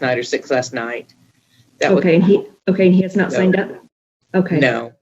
night or 6 last night. That Okay, and he has not No. signed up? Okay. No.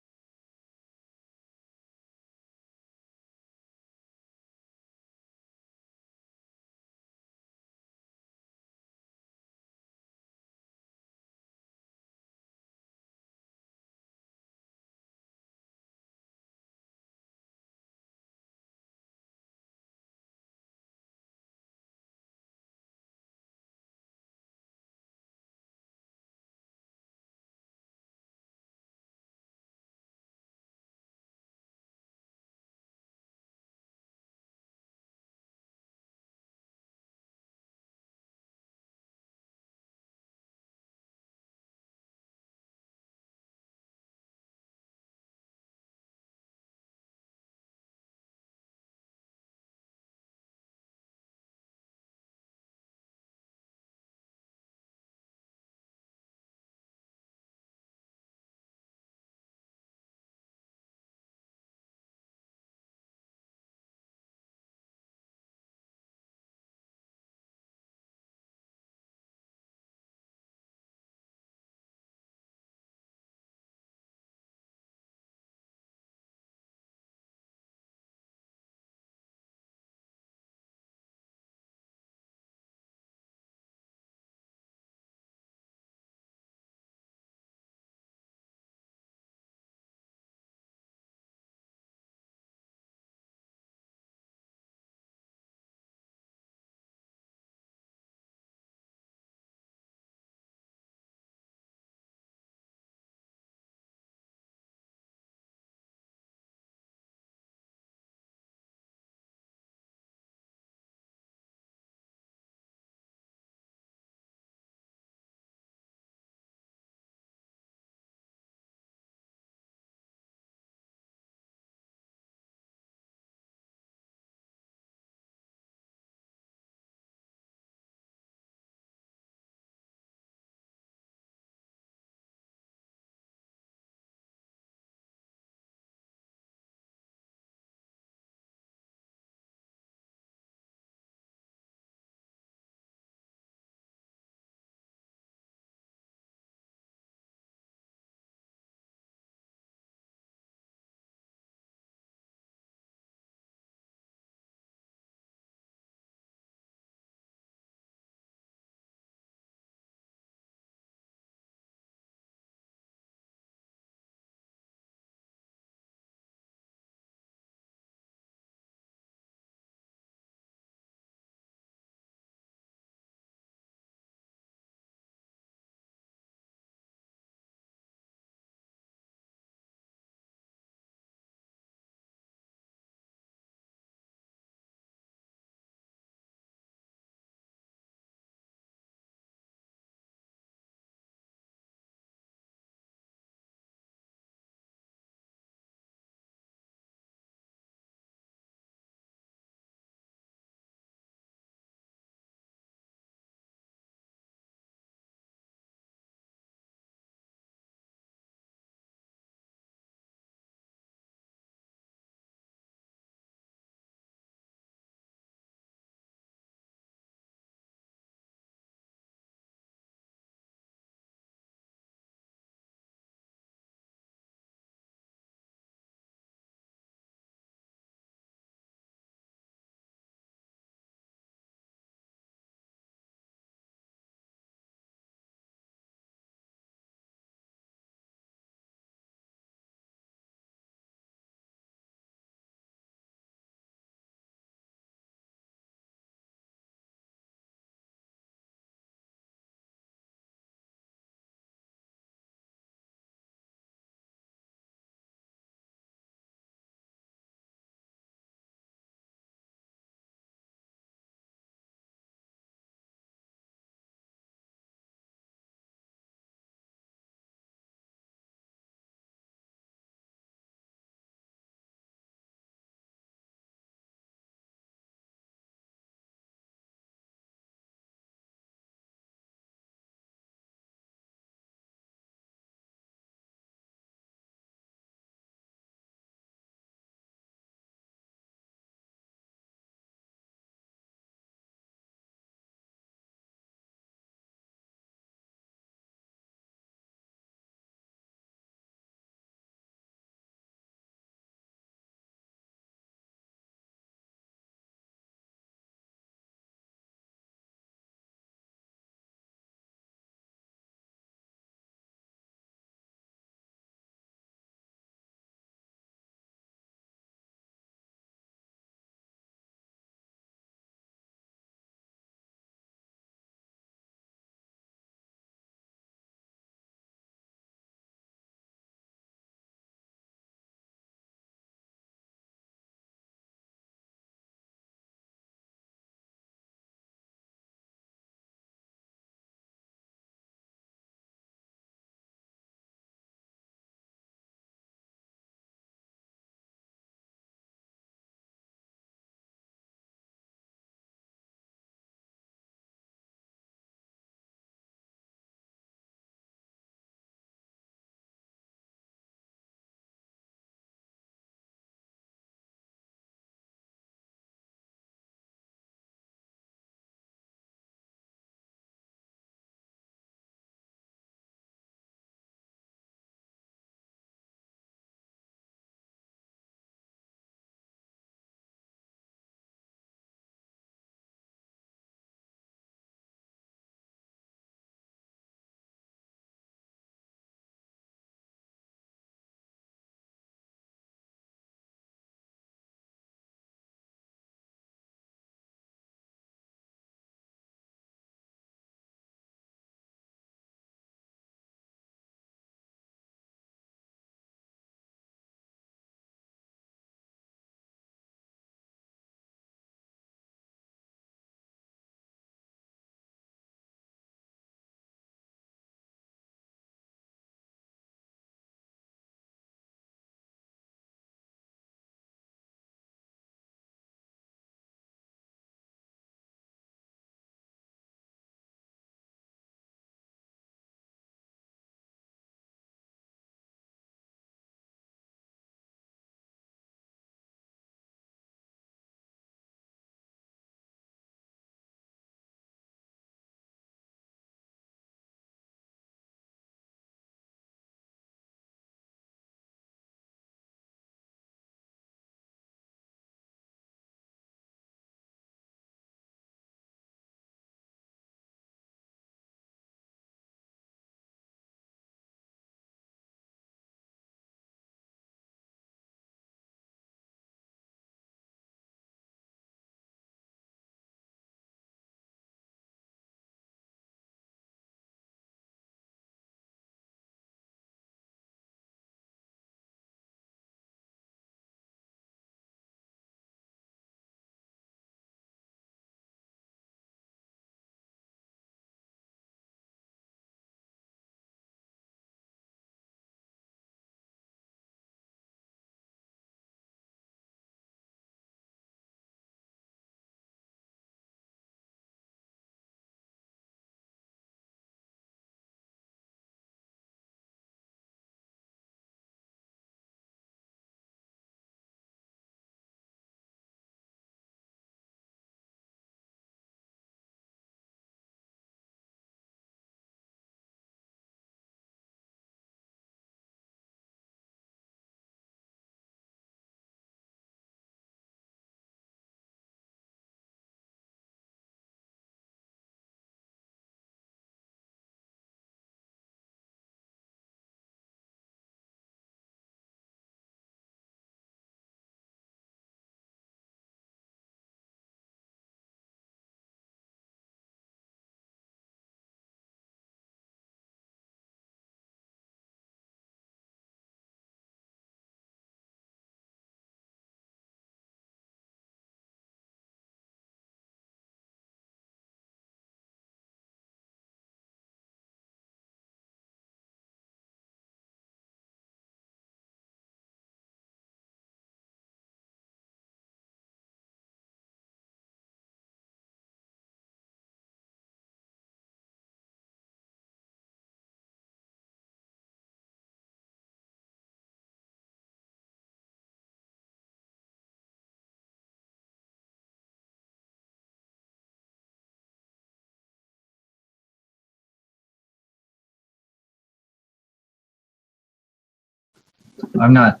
we're not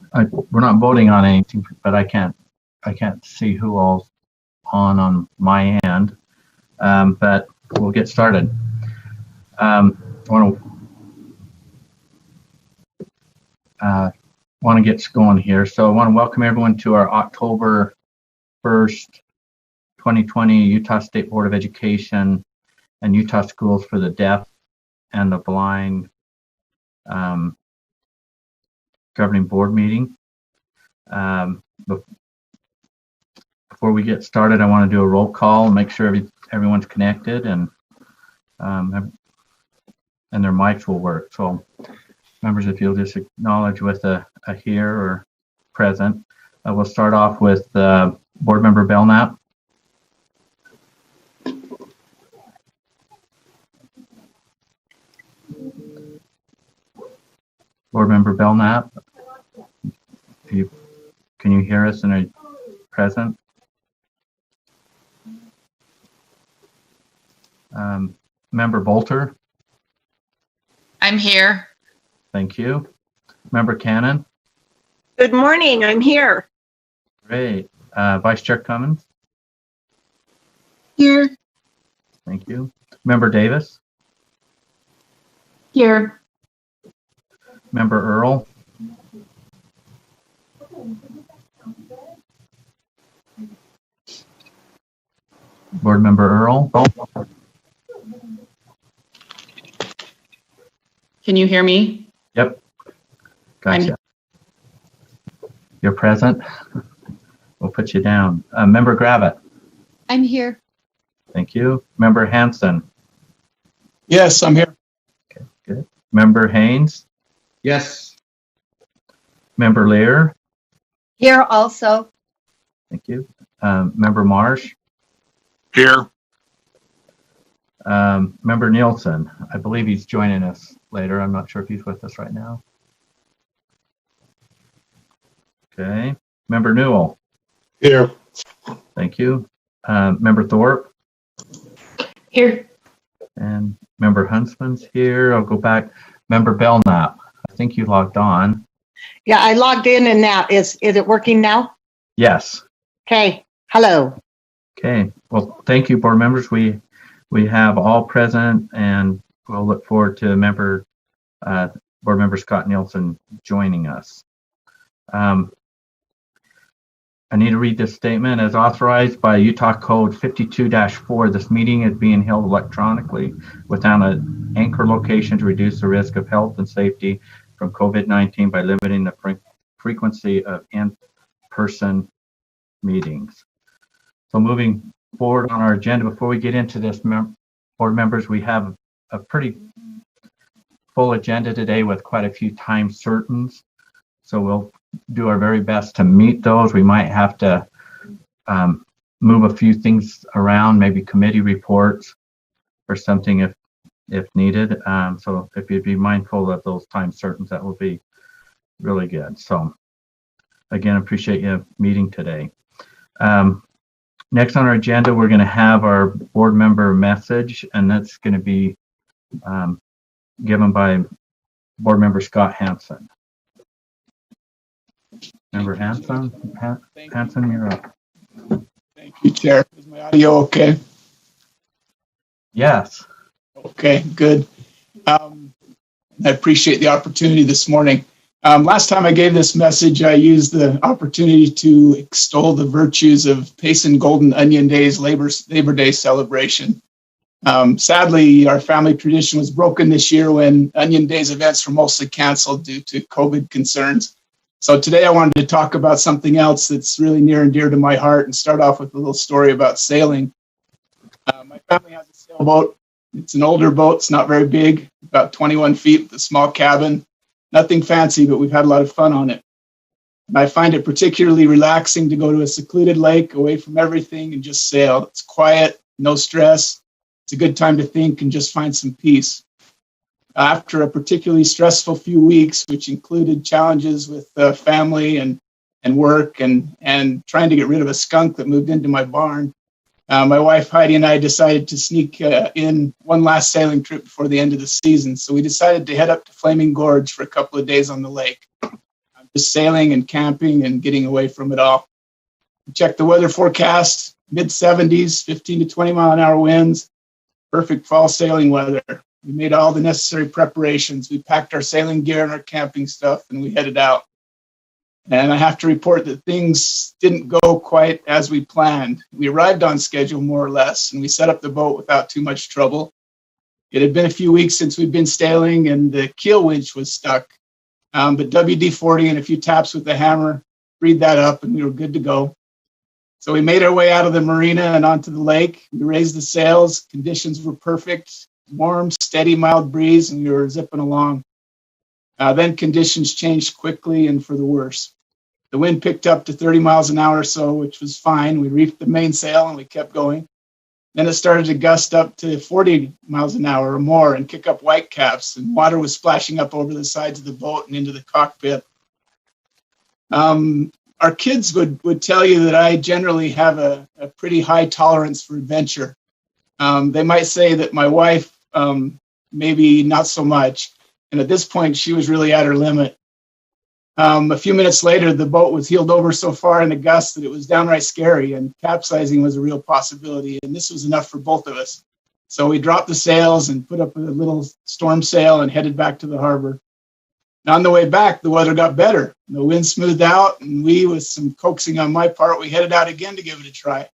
voting on anything, but I can't see who all's on my end. But we'll get started. I want to get going here. So I want to welcome everyone to our October 1st, 2020 Utah State Board of Education and Utah Schools for the Deaf and the Blind governing board meeting. Before we get started, I want to do a roll call and make sure everyone's connected and their mics will work. So members, if you'll just acknowledge with a here or present. We'll start off with Board Member Belknap. Board Member Belknap, can you hear us and are you present? Member Bolter. I'm here. Thank you. Member Cannon. Good morning, I'm here. Great. Vice Chair Cummins. Here. Thank you. Member Davis. Here. Member Earl. Board Member Earl. Can you hear me? Yep. Gotcha. You're present. We'll put you down. Member Gravitt. I'm here. Thank you. Member Hanson. Yes, I'm here. Okay, good. Member Haynes. Yes. Member Lear. Here also. Thank you. Member Marsh. Here. Member Nielsen. I believe he's joining us later. I'm not sure if he's with us right now. Okay. Member Newell. Here. Thank you. Member Thorpe. Here. And Member Huntsman's here. I'll go back. Member Belknap. I think you logged on. Yeah, I logged in and now is it working now? Yes. Okay. Hello. Okay. Well, thank you, board members. We have all present, and we'll look forward to board member Scott Nielsen joining us. I need to read this statement. As authorized by Utah Code 52-4, this meeting is being held electronically without an anchor location to reduce the risk of health and safety from COVID-19 by limiting the frequency of in-person meetings. So moving forward on our agenda, before we get into this, board members, we have a pretty full agenda today with quite a few time certains. So we'll do our very best to meet those. We might have to move a few things around, maybe committee reports or something if needed. So if you'd be mindful of those time certains, that will be really good. So again, appreciate you meeting today. Next on our agenda, we're going to have our board member message, and that's going to be given by board member Scott Hanson. Member Hanson, you're up. Thank you, Chair. Is my audio okay? Yes. Okay, good. I appreciate the opportunity this morning. Last time I gave this message, I used the opportunity to extol the virtues of Payson Golden Onion Day's Labor Day celebration. Sadly, our family tradition was broken this year when Onion Day's events were mostly canceled due to COVID concerns. So today I wanted to talk about something else that's really near and dear to my heart and start off with a little story about sailing. My family has a sailboat. It's an older boat. It's not very big, about 21 feet with a small cabin. Nothing fancy, but we've had a lot of fun on it. And I find it particularly relaxing to go to a secluded lake away from everything and just sail. It's quiet, no stress. It's a good time to think and just find some peace. After a particularly stressful few weeks, which included challenges with family and work and trying to get rid of a skunk that moved into my barn, my wife Heidi and I decided to sneak in one last sailing trip before the end of the season. So we decided to head up to Flaming Gorge for a couple of days on the lake. just sailing and camping and getting away from it all. We checked the weather forecast, mid-70s, 15 to 20 mile an hour winds, perfect fall sailing weather. We made all the necessary preparations. We packed our sailing gear and our camping stuff, and we headed out. And I have to report that things didn't go quite as we planned. We arrived on schedule, more or less, and we set up the boat without too much trouble. It had been a few weeks since we'd been sailing, and the keel winch was stuck. But WD-40 and a few taps with the hammer freed that up, and we were good to go. So we made our way out of the marina and onto the lake. We raised the sails. Conditions were perfect. Warm, steady, mild breeze, and we were zipping along. Then conditions changed quickly and for the worse. The wind picked up to 30 miles an hour or so, which was fine. We reefed the mainsail and we kept going. Then it started to gust up to 40 miles an hour or more and kick up whitecaps, and water was splashing up over the sides of the boat and into the cockpit. Our kids would tell you that I generally have a pretty high tolerance for adventure. They might say that my wife, maybe not so much. And at this point, she was really at her limit. A few minutes later, the boat was heeled over so far in the gust that it was downright scary, and capsizing was a real possibility. And this was enough for both of us. So we dropped the sails and put up a little storm sail and headed back to the harbor. And on the way back, the weather got better. The wind smoothed out, and we, with some coaxing on my part, we headed out again to give it a try. It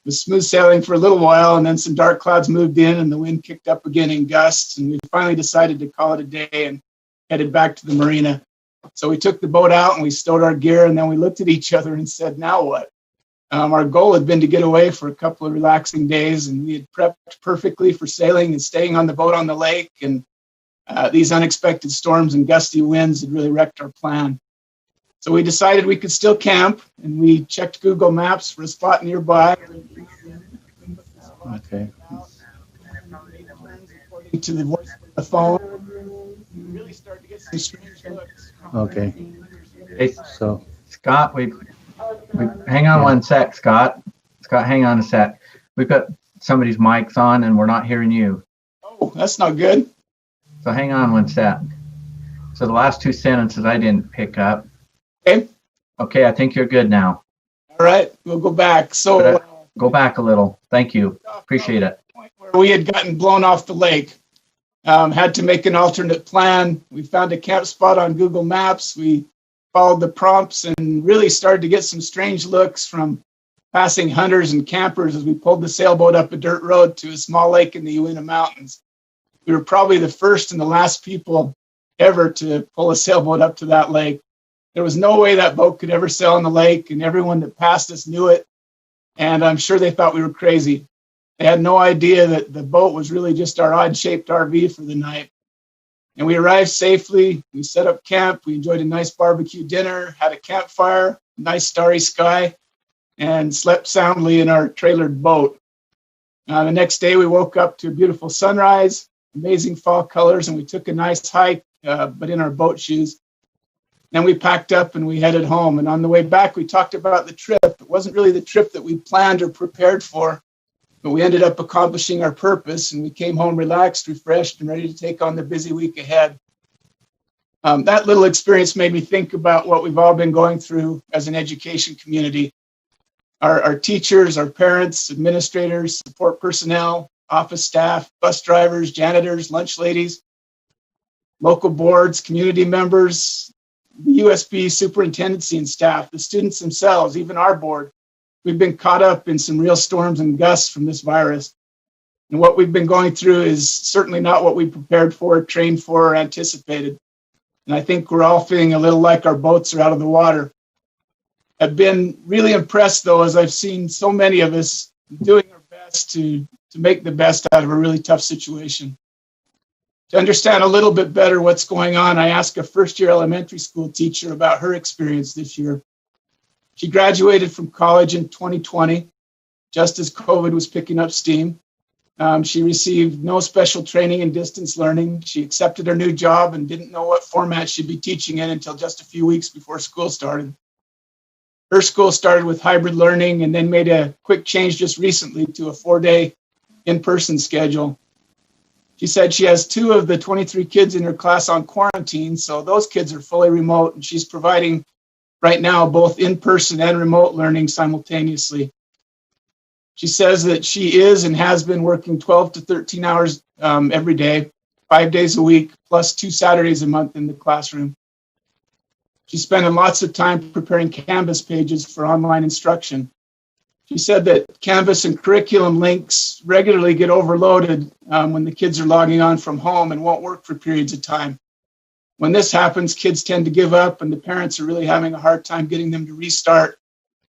was smooth sailing for a little while, and then some dark clouds moved in, and the wind kicked up again in gusts, and we finally decided to call it a day and headed back to the marina. So we took the boat out and we stowed our gear, and then we looked at each other and said, now what? Our goal had been to get away for a couple of relaxing days, and we had prepped perfectly for sailing and staying on the boat on the lake, and these unexpected storms and gusty winds had really wrecked our plan. So we decided we could still camp, and we checked Google Maps for a spot nearby. Okay. According to the voice of the phone, we really started to get some strange looks. Okay. Hey, so Scott, we hang on one sec, Scott. Scott, hang on a sec. We've got somebody's mics on, and we're not hearing you. Oh, that's not good. So hang on one sec. So the last two sentences I didn't pick up. Okay. Okay, I think you're good now. All right, we'll go back. So go back a little. Thank you. Appreciate it. Where we had gotten blown off the lake, had to make an alternate plan. We found a camp spot on Google Maps. We followed the prompts and really started to get some strange looks from passing hunters and campers as we pulled the sailboat up a dirt road to a small lake in the Uinta Mountains. We were probably the first and the last people ever to pull a sailboat up to that lake. There was no way that boat could ever sail on the lake, and everyone that passed us knew it, and I'm sure they thought we were crazy. They had no idea that the boat was really just our odd-shaped RV for the night. And we arrived safely. We set up camp. We enjoyed a nice barbecue dinner, had a campfire, nice starry sky, and slept soundly in our trailered boat. The next day, we woke up to a beautiful sunrise, amazing fall colors, and we took a nice hike, but in our boat shoes. Then we packed up and we headed home. And on the way back, we talked about the trip. It wasn't really the trip that we planned or prepared for, but we ended up accomplishing our purpose, and we came home relaxed, refreshed, and ready to take on the busy week ahead. That little experience made me think about what we've all been going through as an education community. Our teachers, our parents, administrators, support personnel, office staff, bus drivers, janitors, lunch ladies, local boards, community members, the USB superintendency and staff, the students themselves, even our board. We've been caught up in some real storms and gusts from this virus. And what we've been going through is certainly not what we prepared for, trained for, or anticipated. And I think we're all feeling a little like our boats are out of the water. I've been really impressed, though, as I've seen so many of us doing our best to make the best out of a really tough situation. To understand a little bit better what's going on, I asked a first-year elementary school teacher about her experience this year. She graduated from college in 2020, just as COVID was picking up steam. She received no special training in distance learning. She accepted her new job and didn't know what format she'd be teaching in until just a few weeks before school started. Her school started with hybrid learning and then made a quick change just recently to a 4-day in-person schedule. She said she has 2 of the 23 kids in her class on quarantine, so those kids are fully remote, and she's providing right now both in-person and remote learning simultaneously. She says that she is and has been working 12 to 13 hours every day, 5 days a week, plus 2 Saturdays a month in the classroom. She's spending lots of time preparing Canvas pages for online instruction. She said that Canvas and curriculum links regularly get overloaded when the kids are logging on from home and won't work for periods of time. When this happens, kids tend to give up, and the parents are really having a hard time getting them to restart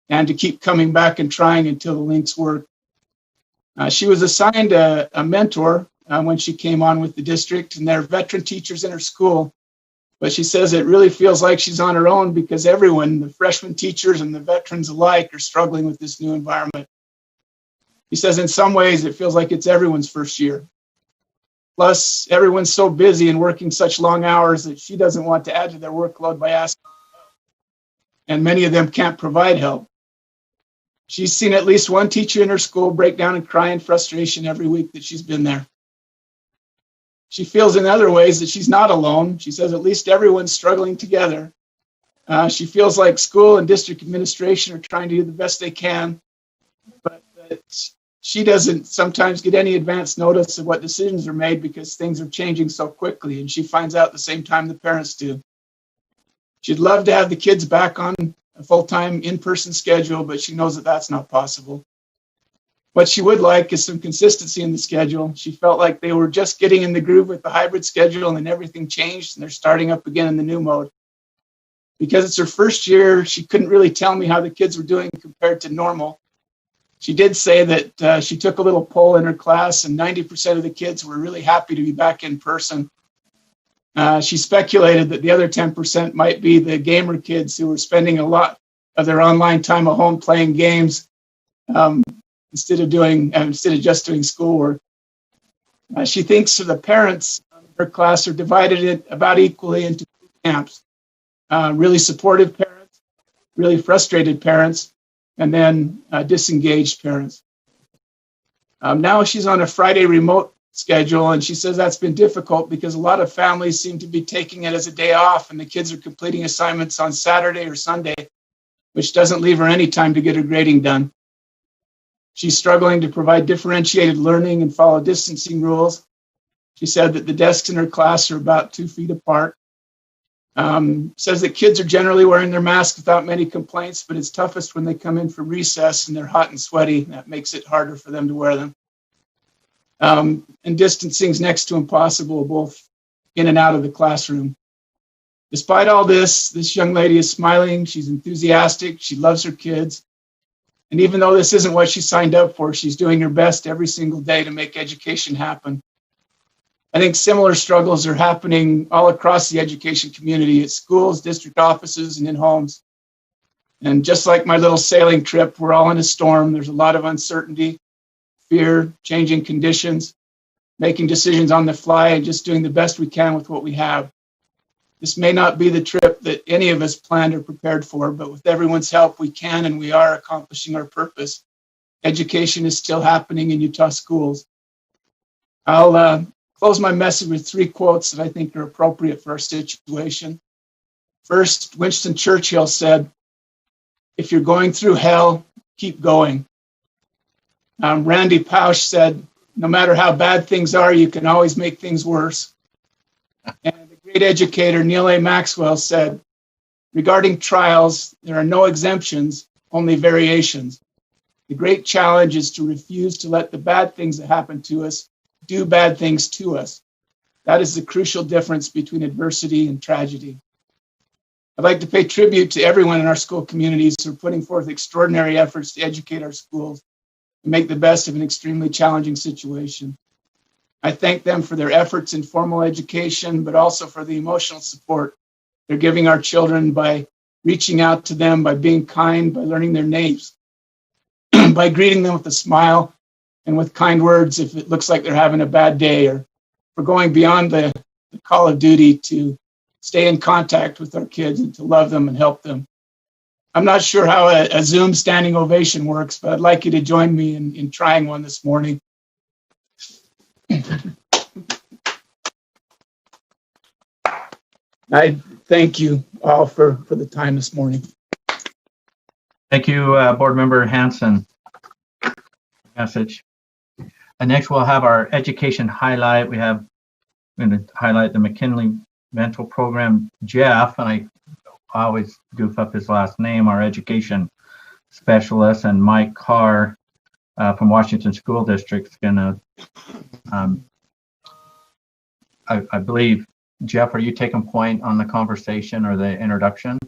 and to keep coming back and trying until the links work. She was assigned a mentor when she came on with the district, and they're veteran teachers in her school. But she says it really feels like she's on her own because everyone, the freshman teachers and the veterans alike, are struggling with this new environment. She says in some ways it feels like it's everyone's first year. Plus, everyone's so busy and working such long hours that she doesn't want to add to their workload by asking for help. And many of them can't provide help. She's seen at least one teacher in her school break down and cry in frustration every week that she's been there. She feels in other ways that she's not alone. She says at least everyone's struggling together. She feels like school and district administration are trying to do the best they can, but she doesn't sometimes get any advance notice of what decisions are made because things are changing so quickly, and she finds out at the same time the parents do. She'd love to have the kids back on a full-time in-person schedule, but she knows that that's not possible. What she would like is some consistency in the schedule. She felt like they were just getting in the groove with the hybrid schedule, and then everything changed, and they're starting up again in the new mode. Because it's her first year, she couldn't really tell me how the kids were doing compared to normal. She did say that she took a little poll in her class, and 90% of the kids were really happy to be back in person. She speculated that the other 10% might be the gamer kids who were spending a lot of their online time at home playing games instead of just doing schoolwork. She thinks the parents in her class are divided about equally into 2 camps: really supportive parents, really frustrated parents, and then disengaged parents. Now she's on a Friday remote schedule, and she says that's been difficult because a lot of families seem to be taking it as a day off, and the kids are completing assignments on Saturday or Sunday, which doesn't leave her any time to get her grading done. She's struggling to provide differentiated learning and follow distancing rules. She said that the desks in her class are about 2 feet apart. Says that kids are generally wearing their masks without many complaints, but it's toughest when they come in from recess and they're hot and sweaty. That makes it harder for them to wear them. And distancing's next to impossible, both in and out of the classroom. Despite all this young lady is smiling. She's enthusiastic. She loves her kids. And even though this isn't what she signed up for, she's doing her best every single day to make education happen. I think similar struggles are happening all across the education community at schools, district offices, and in homes. And just like my little sailing trip, we're all in a storm. There's a lot of uncertainty, fear, changing conditions, making decisions on the fly, and just doing the best we can with what we have. This may not be the trip that any of us planned or prepared for, but with everyone's help, we can and we are accomplishing our purpose. Education is still happening in Utah schools. I'll close my message with 3 quotes that I think are appropriate for our situation. First, Winston Churchill said, "If you're going through hell, keep going." Randy Pausch said, "No matter how bad things are, you can always make things worse." And the great educator Neil A. Maxwell said, "Regarding trials, there are no exemptions, only variations. The great challenge is to refuse to let the bad things that happen to us do bad things to us. That is the crucial difference between adversity and tragedy." I'd like to pay tribute to everyone in our school communities who are putting forth extraordinary efforts to educate our schools and make the best of an extremely challenging situation. I thank them for their efforts in formal education, but also for the emotional support they're giving our children by reaching out to them, by being kind, by learning their names, by greeting them with a smile and with kind words if it looks like they're having a bad day, or for going beyond the call of duty to stay in contact with our kids and to love them and help them. I'm not sure how a Zoom standing ovation works, but I'd like you to join me in trying one this morning. I thank you all for the time this morning. Thank you, Board Member Hanson. Message. And next we'll have our education highlight. I'm going to highlight the McKinney-Vento program. Jeff, and I always goof up his last name, our education specialist, and Mike Carr from Washington School District is going to, I believe, Jeff, are you taking point on the conversation or the introduction?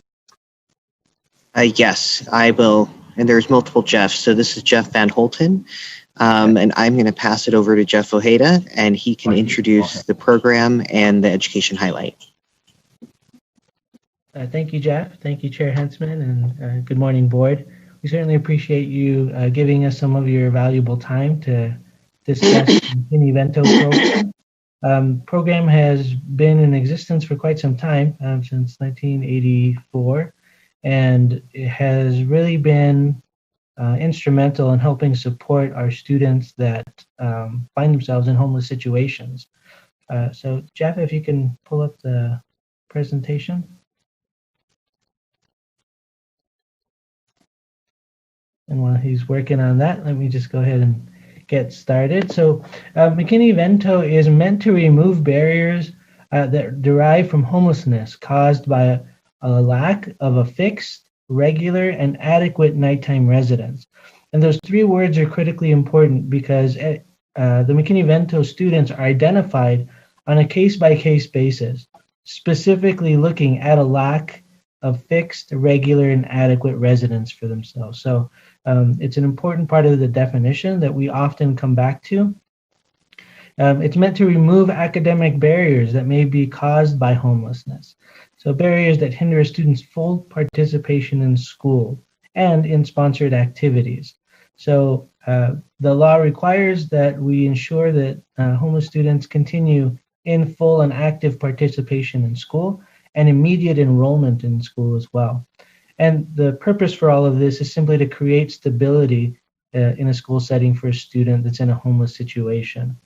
Yes, I will. And there's multiple Jeffs. So this is Jeff Van Holten. And I'm going to pass it over to Jeff Ojeda, and he can introduce the program and the education highlight. Thank you, Jeff. Thank you, Chair Hensman, and good morning, Board. We certainly appreciate you giving us some of your valuable time to discuss the McKinney-Vento program. Program has been in existence for quite some time, since 1984, and it has really been instrumental in helping support our students that find themselves in homeless situations. So, Jeff, if you can pull up the presentation. And while he's working on that, let me just go ahead and get started. So McKinney-Vento is meant to remove barriers that derive from homelessness caused by a lack of a fixed, regular, and adequate nighttime residence. And those three words are critically important because the McKinney-Vento students are identified on a case-by-case basis, specifically looking at a lack of fixed, regular, and adequate residence for themselves. So it's an important part of the definition that we often come back to. It's meant to remove academic barriers that may be caused by homelessness. So barriers that hinder a student's full participation in school and in sponsored activities. So the law requires that we ensure that homeless students continue in full and active participation in school and immediate enrollment in school as well. And the purpose for all of this is simply to create stability in a school setting for a student that's in a homeless situation.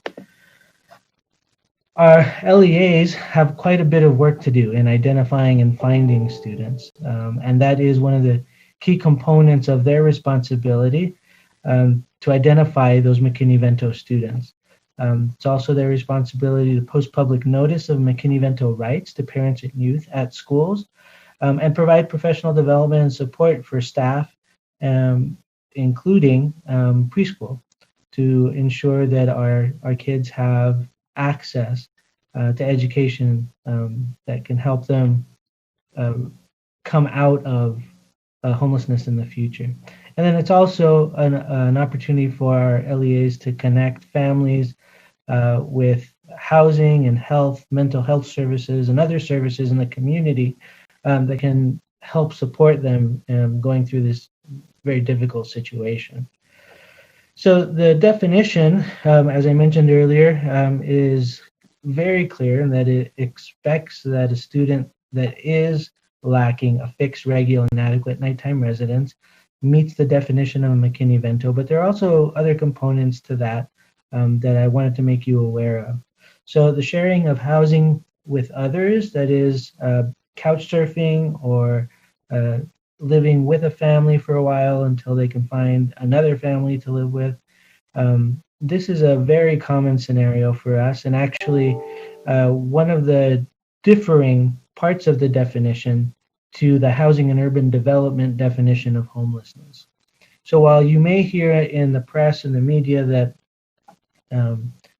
Our LEAs have quite a bit of work to do in identifying and finding students, and that is one of the key components of their responsibility to identify those McKinney-Vento students. It's also their responsibility to post public notice of McKinney-Vento rights to parents and youth at schools, and provide professional development and support for staff, including preschool, to ensure that our kids have access to education that can help them come out of homelessness in the future. And then it's also an opportunity for our LEAs to connect families with housing and health, mental health services, and other services in the community that can help support them going through this very difficult situation. So the definition, as I mentioned earlier, is very clear in that it expects that a student that is lacking a fixed, regular, and adequate nighttime residence meets the definition of a McKinney-Vento, but there are also other components to that that I wanted to make you aware of. So the sharing of housing with others, that is couch surfing or living with a family for a while until they can find another family to live with. This is a very common scenario for us, and actually one of the differing parts of the definition to the housing and urban development definition of homelessness. So while you may hear in the press and the media that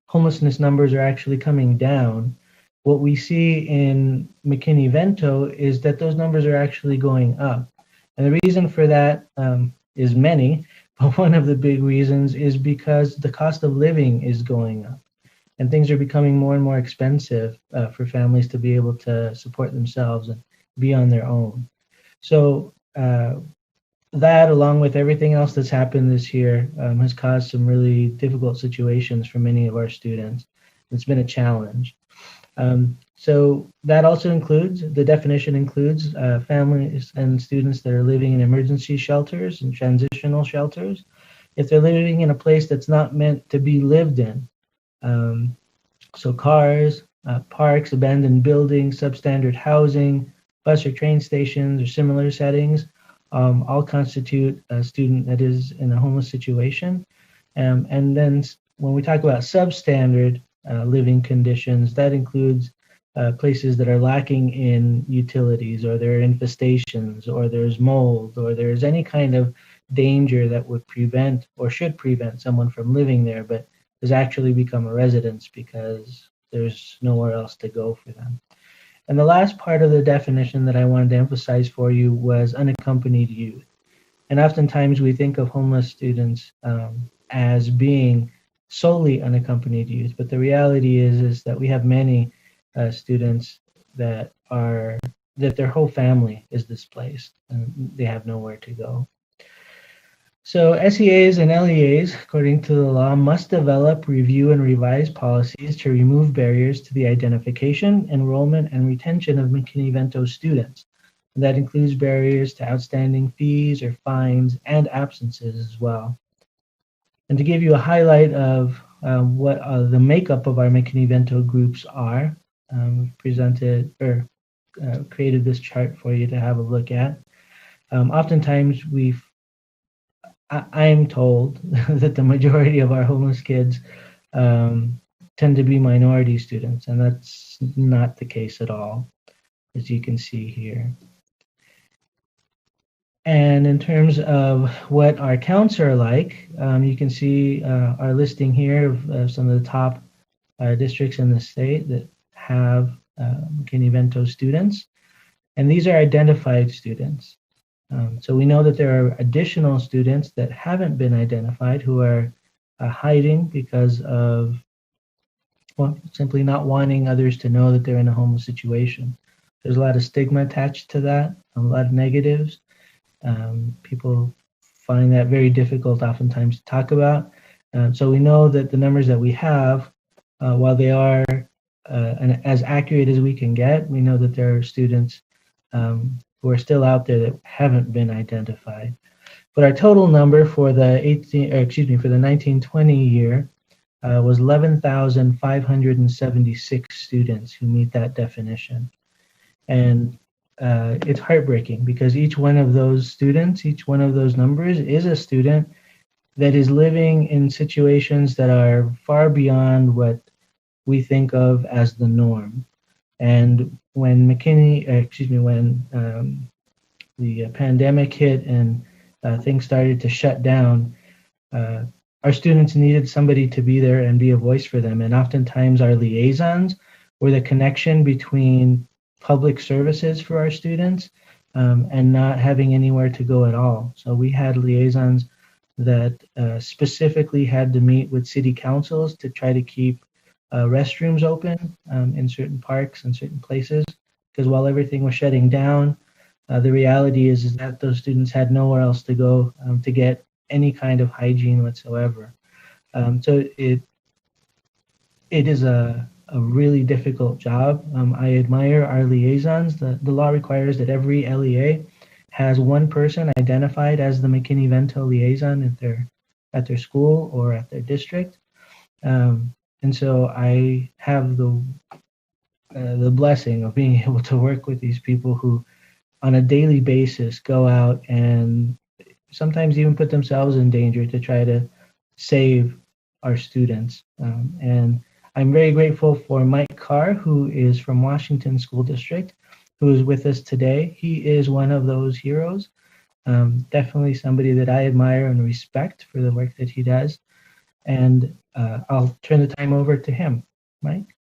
homelessness numbers are actually coming down, what we see in McKinney-Vento is that those numbers are actually going up. And the reason for that is many, but one of the big reasons is because the cost of living is going up. And things are becoming more and more expensive for families to be able to support themselves and be on their own. So that, along with everything else that's happened this year, has caused some really difficult situations for many of our students. It's been a challenge. So that also includes, the definition includes families and students that are living in emergency shelters and transitional shelters. If they're living in a place that's not meant to be lived in, so cars, parks, abandoned buildings, substandard housing, bus or train stations, or similar settings all constitute a student that is in a homeless situation. And then when we talk about substandard living conditions, that includes places that are lacking in utilities, or there are infestations, or there's mold, or there's any kind of danger that would prevent or should prevent someone from living there, but has actually become a residence because there's nowhere else to go for them. And the last part of the definition that I wanted to emphasize for you was unaccompanied youth. And oftentimes we think of homeless students as being solely unaccompanied youth, but the reality is that we have many students that their whole family is displaced and they have nowhere to go. So SEAs and LEAs, according to the law, must develop, review, and revise policies to remove barriers to the identification, enrollment, and retention of McKinney-Vento students. And that includes barriers to outstanding fees or fines and absences as well. And to give you a highlight of what the makeup of our McKinney-Vento groups are, presented or created this chart for you to have a look at. Oftentimes I'm told that the majority of our homeless kids tend to be minority students, and that's not the case at all, as you can see here. And in terms of what our counts are like, you can see our listing here of some of the top districts in the state that have McKinney-Vento students, and these are identified students. So we know that there are additional students that haven't been identified who are hiding because of, well, simply not wanting others to know that they're in a homeless situation. There's a lot of stigma attached to that, a lot of negatives. People find that very difficult oftentimes to talk about. So we know that the numbers that we have, while they are as accurate as we can get, we know that there are students who are still out there that haven't been identified. But our total number for the 1920 year was 11,576 students who meet that definition. And it's heartbreaking because each one of those students, each one of those numbers is a student that is living in situations that are far beyond what we think of as the norm. And when the pandemic hit and things started to shut down, our students needed somebody to be there and be a voice for them. And oftentimes our liaisons were the connection between public services for our students and not having anywhere to go at all. So we had liaisons that specifically had to meet with city councils to try to keep restrooms open in certain parks and certain places, because while everything was shutting down, the reality is that those students had nowhere else to go to get any kind of hygiene whatsoever. So it is a really difficult job. I admire our liaisons. The law requires that every LEA has one person identified as the McKinney-Vento liaison at their school or at their district. And so I have the blessing of being able to work with these people who on a daily basis go out and sometimes even put themselves in danger to try to save our students. And I'm very grateful for Mike Carr, who is from Washington School District, who is with us today. He is one of those heroes. Definitely somebody that I admire and respect for the work that he does. And I'll turn the time over to him. Mike?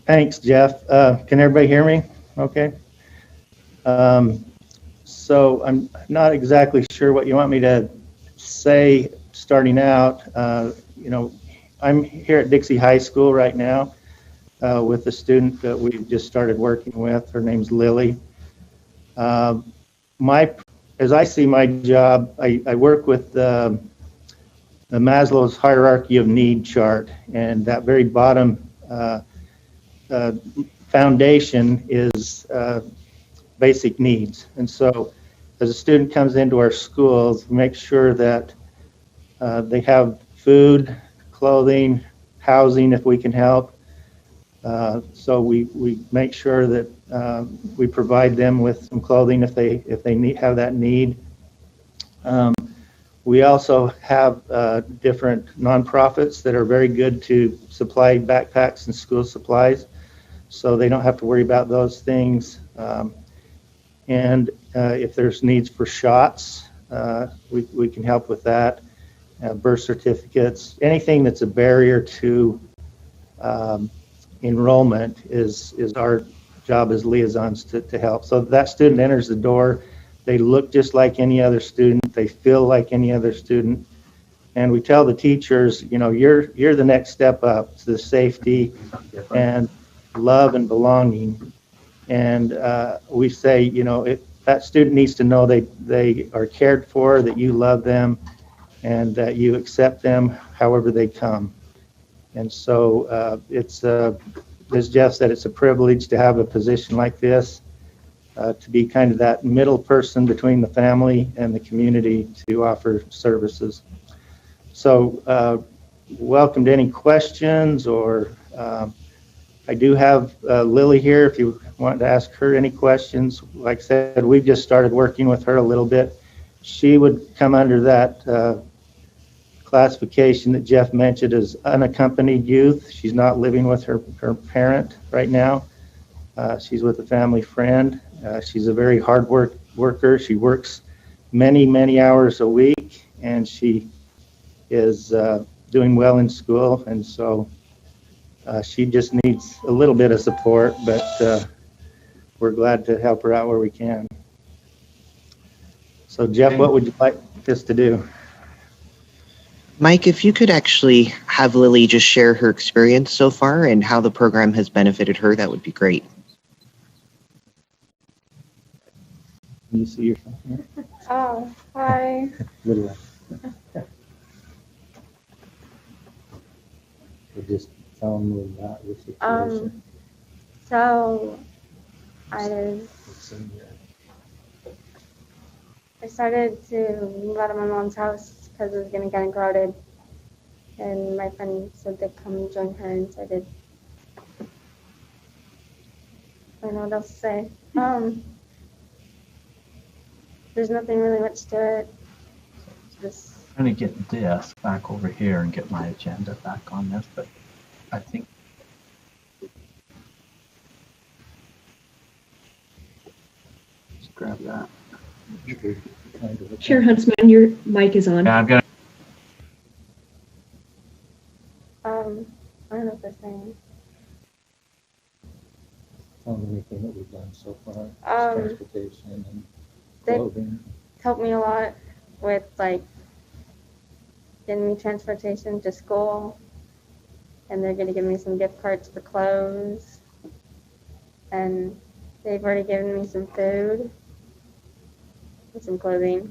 Thanks, Jeff. Can everybody hear me? Okay. So I'm not exactly sure what you want me to say starting out. I'm here at Dixie High School right now with a student that we've just started working with. Her name's Lily. As I see my job, I work with the Maslow's hierarchy of need chart, and that very bottom foundation is basic needs. And so as a student comes into our schools, we make sure that they have food, clothing, housing if we can help. So we make sure that we provide them with some clothing if they have that need. We also have different nonprofits that are very good to supply backpacks and school supplies, so they don't have to worry about those things. And if there's needs for shots, we can help with that. Birth certificates, anything that's a barrier to enrollment is our job as liaisons to help. So that student enters the door, they look just like any other student, they feel like any other student, and we tell the teachers, you know, you're the next step up to the safety and love and belonging. And we say, you know, if that student needs to know they are cared for, that you love them, and that you accept them however they come. And so it's, as Jeff said, it's a privilege to have a position like this, to be kind of that middle person between the family and the community to offer services. So welcome to any questions, or I do have Lily here if you want to ask her any questions. Like I said, we've just started working with her a little bit. She would come under that classification that Jeff mentioned as unaccompanied youth. She's not living with her parent right now. She's with a family friend. She's a very hard worker. She works many hours a week, and she is doing well in school, and so she just needs a little bit of support, but we're glad to help her out where we can. So Jeff, what would you like us to do? Mike, if you could actually have Lily just share her experience so far and how the program has benefited her, that would be great. Can you see yourself here? Oh, hi. Little. Just tell them about your situation. So I started to move out of my mom's house because it was getting kind of crowded, and my friend said to come join her, and so I did. I don't know what else to say. There's nothing really much to it. Just I'm going to get this back over here and get my agenda back on this, but I think just grab that. Chair Huntsman, your mic is on. Yeah, I'm going to. I don't know what they're saying. Tell them anything that we've done so far. Transportation and clothing. Helped me a lot with like getting me transportation to school, and they're going to give me some gift cards for clothes, and they've already given me some food and some clothing.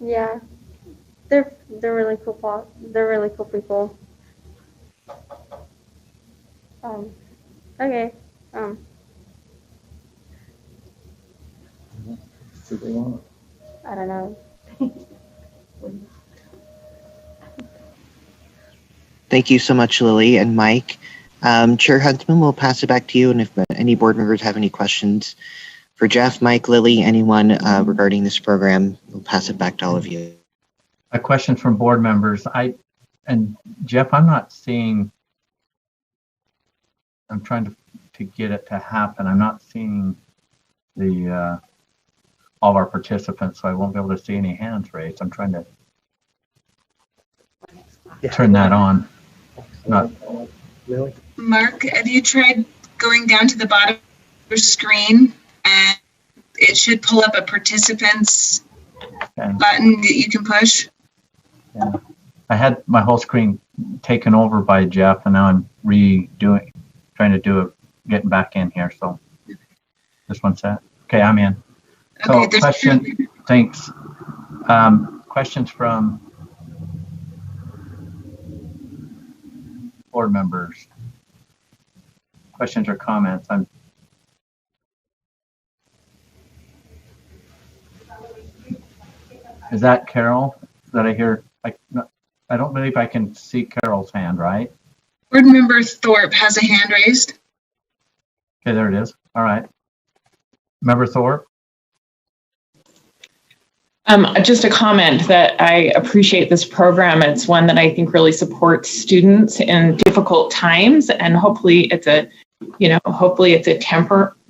Yeah, they're really cool. They're really cool people. Okay. So they want. I don't know. Thank you so much, Lily and Mike. Chair Huntsman, we'll pass it back to you, and if any board members have any questions for Jeff, Mike, Lily, anyone regarding this program, we'll pass it back to all of you. A question from board members. And Jeff, I'm not seeing, I'm trying to get it to happen. I'm not seeing the all of our participants, so I won't be able to see any hands raised. I'm trying to turn that on. Not Lily? Mark, have you tried going down to the bottom of your screen, and it should pull up a participants button that you can push? Yeah. I had my whole screen taken over by Jeff, and now I'm trying to do it, getting back in here. So this one's set. Okay, I'm in. So Okay, question, thanks. Questions from board members. Questions or comments? Is that Carol that I hear? I don't believe I can see Carol's hand, right? Board Member Thorpe has a hand raised. Okay, there it is. All right. Member Thorpe? Just a comment that I appreciate this program. It's one that I think really supports students in difficult times, and hopefully it's a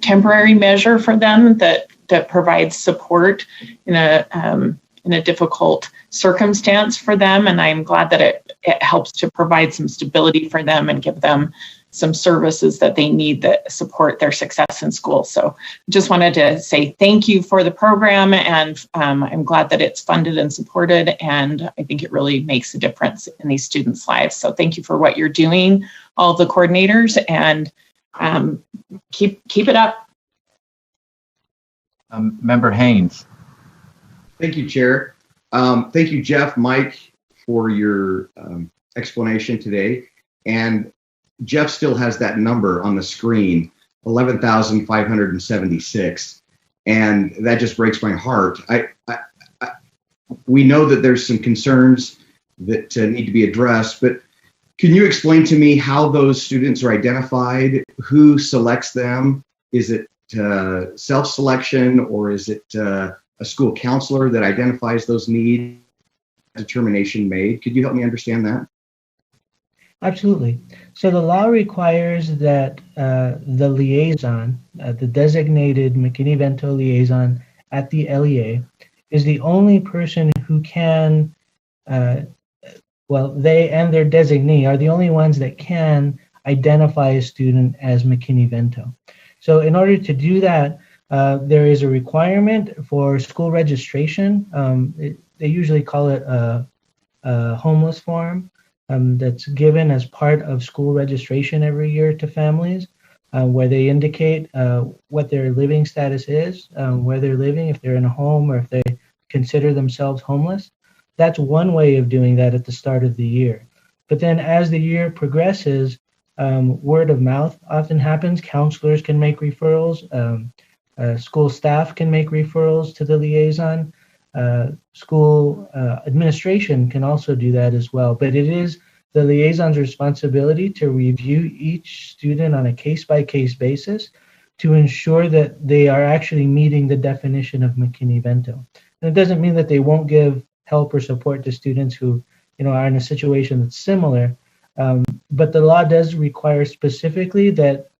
temporary measure for them that provides support in a difficult circumstance for them. And I'm glad that it helps to provide some stability for them and give them some services that they need that support their success in school. So just wanted to say thank you for the program, and I'm glad that it's funded and supported, and I think it really makes a difference in these students' lives. So thank you for what you're doing, all the coordinators, and keep it up. Member Haynes. Thank you, Chair. Thank you, Jeff, Mike, for your explanation today. And Jeff still has that number on the screen, 11,576. And that just breaks my heart. We know that there's some concerns that need to be addressed, but can you explain to me how those students are identified? Who selects them? Is it self-selection, or is it a school counselor that identifies those needs? Determination made. Could you help me understand that? Absolutely. So the law requires that the liaison, the designated McKinney-Vento liaison at the LEA, is the only person who can, they and their designee are the only ones that can identify a student as McKinney-Vento. So in order to do that, there is a requirement for school registration. They usually call it a homeless form. That's given as part of school registration every year to families, where they indicate what their living status is, where they're living, if they're in a home or if they consider themselves homeless. That's one way of doing that at the start of the year. But then as the year progresses, word of mouth often happens. Counselors can make referrals. School staff can make referrals to the liaison. School administration can also do that as well, but it is the liaison's responsibility to review each student on a case-by-case basis to ensure that they are actually meeting the definition of McKinney-Vento. And it doesn't mean that they won't give help or support to students who, are in a situation that's similar, but the law does require specifically that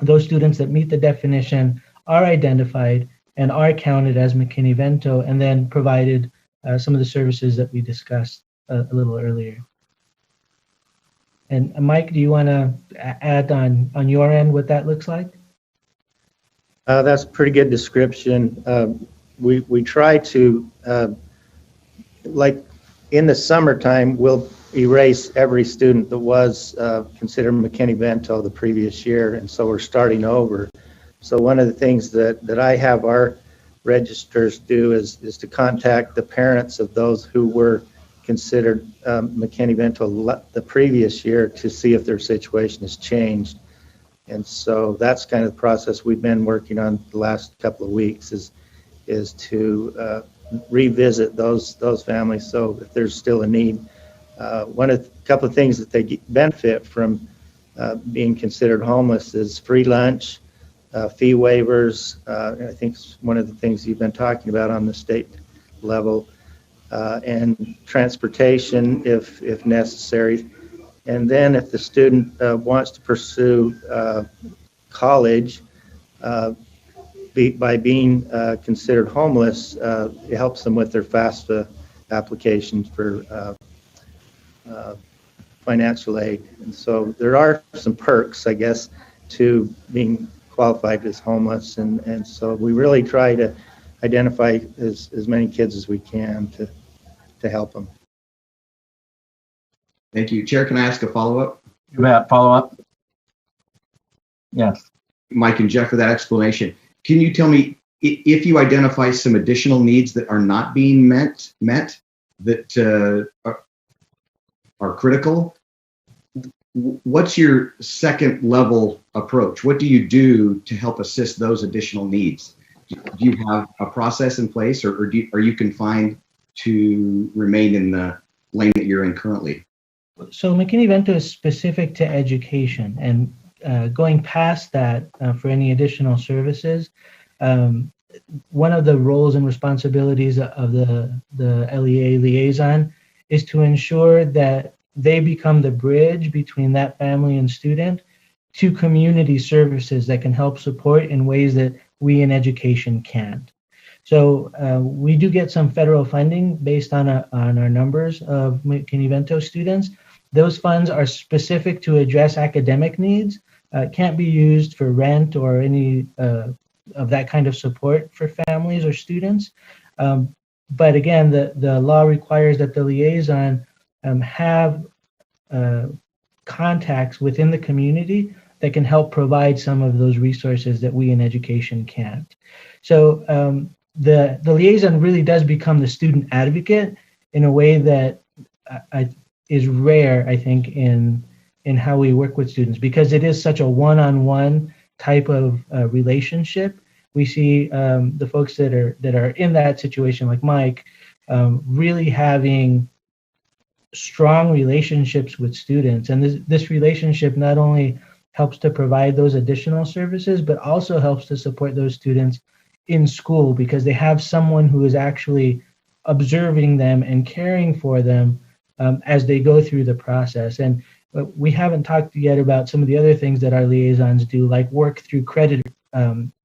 those students that meet the definition are identified and are counted as McKinney-Vento, and then provided some of the services that we discussed a little earlier. And Mike, do you want to add on your end what that looks like? That's a pretty good description. We try to, like in the summertime, we'll erase every student that was considered McKinney-Vento the previous year, and so we're starting over. So one of the things that I have our registers do is to contact the parents of those who were considered McKinney-Vento the previous year to see if their situation has changed. And so that's kind of the process we've been working on the last couple of weeks is to revisit those families. So if there's still a need, couple of things that they benefit from being considered homeless is free lunch, fee waivers. I think it's one of the things you've been talking about on the state level, and transportation if necessary. And then if the student wants to pursue college by being considered homeless, it helps them with their FAFSA applications for financial aid. And so there are some perks, I guess, to being qualified as homeless, and so we really try to identify as many kids as we can to help them. Thank you. Chair, can I ask a follow-up? You bet. Follow-up? Yes. Mike and Jeff, for that explanation. Can you tell me if you identify some additional needs that are not being met that are critical? What's your second level approach? What do you do to help assist those additional needs? Do you have a process in place, or are you confined to remain in the lane that you're in currently? So McKinney-Vento is specific to education, and going past that for any additional services, one of the roles and responsibilities of the LEA liaison is to ensure that they become the bridge between that family and student to community services that can help support in ways that we in education can't. So we do get some federal funding based on our numbers of McKinney-Vento students. Those funds are specific to address academic needs. Can't be used for rent or any of that kind of support for families or students. But again, the law requires that the liaison have contacts within the community that can help provide some of those resources that we in education can't. So the liaison really does become the student advocate in a way that is rare, I think, in how we work with students, because it is such a one-on-one type of relationship. We see the folks that are in that situation, like Mike, really having strong relationships with students, and this relationship not only helps to provide those additional services, but also helps to support those students in school, because they have someone who is actually observing them and caring for them as they go through the process. And we haven't talked yet about some of the other things that our liaisons do, like work through credit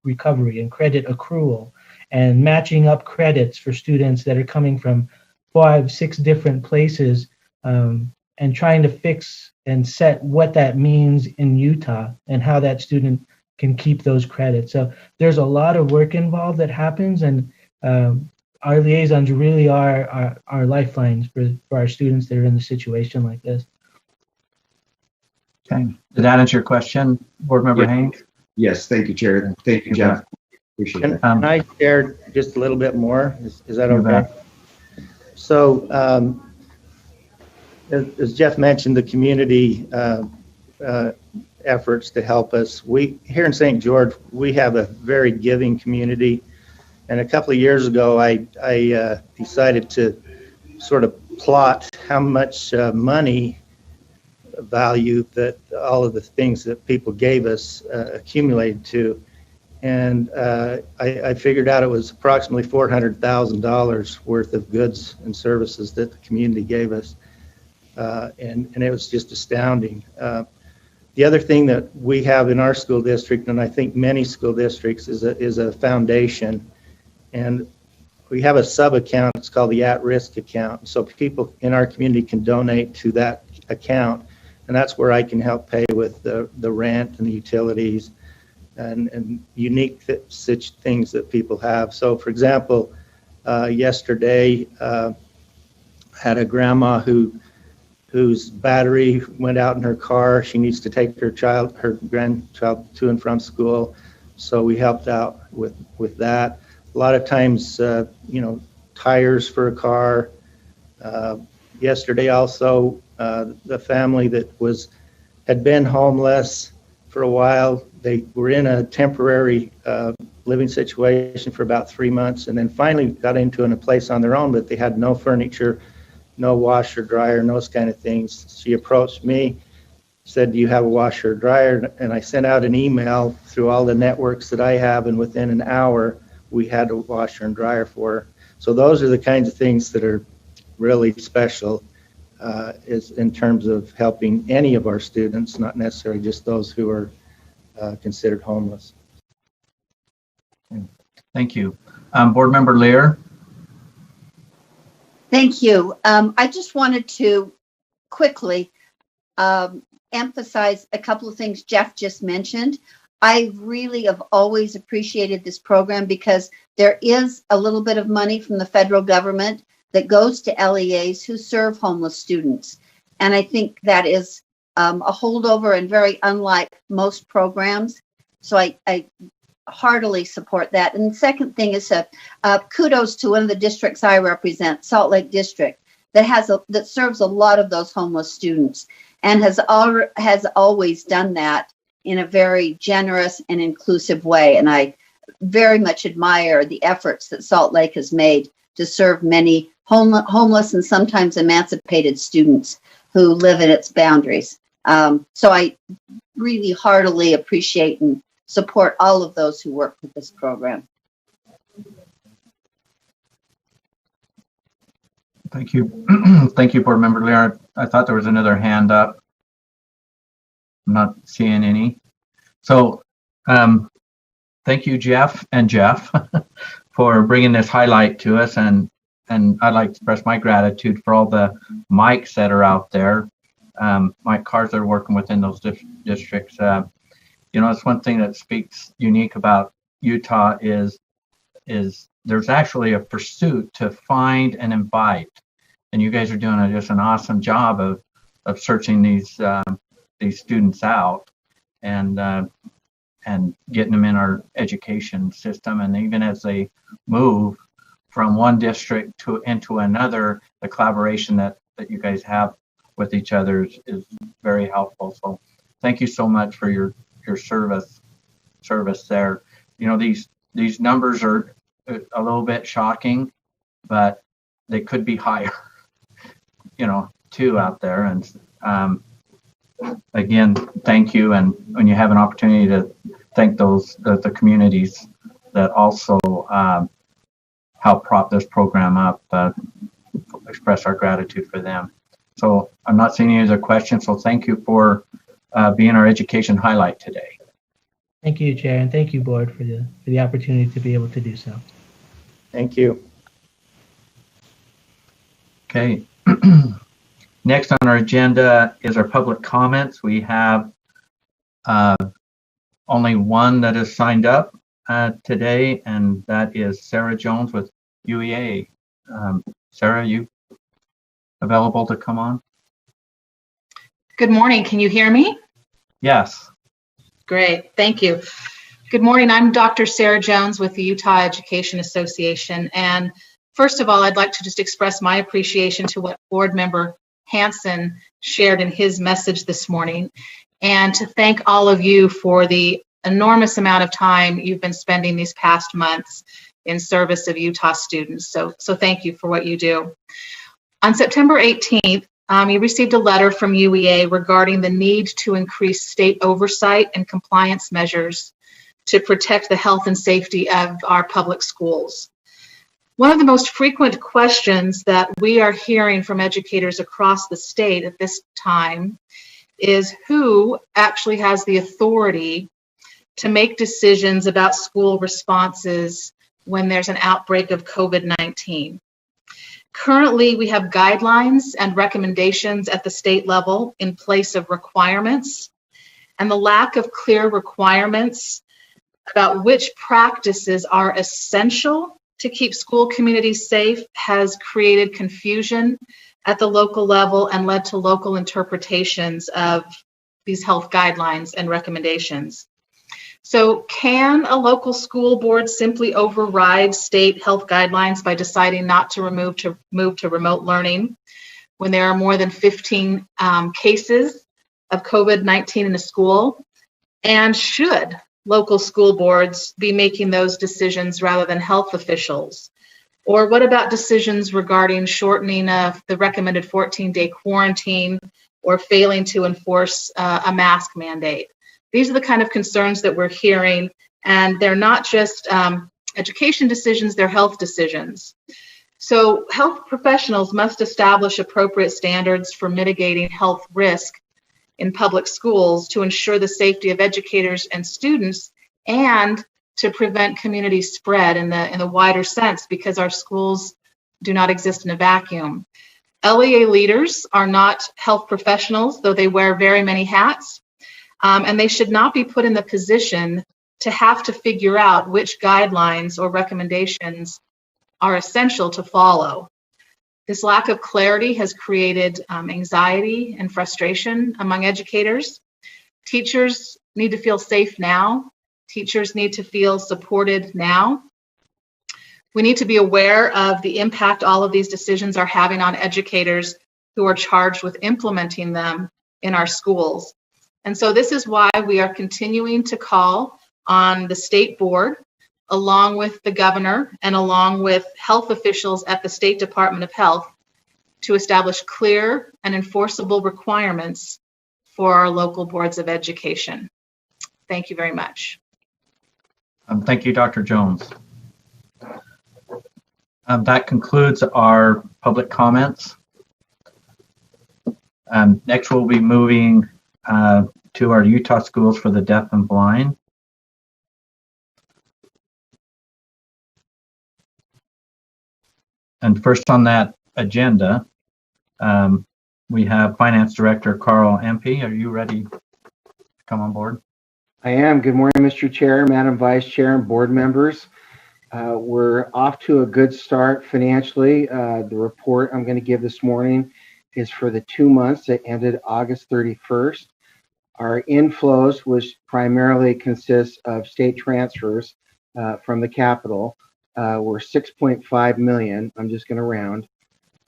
recovery and credit accrual, and matching up credits for students that are coming from 5-6 different places, and trying to fix and set what that means in Utah and how that student can keep those credits. So there's a lot of work involved that happens, and our liaisons really are our lifelines for our students that are in a situation like this. Okay. Did that answer your question, Board Member Haynes? Yes, thank you, Chair. Thank you, Jeff. Appreciate it. Can I share just a little bit more? Is that okay? So, as Jeff mentioned, the community efforts to help us. We here in St. George, we have a very giving community, and a couple of years ago, I decided to sort of plot how much money value that all of the things that people gave us accumulated to, and I figured out it was approximately $400,000 worth of goods and services that the community gave us, and it was just astounding. The other thing that we have in our school district, and I think many school districts, is a foundation, and we have a sub-account. It's called the at-risk account. So people in our community can donate to that account, and that's where I can help pay with the rent and the utilities and unique such things that people have. So, for example, yesterday had a grandma whose battery went out in her car. She needs to take her grandchild to and from school, so we helped out with that. A lot of times, tires for a car. Yesterday also, the family that had been homeless for a while, they were in a temporary living situation for about 3 months, and then finally got into a place on their own, but they had no furniture, no washer, dryer, and those kind of things. She approached me, said, "Do you have a washer or dryer?" And I sent out an email through all the networks that I have, and within an hour, we had a washer and dryer for her. So those are the kinds of things that are really special, is in terms of helping any of our students, not necessarily just those who are considered homeless. Thank you. Board Member Lear. Thank you. I just wanted to quickly emphasize a couple of things Jeff just mentioned. I really have always appreciated this program because there is a little bit of money from the federal government that goes to LEAs who serve homeless students. And I think that is a holdover and very unlike most programs. So I heartily support that. And the second thing is kudos to one of the districts I represent, Salt Lake District, that serves a lot of those homeless students and has always done that in a very generous and inclusive way. And I very much admire the efforts that Salt Lake has made to serve many homeless and sometimes emancipated students who live in its boundaries. So I really heartily appreciate and support all of those who work with this program. Thank you. Thank you, Board Member Lear. I thought there was another hand up. I'm not seeing any. So thank you, Jeff, for bringing this highlight to us. And I'd like to express my gratitude for all the mics that are out there. Mike cars that are working within those districts. You know, it's one thing that speaks unique about Utah is there's actually a pursuit to find and invite. And you guys are doing just an awesome job of searching these students out and getting them in our education system. And even as they move from one district into another, the collaboration that you guys have with each other is very helpful. So thank you so much for your service there. You know, these numbers are a little bit shocking, but they could be higher, you know, too, out there. And again, thank you. And when you have an opportunity to thank the communities that also help prop this program up, express our gratitude for them. So I'm not seeing any other questions. So thank you for being our education highlight today. Thank you, Chair, and thank you, Board, for the opportunity to be able to do so. Thank you. Okay. Next on our agenda is our public comments. We have only one that is signed up today, and that is Sarah Jones with UEA. Sarah, you available to come on? Good morning. Can you hear me? Yes. Great. Thank you. Good morning. I'm Dr. Sarah Jones with the Utah Education Association. And first of all, I'd like to just express my appreciation to what Board Member Hanson shared in his message this morning, and to thank all of you for the enormous amount of time you've been spending these past months in service of Utah students. So thank you for what you do. On September 18th, you received a letter from UEA regarding the need to increase state oversight and compliance measures to protect the health and safety of our public schools. One of the most frequent questions that we are hearing from educators across the state at this time is who actually has the authority to make decisions about school responses when there's an outbreak of COVID-19. Currently, we have guidelines and recommendations at the state level in place of requirements, and the lack of clear requirements about which practices are essential to keep school communities safe has created confusion at the local level and led to local interpretations of these health guidelines and recommendations. So can a local school board simply override state health guidelines by deciding not to move to remote learning when there are more than 15 cases of COVID-19 in a school? And should local school boards be making those decisions rather than health officials? Or what about decisions regarding shortening of the recommended 14-day quarantine or failing to enforce a mask mandate? These are the kind of concerns that we're hearing, and they're not just education decisions, they're health decisions. So health professionals must establish appropriate standards for mitigating health risk in public schools to ensure the safety of educators and students and to prevent community spread in the wider sense, because our schools do not exist in a vacuum. LEA leaders are not health professionals, though they wear very many hats, and they should not be put in the position to have to figure out which guidelines or recommendations are essential to follow. This lack of clarity has created anxiety and frustration among educators. Teachers need to feel safe now. Teachers need to feel supported now. We need to be aware of the impact all of these decisions are having on educators who are charged with implementing them in our schools. And so this is why we are continuing to call on the state board along with the governor and along with health officials at the State Department of Health, to establish clear and enforceable requirements for our local boards of education. Thank you very much. Thank you, Dr. Jones. That concludes our public comments. Next, we'll be moving to our Utah Schools for the Deaf and Blind. And first on that agenda, we have Finance Director Carl Empey. Are you ready to come on board? I am. Good morning, Mr. Chair, Madam Vice Chair, and board members. We're off to a good start financially. The report I'm going to give this morning is for the 2 months that ended August 31st. Our inflows, which primarily consists of state transfers from the capital, were $6.5 million. I'm just going to round.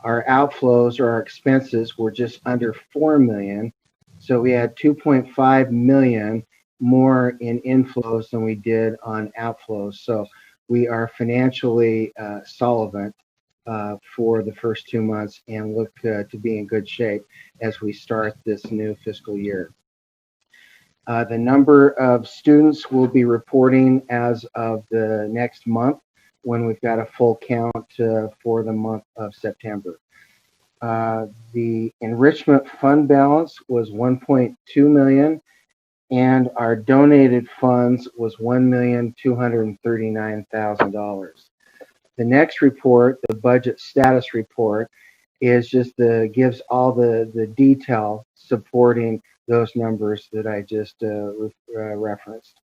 Our outflows or our expenses were just under $4 million. So we had $2.5 million more in inflows than we did on outflows. So we are financially solvent for the first 2 months and look to be in good shape as we start this new fiscal year. The number of students will be reporting as of the next month when we've got a full count for the month of September. The enrichment fund balance was $1.2 million, and our donated funds was $1,239,000. The next report, the budget status report, is just gives all the detail supporting those numbers that I just referenced.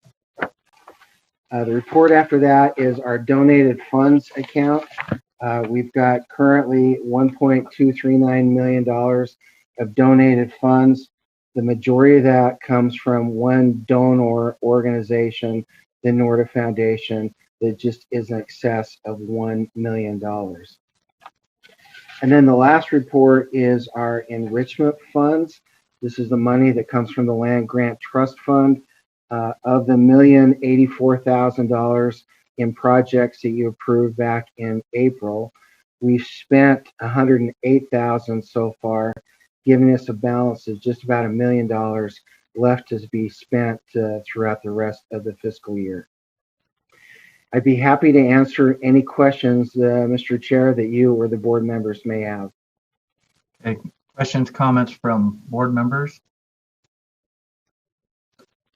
The report after that is our donated funds account. We've got currently $1.239 million of donated funds. The majority of that comes from one donor organization, the Norda Foundation, that just is in excess of $1 million. And then the last report is our enrichment funds. This is the money that comes from the Land Grant Trust Fund. Of the $1,084,000 in projects that you approved back in April, we've spent $108,000 so far, giving us a balance of just about $1 million left to be spent throughout the rest of the fiscal year. I'd be happy to answer any questions, Mr. Chair, that you or the board members may have. Okay. Questions, comments from board members?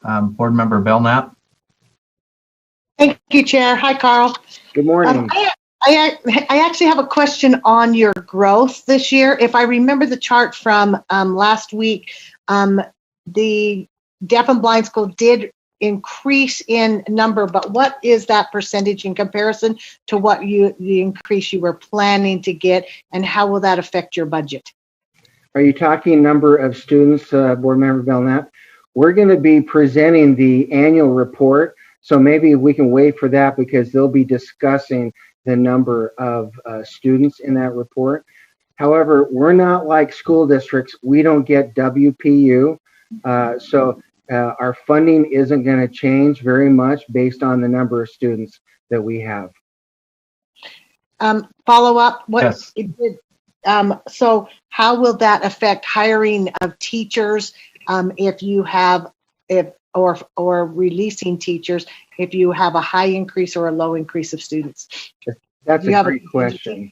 Board Member Belknap. Thank you, Chair. Hi, Carl. Good morning. I actually have a question on your growth this year. If I remember the chart from last week, the deaf and blind school did increase in number, but what is that percentage in comparison to what the increase you were planning to get, and how will that affect your budget? Are you talking number of students, Board Member Belknap? We're going to be presenting the annual report, so maybe we can wait for that because they'll be discussing the number of students in that report. However, we're not like school districts. We don't get WPU, so our funding isn't going to change very much based on the number of students that we have. Follow up. Yes. So how will that affect hiring of teachers if you have or releasing teachers if you have a high increase or a low increase of students? That's a great question.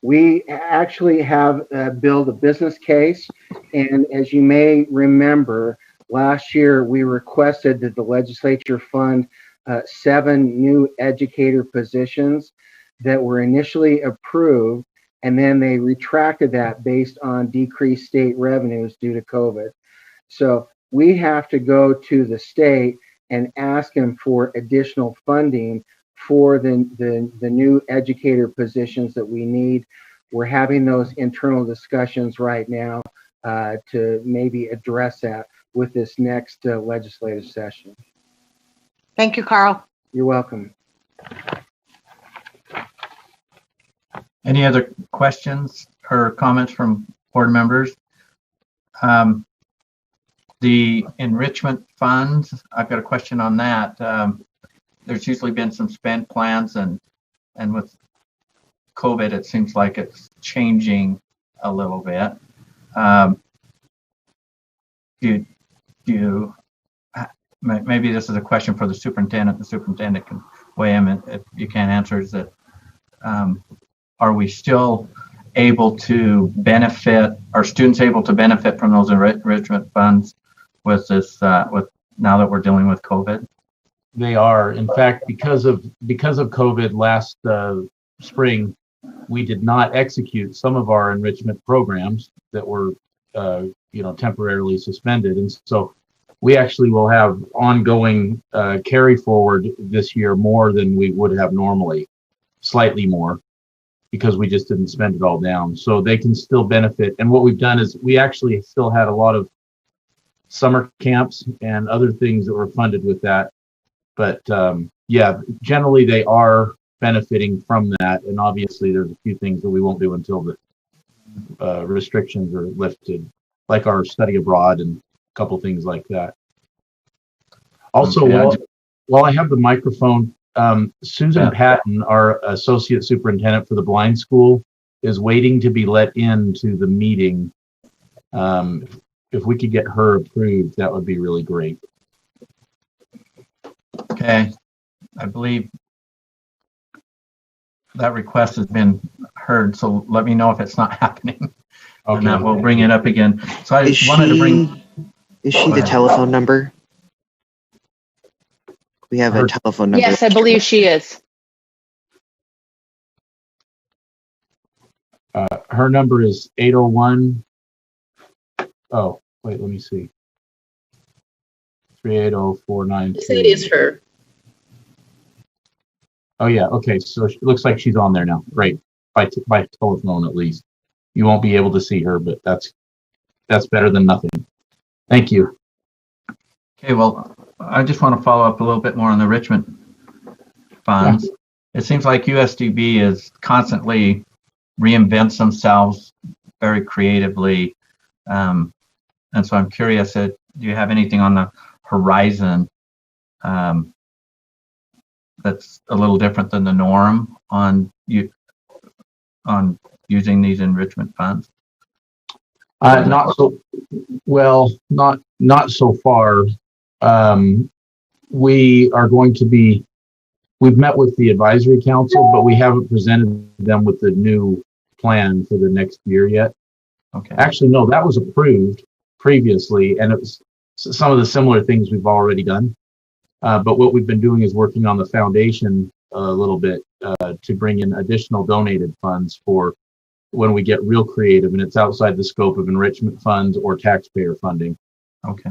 We actually have built a business case, and as you may remember, last year we requested that the legislature fund 7 new educator positions that were initially approved, and then they retracted that based on decreased state revenues due to COVID. So we have to go to the state and ask them for additional funding for the new educator positions that we need. We're having those internal discussions right now to maybe address that with this next legislative session. Thank you, Carl. You're welcome. Any other questions or comments from board members? The enrichment funds, I've got a question on that. there's usually been some spend plans, and with COVID, it seems like it's changing a little bit. Do you maybe this is a question for the superintendent. The superintendent can weigh in if you can't answer. Is that are we still able to benefit? Are students able to benefit from those enrichment funds with this? With now that we're dealing with COVID? They are. In fact, because of COVID last spring, we did not execute some of our enrichment programs that were temporarily suspended, and so we actually will have ongoing carry forward this year more than we would have normally, slightly more, because we just didn't spend it all down. So they can still benefit. And what we've done is we actually still had a lot of summer camps and other things that were funded with that. But yeah, generally they are benefiting from that. And obviously there's a few things that we won't do until the restrictions are lifted, like our study abroad and a couple things like that. Also, while I have the microphone, Susan Patton, our associate superintendent for the blind school, is waiting to be let into the meeting. If we could get her approved, that would be really great. Okay, I believe that request has been heard, so let me know if it's not happening. Okay. And we'll bring it up again. So I wanted to bring... Is she the telephone number? We have a telephone number. Yes, I believe she is. Her number is 801. Oh, wait, let me see. 380-493. It is her. Oh yeah, okay. So it looks like she's on there now. Great, by telephone at least. You won't be able to see her, but that's better than nothing. Thank you. Okay, well, I just want to follow up a little bit more on the enrichment funds. Yeah. It seems like USDB is constantly reinvents themselves very creatively. And so I'm curious, do you have anything on the horizon that's a little different than the norm on using these enrichment funds? Not so well, not so far. We are going to be, we've met with the advisory council, but we haven't presented them with the new plan for the next year yet. Okay. Actually, no, that was approved previously, and it was some of the similar things we've already done. But what we've been doing is working on the foundation a little bit to bring in additional donated funds for when we get real creative and it's outside the scope of enrichment funds or taxpayer funding. Okay.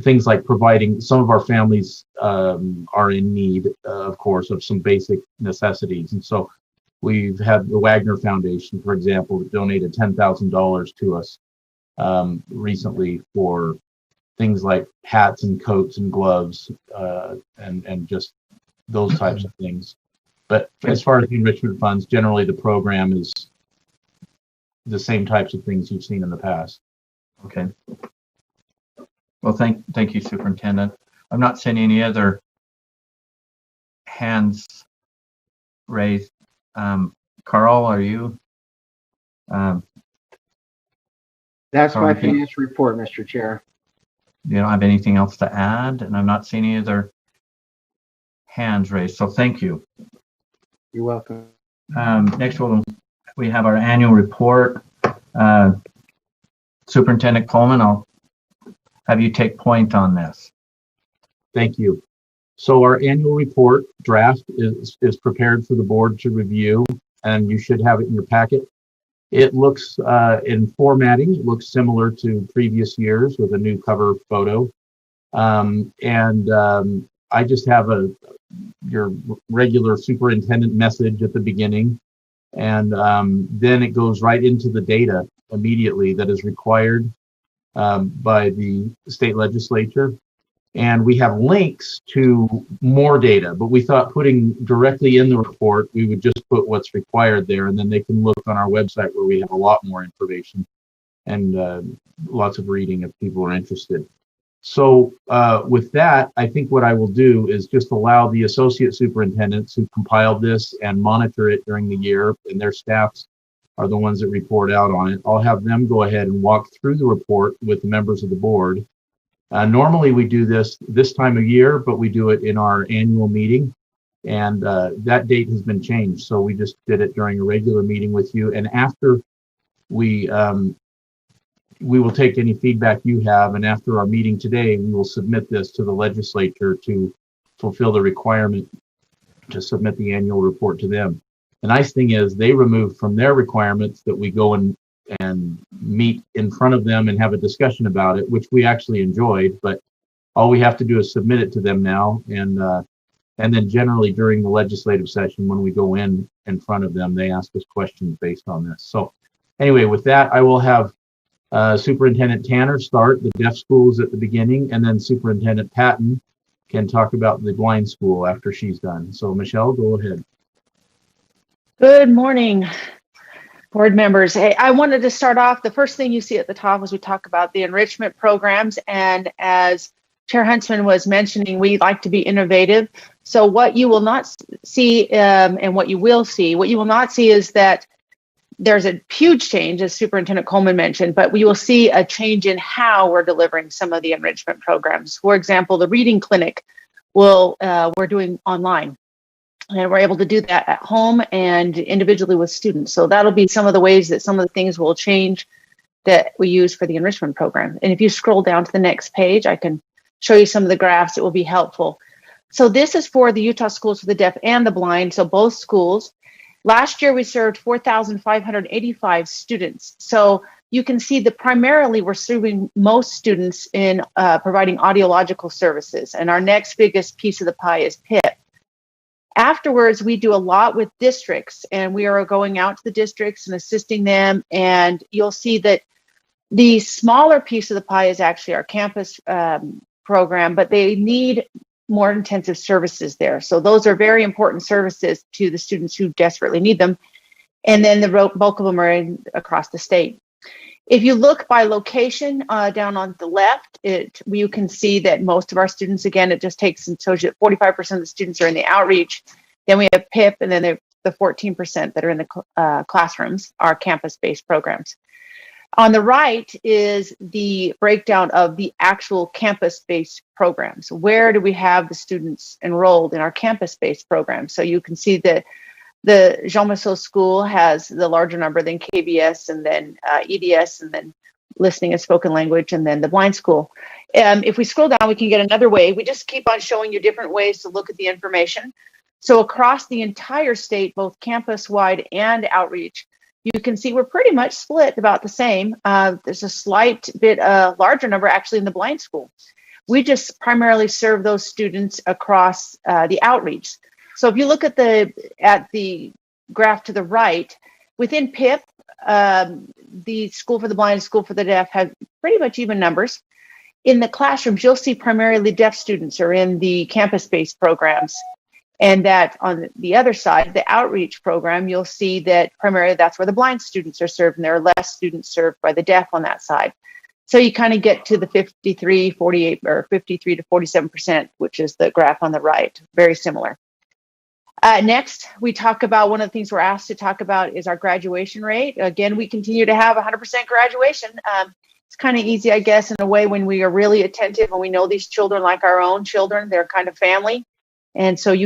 Things like providing, some of our families are in need, of course, of some basic necessities. And so we've had the Wagner Foundation, for example, that donated $10,000 to us recently for things like hats and coats and gloves and just those types of things. But as far as the enrichment funds, generally the program is the same types of things you've seen in the past. Okay. Well, thank you, Superintendent. I'm not seeing any other hands raised. Carl, are you? That's my financial report, Mr. Chair. You don't have anything else to add, and I'm not seeing any other hands raised, so thank you. You're welcome. Next, we have our annual report. Superintendent Coleman, I'll have you take point on this. Thank you. So our annual report draft is prepared for the board to review, and you should have it in your packet. It looks, in formatting, it looks similar to previous years with a new cover photo. I just have your regular superintendent message at the beginning. And then it goes right into the data immediately that is required by the state legislature. And we have links to more data, but we thought putting directly in the report, we would just put what's required there, and then they can look on our website where we have a lot more information and lots of reading if people are interested. So with that, I think what I will do is just allow the associate superintendents who compiled this and monitor it during the year, and their staffs are the ones that report out on it. I'll have them go ahead and walk through the report with the members of the board. Normally we do this time of year, but we do it in our annual meeting, and that date has been changed. So we just did it during a regular meeting with you, and after we will take any feedback you have, and after our meeting today, we will submit this to the legislature to fulfill the requirement to submit the annual report to them. The nice thing is they removed from their requirements that we go and meet in front of them and have a discussion about it, which we actually enjoyed, but all we have to do is submit it to them now, and then generally during the legislative session, when we go in front of them, they ask us questions based on this. So anyway, with that, I will have Superintendent Tanner start the deaf schools at the beginning, and then Superintendent Patton can talk about the blind school after she's done. So Michelle, go ahead. Good morning, board members. Hey, I wanted to start off, the first thing you see at the top is we talk about the enrichment programs, and as Chair Huntsman was mentioning, we like to be innovative. So what you will not see and what you will not see is that there's a huge change, as Superintendent Coleman mentioned, but we will see a change in how we're delivering some of the enrichment programs. For example, the reading clinic we're doing online, and we're able to do that at home and individually with students. So that'll be some of the ways that some of the things will change that we use for the enrichment program. And if you scroll down to the next page, I can show you some of the graphs that will be helpful. So this is for the Utah Schools for the Deaf and the Blind, so both schools. Last year, we served 4,585 students. So you can see that primarily we're serving most students in providing audiological services. And our next biggest piece of the pie is PIP. Afterwards, we do a lot with districts, and we are going out to the districts and assisting them. And you'll see that the smaller piece of the pie is actually our campus program, but they need more intensive services there. So those are very important services to the students who desperately need them. And then the bulk of them are across the state. If you look by location down on the left, you can see that most of our students, again, it just takes and shows you that 45% of the students are in the outreach. Then we have PIP, and then the 14% that are in the classrooms are campus-based programs. On the right is the breakdown of the actual campus-based programs. Where do we have the students enrolled in our campus-based programs? So you can see that the Jean Massot School has the larger number than KBS, and then EDS, and then listening and spoken language, and then the blind school. If we scroll down, we can get another way. We just keep on showing you different ways to look at the information. So across the entire state, both campus-wide and outreach, you can see we're pretty much split about the same. There's a slight bit larger number actually in the blind school. We just primarily serve those students across the outreach. So if you look at the graph to the right, within PIP, the School for the Blind and School for the Deaf have pretty much even numbers. In the classrooms, you'll see primarily deaf students are in the campus-based programs. And that on the other side, the outreach program, you'll see that primarily that's where the blind students are served, and there are less students served by the deaf on that side. So you kind of get to the 53, 48, or 53 to 47%, which is the graph on the right, very similar. Next, we talk about one of the things we're asked to talk about is our graduation rate. Again, we continue to have 100% graduation. It's kind of easy, I guess, in a way when we are really attentive and we know these children like our own children, they're kind of family. And so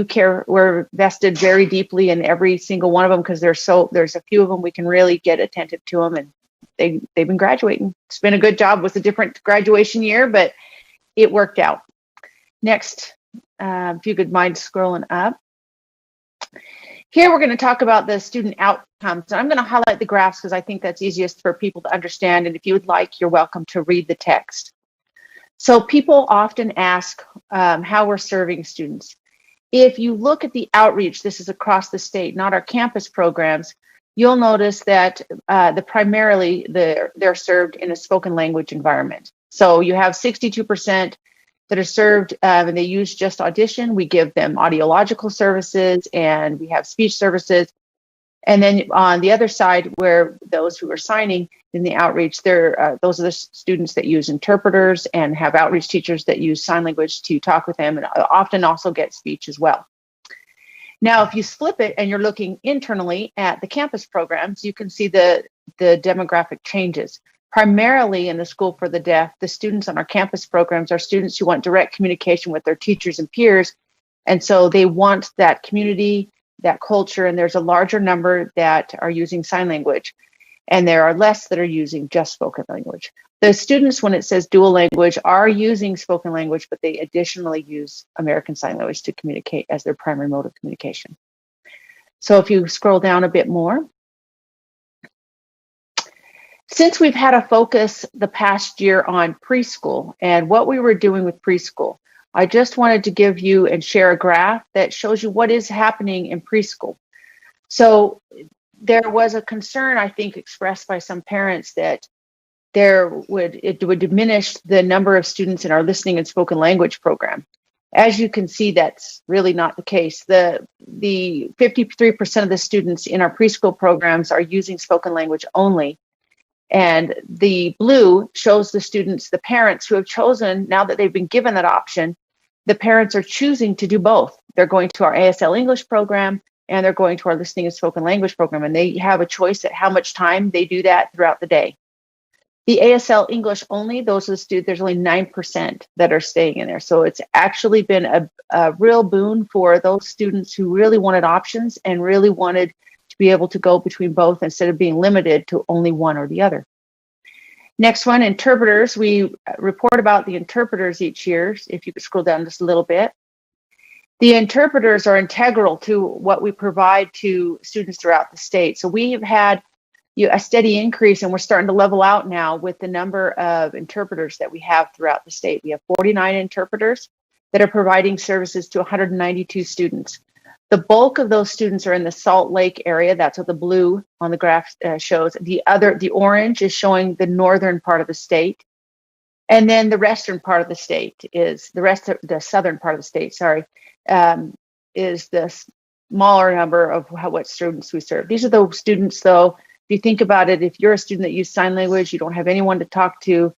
we're vested very deeply in every single one of them because there's a few of them we can really get attentive to them, and they've been graduating. It's been a good job with a different graduation year, but it worked out. Next, if you could mind scrolling up. Here we're going to talk about the student outcomes. And I'm going to highlight the graphs because I think that's easiest for people to understand. And if you would like, you're welcome to read the text. So people often ask how we're serving students. If you look at the outreach, this is across the state, not our campus programs, you'll notice that primarily they're served in a spoken language environment. So you have 62% that are served and they use just audition. We give them audiological services and we have speech services. And then on the other side, where those who are signing in the outreach, those are the students that use interpreters and have outreach teachers that use sign language to talk with them, and often also get speech as well. Now, if you flip it and you're looking internally at the campus programs, you can see the demographic changes. Primarily in the School for the Deaf, the students on our campus programs are students who want direct communication with their teachers and peers. And so they want that community, that culture, and there's a larger number that are using sign language. And there are less that are using just spoken language. The students, when it says dual language, are using spoken language, but they additionally use American Sign Language to communicate as their primary mode of communication. So if you scroll down a bit more, since we've had a focus the past year on preschool and what we were doing with preschool, I just wanted to give you and share a graph that shows you what is happening in preschool. So there was a concern, I think, expressed by some parents that it would diminish the number of students in our listening and spoken language program. As you can see, that's really not the case. The 53% of the students in our preschool programs are using spoken language only. And the blue shows the students, the parents who have chosen, now that they've been given that option, the parents are choosing to do both. They're going to our ASL English program and they're going to our listening and spoken language program. And they have a choice at how much time they do that throughout the day. The ASL English only, those are the students, there's only 9% that are staying in there. So it's actually been a real boon for those students who really wanted options and really wanted to be able to go between both instead of being limited to only one or the other. Next one, interpreters. We report about the interpreters each year. If you could scroll down just a little bit. The interpreters are integral to what we provide to students throughout the state. So we have had a steady increase, and we're starting to level out now with the number of interpreters that we have throughout the state. We have 49 interpreters that are providing services to 192 students. The bulk of those students are in the Salt Lake area. That's what the blue on the graph shows. The orange is showing the northern part of the state. And then the western part of the state is the southern part of the state, is the smaller number of what students we serve. These are those students, though. If you think about it, if you're a student that uses sign language, you don't have anyone to talk to,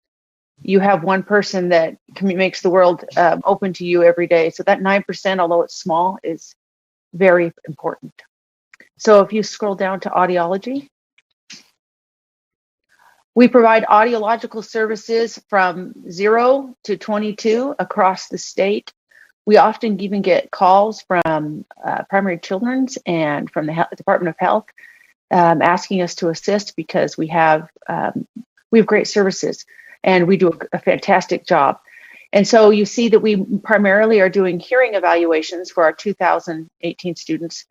you have one person that makes the world open to you every day. So that 9%, although it's small, is very important. So if you scroll down to audiology, we provide audiological services from 0 to 22 across the state. We often even get calls from Primary Children's and from the Department of Health asking us to assist because we have great services and we do a fantastic job. And so you see that we primarily are doing hearing evaluations for our 2018 students.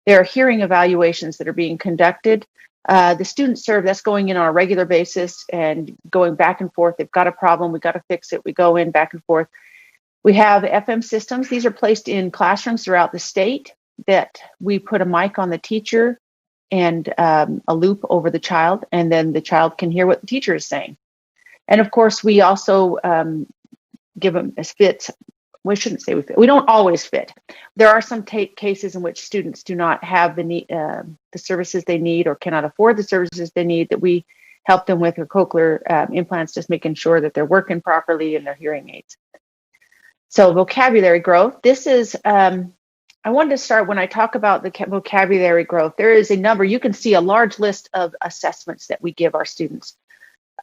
There are hearing evaluations that are being conducted. The students served, that's going in on a regular basis and going back and forth. They've got a problem, we've got to fix it. We go in back and forth. We have FM systems. These are placed in classrooms throughout the state that we put a mic on the teacher and a loop over the child, and then the child can hear what the teacher is saying. And of course, we also give them as fits. We shouldn't say we fit. We don't always fit. There are some cases in which students do not have the services they need or cannot afford the services they need, that we help them with, or cochlear implants, just making sure that they're working properly and their hearing aids. So vocabulary growth. This is, I wanted to start when I talk about the vocabulary growth. There is a number, you can see a large list of assessments that we give our students.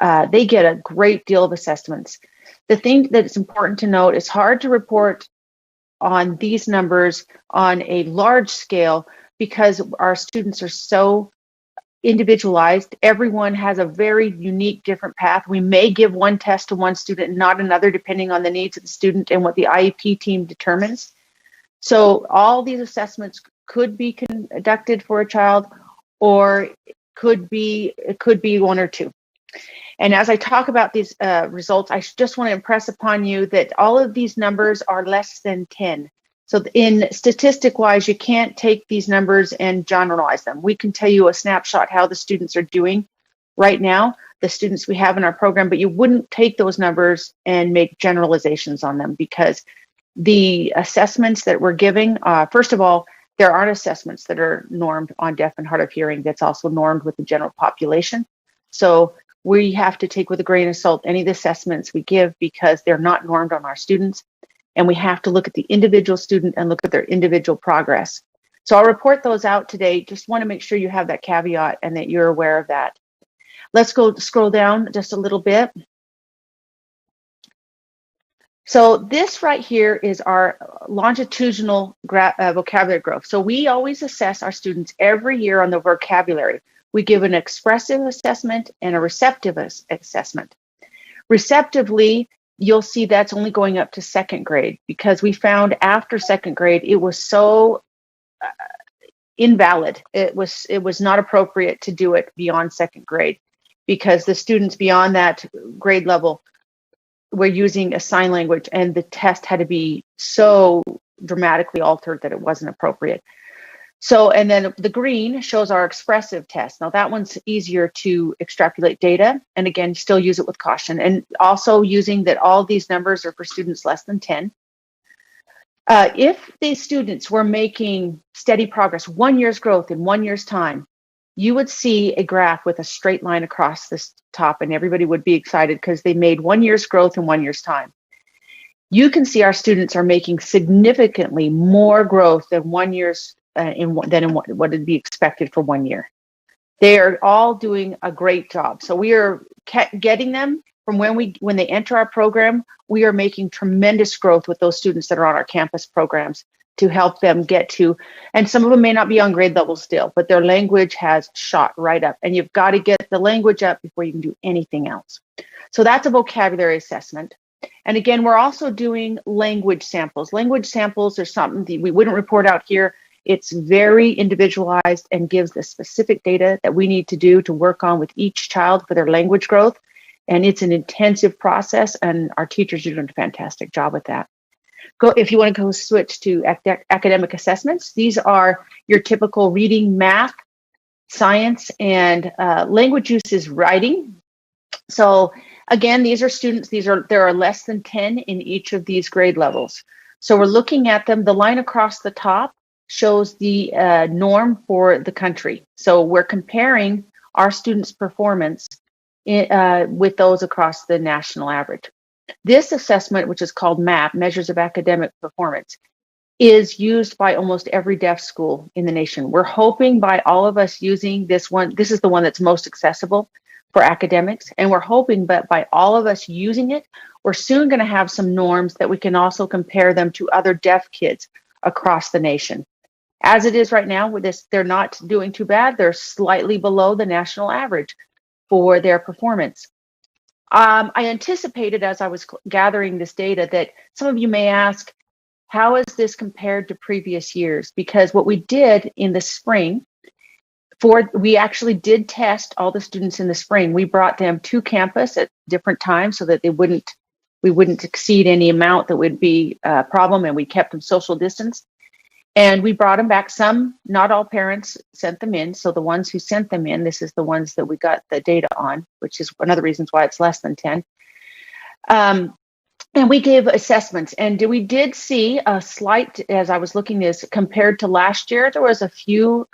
They get a great deal of assessments. The thing that's important to note, it's hard to report on these numbers on a large scale because our students are so individualized. Everyone has a very unique, different path. We may give one test to one student and not another, depending on the needs of the student and what the IEP team determines. So all these assessments could be conducted for a child, or it could be one or two. And as I talk about these results, I just want to impress upon you that all of these numbers are less than 10. So in statistic-wise, you can't take these numbers and generalize them. We can tell you a snapshot how the students are doing right now, the students we have in our program, but you wouldn't take those numbers and make generalizations on them, because the assessments that we're giving, first of all, There aren't assessments that are normed on deaf and hard of hearing that's also normed with the general population. So we have to take with a grain of salt any of the assessments we give because they're not normed on our students. And we have to look at the individual student and look at their individual progress. So I'll report those out today. Just want to make sure you have that caveat and that you're aware of that. Let's go scroll down just a little bit. So this right here is our longitudinal vocabulary growth. So we always assess our students every year on the vocabulary. We give an expressive assessment and a receptive assessment. Receptively, you'll see that's only going up to second grade because we found after second grade it was so invalid. It was not appropriate to do it beyond second grade because the students beyond that grade level were using a sign language and the test had to be so dramatically altered that it wasn't appropriate. So, and then the green shows our expressive test. Now that one's easier to extrapolate data. And again, still use it with caution and also using that all these numbers are for students less than 10. If these students were making steady progress, 1 year's growth in 1 year's time, you would see a graph with a straight line across this top and everybody would be excited because they made 1 year's growth in 1 year's time. You can see our students are making significantly more growth than 1 year's than what would be expected for 1 year. They are all doing a great job. So we are getting them from when they enter our program, we are making tremendous growth with those students that are on our campus programs to help them get to, and some of them may not be on grade level still, but their language has shot right up. And you've got to get the language up before you can do anything else. So that's a vocabulary assessment. And again, we're also doing language samples. Language samples are something that we wouldn't report out here. It's very individualized and gives the specific data that we need to do to work on with each child for their language growth. And it's an intensive process, and our teachers are doing a fantastic job with that. If you want to go switch to academic assessments, these are your typical reading, math, science, and language use is writing. So again, these are students, there are less than 10 in each of these grade levels. So we're looking at them. The line across the top shows the norm for the country. So we're comparing our students' performance with those across the national average. This assessment, which is called MAP, Measures of Academic Performance, is used by almost every deaf school in the nation. We're hoping by all of us using this one, this is the one that's most accessible for academics, and we're hoping that by all of us using it, we're soon going to have some norms that we can also compare them to other deaf kids across the nation. As it is right now, with this, they're not doing too bad. They're slightly below the national average for their performance. I anticipated as I was gathering this data that some of you may ask, how is this compared to previous years? Because what we did in the spring, we actually did test all the students in the spring. We brought them to campus at different times so that we wouldn't exceed any amount that would be a problem, and we kept them social distance. And we brought them back. Some, not all parents sent them in. So the ones who sent them in, this is the ones that we got the data on, which is one of the reasons why it's less than 10. And we gave assessments. And we did see a slight, as I was looking this, compared to last year, there was a few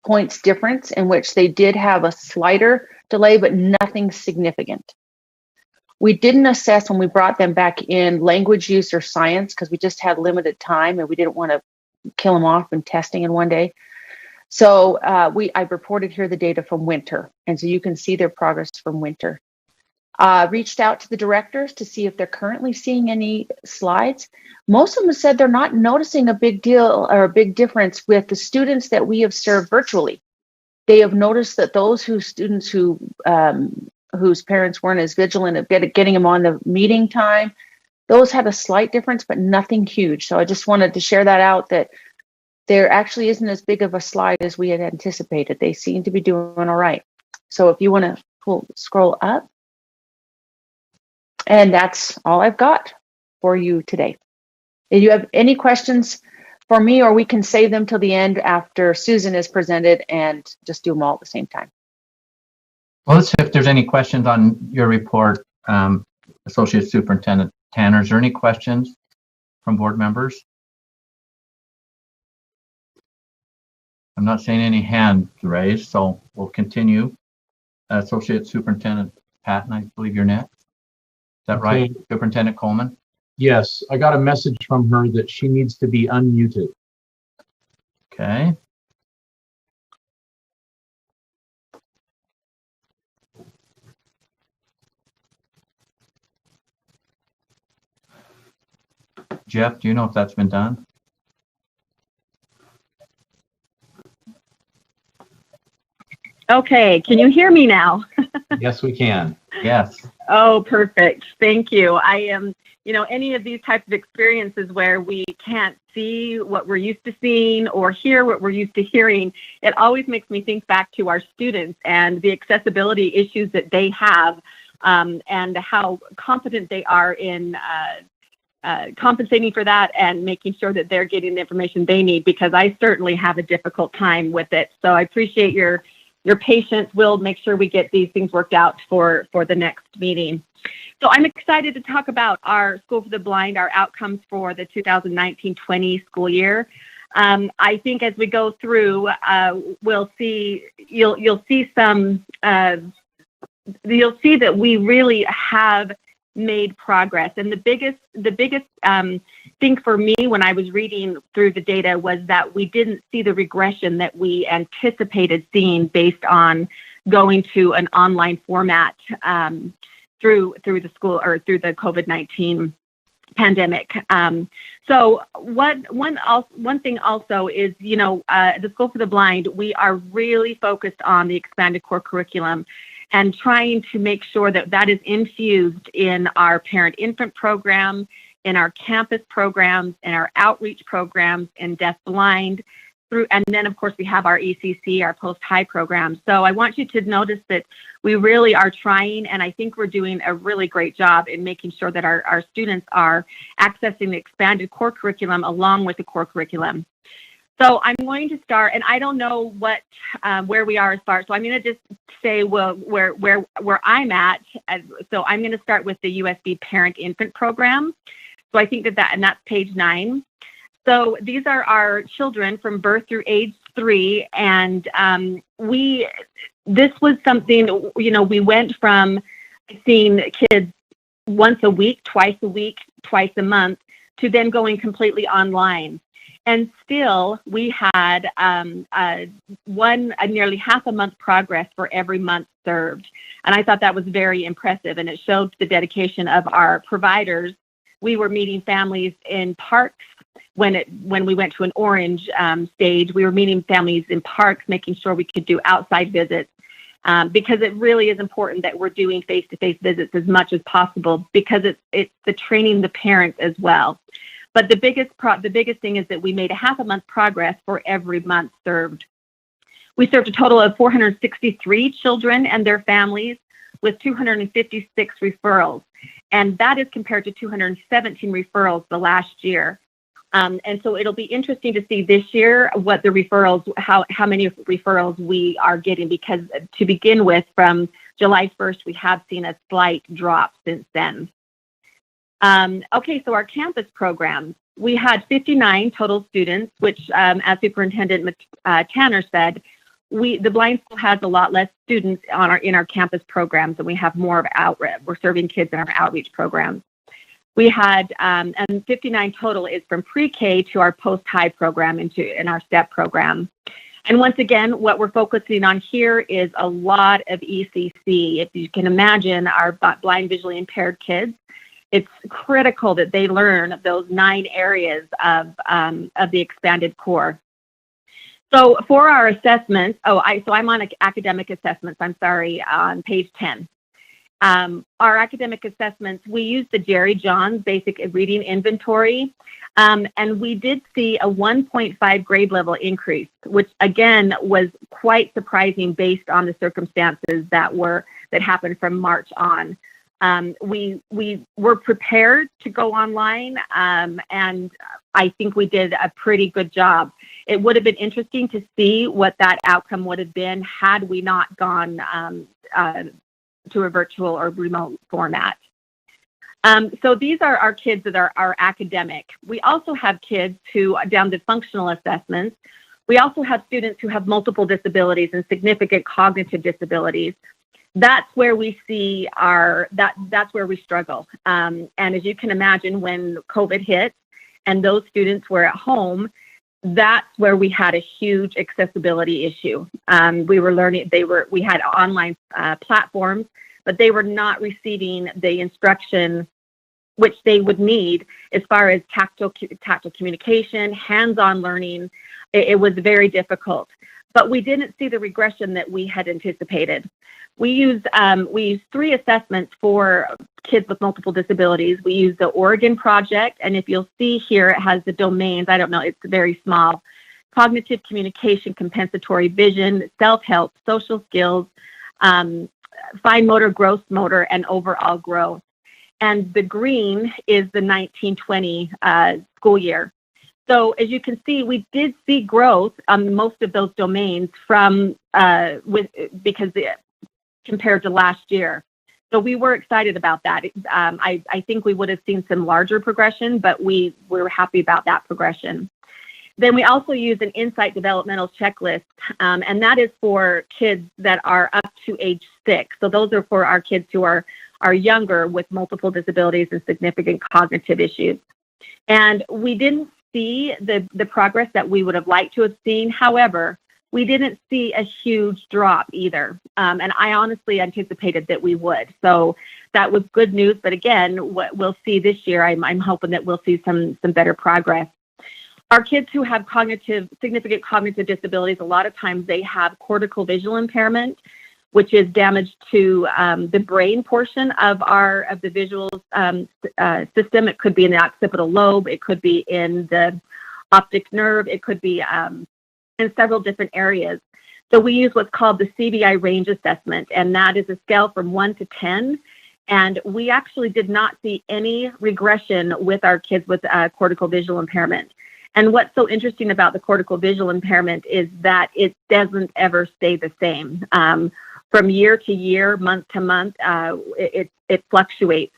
points difference in which they did have a slighter delay, but nothing significant. We didn't assess when we brought them back in language use or science because we just had limited time and we didn't want to kill them off in testing in one day. So I reported here the data from winter. And so you can see their progress from winter. Reached out to the directors to see if they're currently seeing any slides. Most of them said they're not noticing a big deal or a big difference with the students that we have served virtually. They have noticed that those students whose parents weren't as vigilant of getting them on the meeting time, those had a slight difference, but nothing huge. So I just wanted to share that out, that there actually isn't as big of a slide as we had anticipated. They seem to be doing all right. So if you want to scroll up. And that's all I've got for you today. If you have any questions for me, or we can save them till the end after Susan is presented and just do them all at the same time. Well, let's see if there's any questions on your report, Associate Superintendent Tanner. Is there any questions from board members? I'm not seeing any hands raised, so we'll continue. Associate Superintendent Patton, I believe you're next. Is that right, Superintendent Coleman? Yes, I got a message from her that she needs to be unmuted. Okay. Jeff, do you know if that's been done? Okay, can you hear me now? Yes, we can. Yes. Oh, perfect. Thank you. I am, any of these types of experiences where we can't see what we're used to seeing or hear what we're used to hearing, it always makes me think back to our students and the accessibility issues that they have, and how competent they are in compensating for that and making sure that they're getting the information they need, because I certainly have a difficult time with it. So I appreciate your patience. We'll make sure we get these things worked out for the next meeting. So I'm excited to talk about our School for the Blind, our outcomes for the 2019-20 school year. I think as we go through, you'll see that we really have made progress. And the biggest thing for me when I was reading through the data was that we didn't see the regression that we anticipated seeing based on going to an online format through the school or through the COVID-19 pandemic. So one thing also is, the School for the Blind, we are really focused on the expanded core curriculum and trying to make sure that that is infused in our parent-infant program, in our campus programs, in our outreach programs, in deaf-blind, and then, of course, we have our ECC, our post-high program. So I want you to notice that we really are trying, and I think we're doing a really great job in making sure that our students are accessing the expanded core curriculum along with the core curriculum. So I'm going to start, and I don't know where we are as far. So I'm going to just say where I'm at. So I'm going to start with the USB Parent-Infant Program. So I think and that's page 9. So these are our children from birth through age 3, and this was something, we went from seeing kids once a week, twice a month, to then going completely online. And still, we had nearly half a month progress for every month served. And I thought that was very impressive, and it showed the dedication of our providers. We were meeting families in parks when we went to an orange stage. We were meeting families in parks, making sure we could do outside visits, because it really is important that we're doing face-to-face visits as much as possible, because it's the training the parents as well. But the biggest thing is that we made a half a month progress for every month served. We served a total of 463 children and their families with 256 referrals. And that is compared to 217 referrals the last year. And so it'll be interesting to see this year what the referrals, how many referrals we are getting, because to begin with, from July 1st, we have seen a slight drop since then. Okay, so our campus programs, we had 59 total students, which, as Superintendent Tanner said, the blind school has a lot less students in our campus programs, and we have more of outreach. We're serving kids in our outreach programs. We had, and 59 total is from pre-K to our post-high program in our STEP program. And once again, what we're focusing on here is a lot of ECC. If you can imagine our blind visually impaired kids, it's critical that they learn those 9 areas of the expanded core. So for our assessments, I'm on academic assessments, on page 10. Our academic assessments, we used the Jerry Johns Basic Reading Inventory, and we did see a 1.5 grade level increase, which again was quite surprising based on the circumstances that happened from March on. We were prepared to go online, and I think we did a pretty good job. It would have been interesting to see what that outcome would have been had we not gone to a virtual or remote format. So these are our kids that are academic. We also have kids who, down to functional assessments, We also have students who have multiple disabilities and significant cognitive disabilities. That's where we see that's where we struggle. And as you can imagine, when COVID hit and those students were at home, that's where we had a huge accessibility issue. We were learning, we had online platforms, but they were not receiving the instruction which they would need as far as tactile communication, hands-on learning. It was very difficult, but we didn't see the regression that we had anticipated. We used 3 assessments for kids with multiple disabilities. We used the Oregon Project, and if you'll see here, it has the domains. I don't know, it's very small. Cognitive communication, compensatory vision, self-help, social skills, fine motor, gross motor, and overall growth. And the green is the 1920 school year. So as you can see, we did see growth on most of those domains compared to last year. So we were excited about that. I think we would have seen some larger progression, but we were happy about that progression. Then we also use an insight developmental checklist, and that is for kids that are up to age 6. So those are for our kids who are younger with multiple disabilities and significant cognitive issues. And we didn't see the progress that we would have liked to have seen. However, we didn't see a huge drop either. And I honestly anticipated that we would. So that was good news. But again, what we'll see this year, I'm hoping that we'll see some better progress. Our kids who have significant cognitive disabilities, a lot of times they have cortical visual impairment, which is damage to the brain portion of the visual system. It could be in the occipital lobe. It could be in the optic nerve. It could be in several different areas. So we use what's called the CVI range assessment, and that is a scale from 1 to 10. And we actually did not see any regression with our kids with cortical visual impairment. And what's so interesting about the cortical visual impairment is that it doesn't ever stay the same. From year to year, month to month, it fluctuates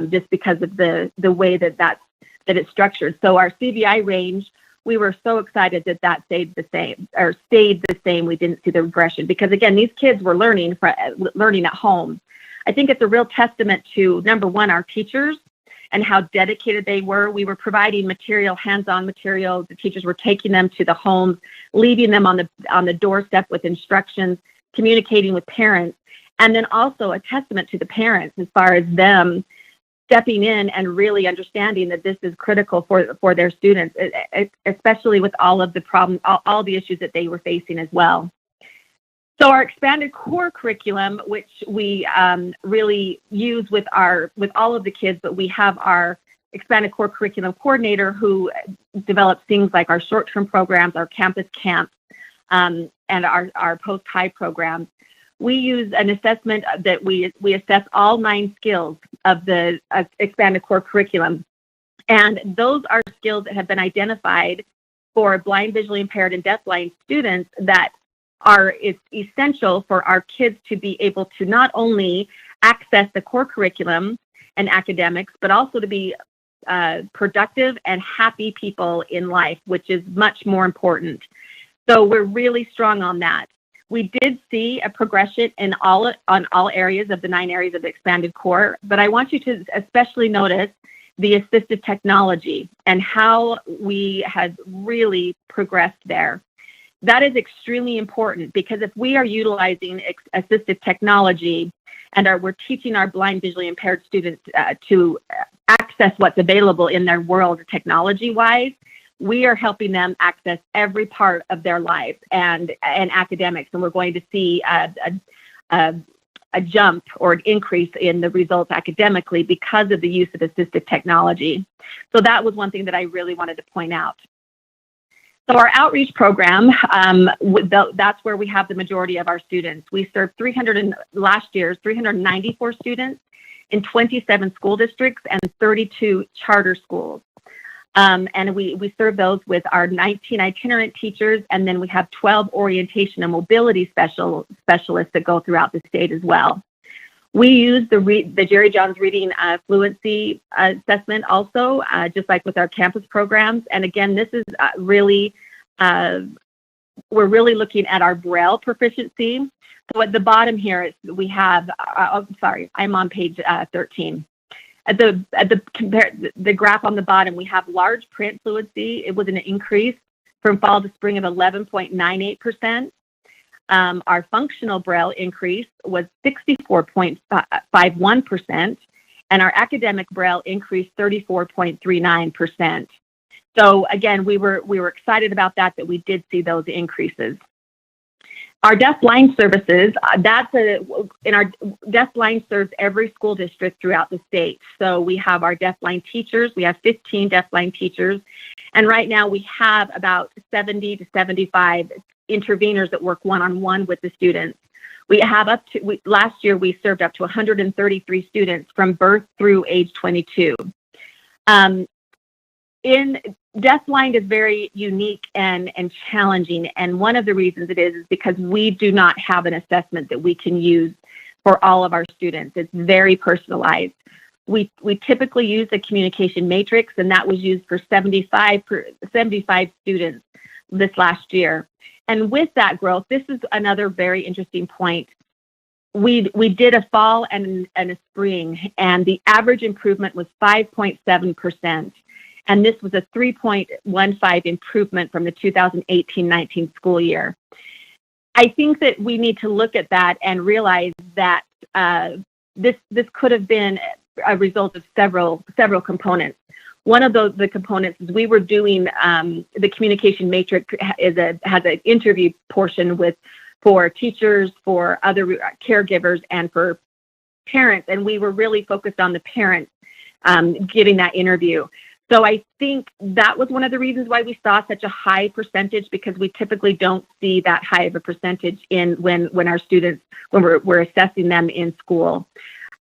just because of the way that it's structured. So our CVI range, we were so excited that stayed the same. We didn't see the regression because again, these kids were learning at home. I think it's a real testament to, number one, our teachers and how dedicated they were. We were providing material, hands-on material. The teachers were taking them to the homes, leaving them on the doorstep with instructions, communicating with parents, and then also a testament to the parents as far as them stepping in and really understanding that this is critical for their students, especially with all of the problems, all the issues that they were facing as well. So our expanded core curriculum, which we really use with all of the kids, but we have our expanded core curriculum coordinator who develops things like our short-term programs, our campus camps, and our post-high programs. We use an assessment that we assess all 9 skills of the expanded core curriculum. And those are skills that have been identified for blind, visually impaired, and deafblind students that it's essential for our kids to be able to not only access the core curriculum and academics, but also to be productive and happy people in life, which is much more important. So we're really strong on that. We did see a progression on all areas of the 9 areas of the expanded core, but I want you to especially notice the assistive technology and how we had really progressed there. That is extremely important because if we are utilizing assistive technology and we're teaching our blind, visually impaired students to access what's available in their world technology-wise, we are helping them access every part of their life and academics, and we're going to see a jump or an increase in the results academically because of the use of assistive technology. So that was one thing that I really wanted to point out. So our outreach program, that's where we have the majority of our students. We served 394 students in 27 school districts and 32 charter schools. And we serve those with our 19 itinerant teachers, and then we have 12 orientation and mobility specialists that go throughout the state as well. We use the Jerry Johns Reading Fluency Assessment also, just like with our campus programs. And again, this is really we're really looking at our Braille proficiency. So at the bottom here, we have, sorry, I'm on page 13. At the graph on the bottom, we have large print fluency. It was an increase from fall to spring of 11.98%. Our functional Braille increase was 64.51%, and our academic Braille increased 34.39%. So again, we were excited about that we did see those increases. Our deaf-blind services, deaf-blind serves every school district throughout the state. So we have our deaf-blind teachers. We have 15 deaf-blind teachers. And right now we have about 70 to 75 interveners that work one-on-one with the students. We have last year we served up to 133 students from birth through age 22. Deafblind is very unique and challenging, and one of the reasons it is because we do not have an assessment that we can use for all of our students. It's very personalized. We typically use a communication matrix, and that was used for 75 students this last year. And with that growth, this is another very interesting point. We did a fall and a spring, and the average improvement was 5.7%. And this was a 3.15 improvement from the 2018-19 school year. I think that we need to look at that and realize that this could have been a result of several components. One of the components is we were doing the communication matrix has an interview portion for teachers, for other caregivers, and for parents, and we were really focused on the parents giving that interview. So I think that was one of the reasons why we saw such a high percentage, because we typically don't see that high of a percentage when our students, when we're assessing them in school.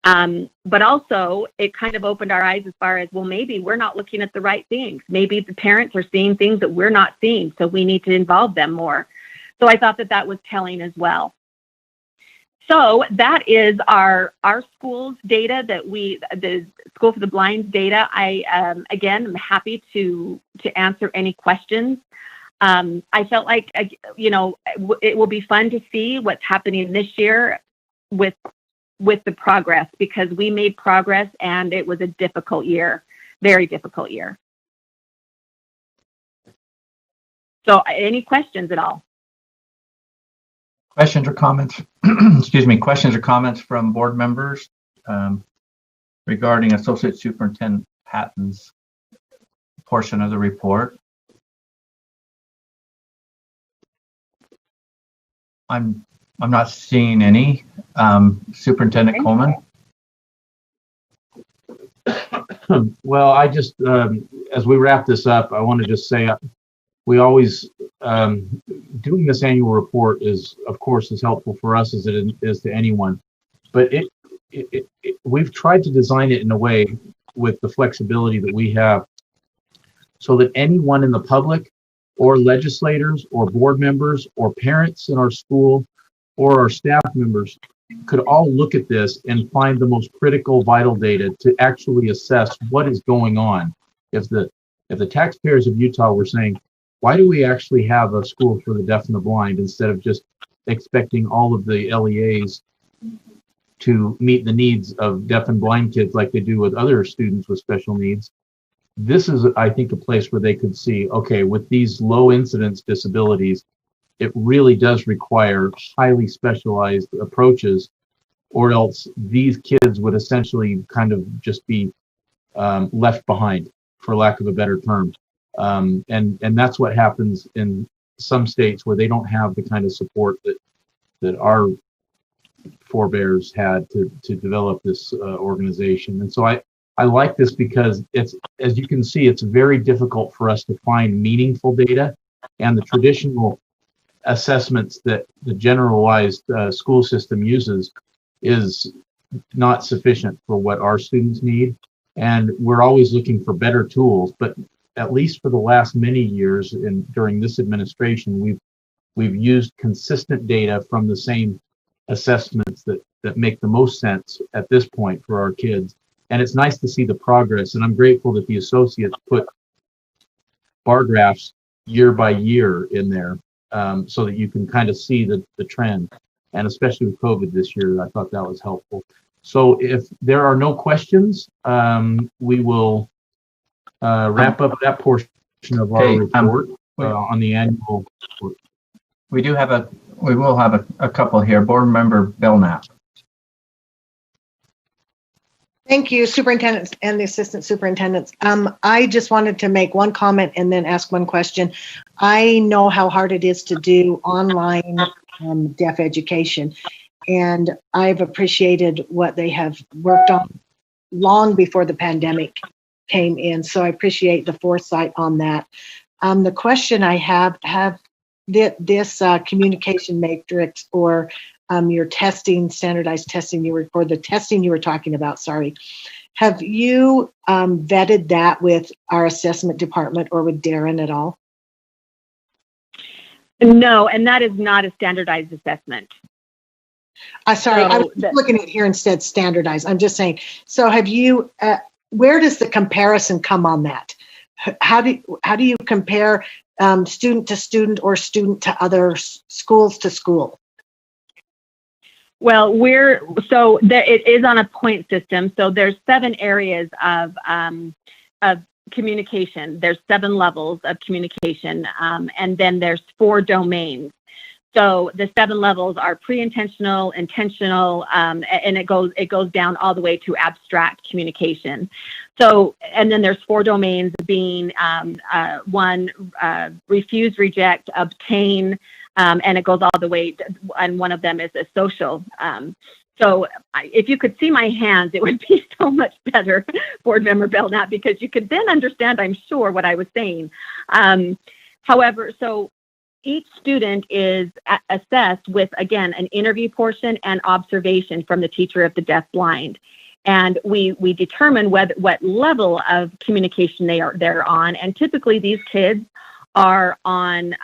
But also it kind of opened our eyes as far as, well, maybe we're not looking at the right things. Maybe the parents are seeing things that we're not seeing, so we need to involve them more. So I thought that was telling as well. So that is our school's data the School for the Blind's data. I, again, am happy to answer any questions. I felt like, it will be fun to see what's happening this year with the progress, because we made progress and it was a difficult year, very difficult year. So any questions at all? Questions or comments? Excuse me. Questions or comments from board members regarding Associate Superintendent Patton's portion of the report? I'm not seeing any. Superintendent Coleman. Well, I just as we wrap this up, I want to just say we always doing this annual report is, of course, as helpful for us as it is to anyone. But we've tried to design it in a way with the flexibility that we have, so that anyone in the public, or legislators, or board members, or parents in our school, or our staff members could all look at this and find the most critical, vital data to actually assess what is going on. If the taxpayers of Utah were saying, why do we actually have a school for the deaf and the blind, instead of just expecting all of the LEAs to meet the needs of deaf and blind kids like they do with other students with special needs? This is, I think, a place where they could see, okay, with these low incidence disabilities, it really does require highly specialized approaches, or else these kids would essentially kind of just be left behind, for lack of a better term. And that's what happens in some states where they don't have the kind of support that our forebears had to develop this organization. And so I like this because it's, as you can see, it's very difficult for us to find meaningful data, and the traditional assessments that the generalized school system uses is not sufficient for what our students need. And we're always looking for better tools, but at least for the last many years during this administration, we've used consistent data from the same assessments that make the most sense at this point for our kids. And it's nice to see the progress, and I'm grateful that the associates put bar graphs year by year in there. so that you can kind of see the trend. And especially with COVID this year, I thought that was helpful. So if there are no questions, we will wrap up that portion of our report on the annual report. We will have a couple here. Board Member Belknap. Thank you, superintendents and the assistant superintendents. I just wanted to make one comment and then ask one question. I know how hard it is to do online deaf education, and I've appreciated what they have worked on long before the pandemic came in. So I appreciate the foresight on that. The question I have this communication matrix or your testing, standardized testing or the testing you were talking about, sorry. Have you vetted that with our assessment department or with Darren at all? No, and that is not a standardized assessment. Sorry, I was looking at here instead standardized. I'm just saying, so have you, where does the comparison come on that? How do you compare student to student or student to other schools to school? Well, it is on a point system. So there's 7 areas of communication. There's 7 levels of communication, and then there's 4 domains. So the 7 levels are pre-intentional, intentional, and it goes down all the way to abstract communication. So, and then there's 4 domains being 1, refuse, reject, obtain, and it goes all the way, and one of them is a social. So if you could see my hands, it would be so much better, Board Member Belknap, because you could then understand, I'm sure, what I was saying. However, so each student is assessed with, again, an interview portion and observation from the teacher of the deaf-blind. And we determine what level of communication they're on. And typically these kids are on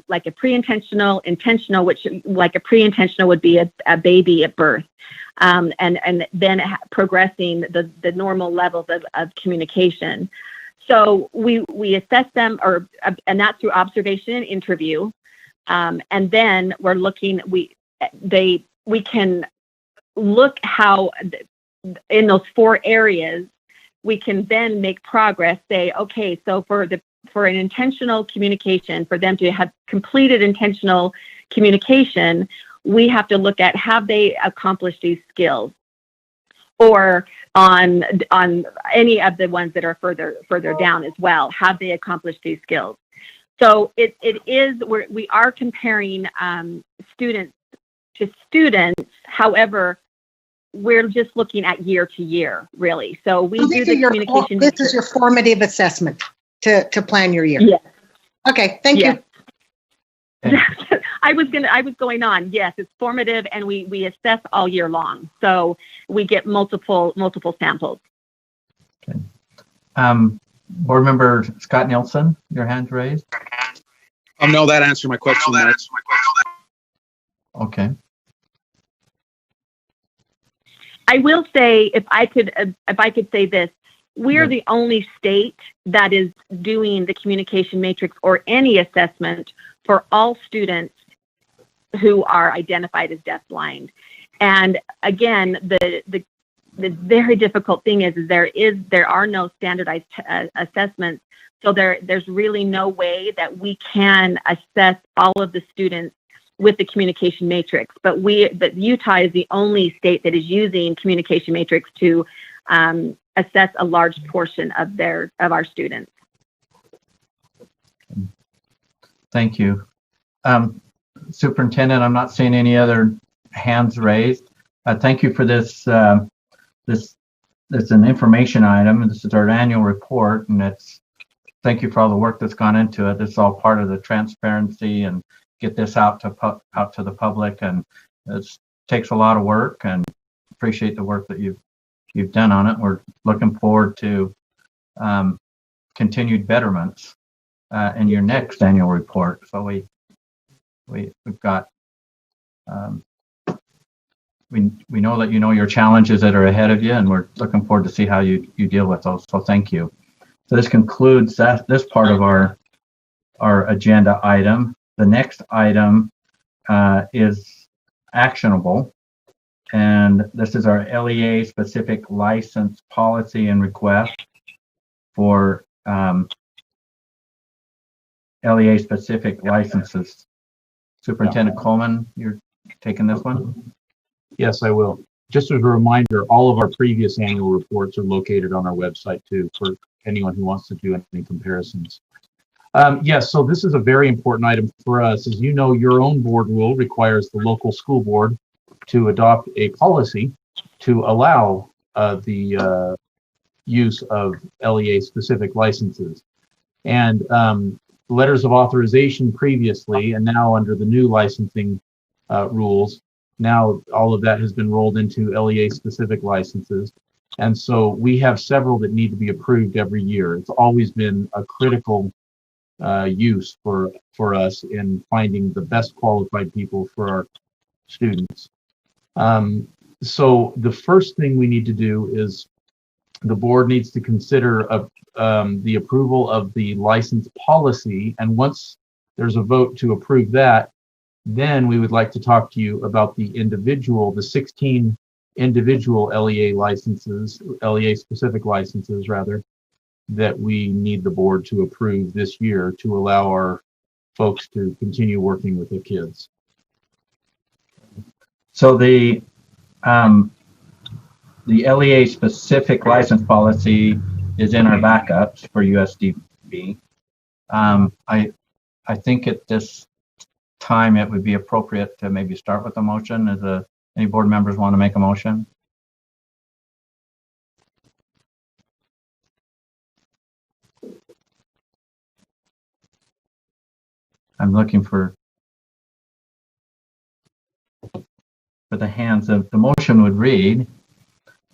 like a pre-intentional, intentional, which like a pre-intentional would be a baby at birth. And then progressing the normal levels of communication. So we assess them, and that's through observation and interview. And then we're looking, we can look how in those 4 areas, we can then make progress, say, okay, so for an intentional communication, for them to have completed intentional communication, we have to look at, have they accomplished these skills? Or on any of the ones that are further down as well, have they accomplished these skills? So we are comparing students to students. However, we're just looking at year to year, really. So we do the communication. This is your formative assessment to plan your year. Yes. Okay. Thank you. I was going on. Yes, it's formative, and we assess all year long. So we get multiple samples. Okay. Board Member Scott Nielsen, your hand's raised. No, that answered my question. Okay. I will say, if I could say this, we're the only state that is doing the communication matrix or any assessment for all students who are identified as deafblind. And again, the very difficult thing is there are no standardized assessments. So there's really no way that we can assess all of the students with the communication matrix. But Utah is the only state that is using communication matrix to assess a large portion of our students. Thank you. Superintendent, I'm not seeing any other hands raised. Thank you for this. This is an information item, and this is our annual report, and thank you for all the work that's gone into it. This is all part of the transparency and get this out to the public, and it takes a lot of work, and appreciate the work that you've done on it. We're looking forward to continued betterments in your next annual report. So we've got we know that you know your challenges that are ahead of you, and we're looking forward to see how you deal with those. So thank you. So this concludes this part of our agenda item. the next item is actionable. And this is our LEA specific license policy and request for LEA specific licenses. Superintendent Coleman, you're taking this one? Yes, I will. Just as a reminder, all of our previous annual reports are located on our website too, for anyone who wants to do any comparisons. Yes, so this is a very important item for us. As you know, your own board rule requires the local school board to adopt a policy to allow the use of LEA specific licenses. And letters of authorization previously, and now under the new licensing rules, now all of that has been rolled into LEA specific licenses. And so we have several that need to be approved every year. It's always been a critical use for us in finding the best qualified people for our students. So the first thing we need to do is the board needs to consider the approval of the license policy. And once there's a vote to approve that, then we would like to talk to you about the 16 individual LEA licenses, LEA specific licenses rather, that we need the board to approve this year to allow our folks to continue working with the kids. So the LEA specific license policy is in our backups for USDB. I think at this time it would be appropriate to maybe start with a motion. Any board members want to make a motion? I'm looking for the hands of the motion would read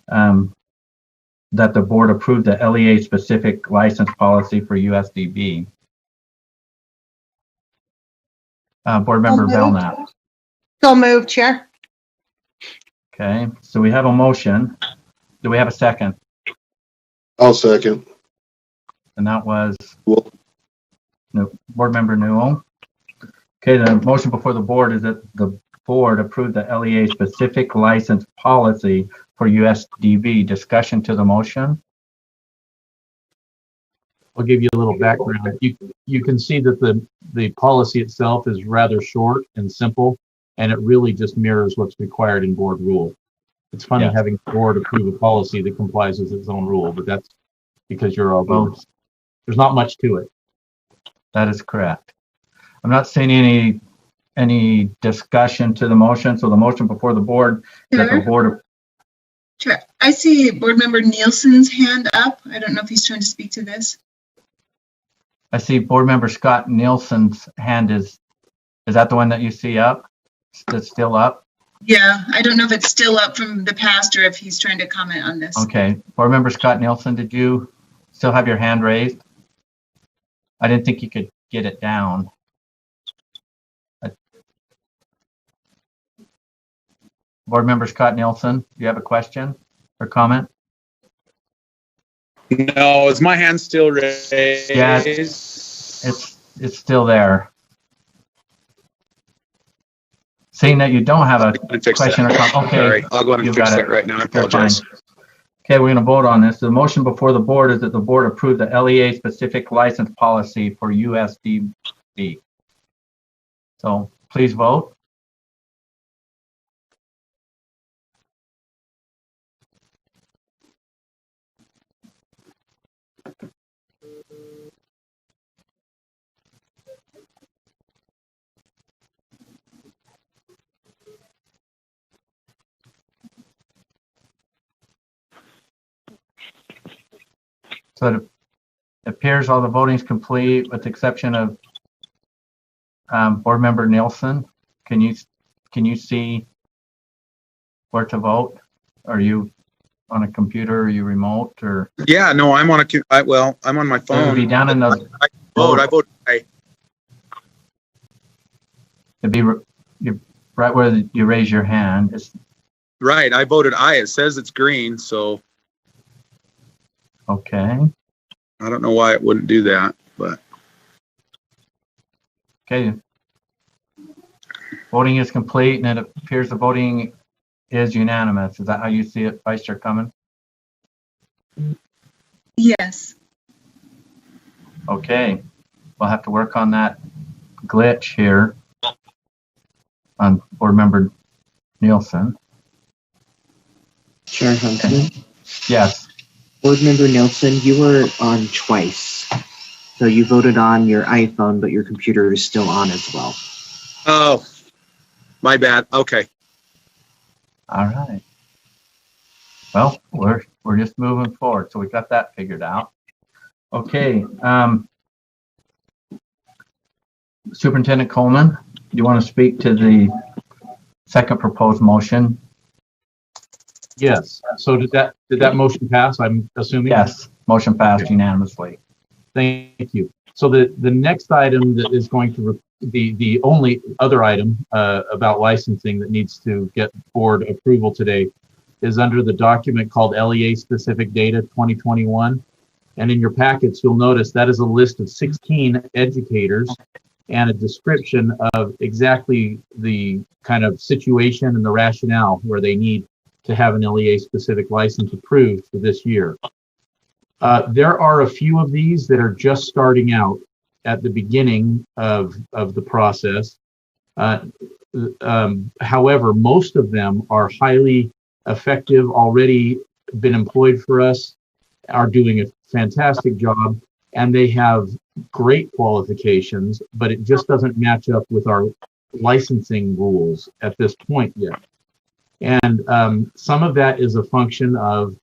that the board approved the LEA specific license policy for USDB. Board member Belknap. So moved, Chair. Okay, so we have a motion. Do we have a second? I'll second. And that was board member Newell. Okay, the motion before the board is that the board approved the LEA specific license policy for USDB. Discussion to the motion. I'll give you a little background. You can see that the policy itself is rather short and simple, and it really just mirrors what's required in board rule. It's funny having the board approve a policy that complies with its own rule, but that's because you're all voters. There's not much to it. That is correct. I'm not seeing any discussion to the motion. So the motion before the board that the board. Sure. I see board member Nielsen's hand up. I don't know if he's trying to speak to this. I see board member Scott Nielsen's hand is that the one that you see up? That's still up? Yeah, I don't know if it's still up from the past or if he's trying to comment on this. Okay. Board member Scott Nielsen, did you still have your hand raised? I didn't think you could get it down. Board member Scott Nielsen, do you have a question or comment? No, is my hand still raised? Yeah, it's still there. Seeing that you don't have a question or comment, okay. Sorry, I'll go ahead and fix that right now. I apologize. Okay, we're going to vote on this. The motion before the board is that the board approve the LEA specific license policy for USDB. So please vote. So it appears all the voting is complete with the exception of board member Nielsen. Can you see where to vote? Are you on a computer? Are you remote or? Yeah, no, I'm on I'm on my phone. It'll be down in the. I vote aye. It'd be right where you raise your hand. Right, I voted aye. It says it's green, so. Okay. I don't know why it wouldn't do that, but. Okay. Voting is complete, and it appears the voting is unanimous. Is that how you see it, Vice Chair Cummins? Yes. Okay, we'll have to work on that glitch here on Board Member Nielsen. Chair Huntsman. Yes. Board Member Nielsen, you were on twice. So you voted on your iPhone, but your computer is still on as well. Oh, my bad. Okay. All right. Well, we're just moving forward, so we got that figured out. Okay. Superintendent Coleman, do you want to speak to the second proposed motion? Yes. So did that motion pass? I'm assuming. Yes. Motion passed unanimously. Thank you. So the next item that is going to the only other item about licensing that needs to get board approval today is under the document called LEA Specific Data 2021. And in your packets, you'll notice that is a list of 16 educators and a description of exactly the kind of situation and the rationale where they need to have an LEA specific license approved for this year. There are a few of these that are just starting out at the beginning of the process. However, most of them are highly effective, already been employed for us, are doing a fantastic job, and they have great qualifications, but it just doesn't match up with our licensing rules at this point yet. And some of that is a function of,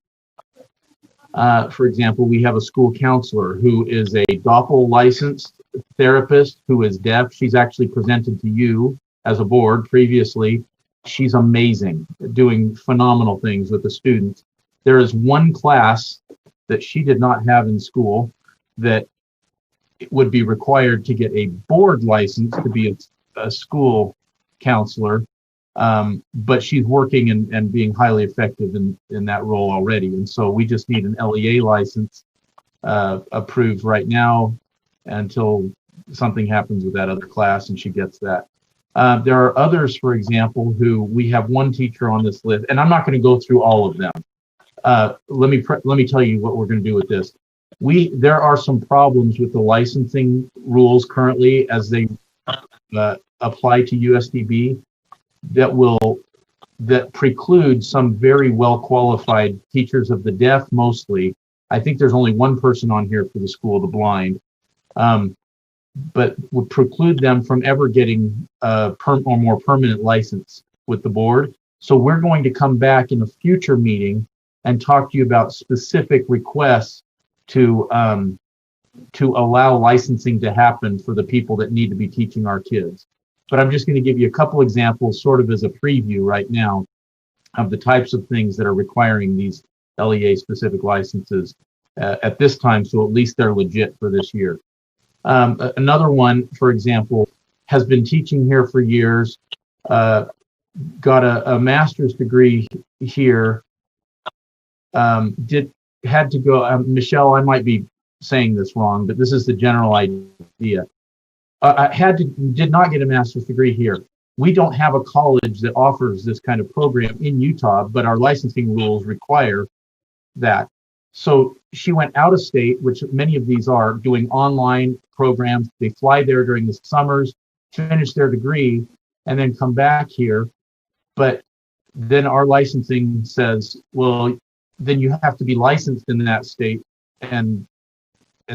for example, we have a school counselor who is a DOPL licensed therapist who is deaf. She's actually presented to you as a board previously. She's amazing, doing phenomenal things with the students. There is one class that she did not have in school that would be required to get a board license to be a school counselor, but she's working and being highly effective in that role already. And so we just need an LEA license approved right now until something happens with that other class and she gets that. There are others, for example, who we have one teacher on this list, and I'm not going to go through all of them. Let me tell you what we're going to do with this. There are some problems with the licensing rules currently as they apply to USDB that preclude some very well qualified teachers of the deaf mostly. I think there's only one person on here for the School of the Blind, but would preclude them from ever getting a or more permanent license with the board. So we're going to come back in a future meeting and talk to you about specific requests to allow licensing to happen for the people that need to be teaching our kids. But I'm just going to give you a couple examples sort of as a preview right now of the types of things that are requiring these LEA specific licenses at this time, so at least they're legit for this year. Another one, for example, has been teaching here for years, got a master's degree here, had to go, Michelle, I might be saying this wrong, but this is the general idea. Did not get a master's degree here. We don't have a college that offers this kind of program in Utah, but our licensing rules require that. So she went out of state, which many of these are, doing online programs. They fly there during the summers, finish their degree, and then come back here. But then our licensing says, well, then you have to be licensed in that state. And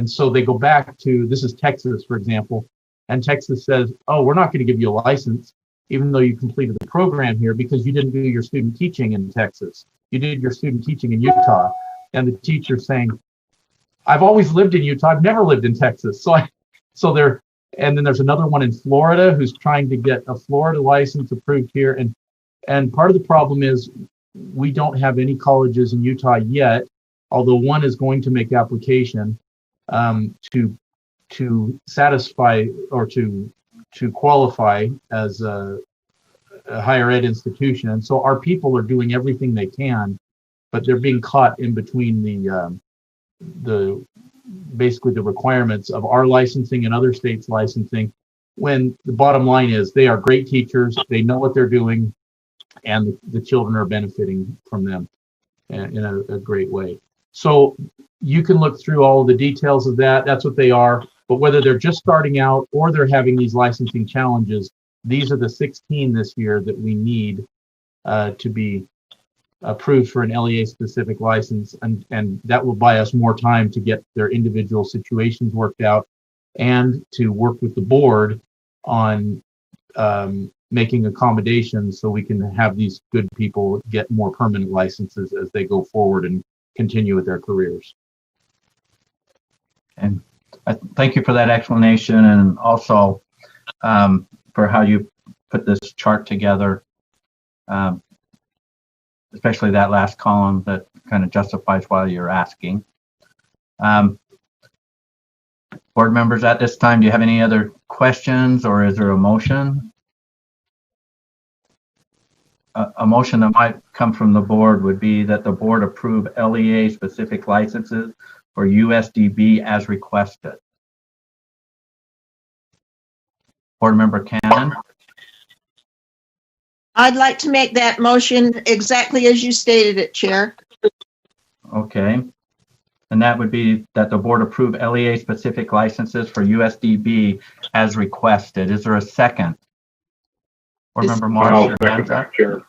so they go back to, this is Texas, for example, and Texas says, oh, we're not going to give you a license, even though you completed the program here because you didn't do your student teaching in Texas. You did your student teaching in Utah. And the teacher's saying, I've always lived in Utah. I've never lived in Texas. And then there's another one in Florida who's trying to get a Florida license approved here. And part of the problem is we don't have any colleges in Utah yet, although one is going to make application to satisfy or to qualify as a higher ed institution. And so our people are doing everything they can, but they're being caught in between the basically the requirements of our licensing and other states' licensing. when the bottom line is they are great teachers, they know what they're doing, and the children are benefiting from them in a great way. So you can look through all of the details of that. That's what they are. But whether they're just starting out or they're having these licensing challenges, these are the 16 this year that we need to be approved for an LEA-specific license, and that will buy us more time to get their individual situations worked out and to work with the board on making accommodations so we can have these good people get more permanent licenses as they go forward and continue with their careers. And thank you for that explanation, and also for how you put this chart together, especially that last column that kind of justifies why you're asking. Board members, at this time, do you have any other questions, or is there a motion? A motion that might come from the board would be that the board approve LEA-specific licenses for USDB as requested. Board member Cannon. I'd like to make that motion exactly as you stated it, Chair. Okay. And that would be that the board approve LEA-specific licenses for USDB as requested. Is there a second? Board member Marsh. I'll second that, Chair.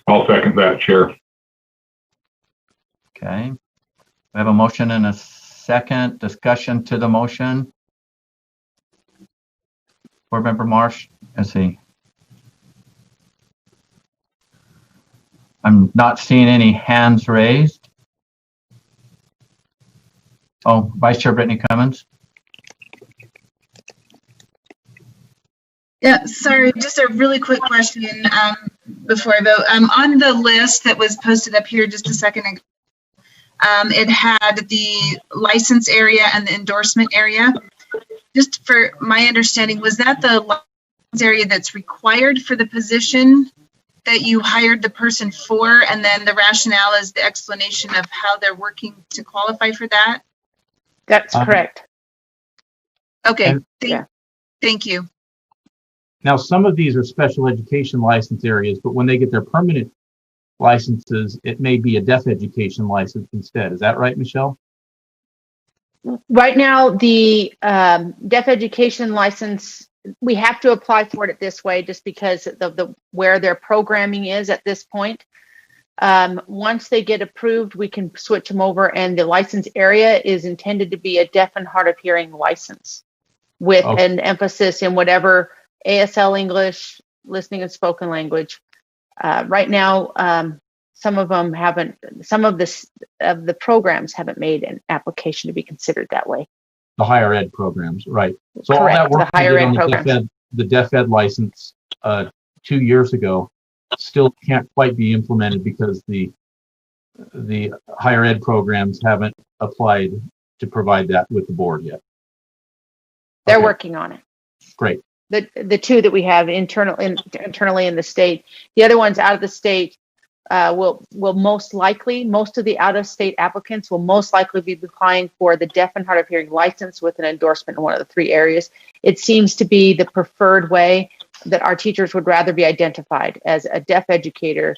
I'll second that, Chair. Okay. We have a motion and a second. Discussion to the motion. Board member Marsh. Let's see. I'm not seeing any hands raised. Oh, Vice Chair Brittany Cummins. Yeah, sorry, just a really quick question before I vote. On the list that was posted up here just a second ago, it had the license area and the endorsement area. Just for my understanding, was that the license area that's required for the position that you hired the person for, and then the rationale is the explanation of how they're working to qualify for that? That's correct. Okay, thank you. Now, some of these are special education license areas, but when they get their permanent licenses, it may be a deaf education license instead. Is that right, Michelle? Right now, the deaf education license, we have to apply for it this way just because of the where their programming is at this point. Once they get approved, we can switch them over, and the license area is intended to be a deaf and hard of hearing license with an emphasis in whatever ASL English, listening and spoken language. Right now, some of them haven't, some of the programs haven't made an application to be considered that way. The higher ed programs, right. So Correct, all that work the higher ed on programs. the deaf ed license 2 years ago still can't quite be implemented because the higher ed programs haven't applied to provide that with the board yet. They're working on it. Great. The two that we have internally in the state. The other ones out of the state will most likely, most of the out-of-state applicants will most likely be applying for the deaf and hard of hearing license with an endorsement in one of the three areas. It seems to be the preferred way that our teachers would rather be identified as a deaf educator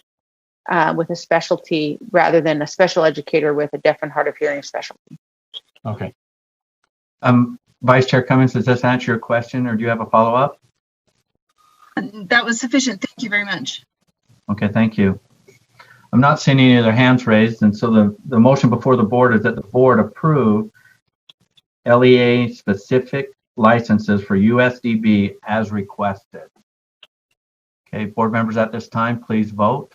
with a specialty rather than a special educator with a deaf and hard of hearing specialty. Okay. Vice Chair Cummins, does this answer your question, or do you have a follow-up? That was sufficient. Thank you very much. Okay, thank you. I'm not seeing any other hands raised, and so the motion before the board is that the board approve LEA-specific licenses for USDB as requested. Okay, board members, at this time, please vote.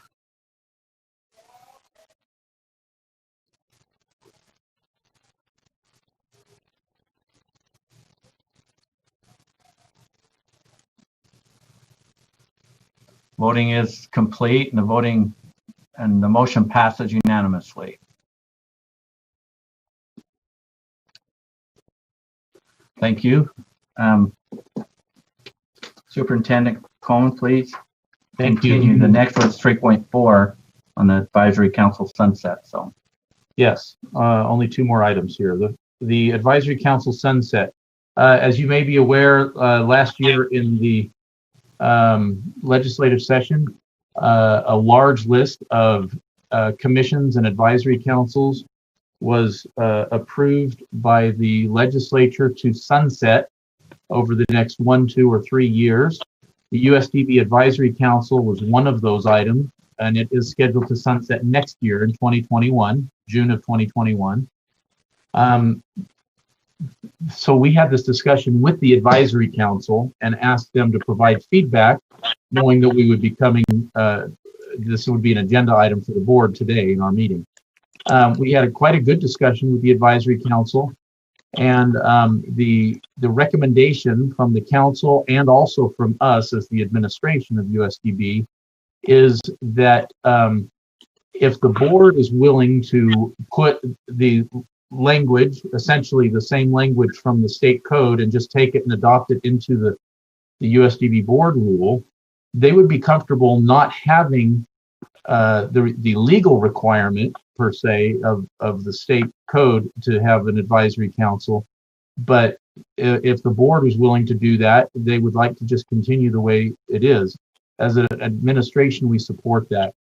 Voting is complete, and the motion passes unanimously. Thank you. Superintendent Cohn, please continue. The next one is 3.4 on the Advisory Council sunset. So, yes, only two more items here. The Advisory Council sunset. As you may be aware, last year in the legislative session, a large list of commissions and advisory councils was approved by the legislature to sunset over the next 1, 2, or 3 years. The USDB Advisory Council was one of those items, and it is scheduled to sunset next year in 2021, June of 2021. So we had this discussion with the Advisory Council and asked them to provide feedback, knowing that we would be coming, this would be an agenda item for the board today in our meeting. We had quite a good discussion with the Advisory Council, and the recommendation from the council and also from us as the administration of USDB is that if the board is willing to put the language, essentially the same language from the state code, and just take it and adopt it into the USDB board rule, they would be comfortable not having the legal requirement per se of the state code to have an advisory council. But if the board was willing to do that, they would like to just continue the way it is. As an administration, we support that,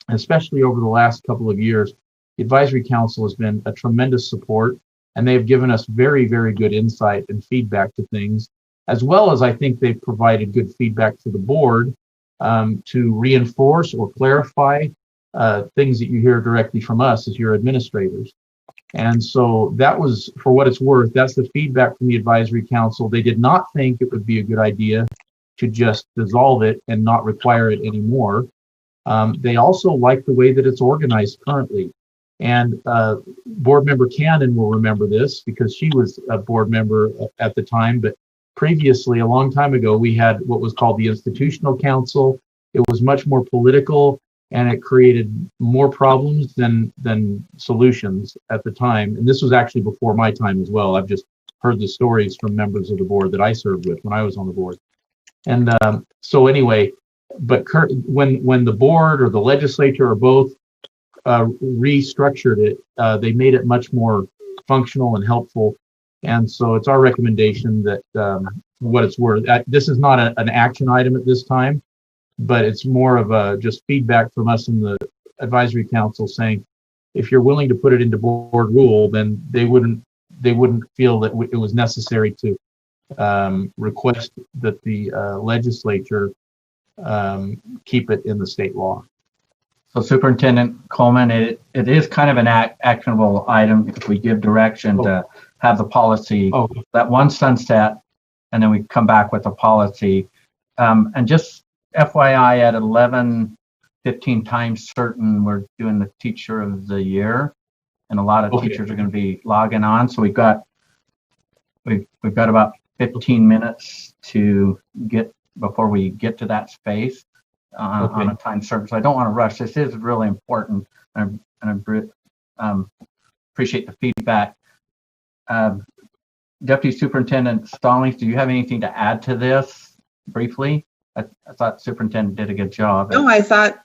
especially over the last couple of years. The advisory council has been a tremendous support, and they have given us very, very good insight and feedback to things, as well as I think they've provided good feedback to the board to reinforce or clarify things that you hear directly from us as your administrators. And so that was, for what it's worth, that's the feedback from the advisory council. They did not think it would be a good idea to just dissolve it and not require it anymore. They also like the way that it's organized currently. And board member Cannon will remember this because she was a board member at the time, but previously, a long time ago, we had what was called the Institutional Council. It was much more political, and it created more problems than solutions at the time. And this was actually before my time as well. I've just heard the stories from members of the board that I served with when I was on the board. And so anyway, but when the board or the legislature or both restructured it, they made it much more functional and helpful. And so it's our recommendation that, for what it's worth, this is not an action item at this time, but it's more of a just feedback from us in the advisory council saying, if you're willing to put it into board rule, then they wouldn't feel that it was necessary to request that the legislature keep it in the state law. So Superintendent Coleman, it is kind of an actionable item if we give direction to have the policy, that one sunset, and then we come back with a policy. And just FYI, at 11:15 times certain, we're doing the Teacher of the Year, and a lot of teachers are going to be logging on. So we've got about 15 minutes to get before we get to that space on a time certain. So I don't want to rush. This is really important, and I appreciate the feedback. Deputy Superintendent Stallings, do you have anything to add to this briefly? I thought Superintendent did a good job. No, I thought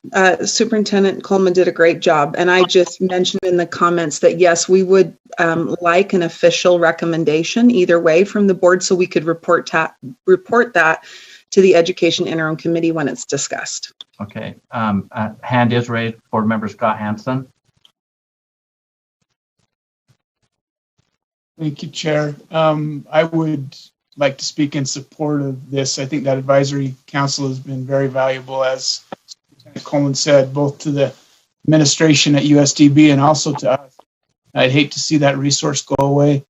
Superintendent Coleman did a great job. And I just mentioned in the comments that, yes, we would like an official recommendation either way from the board so we could report that to the Education Interim Committee when it's discussed. Okay. Hand is raised. Board Member Scott Hansen. Thank you, Chair. I would like to speak in support of this. I think that advisory council has been very valuable, as Superintendent Coleman said, both to the administration at USDB and also to us. I'd hate to see that resource go away.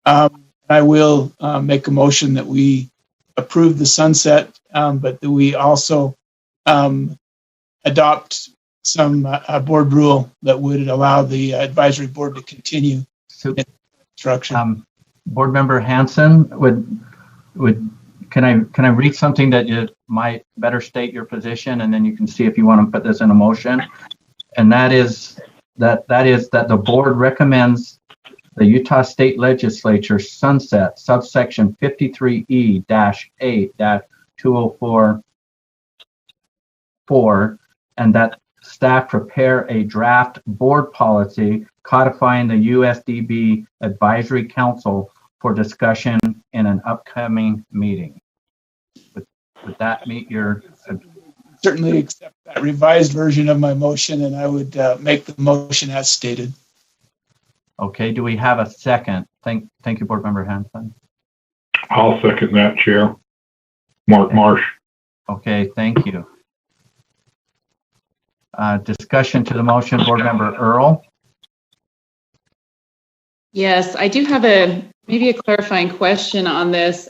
I will make a motion that we approve the sunset, but that we also adopt some board rule that would allow the advisory board to continue instruction. Board Member Hansen, can I read something that might better state your position, and then you can see if you want to put this in a motion? And that is that the board recommends the Utah State Legislature sunset subsection 53E-8-2044, and that staff prepare a draft board policy codifying the USDB Advisory Council for discussion in an upcoming meeting. Would that meet your? Certainly accept that revised version of my motion, and I would make the motion as stated. Okay, do we have a second? Thank you, Board Member Hanson. I'll second that, Chair. Mark Marsh. Okay, thank you. Discussion to the motion, Board Member Earl. Yes, I do have maybe a clarifying question on this,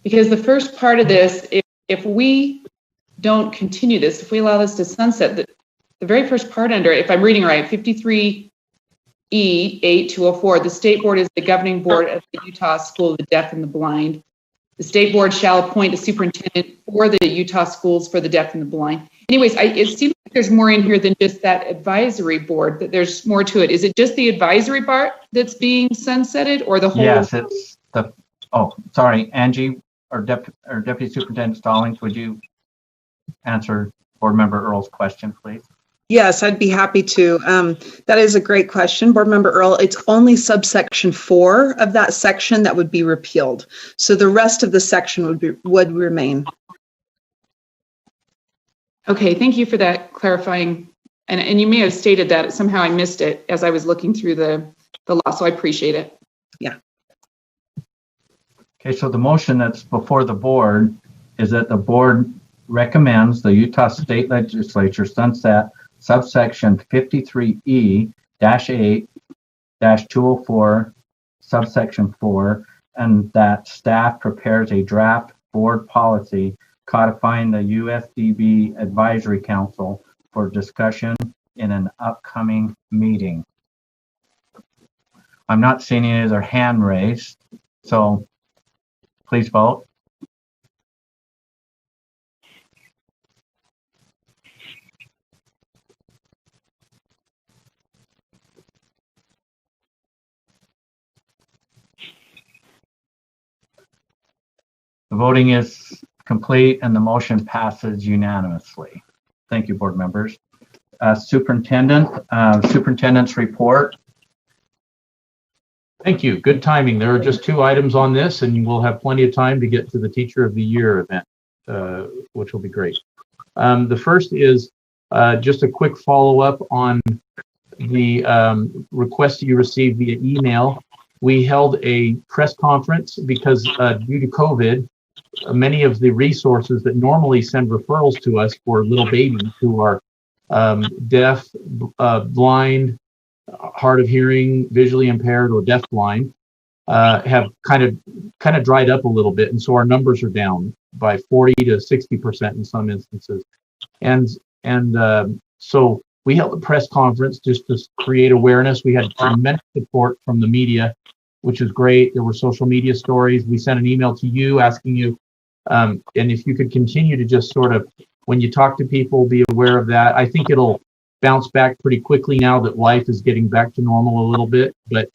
because the first part of this, if we don't continue this, if we allow this to sunset, the very first part under it, if I'm reading right, 53E 8204, the state board is the governing board of the Utah School of the Deaf and the Blind. The state board shall appoint a superintendent for the Utah schools for the deaf and the blind. Anyways, it seems like there's more in here than just that advisory board, that there's more to it. Is it just the advisory part that's being sunsetted, or the whole? Yes, it's the, oh, sorry, Angie, or Deputy Superintendent Stallings, would you answer Board Member Earl's question, please? Yes, I'd be happy to. That is a great question, Board Member Earl. It's only subsection 4 of that section that would be repealed. So the rest of the section would remain. Okay, thank you for that clarifying. And you may have stated that, somehow I missed it as I was looking through the law, so I appreciate it. Yeah. Okay, so the motion that's before the board is that the board recommends the Utah State Legislature sunset subsection 53E-8-204, subsection 4, and that staff prepares a draft board policy codifying the USDB Advisory Council for discussion in an upcoming meeting. I'm not seeing any other hand raised, so please vote. The voting is complete and the motion passes unanimously. Thank you, board members. Superintendent's report. Thank you. Good timing. There are just 2 items on this, and we'll have plenty of time to get to the Teacher of the Year event, which will be great. The first is just a quick follow-up on the request you received via email. We held a press conference because due to COVID, many of the resources that normally send referrals to us for little babies who are deaf, blind, hard of hearing, visually impaired, or deafblind have kind of dried up a little bit, and so our numbers are down by 40 to 60% in some instances. And so we held a press conference just to create awareness. We had tremendous support from the media, which is great. There were social media stories. We sent an email to you asking you, and if you could continue to just sort of, when you talk to people, be aware of that. I think it'll bounce back pretty quickly now that life is getting back to normal a little bit, but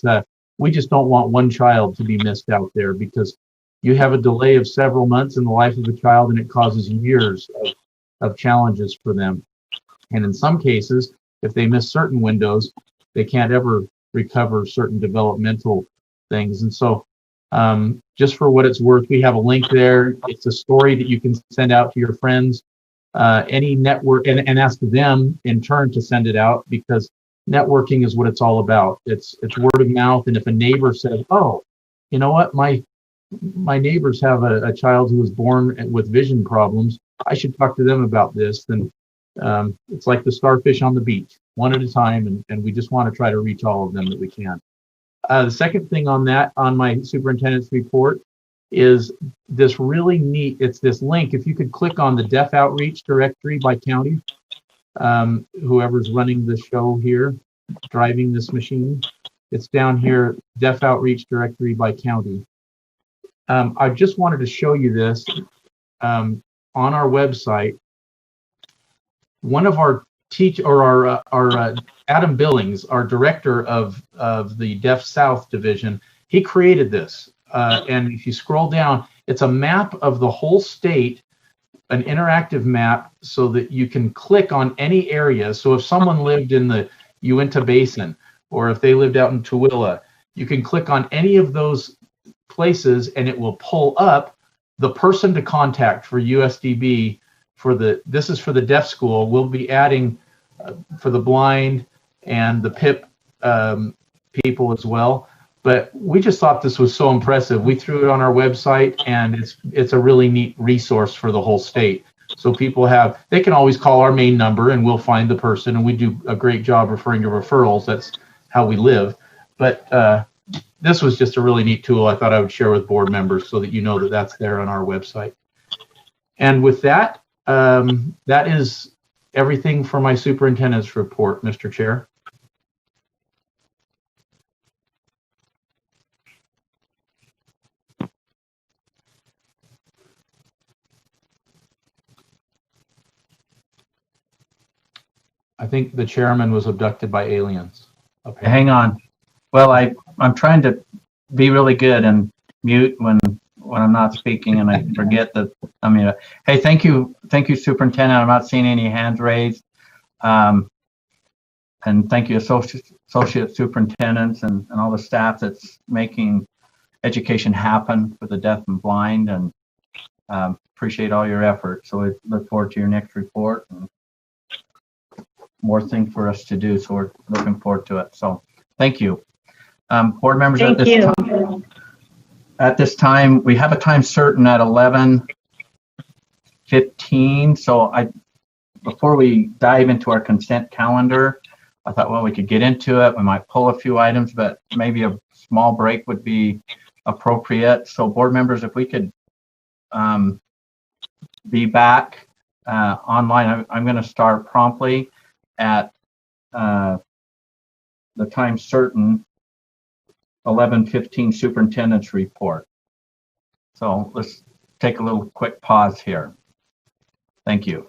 we just don't want one child to be missed out there, because you have a delay of several months in the life of a child and it causes years of challenges for them. And in some cases, if they miss certain windows, they can't ever recover certain developmental things. And so just for what it's worth, we have a link there. It's a story that you can send out to your friends, any network, and ask them in turn to send it out, because networking is what it's all about. It's word of mouth. And if a neighbor says, oh, you know what, my neighbors have a child who was born with vision problems, I should talk to them about this, then it's like the starfish on the beach, one at a time, and we just want to try to reach all of them that we can. The second thing on my superintendent's report is this really neat, it's this link. If you could click on the deaf outreach directory by county, whoever's running the show here, driving this machine, it's down here, deaf outreach directory by county. I just wanted to show you this on our website. One of our Adam Billings, our director of the Deaf South division, he created this. And if you scroll down, it's a map of the whole state, an interactive map, so that you can click on any area. So if someone lived in the Uinta Basin, or if they lived out in Tooele, You can click on any of those places and it will pull up the person to contact for USDB this is for the deaf school. We'll be adding for the blind and the PIP people as well. But we just thought this was so impressive. We threw it on our website, and it's a really neat resource for the whole state. So people they can always call our main number and we'll find the person, and we do a great job referring to referrals. That's how we live. But this was just a really neat tool I thought I would share with board members so that you know that that's there on our website. And with that, that is everything for my superintendent's report, Mr. Chair. I think the chairman was abducted by aliens. Okay, hang on. Well, I'm trying to be really good and mute when I'm not speaking, and I forget that. I mean, hey, thank you, Superintendent. I'm not seeing any hands raised. And thank you, associate superintendents and all the staff that's making education happen for the deaf and blind, and appreciate all your effort. So we look forward to your next report. And more things for us to do, so we're looking forward to it. So thank you. Board members, at this time, we have a time certain at 11:15. So before we dive into our consent calendar, I thought, well, we could get into it. We might pull a few items, but maybe a small break would be appropriate. So board members, if we could be back online, I'm going to start promptly at the time certain, 11:15 superintendent's report. So let's take a little quick pause here. Thank you.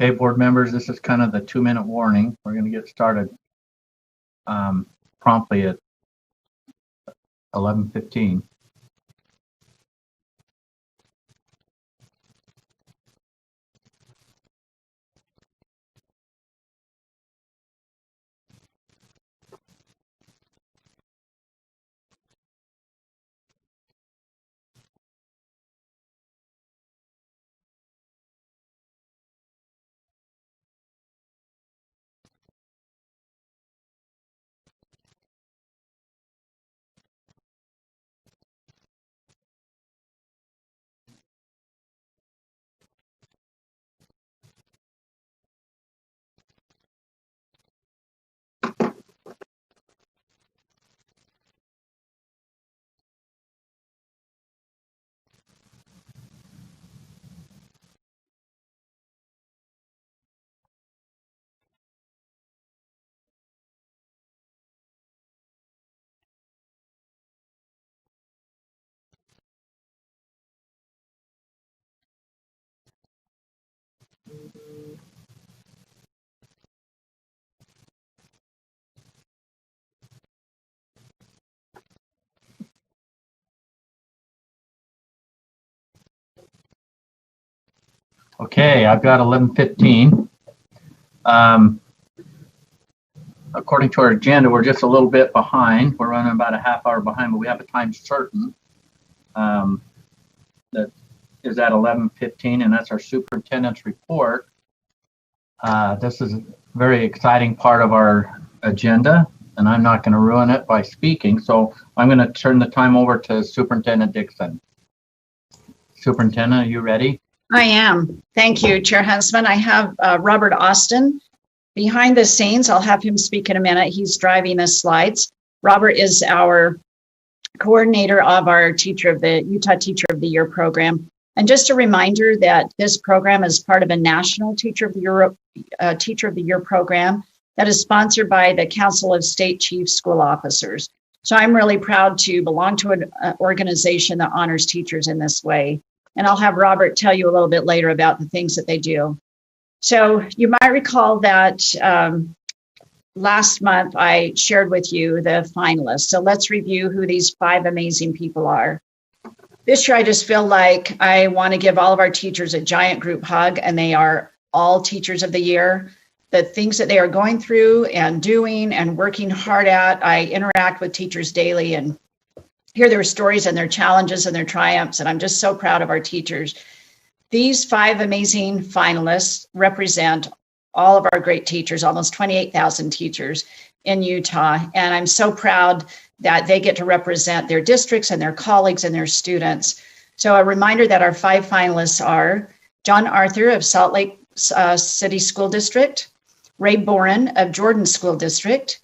Okay, board members, this is kind of the 2-minute warning. We're going to get started promptly at 11:15. Okay, I've got 11:15. According to our agenda, we're just a little bit behind. We're running about a half hour behind, but we have a time certain that is at 11:15, and that's our superintendent's report. This is a very exciting part of our agenda, and I'm not going to ruin it by speaking, so I'm going to turn the time over to Superintendent Dixon. Superintendent, are you ready? I am. Thank you, Chair Huntsman. I have Robert Austin behind the scenes. I'll have him speak in a minute. He's driving the slides. Robert is our coordinator of our Utah Teacher of the Year program. And just a reminder that this program is part of a national Teacher of the Year program that is sponsored by the Council of State Chief School Officers. So I'm really proud to belong to an organization that honors teachers in this way. And I'll have Robert tell you a little bit later about the things that they do. So you might recall that last month I shared with you the finalists. So let's review who these 5 amazing people are. This year I just feel like I want to give all of our teachers a giant group hug, and they are all Teachers of the Year. The things that they are going through and doing and working hard at, I interact with teachers daily and hear their stories and their challenges and their triumphs, and I'm just so proud of our teachers. These 5 amazing finalists represent all of our great teachers, almost 28,000 teachers in Utah, and I'm so proud that they get to represent their districts and their colleagues and their students. So a reminder that our 5 finalists are John Arthur of Salt Lake City School District, Ray Boren of Jordan School District,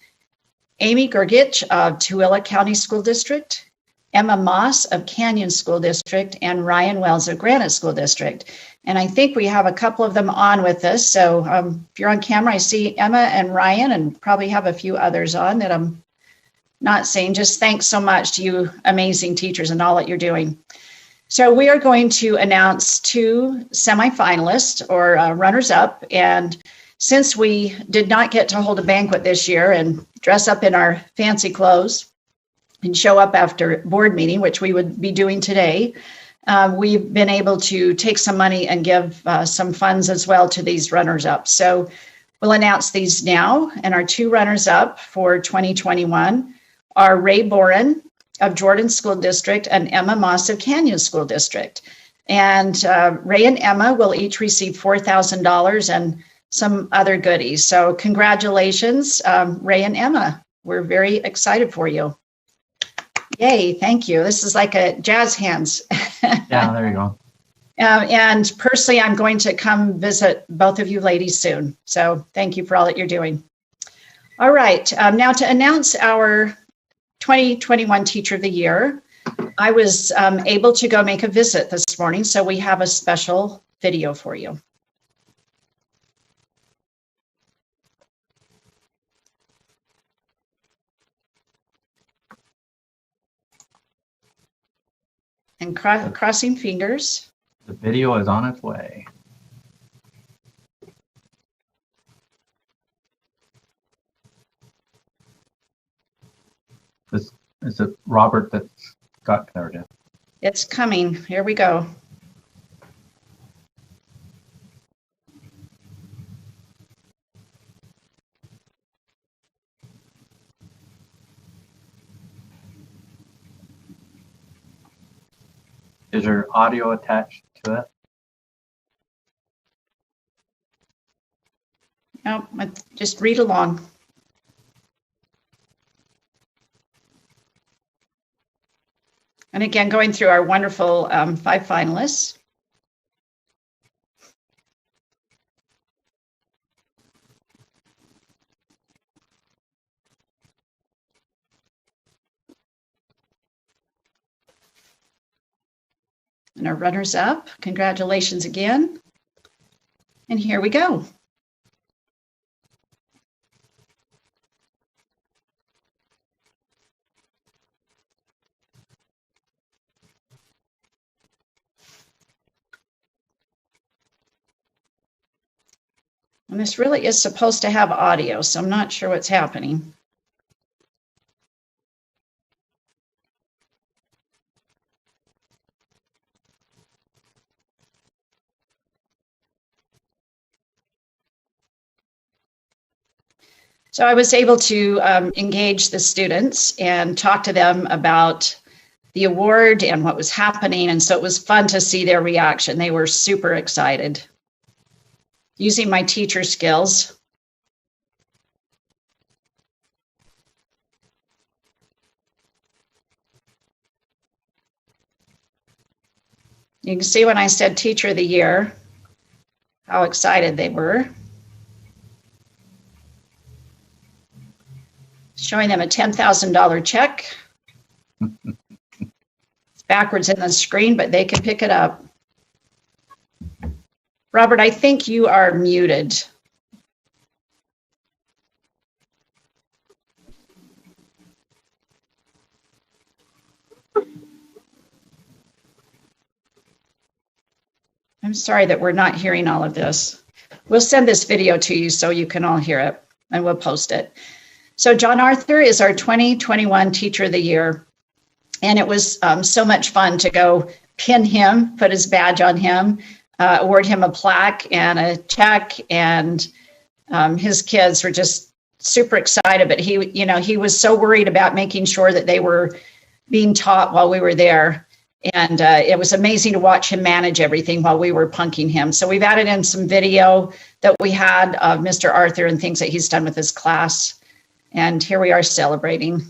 Amy Gergich of Tooele County School District, Emma Moss of Canyon School District, and Ryan Wells of Granite School District. And I think we have a couple of them on with us. So if you're on camera, I see Emma and Ryan, and probably have a few others on that I'm not saying. Just thanks so much to you amazing teachers and all that you're doing. So we are going to announce 2 semifinalists or runners-up. And since we did not get to hold a banquet this year and dress up in our fancy clothes and show up after board meeting, which we would be doing today, we've been able to take some money and give some funds as well to these runners-up. So we'll announce these now. And our 2 runners-up for 2021 are Ray Boren of Jordan School District and Emma Moss of Canyon School District. And Ray and Emma will each receive $4,000 and some other goodies. So congratulations, Ray and Emma. We're very excited for you. Yay, thank you. This is like a jazz hands. Yeah, there you go. And personally, I'm going to come visit both of you ladies soon. So thank you for all that you're doing. All right, now to announce our 2021 Teacher of the Year, I was able to go make a visit this morning, so we have a special video for you. And crossing fingers. The video is on its way. Is it Robert that's got narrative? It's coming. Here we go. Is there audio attached to that? No, just read along. And again, going through our wonderful 5 finalists. And our runners up, congratulations again. And here we go. And this really is supposed to have audio, so I'm not sure what's happening. So I was able to engage the students and talk to them about the award and what was happening. And so it was fun to see their reaction. They were super excited. Using my teacher skills. You can see when I said Teacher of the Year, how excited they were. Showing them a $10,000 check. It's backwards in the screen, but they can pick it up. Robert, I think you are muted. I'm sorry that we're not hearing all of this. We'll send this video to you so you can all hear it, and we'll post it. So John Arthur is our 2021 Teacher of the Year, and it was so much fun to go pin him, put his badge on him, award him a plaque and a check, and his kids were just super excited. But he was so worried about making sure that they were being taught while we were there, and it was amazing to watch him manage everything while we were punking him. So we've added in some video that we had of Mr. Arthur and things that he's done with his class, and here we are celebrating.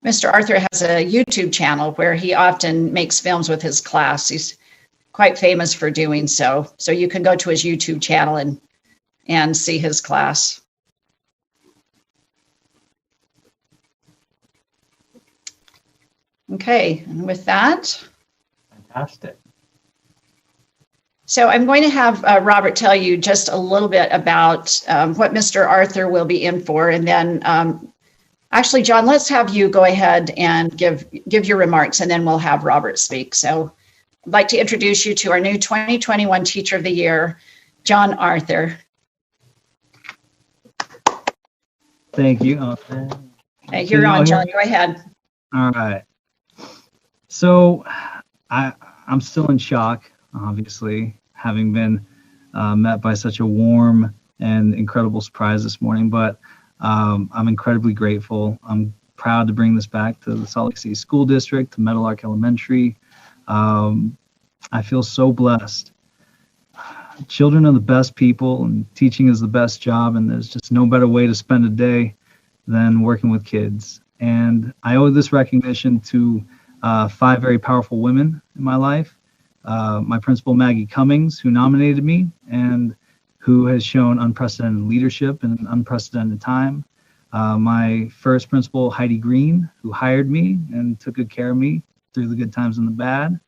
Mr. Arthur has a YouTube channel where he often makes films with his class. He's quite famous for doing so. So you can go to his YouTube channel and see his class. Okay, and with that. Fantastic. So I'm going to have Robert tell you just a little bit about what Mr. Arthur will be in for, and then actually, John, let's have you go ahead and give your remarks, and then we'll have Robert speak. So I'd like to introduce you to our new 2021 Teacher of the Year, John Arthur. Thank you. Hey, you're on, John. Go ahead. All right. So I'm still in shock, obviously, having been met by such a warm and incredible surprise this morning, but I'm incredibly grateful. I'm proud to bring this back to the Salt Lake City School District, to Meadowlark Elementary. I feel so blessed. Children are the best people, and teaching is the best job, and there's just no better way to spend a day than working with kids. And I owe this recognition to 5 very powerful women in my life. My principal, Maggie Cummings, who nominated me, and who has shown unprecedented leadership in an unprecedented time. My first principal, Heidi Green, who hired me and took good care of me through the good times and the bad.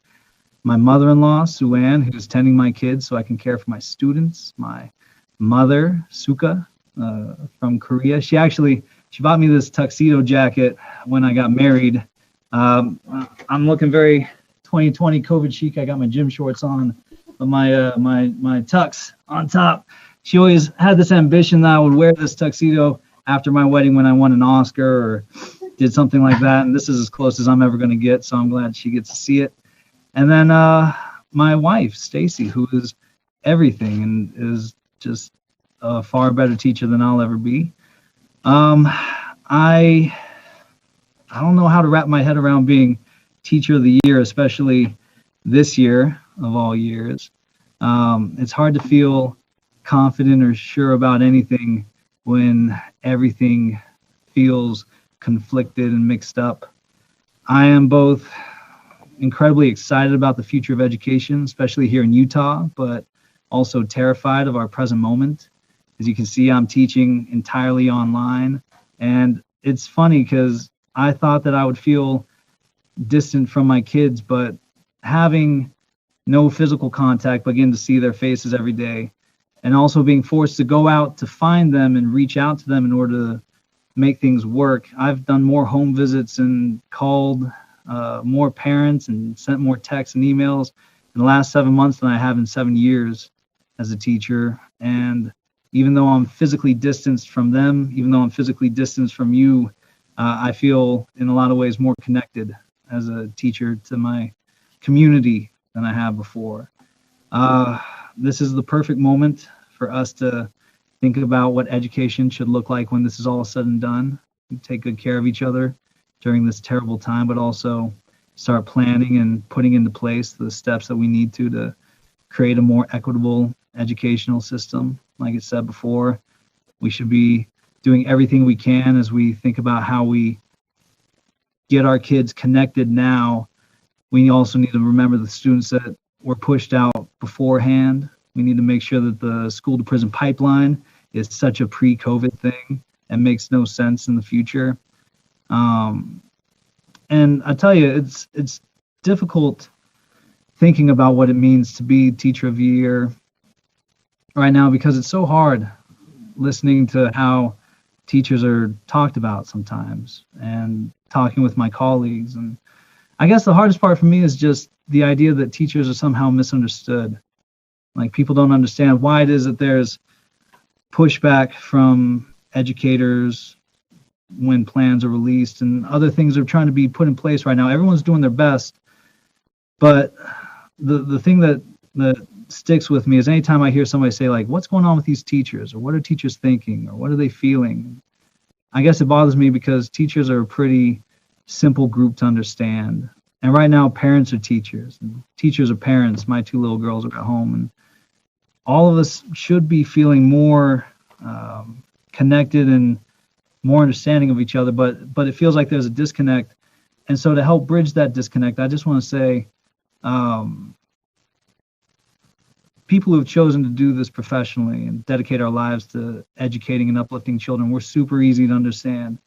My mother-in-law, Sue Ann, who's tending my kids so I can care for my students. My mother, Suka, from Korea. She bought me this tuxedo jacket when I got married. I'm looking very 2020 COVID chic. I got my gym shorts on, but my tux on top. She always had this ambition that I would wear this tuxedo after my wedding when I won an Oscar or did something like that. And this is as close as I'm ever going to get. So I'm glad she gets to see it. And then my wife, Stacy, who is everything and is just a far better teacher than I'll ever be. I don't know how to wrap my head around being Teacher of the Year, especially this year of all years. It's hard to feel confident or sure about anything when everything feels conflicted and mixed up. I am both incredibly excited about the future of education, especially here in Utah, but also terrified of our present moment. As you can see, I'm teaching entirely online, and it's funny because I thought that I would feel distant from my kids, but having no physical contact, but getting to see their faces every day, and also being forced to go out to find them and reach out to them in order to make things work. I've done more home visits and called more parents and sent more texts and emails in the last 7 months than I have in 7 years as a teacher. And even though I'm physically distanced from them, even though I'm physically distanced from you, I feel in a lot of ways more connected as a teacher to my community than I have before. This is the perfect moment for us to think about what education should look like when this is all said and done. We take good care of each other during this terrible time, but also start planning and putting into place the steps that we need to create a more equitable educational system. Like I said before, we should be doing everything we can as we think about how we get our kids connected now. We also need to remember the students that were pushed out beforehand. We need to make sure that the school to prison pipeline is such a pre-COVID thing and makes no sense in the future. And I tell you, it's difficult thinking about what it means to be Teacher of the Year right now, because it's so hard listening to how teachers are talked about sometimes and talking with my colleagues. And I guess the hardest part for me is just the idea that teachers are somehow misunderstood. Like, people don't understand why it is that there's pushback from educators when plans are released and other things are trying to be put in place right now. Everyone's doing their best, but the thing that sticks with me is anytime I hear somebody say, like, what's going on with these teachers, or what are teachers thinking, or what are they feeling? I guess it bothers me because teachers are a pretty simple group to understand. And right now, parents are teachers, and teachers are parents. My 2 little girls are at home, and all of us should be feeling more connected and more understanding of each other, but it feels like there's a disconnect. And so to help bridge that disconnect, I just want to say, people who have chosen to do this professionally and dedicate our lives to educating and uplifting children, we're super easy to understand.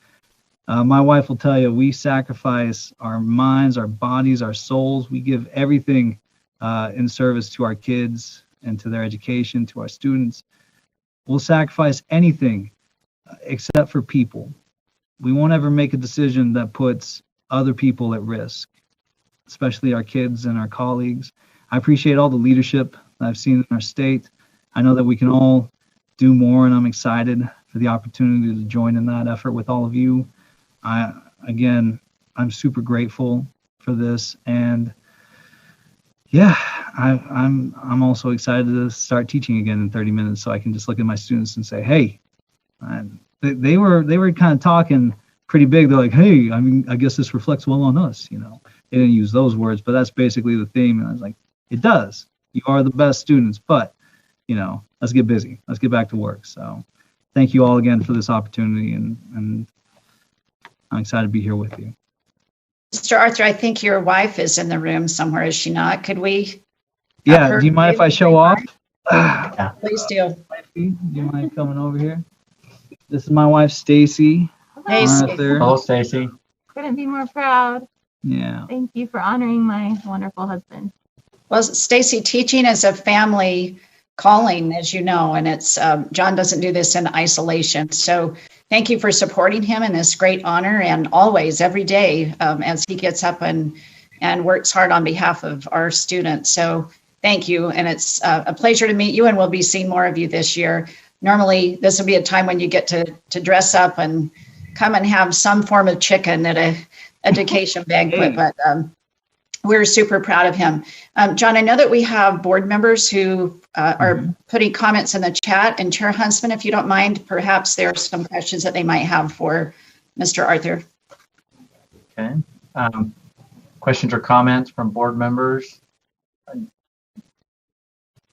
My wife will tell you, we sacrifice our minds, our bodies, our souls. We give everything in service to our kids and to their education, to our students. We'll sacrifice anything except for people. We won't ever make a decision that puts other people at risk, especially our kids and our colleagues. I appreciate all the leadership that I've seen in our state. I know that we can all do more, and I'm excited for the opportunity to join in that effort with all of you. I'm super grateful for this, and yeah, I'm also excited to start teaching again in 30 minutes, so I can just look at my students and say, hey, they were kind of talking pretty big. They're like, hey, I mean, I guess this reflects well on us, you know. They didn't use those words, but that's basically the theme. And I was like, it does. You are the best students, but, you know, let's get busy. Let's get back to work. So thank you all again for this opportunity, and I'm excited to be here with you. Mr. Arthur, I think your wife is in the room somewhere, is she not? Could we? Yeah, do you mind if I show off? Please do. Do you mind coming over here? This is my wife, Stacy. Hey, Arthur. Hello, Stacy. Couldn't be more proud. Yeah. Thank you for honoring my wonderful husband. Well, Stacy, teaching is a family calling, as you know, and it's John doesn't do this in isolation. So thank you for supporting him in this great honor, and always, every day, as he gets up and works hard on behalf of our students. So thank you, and it's a pleasure to meet you, and we'll be seeing more of you this year. Normally, this would be a time when you get to dress up and come and have some form of chicken at a education banquet, but we're super proud of him. John, I know that we have board members who are putting comments in the chat, and Chair Huntsman, if you don't mind, perhaps there are some questions that they might have for Mr. Arthur. Okay. Questions or comments from board members?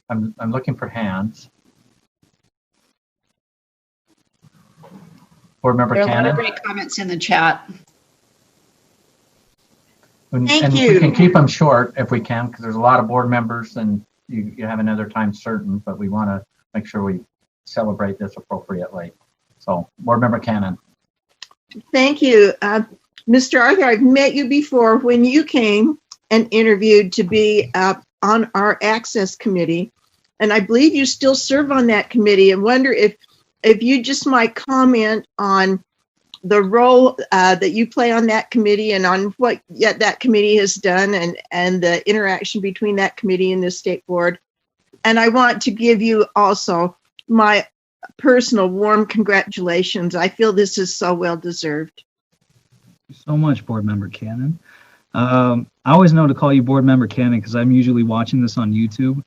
I'm looking for hands. Board member There are a lot Cannon. of great comments in the chat. And we can keep them short if we can, because there's a lot of board members and you have another time certain, but we want to make sure we celebrate this appropriately. So, board member Cannon. Thank you. Mr. Arthur, I've met you before when you came and interviewed to be on our Access Committee. And I believe you still serve on that committee. I wonder if you just might comment on the role that you play on that committee and on what that committee has done and the interaction between that committee and the state board. And I want to give you also my personal warm congratulations. I feel this is so well deserved. Thank you so much, board member Cannon. I always know to call you board member Cannon because I'm usually watching this on YouTube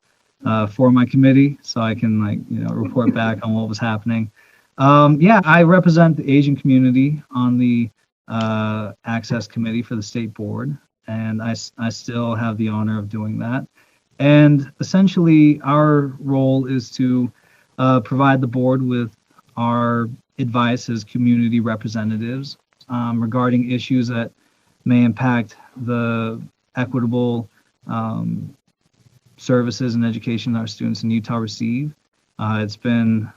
for my committee, so I can report back on what was happening. Yeah, I represent the Asian community on the Access Committee for the State Board, and I still have the honor of doing that. And essentially, our role is to provide the board with our advice as community representatives regarding issues that may impact the equitable services and education that our students in Utah receive. It's been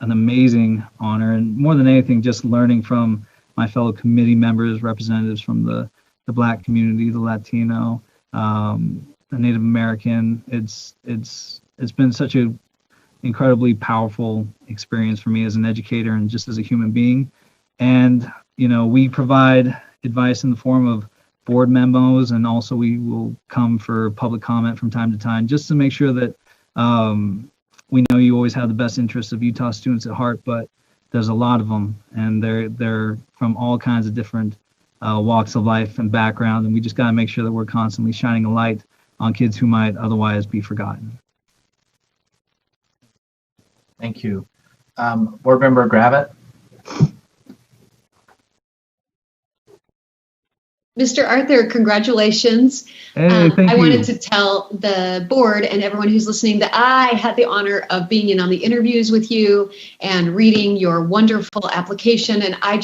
an amazing honor, and more than anything, just learning from my fellow committee members, representatives from the Black community, the Latino, the Native American. It's been such a incredibly powerful experience for me as an educator and just as a human being. And we provide advice in the form of board memos, and also we will come for public comment from time to time, just to make sure that we know you always have the best interests of Utah students at heart, but there's a lot of them, and they're from all kinds of different walks of life and background, and we just got to make sure that we're constantly shining a light on kids who might otherwise be forgotten. Thank you. Board member Gravitt. Mr. Arthur, congratulations. Hey, thank I you. wanted to tell the board and everyone who's listening that I had the honor of being in on the interviews with you and reading your wonderful application. And I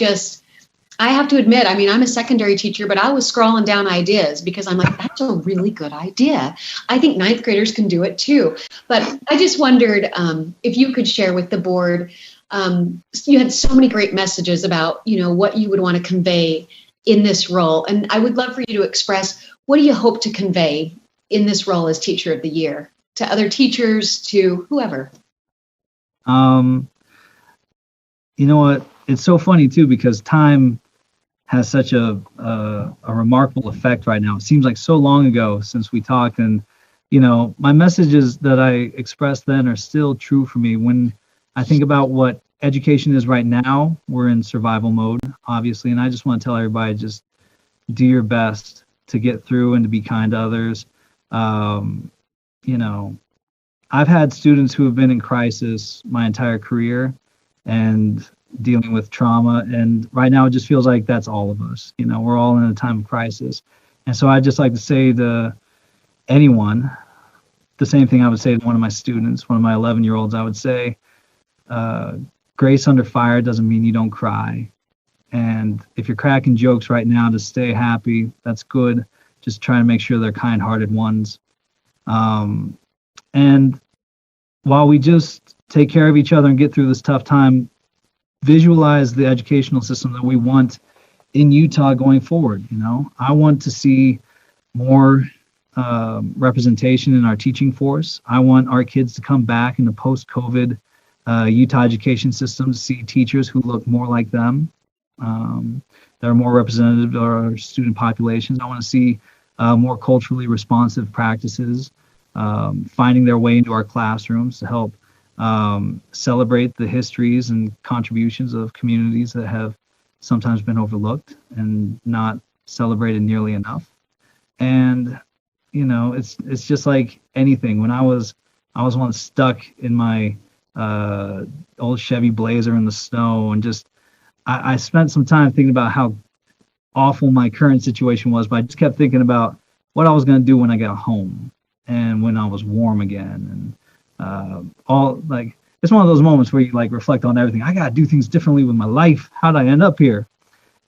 have to admit, I mean, I'm a secondary teacher, but I was scrolling down ideas because I'm like, that's a really good idea. I think ninth graders can do it too. But I just wondered if you could share with the board, you had so many great messages about, what you would want to convey in this role. And I would love for you to express, what do you hope to convey in this role as Teacher of the Year to other teachers, to whoever? You know what? It's so funny too, because time has such a remarkable effect right now. It seems like so long ago since we talked, and my messages that I expressed then are still true for me. When I think about what education is right now, we're in survival mode, obviously, and I just want to tell everybody, just do your best to get through and to be kind to others. I've had students who have been in crisis my entire career and dealing with trauma, and right now it just feels like that's all of us. We're all in a time of crisis, and so I'd just like to say to anyone the same thing I would say to one of my students, one of my 11-year-olds. I would say, grace under fire doesn't mean you don't cry. And if you're cracking jokes right now to stay happy, that's good. Just try to make sure they're kind-hearted ones. And while we just take care of each other and get through this tough time, visualize the educational system that we want in Utah going forward. I want to see more representation in our teaching force. I want our kids to come back in the post-COVID Utah education system to see teachers who look more like them, that are more representative of our student populations. I want to see more culturally responsive practices finding their way into our classrooms to help celebrate the histories and contributions of communities that have sometimes been overlooked and not celebrated nearly enough. And it's just like anything. When I was once stuck in my old Chevy Blazer in the snow, and just I spent some time thinking about how awful my current situation was, but I just kept thinking about what I was going to do when I got home and when I was warm again, and it's one of those moments where you reflect on everything. I got to do things differently with my life. How did I end up here?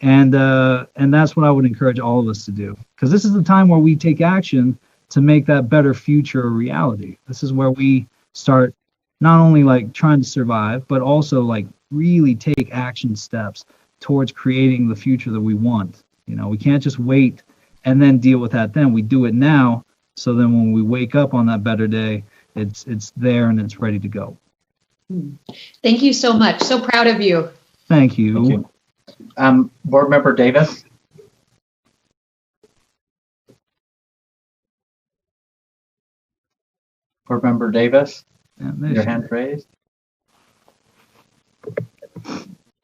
And that's what I would encourage all of us to do, because this is the time where we take action to make that better future a reality. This is where we start not only trying to survive, but also really take action steps towards creating the future that we want. We can't just wait and then deal with that then. We do it now, so then when we wake up on that better day, it's there and it's ready to go. Thank you so much. So proud of you. Thank you. Thank you. Board Member Davis. Board Member Davis, your hand raised.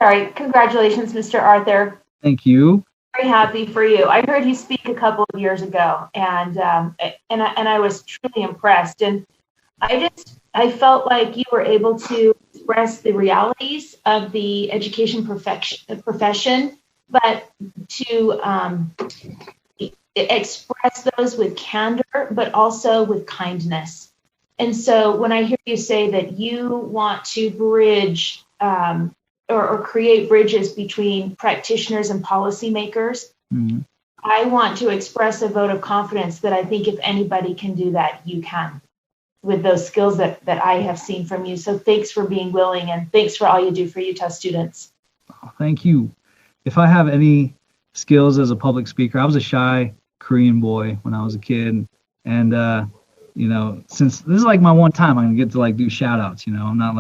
Sorry, congratulations, Mr. Arthur. Thank you. Very happy for you. I heard you speak a couple of years ago, and I was truly impressed. And I felt like you were able to express the realities of the education profession, but to express those with candor, but also with kindness. And so when I hear you say that you want to bridge or create bridges between practitioners and policymakers, I want to express a vote of confidence that I think if anybody can do that, you can, with those skills that I have seen from you. So thanks for being willing, and thanks for all you do for Utah students. Oh, thank you. If I have any skills as a public speaker, I was a shy Korean boy when I was a kid. And, since this is my one time, I'm gonna get to do shout outs, I'm not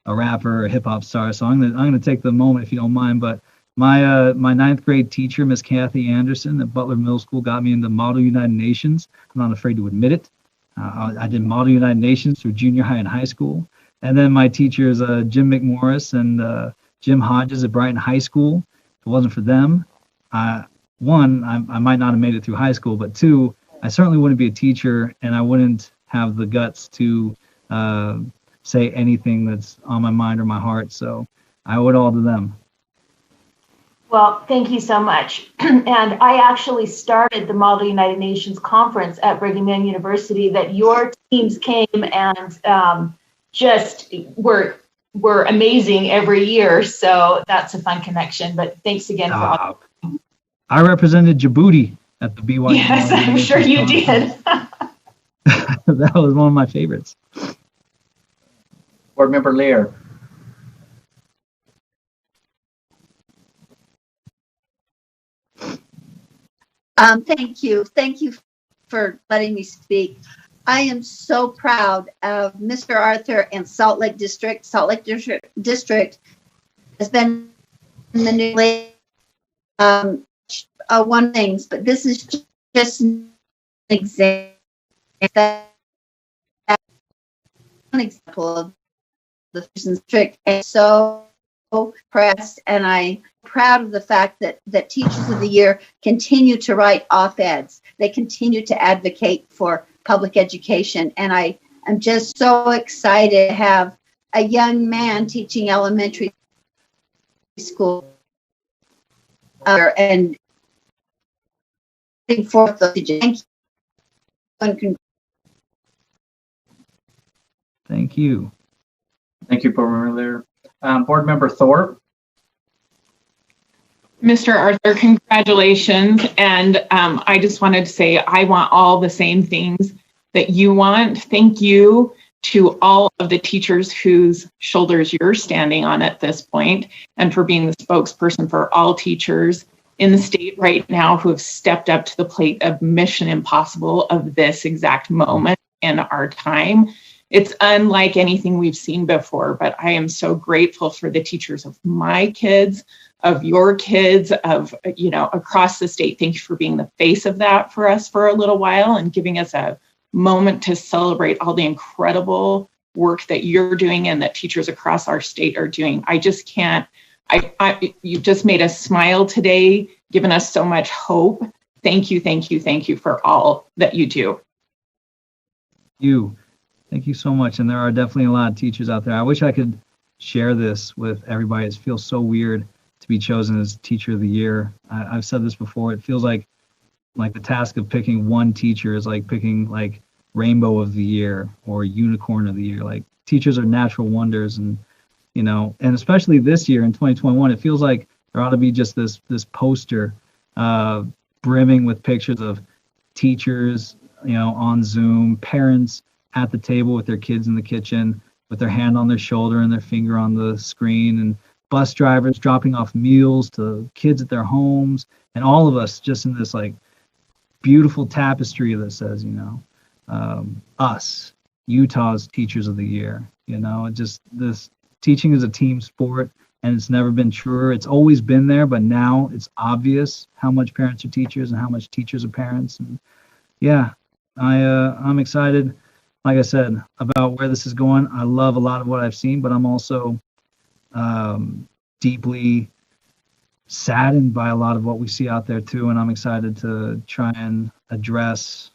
a rapper or a hip hop star. So I'm gonna take the moment, if you don't mind. But my ninth grade teacher, Miss Kathy Anderson at Butler Middle School, got me into Model United Nations. I'm not afraid to admit it. I did Model United Nations through junior high and high school. And then my teachers, Jim McMorris and Jim Hodges at Brighton High School. If it wasn't for them, one, I might not have made it through high school, but two, I certainly wouldn't be a teacher, and I wouldn't have the guts to say anything that's on my mind or my heart. So I owe it all to them. Well, thank you so much. And I actually started the Model United Nations conference at Brigham Young University that your teams came and just were amazing every year. So that's a fun connection. But thanks again for all. I represented Djibouti at the BYU. Yes, I'm sure you did. That was one of my favorites. Board Member Lear. Thank you. Thank you for letting me speak. I am so proud of Mr. Arthur and Salt Lake District. Salt Lake District has been in the new one things, but this is just an example of the district. And so impressed, and I'm proud of the fact that Teachers of the Year continue to write op-eds. They continue to advocate for public education, and I am just so excited to have a young man teaching elementary school and forth the thank you. Thank you. Thank you, Board Member Lear. Board Member Thorpe. Mr. Arthur, congratulations. And I just wanted to say I want all the same things that you want. Thank you to all of the teachers whose shoulders you're standing on at this point, and for being the spokesperson for all teachers in the state right now who have stepped up to the plate of mission impossible of this exact moment in our time. It's unlike anything we've seen before, but I am so grateful for the teachers of my kids, of your kids, of, across the state. Thank you for being the face of that for us for a little while and giving us a moment to celebrate all the incredible work that you're doing and that teachers across our state are doing. I just can't, you've just made us smile today, given us so much hope. Thank you, thank you, thank you for all that you do. Thank you so much. And there are definitely a lot of teachers out there. I wish I could share this with everybody. It feels so weird to be chosen as Teacher of the Year. I've said this before. It feels like the task of picking one teacher is like picking like Rainbow of the Year or Unicorn of the Year. Like, teachers are natural wonders, and and especially this year in 2021, it feels like there ought to be just this poster brimming with pictures of teachers, on Zoom, parents at the table with their kids in the kitchen with their hand on their shoulder and their finger on the screen, and bus drivers dropping off meals to kids at their homes, and all of us just in this like beautiful tapestry that says, us, Utah's Teachers of the Year. Just this teaching is a team sport, and it's never been truer. It's always been there, but now it's obvious how much parents are teachers and how much teachers are parents. And yeah, I'm excited, like I said, about where this is going. I love a lot of what I've seen, but I'm also deeply saddened by a lot of what we see out there too, and I'm excited to try and address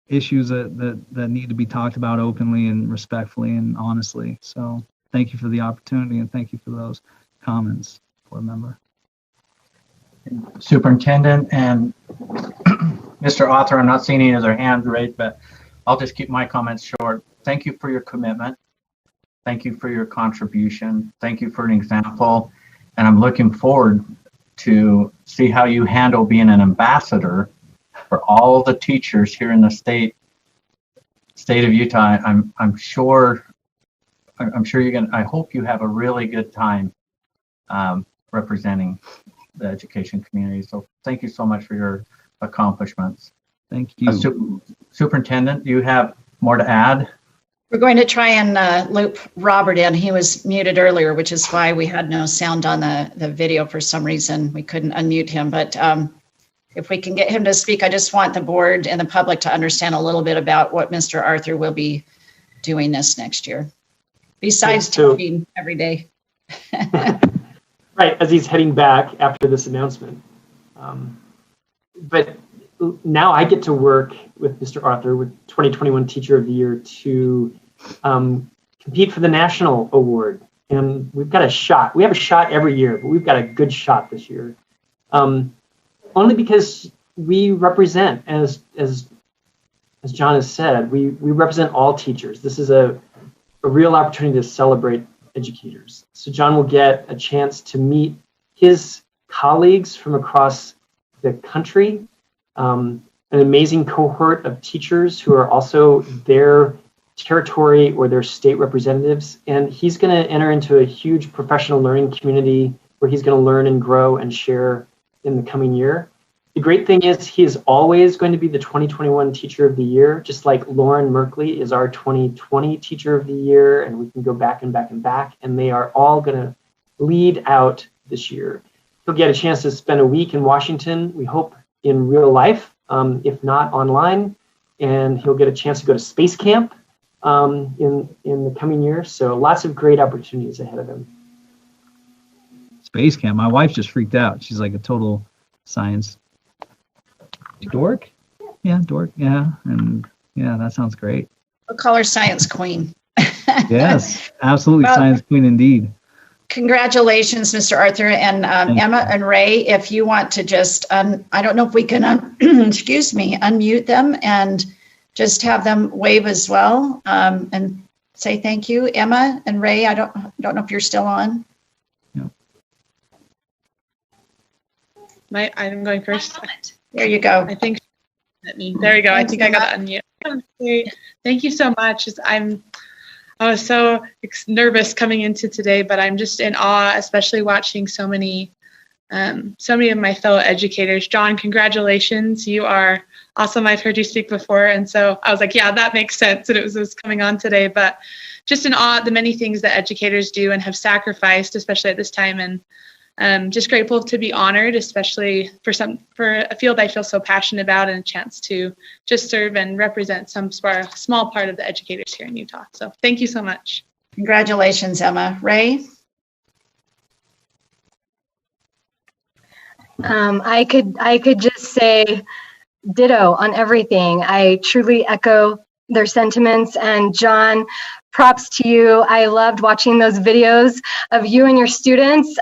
issues that need to be talked about openly and respectfully and honestly. So thank you for the opportunity, and thank you for those comments, board member. Superintendent and Mr. Author, I'm not seeing any other hands raised, but I'll just keep my comments short. Thank you for your commitment. Thank you for your contribution. Thank you for an example. And I'm looking forward to see how you handle being an ambassador for all the teachers here in the state of Utah. I'm sure you're gonna, I hope you have a really good time representing the education community. So thank you so much for your accomplishments. Thank you. Superintendent, do you have more to add? We're going to try and loop Robert in. He was muted earlier, which is why we had no sound on the video for some reason. We couldn't unmute him, but if we can get him to speak, I just want the board and the public to understand a little bit about what Mr. Arthur will be doing this next year, besides teaching every day. Right, as he's heading back after this announcement. But now I get to work with Mr. Arthur with 2021 Teacher of the Year to compete for the national award. And we've got a shot. We have a shot every year, but we've got a good shot this year. Only because we represent, as John has said, we represent all teachers. This is a real opportunity to celebrate educators. So John will get a chance to meet his colleagues from across the country, an amazing cohort of teachers who are also their territory or their state representatives. And he's going to enter into a huge professional learning community where he's going to learn and grow and share in the coming year. The great thing is he is always going to be the 2021 Teacher of the Year, just like Lauren Merkley is our 2020 Teacher of the Year, and we can go back and back and back, and they are all going to lead out this year. He'll get a chance to spend a week in Washington, we hope in real life, if not online, and he'll get a chance to go to space camp in the coming year. So lots of great opportunities ahead of him. Space camp. My wife just freaked out. She's like a total science dork. Yeah, dork. Yeah, and yeah, that sounds great. We'll call her Science Queen. Yes, absolutely, well, Science Queen indeed. Congratulations, Mr. Arthur, and Emma and Ray. If you want to just, I don't know if we can, excuse me, unmute them and just have them wave as well and say thank you, Emma and Ray. I don't know if you're still on. I'm going first. There you go. I think there we go. I think I got unmute. Thank you so much. I was so nervous coming into today, but I'm just in awe, especially watching so many of my fellow educators. John, congratulations. You are awesome. I've heard you speak before, and so I was like, yeah, that makes sense that it was coming on today. But just in awe at the many things that educators do and have sacrificed, especially at this time. And just grateful to be honored, especially for a field I feel so passionate about, and a chance to just serve and represent some small part of the educators here in Utah. So thank you so much. Congratulations, Emma. Ray? I could just say ditto on everything. I truly echo their sentiments. And John, props to you. I loved watching those videos of you and your students.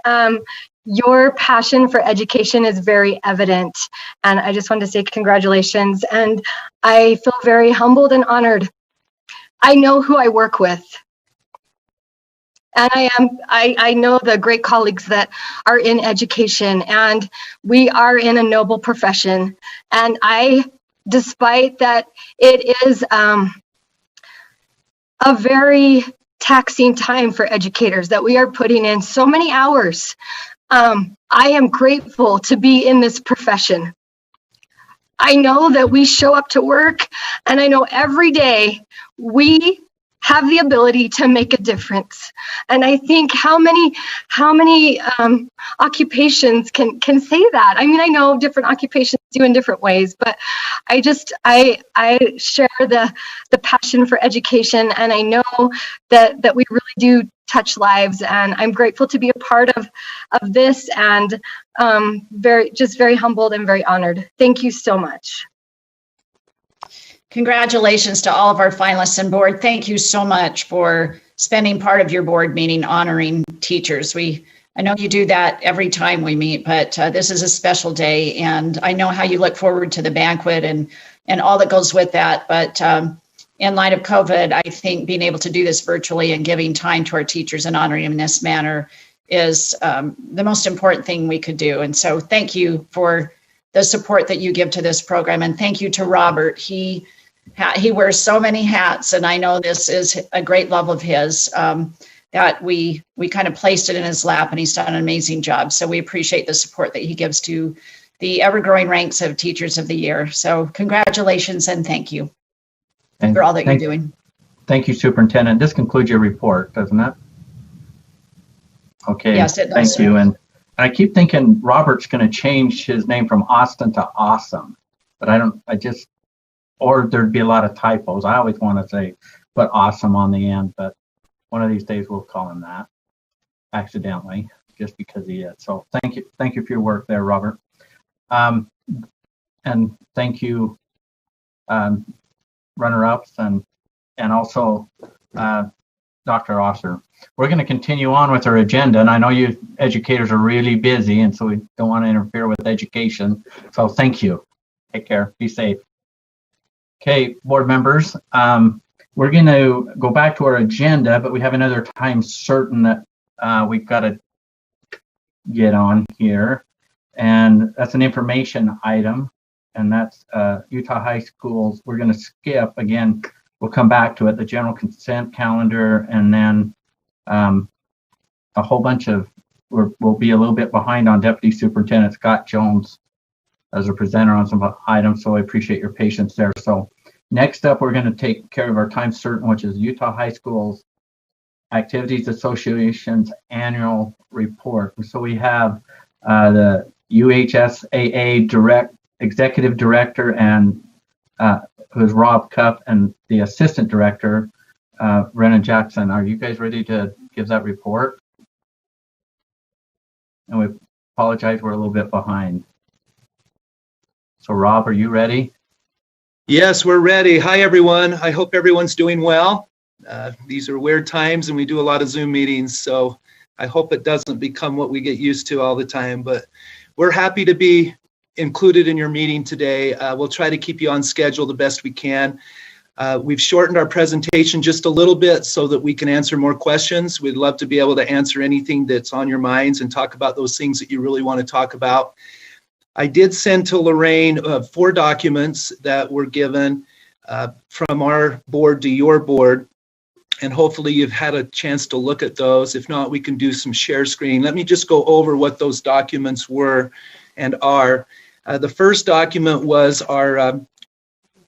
Your passion for education is very evident. And I just wanted to say congratulations. And I feel very humbled and honored. I know who I work with. And I know the great colleagues that are in education, and we are in a noble profession. And despite that it is a very taxing time for educators, that we are putting in so many hours, I am grateful to be in this profession. I know that we show up to work, and I know every day we have the ability to make a difference. And I think how many occupations can say that? I mean, I know different occupations do in different ways, but I share the passion for education, and I know that we really do touch lives, and I'm grateful to be a part of this, and very humbled and very honored. Thank you so much. Congratulations to all of our finalists and board. Thank you so much for spending part of your board meeting honoring teachers. I know you do that every time we meet, but this is a special day, and I know how you look forward to the banquet and all that goes with that. But in light of COVID, I think being able to do this virtually and giving time to our teachers and honoring them in this manner is the most important thing we could do. And so thank you for the support that you give to this program. And thank you to Robert. He wears so many hats, and I know this is a great love of his, that we kind of placed it in his lap, and he's done an amazing job. So we appreciate the support that he gives to the ever-growing ranks of Teachers of the Year. So congratulations and thank you for all that you're doing. Thank you, Superintendent. This concludes your report, doesn't it? Okay. Yes, it does. Thank you. And I keep thinking Robert's going to change his name from Austin to Awesome, but or there'd be a lot of typos. I always want to say, put Awesome on the end, but one of these days we'll call him that accidentally, just because he is. So thank you for your work there, Robert. And thank you, runner-ups and also Dr. Osser. We're going to continue on with our agenda, and I know you educators are really busy, and so we don't want to interfere with education. So thank you. Take care. Be safe. Okay, board members, we're going to go back to our agenda, but we have another time certain that we've got to get on here, and that's an information item, and that's Utah High Schools. We're going to skip again. We'll come back to it, the general consent calendar, and then a whole bunch of, we'll be a little bit behind on Deputy Superintendent Scott Jones as a presenter on some items, so I appreciate your patience there. So next up, we're going to take care of our time certain, which is Utah High Schools Activities Association's annual report. And so we have the UHSAA Executive Director, and who's Rob Cupp, and the Assistant Director, Brennan Jackson. Are you guys ready to give that report? And we apologize, we're a little bit behind. So Rob, are you ready? Yes, we're ready. Hi, everyone. I hope everyone's doing well. These are weird times, and we do a lot of Zoom meetings, so I hope it doesn't become what we get used to all the time. But we're happy to be included in your meeting today. We'll try to keep you on schedule the best we can. We've shortened our presentation just a little bit so that we can answer more questions. We'd love to be able to answer anything that's on your minds and talk about those things that you really want to talk about. I did send to Lorraine 4 documents that were given from our board to your board, and hopefully you've had a chance to look at those. If not, we can do some share screen. Let me just go over what those documents were and are. The first document was our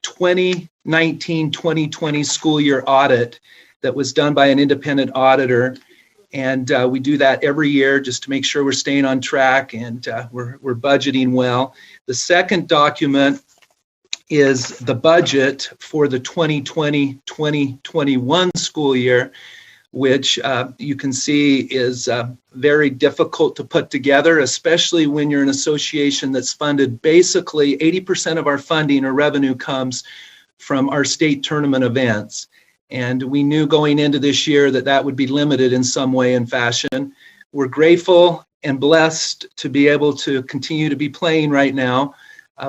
2019-2020 school year audit that was done by an independent auditor. And we do that every year just to make sure we're staying on track and we're budgeting well. The second document is the budget for the 2020-2021 school year, which you can see is very difficult to put together, especially when you're an association that's funded. Basically, 80% of our funding or revenue comes from our state tournament events. And we knew going into this year that that would be limited in some way and fashion. We're grateful and blessed to be able to continue to be playing right now.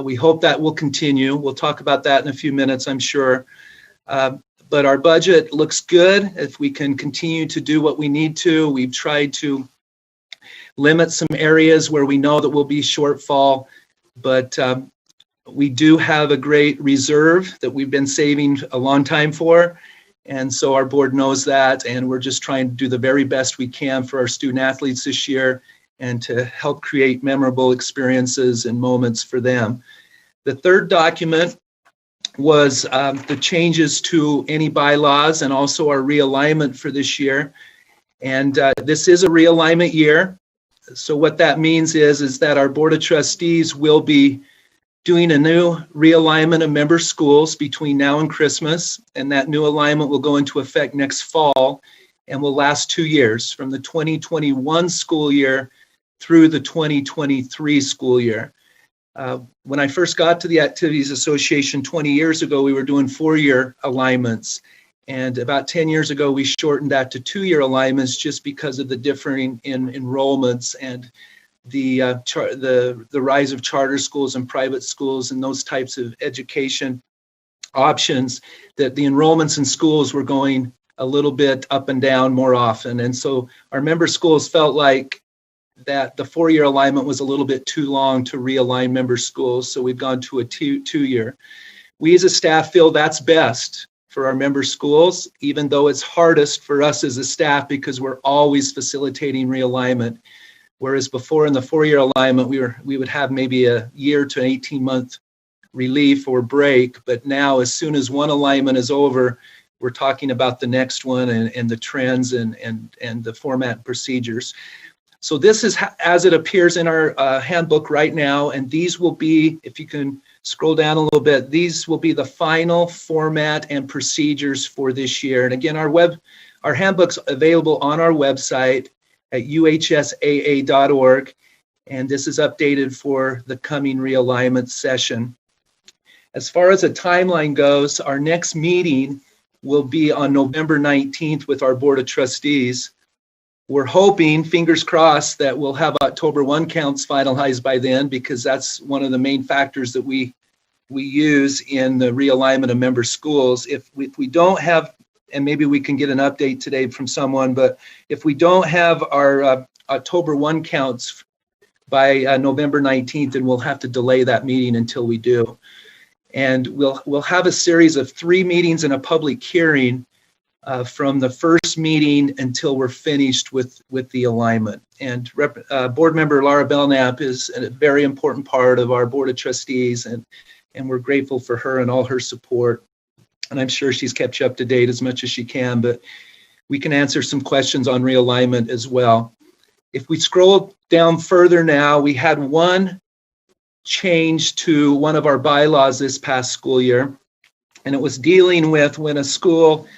We hope that will continue. We'll talk about that in a few minutes, I'm sure. But our budget looks good if we can continue to do what we need to. We've tried to limit some areas where we know that we'll be shortfall, but we do have a great reserve that we've been saving a long time for. And so our board knows that, and we're just trying to do the very best we can for our student athletes this year and to help create memorable experiences and moments for them. The third document was the changes to any bylaws and also our realignment for this year. And this is a realignment year. So what that means is that our Board of Trustees will be doing a new realignment of member schools between now and Christmas. And that new alignment will go into effect next fall and will last 2 years, from the 2021 school year through the 2023 school year. When I first got to the Activities Association 20 years ago, we were doing 4-year alignments. And about 10 years ago, we shortened that to 2-year alignments just because of the differing in enrollments and the rise of charter schools and private schools and those types of education options, that the enrollments in schools were going a little bit up and down more often. And so our member schools felt like that the 4-year alignment was a little bit too long to realign member schools. So we've gone to a 2-year. We as a staff feel that's best for our member schools, even though it's hardest for us as a staff because we're always facilitating realignment. Whereas before in the 4-year alignment, we would have maybe a year to an 18-month relief or break. But now, as soon as one alignment is over, we're talking about the next one and the trends and the format and procedures. So this is as it appears in our handbook right now. And these will be, if you can scroll down a little bit, these will be the final format and procedures for this year. And again, our handbook's available on our website at uhsaa.org, and this is updated for the coming realignment session. As far as a timeline goes, our next meeting will be on November 19th with our Board of Trustees. We're hoping, fingers crossed, that we'll have October 1 counts finalized by then, because that's one of the main factors that we use in the realignment of member schools. If we don't have, and maybe we can get an update today from someone, but if we don't have our October 1 counts by November 19th, then we'll have to delay that meeting until we do. And we'll have a series of 3 meetings and a public hearing from the first meeting until we're finished with the alignment. And board member Laura Belknap is a very important part of our Board of Trustees, and we're grateful for her and all her support. And I'm sure she's kept you up to date as much as she can, but we can answer some questions on realignment as well. If we scroll down further now, we had one change to one of our bylaws this past school year, and it was dealing with when a school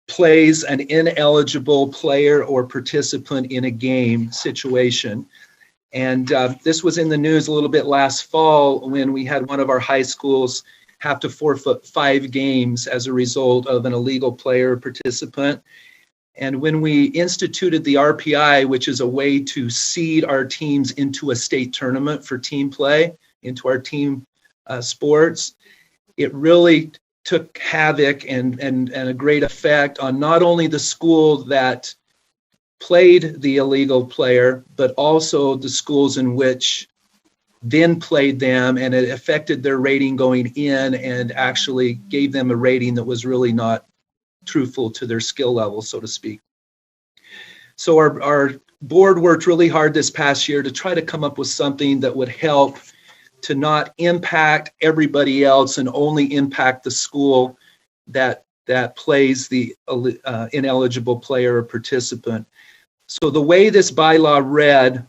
plays an ineligible player or participant in a game situation. And this was in the news a little bit last fall when we had one of our high schools have to forfeit 5 games as a result of an illegal player or participant. And when we instituted the RPI, which is a way to seed our teams into a state tournament for team play, into our team sports, it really took havoc and a great effect on not only the school that played the illegal player, but also the schools in which then played them, and it affected their rating going in and actually gave them a rating that was really not truthful to their skill level, so to speak. So our board worked really hard this past year to try to come up with something that would help to not impact everybody else and only impact the school that that plays the ineligible player or participant. So the way this bylaw read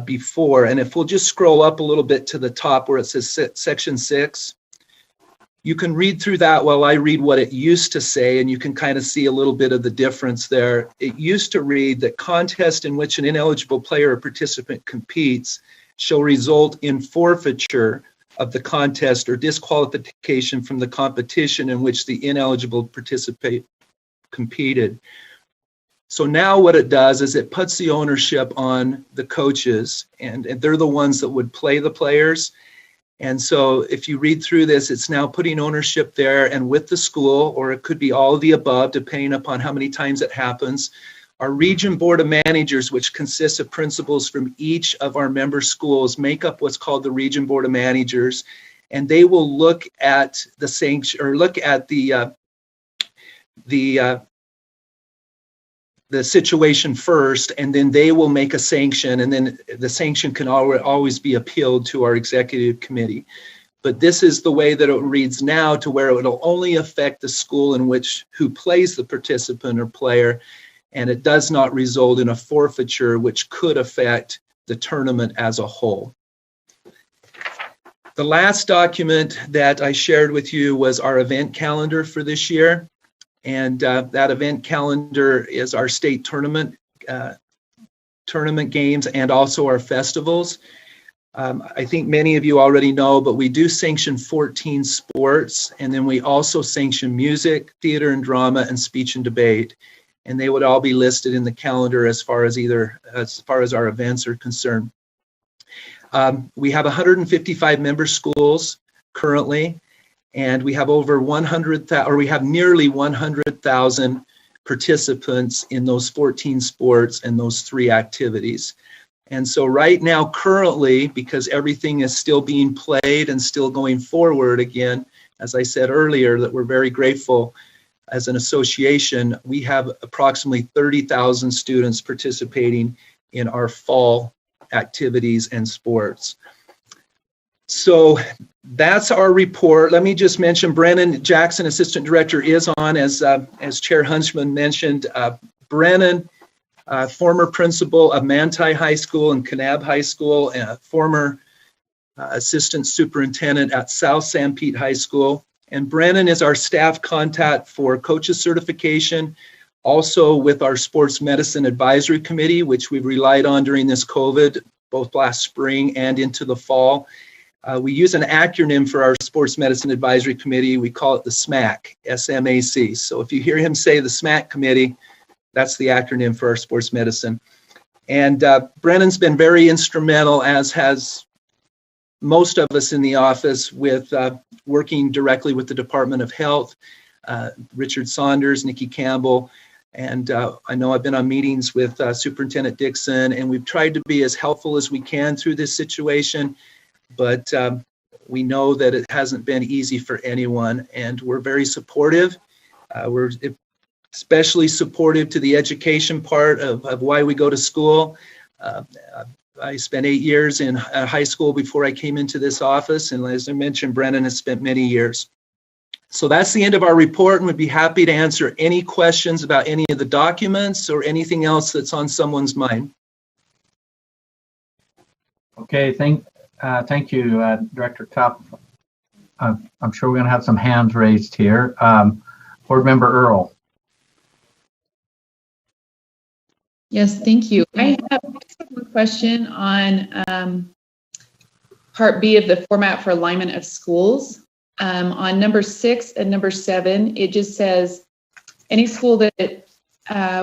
before, and if we'll just scroll up a little bit to the top where it says section 6, you can read through that while I read what it used to say, and you can kind of see a little bit of the difference there. It used to read that contest in which an ineligible player or participant competes shall result in forfeiture of the contest or disqualification from the competition in which the ineligible participant competed. So now what it does is it puts the ownership on the coaches, and they're the ones that would play the players. And so if you read through this, it's now putting ownership there and with the school, or it could be all of the above, depending upon how many times it happens. Our region board of managers, which consists of principals from each of our member schools, make up what's called the region board of managers, and they will look at the sanction or look at the situation first, and then they will make a sanction, and then the sanction can always be appealed to our executive committee. But this is the way that it reads now, to where it will only affect the school in which who plays the participant or player, and it does not result in a forfeiture, which could affect the tournament as a whole. The last document that I shared with you was our event calendar for this year. And that event calendar is our state tournament games and also our festivals. I think many of you already know, but we do sanction 14 sports, and then we also sanction music, theater and drama, and speech and debate. And they would all be listed in the calendar as far as our events are concerned. We have 155 member schools currently. And we have over 100,000, or we have nearly 100,000 participants in those 14 sports and those 3 activities. And so right now, currently, because everything is still being played and still going forward, again, as I said earlier, that we're very grateful as an association, we have approximately 30,000 students participating in our fall activities and sports. So that's our report. Let me just mention Brennan Jackson, Assistant Director, is on, as Chair Huntsman mentioned. Brennan, former principal of Manti High School and Kanab High School, former Assistant Superintendent at South San Pete High School. And Brennan is our staff contact for coaches certification, also with our Sports Medicine Advisory Committee, which we've relied on during this COVID, both last spring and into the fall. We use an acronym for our Sports Medicine Advisory Committee. We call it the SMAC, S-M-A-C. So if you hear him say the SMAC Committee, that's the acronym for our sports medicine. And Brennan's been very instrumental, as has most of us in the office, with working directly with the Department of Health, Richard Saunders, Nikki Campbell, and I know I've been on meetings with Superintendent Dixon, and we've tried to be as helpful as we can through this situation. But we know that it hasn't been easy for anyone, and we're very supportive. We're especially supportive to the education part of why we go to school. I spent 8 years in high school before I came into this office, and as I mentioned, Brennan has spent many years. So that's the end of our report, and we'd be happy to answer any questions about any of the documents or anything else that's on someone's mind. Okay, thank you, Director Tupp. I'm sure we're going to have some hands raised here. Board Member Earl. Yes, thank you. I have one question on Part B of the format for alignment of schools. On number 6 and number 7, it just says any school that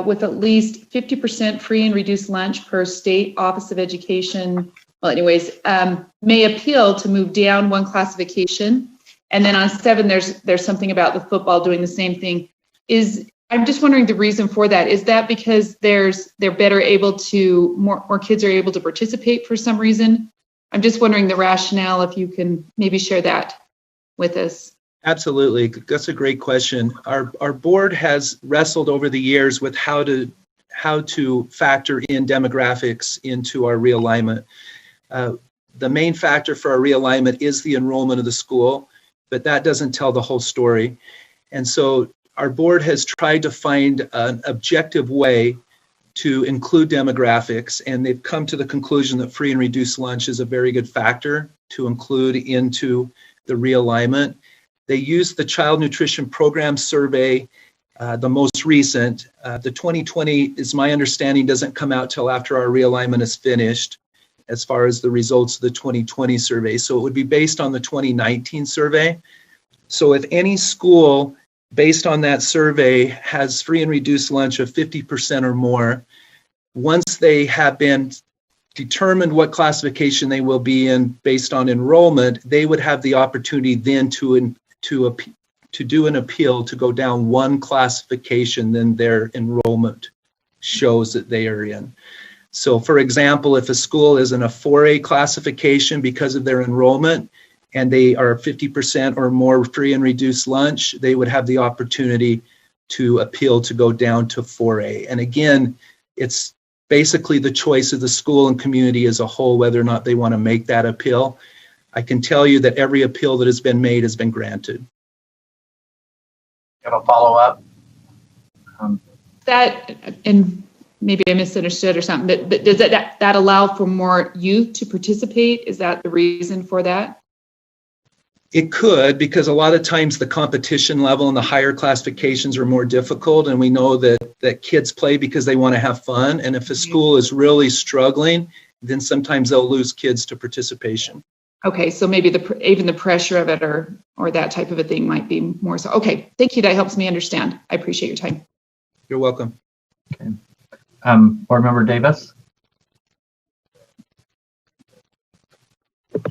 with at least 50% free and reduced lunch per state Office of Education, well, anyways, may appeal to move down one classification. And then on 7, there's something about the football doing the same thing. I'm just wondering the reason for that. Is that because they're better able to, more kids are able to participate for some reason? I'm just wondering the rationale, if you can maybe share that with us. Absolutely, that's a great question. Our board has wrestled over the years with how to factor in demographics into our realignment. The main factor for our realignment is the enrollment of the school, but that doesn't tell the whole story. And so our board has tried to find an objective way to include demographics, and they've come to the conclusion that free and reduced lunch is a very good factor to include into the realignment. They used the Child Nutrition Program Survey, the most recent. The 2020, is my understanding, doesn't come out till after our realignment is finished as far as the results of the 2020 survey. So it would be based on the 2019 survey. So if any school based on that survey has free and reduced lunch of 50% or more, once they have been determined what classification they will be in based on enrollment, they would have the opportunity then to do an appeal to go down one classification than their enrollment shows that they are in. So for example, if a school is in a 4A classification because of their enrollment, and they are 50% or more free and reduced lunch, they would have the opportunity to appeal to go down to 4A. And again, it's basically the choice of the school and community as a whole, whether or not they want to make that appeal. I can tell you that every appeal that has been made has been granted. You have a follow-up? That, and maybe I misunderstood or something, but does that allow for more youth to participate? Is that the reason for that? It could, because a lot of times the competition level and the higher classifications are more difficult, and we know that kids play because they want to have fun, and if a school is really struggling, then sometimes they'll lose kids to participation. Okay, so maybe even the pressure of it or that type of a thing might be more so. Okay, thank you. That helps me understand. I appreciate your time. You're welcome. Okay. Board Member Davis?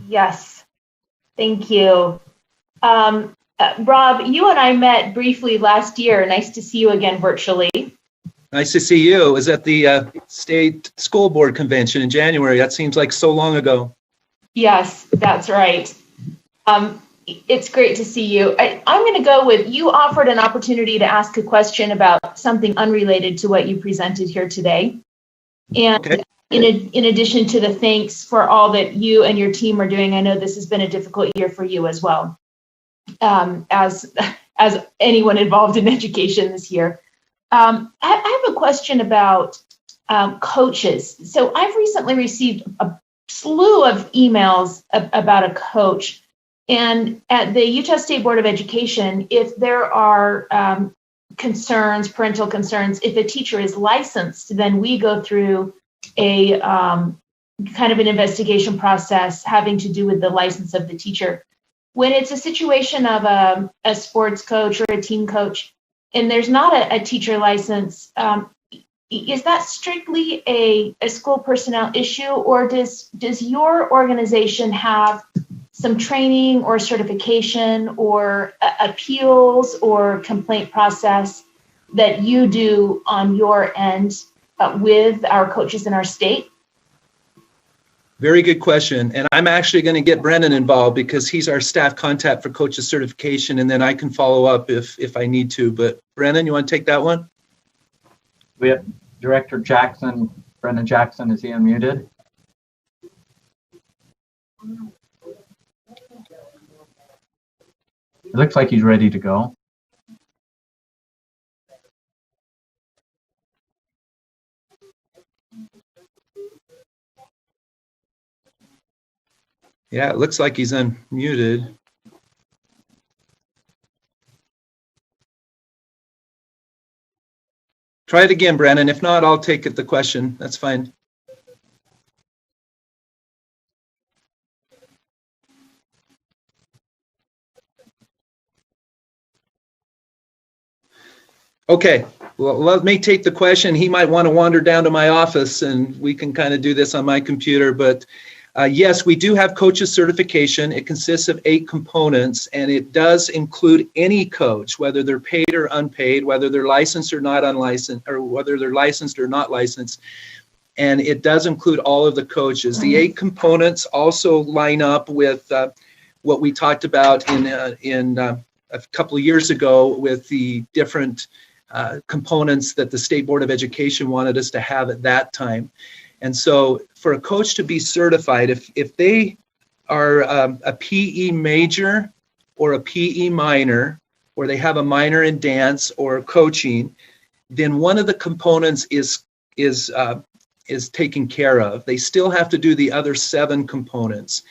Yes. Thank you. Rob, you and I met briefly last year. Nice to see you again virtually. Nice to see you. It was at the state school board convention in January. That seems like so long ago. Yes, that's right. It's great to see you. I'm going to go with, you offered an opportunity to ask a question about something unrelated to what you presented here today. And okay. In addition to the thanks for all that you and your team are doing, I know this has been a difficult year for you as well, as anyone involved in education this year. I have a question about coaches. So I've recently received a slew of emails about a coach. And at the Utah State Board of Education, if there are concerns, parental concerns, if a teacher is licensed, then we go through a kind of an investigation process having to do with the license of the teacher. When it's a situation of a sports coach or a team coach, and there's not a teacher license, is that strictly a school personnel issue, or does your organization have some training or certification or appeals or complaint process that you do on your end with our coaches in our state? Very good question. And I'm actually going to get Brennan involved because he's our staff contact for coaches certification, and then I can follow up if I need to. But Brennan, you want to take that one? We have Director Jackson, Brennan Jackson. Is he unmuted? It looks like he's ready to go. Yeah, it looks like he's unmuted. Try it again, Brennan. If not, I'll take the question. That's fine. Okay, well, let me take the question. He might want to wander down to my office and we can kind of do this on my computer, but yes, we do have coaches certification. It consists of 8 components, and it does include any coach, whether they're paid or unpaid, whether they're licensed or not unlicensed, or whether they're licensed or not licensed. And it does include all of the coaches. The 8 components also line up with what we talked about in a couple of years ago with the different components that the State Board of Education wanted us to have at that time. And so for a coach to be certified, if they are a PE major or a PE minor or they have a minor in dance or coaching, then one of the components is taken care of. They still have to do the other 7 components.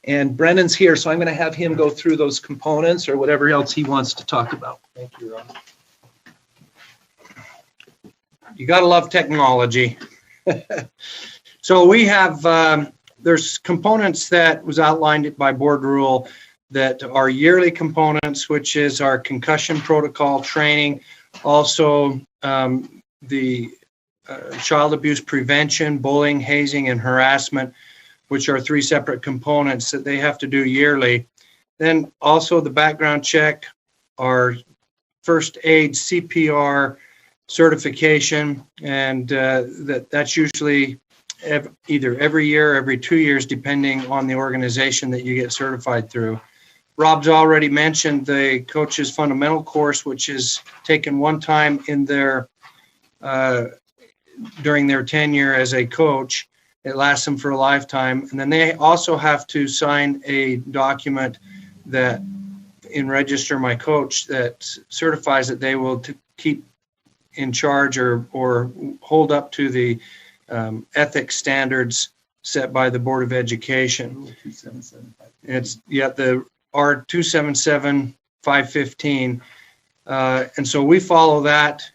And Brendan's here, so I'm going to have him go through those components or whatever else he wants to talk about. Thank you, Ron. You got to love technology. So we have, there's components that was outlined by board rule that are yearly components, which is our concussion protocol training, also the child abuse prevention, bullying, hazing, and harassment, which are 3 separate components that they have to do yearly. Then also the background check, our first aid, CPR certification, and that's usually either every year or every 2 years, depending on the organization that you get certified through. Rob's already mentioned the coach's fundamental course, which is taken one time in their during their tenure as a coach. It lasts them for a lifetime. And then they also have to sign a document that in Register My Coach that certifies that they will keep in charge or hold up to the ethics standards set by the Board of Education. It's the R277515. And so we follow that.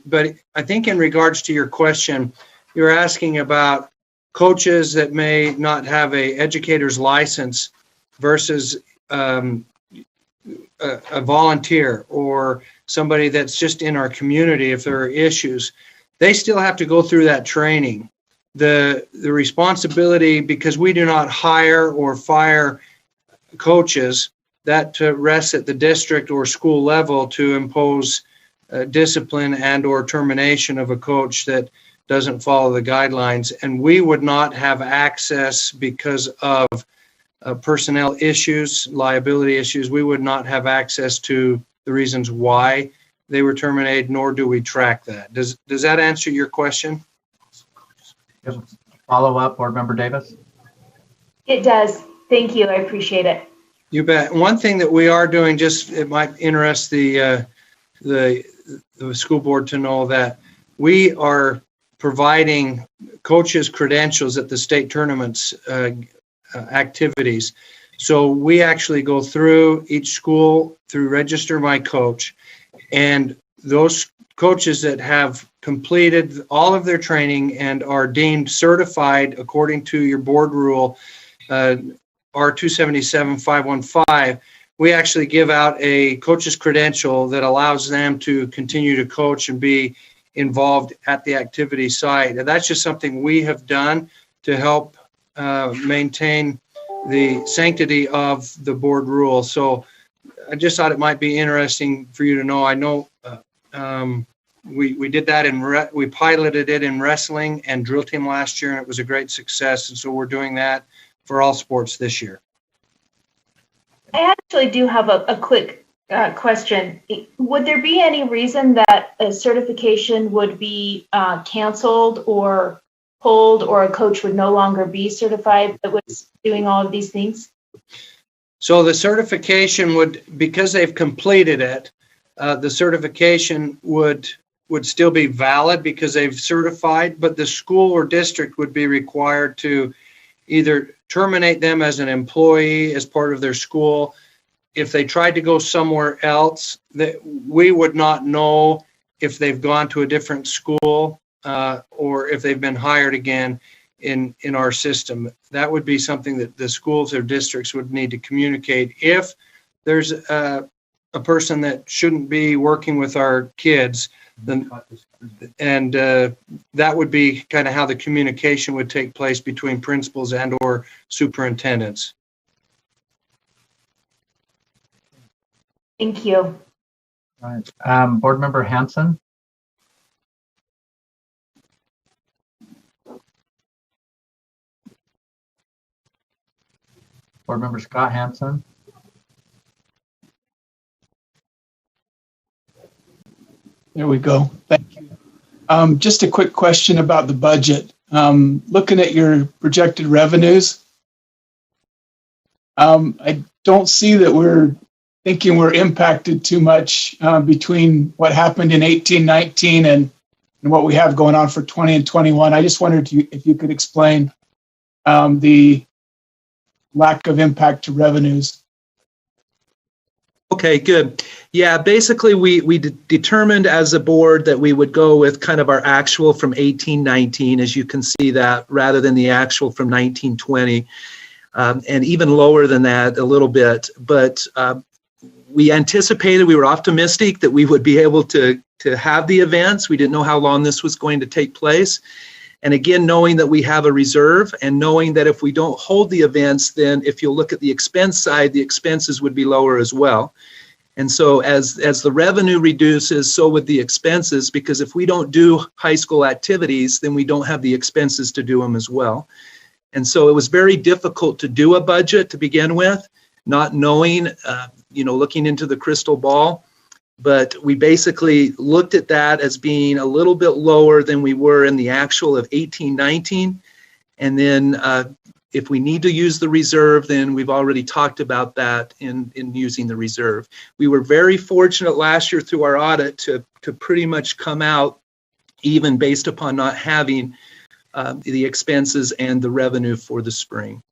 But I think in regards to your question, you're asking about coaches that may not have a educator's license versus a volunteer or somebody that's just in our community. If there are issues, they still have to go through that training. The responsibility, because we do not hire or fire coaches, that rests at the district or school level to impose discipline and or termination of a coach that doesn't follow the guidelines. And we would not have access because of personnel issues, liability issues. We would not have access to the reasons why they were terminated, nor do we track that. Does that answer your question? Follow up, Board Member Davis? It does. Thank you. I appreciate it. You bet. One thing that we are doing, just it might interest the school board to know that we are providing coaches credentials at the state tournaments activities. So we actually go through each school through Register My Coach, and those coaches that have completed all of their training and are deemed certified according to your board rule R277515, we actually give out a coach's credential that allows them to continue to coach and be involved at the activity site. And that's just something we have done to help maintain the sanctity of the board rule. So I just thought it might be interesting for you to know. I know we did that we piloted it in wrestling and drill team last year, and it was a great success. And so we're doing that for all sports this year. I actually do have a quick question. Would there be any reason that a certification would be canceled or pulled, or a coach would no longer be certified that was doing all of these things? So the certification would, because they've completed it, the certification would still be valid because they've certified, but the school or district would be required to either terminate them as an employee as part of their school. If they tried to go somewhere else, that we would not know if they've gone to a different school or if they've been hired again in our system. That would be something that the schools or districts would need to communicate. If there's a person that shouldn't be working with our kids, then that would be kind of how the communication would take place between principals and or superintendents. Thank you. All right. Board Member Hanson? Board Member Scott Hanson? There we go. Thank you. Just a quick question about the budget. Looking at your projected revenues, I don't see that we're thinking we're impacted too much between what happened in 18-19 and what we have going on for 20 and 21. I just wondered if you could explain the lack of impact to revenues. Okay, good. Yeah, basically we determined as a board that we would go with kind of our actual from 18-19, as you can see that, rather than the actual from 19-20, and even lower than that a little bit. But we anticipated, we were optimistic that we would be able to have the events. We didn't know how long this was going to take place. And again, knowing that we have a reserve and knowing that if we don't hold the events, then if you look at the expense side, the expenses would be lower as well. And so as the revenue reduces, so would the expenses, because if we don't do high school activities, then we don't have the expenses to do them as well. And so it was very difficult to do a budget to begin with, not knowing, looking into the crystal ball. But we basically looked at that as being a little bit lower than we were in the actual of 18-19. And then if we need to use the reserve, then we've already talked about that in using the reserve. We were very fortunate last year through our audit to pretty much come out even based upon not having the expenses and the revenue for the spring.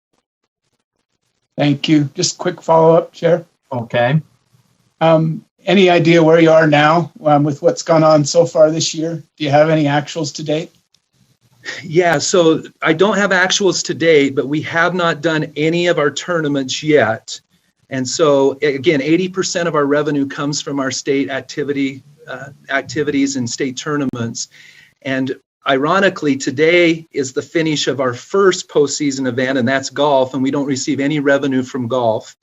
Thank you. Just a quick follow-up, Chair. Okay. Any idea where you are now with what's gone on so far this year? Do you have any actuals to date? Yeah, so I don't have actuals to date, but we have not done any of our tournaments yet. And so again, 80% of our revenue comes from our state activities and state tournaments. And ironically, today is the finish of our first postseason event, and that's golf, and we don't receive any revenue from golf.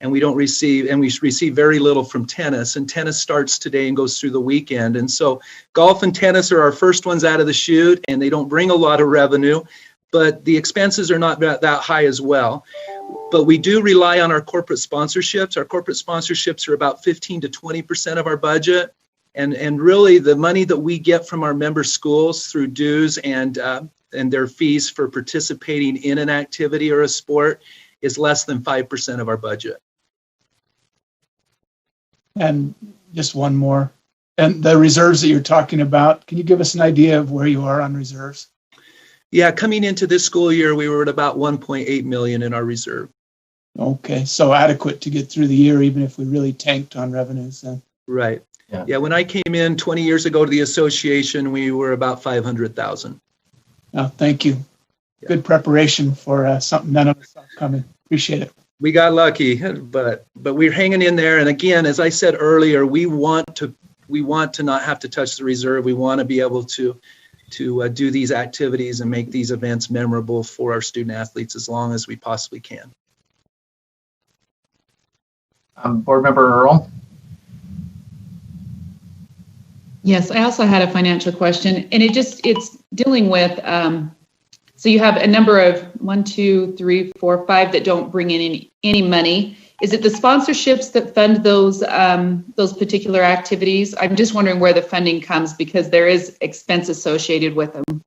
And we receive very little from tennis, and tennis starts today and goes through the weekend. And so golf and tennis are our first ones out of the chute, and they don't bring a lot of revenue, but the expenses are not that high as well. But we do rely on our corporate sponsorships. Our corporate sponsorships are about 15 to 20% of our budget. And really the money that we get from our member schools through dues and their fees for participating in an activity or a sport is less than 5% of our budget. And just one more. And the reserves that you're talking about, can you give us an idea of where you are on reserves? Yeah, coming into this school year, we were at about 1.8 million in our reserve. Okay, so adequate to get through the year, even if we really tanked on revenues then. Right. Yeah, when I came in 20 years ago to the association, we were about 500,000. Oh, thank you. Yeah. Good preparation for something none of us saw coming. Appreciate it. We got lucky, but we're hanging in there. And again, as I said earlier, we want to not have to touch the reserve. We want to be able to do these activities and make these events memorable for our student athletes as long as we possibly can. Board Member Earl. Yes, I also had a financial question, and it's dealing with, so you have a number of 1, 2, 3, 4, 5 that don't bring in any money. Is it the sponsorships that fund those particular activities? I'm just wondering where the funding comes, because there is expense associated with them.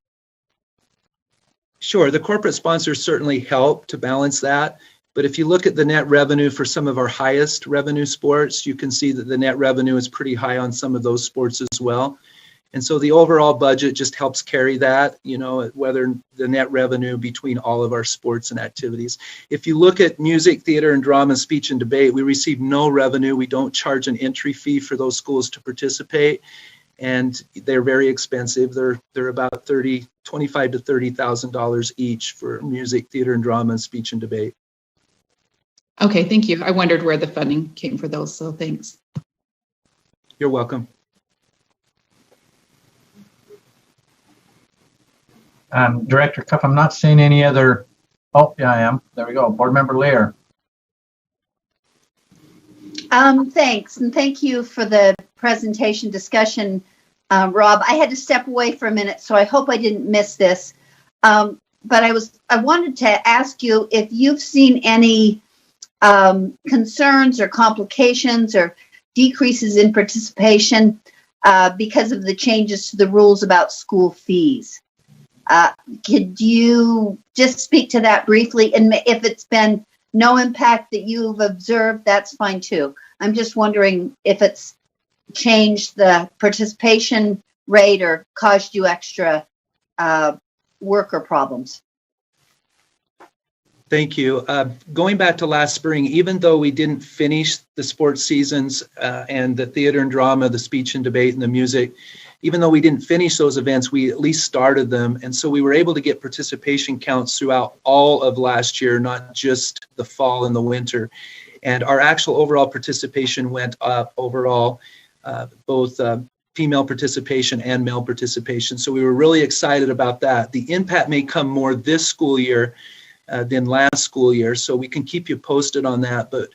Sure, the corporate sponsors certainly help to balance that. But if you look at the net revenue for some of our highest revenue sports, you can see that the net revenue is pretty high on some of those sports as well. And so the overall budget just helps carry that, whether the net revenue between all of our sports and activities. If you look at music, theater, and drama, speech, and debate, we receive no revenue. We don't charge an entry fee for those schools to participate. And they're very expensive. They're about $25,000 to $30,000 each for music, theater, and drama, and speech and debate. Okay, thank you. I wondered where the funding came for those, so thanks. You're welcome. Director Cuff, I'm not seeing any other. Oh, yeah, I am. There we go. Board Member Lear. Thanks, and thank you for the presentation discussion, Rob. I had to step away for a minute, so I hope I didn't miss this. But I wanted to ask you if you've seen any concerns or complications or decreases in participation because of the changes to the rules about school fees. Could you just speak to that briefly? And if it's been no impact that you've observed, that's fine too. I'm just wondering if it's changed the participation rate or caused you extra work or problems. Thank you. Going back to last spring, even though we didn't finish the sports seasons and the theater and drama, the speech and debate and the music, even though we didn't finish those events, we at least started them. And so we were able to get participation counts throughout all of last year, not just the fall and the winter. And our actual overall participation went up overall, both female participation and male participation. So we were really excited about that. The impact may come more this school year than last school year, so we can keep you posted on that. But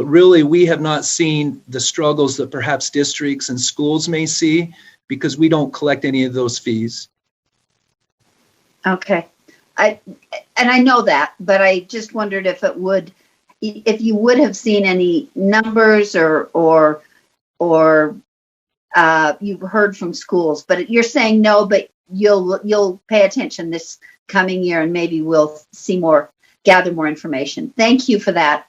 really, we have not seen the struggles that perhaps districts and schools may see because we don't collect any of those fees. Okay, I know that, but I just wondered if you would have seen any numbers or you've heard from schools. But you're saying no, but you'll pay attention this coming year, and maybe we'll gather more information. Thank you for that.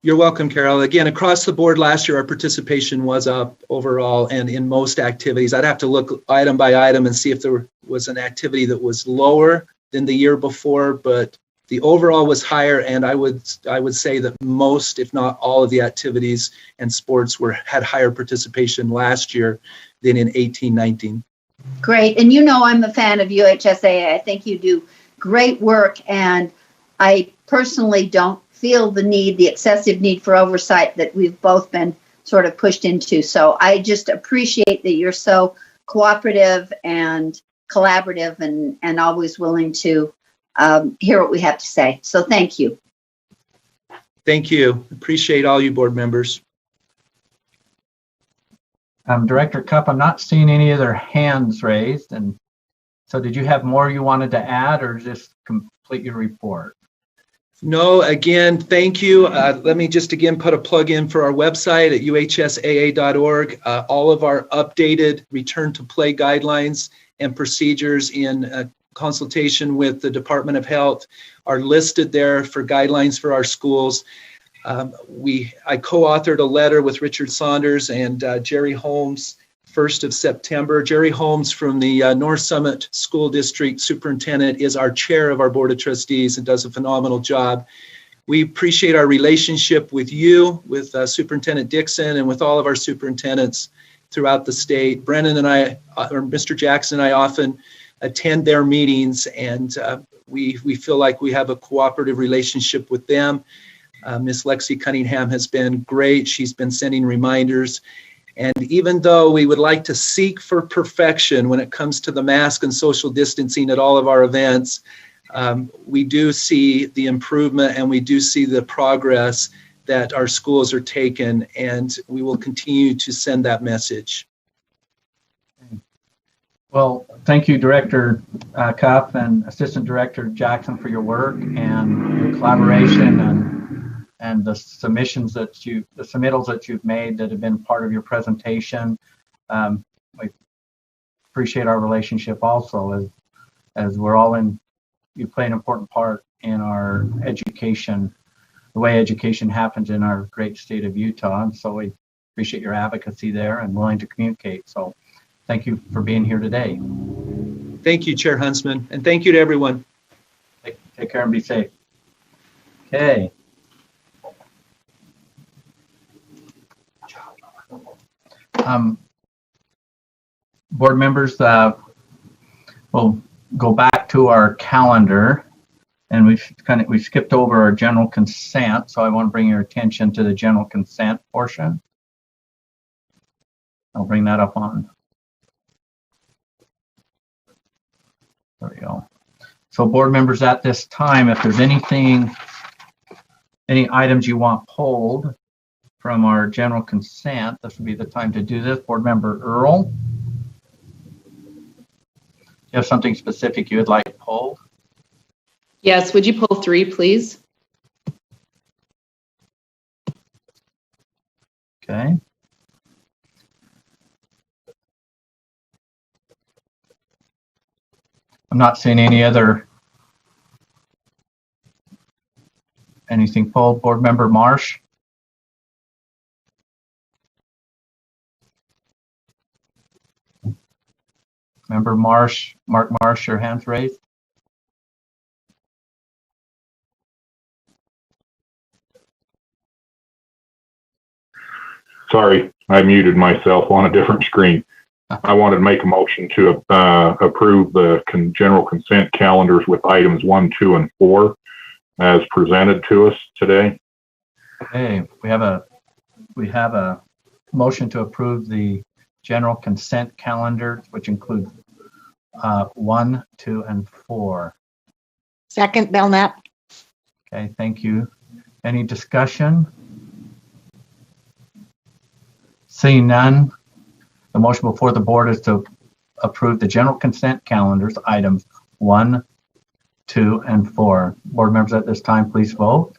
You're welcome, Carol. Again, across the board last year, our participation was up overall and in most activities. I'd have to look item by item and see if there was an activity that was lower than the year before, but the overall was higher, and I would say that most, if not all, of the activities and sports had higher participation last year than in 18-19. Great. And I'm a fan of UHSAA. I think you do great work, and I personally don't feel the excessive need for oversight that we've both been sort of pushed into. So I just appreciate that you're so cooperative and collaborative and always willing to hear what we have to say. So thank you. Thank you. Appreciate all you board members. Director Cupp, I'm not seeing any other hands raised. And so did you have more you wanted to add or just complete your report? No, again, thank you. Let me just again put a plug in for our website at uhsaa.org. All of our updated return to play guidelines and procedures in consultation with the Department of Health are listed there for guidelines for our schools. I co-authored a letter with Richard Saunders and Jerry Holmes, 1st of September. Jerry Holmes from the North Summit School District Superintendent is our chair of our Board of Trustees and does a phenomenal job. We appreciate our relationship with you, with Superintendent Dixon, and with all of our superintendents throughout the state. Brennan and I, or Mr. Jackson and I often attend their meetings, and we feel like we have a cooperative relationship with them. Miss Lexi Cunningham has been great. She's been sending reminders. And even though we would like to seek for perfection when it comes to the mask and social distancing at all of our events, we do see the improvement and we do see the progress that our schools are taking, and we will continue to send that message. Well, thank you, Director Cupp and Assistant Director Jackson, for your work and your collaboration and the submittals that you've made that have been part of your presentation. We appreciate our relationship also as we're all you play an important part in our education, the way education happens in our great state of Utah. And so we appreciate your advocacy there and willing to communicate. So thank you for being here today. Thank you, Chair Huntsman, and thank you to everyone. Take care and be safe. Okay. Board members, we'll go back to our calendar, and we've skipped over our general consent, so I want to bring your attention to the general consent portion. I'll bring that up on. There we go. So board members, at this time, if there's any items you want pulled from our general consent, this would be the time to do this. Board Member Earl, you have something specific you would like pulled? Yes, would you pull 3, please? Okay. I'm not seeing anything pulled. Board Member Marsh? Member Marsh, Mark Marsh, your hand's raised. Sorry, I muted myself on a different screen. I wanted to make a motion to approve the general consent calendars with items 1, 2, and 4 as presented to us today. Okay, we have a motion to approve the general consent calendar, which include 1, 2, and 4. Second, Belknap. Okay, thank you. Any discussion? Seeing none, the motion before the board is to approve the general consent calendars, items 1, 2, and 4. Board members at this time, please vote.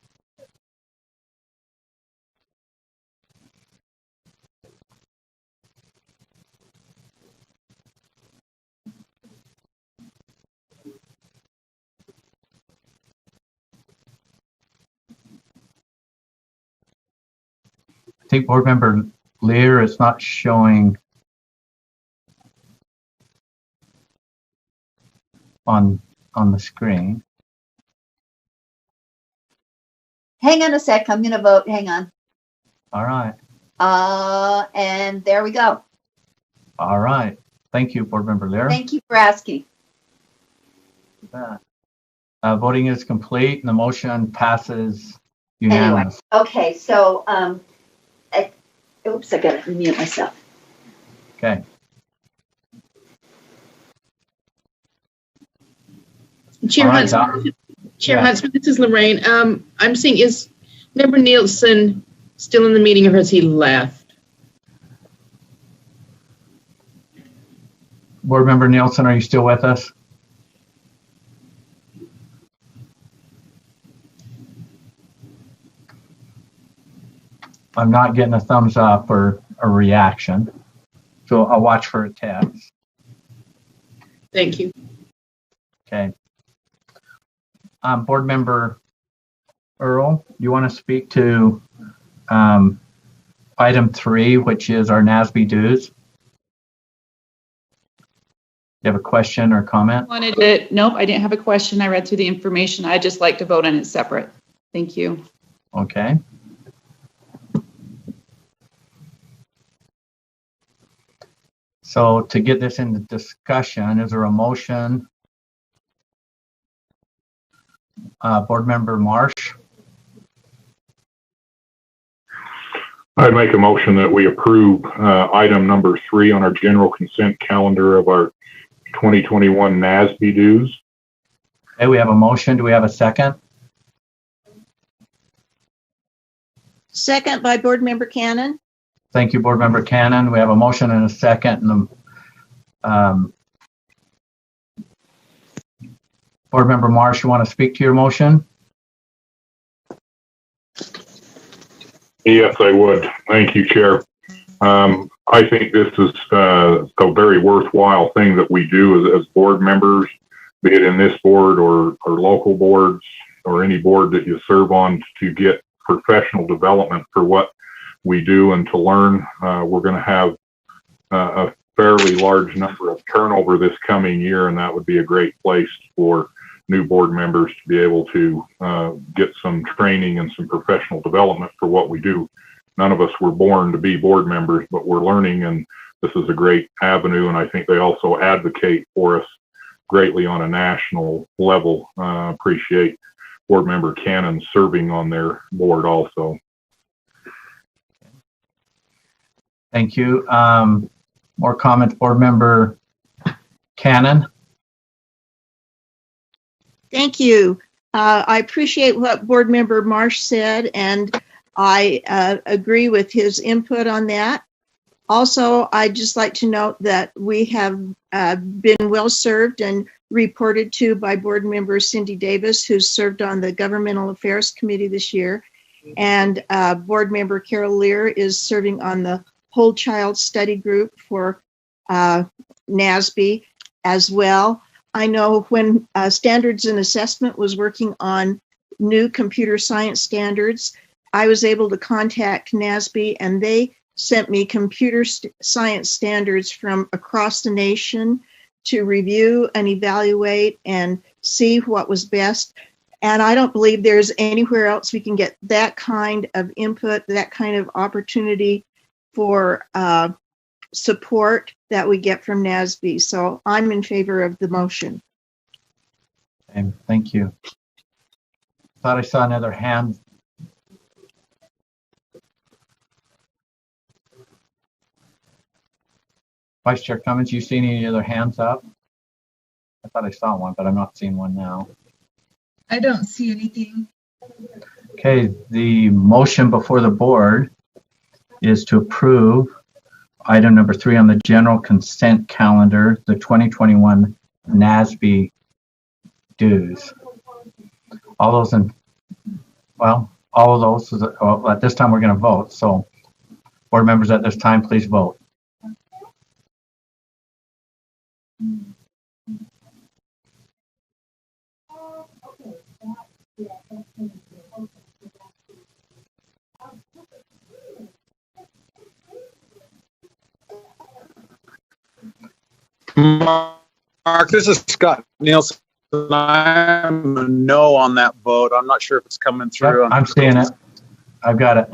I think board member Lear is not showing on the screen. Hang on a sec. I'm going to vote. Hang on. All right. And there we go. All right. Thank you, board member Lear. Thank you for asking. Voting is complete and the motion passes unanimous. Anyway, okay, so oops, I got to mute myself. Okay. Chair All right, Huntsman, Chair yeah. Huntsman, this is Lorraine. I'm seeing, is Member Nielsen still in the meeting or has he left? Board member Nielsen, are you still with us? I'm not getting a thumbs up or a reaction, so I'll watch for a text. Thank you. Okay. Board member Earl, you want to speak to item 3, which is our NASB dues? You have a question or comment? Nope, I didn't have a question. I read through the information. I'd just like to vote on it separate. Thank you. Okay. So to get this into discussion, is there a motion? Board member Marsh. I'd make a motion that we approve item number 3 on our general consent calendar of our 2021 NASB dues. Okay, we have a motion. Do we have a second? Second by board member Cannon. Thank you, board member Cannon. We have a motion and a second. And board member Marsh, you want to speak to your motion? Yes, I would. Thank you, Chair. I think this is a very worthwhile thing that we do as board members, be it in this board or local boards or any board that you serve on, to get professional development for what we do and to learn. We're going to have a fairly large number of turnover this coming year, and that would be a great place for new board members to be able to get some training and some professional development for what we do. None of us were born to be board members, but we're learning, and this is a great avenue, and I think they also advocate for us greatly on a national level. Appreciate board member Cannon serving on their board also. Thank you. More comments, board member Cannon. Thank you. I appreciate what board member Marsh said, and I agree with his input on that. Also, I'd just like to note that we have been well served and reported to by board member Cindy Davis, who served on the Governmental Affairs Committee this year, and board member Carol Lear is serving on the Whole Child Study Group for NASB as well. I know when Standards and Assessment was working on new computer science standards, I was able to contact NASB, and they sent me computer science standards from across the nation to review and evaluate and see what was best. And I don't believe there's anywhere else we can get that kind of input, that kind of opportunity for support that we get from NASB. So I'm in favor of the motion. Okay, thank you. Thought I saw another hand. Vice Chair Cummins, you seen any other hands up? I thought I saw one, but I'm not seeing one now. I don't see anything. Okay, the motion before the board is to approve item number 3 on the general consent calendar, the 2021 NASB dues. All those in, well, all of those, well, at this time we're going to vote. So board members at this time, please vote. Mark, this is Scott Nielsen. I'm a no on that vote. I'm not sure if it's coming through. Yep, I'm seeing it. I've got it.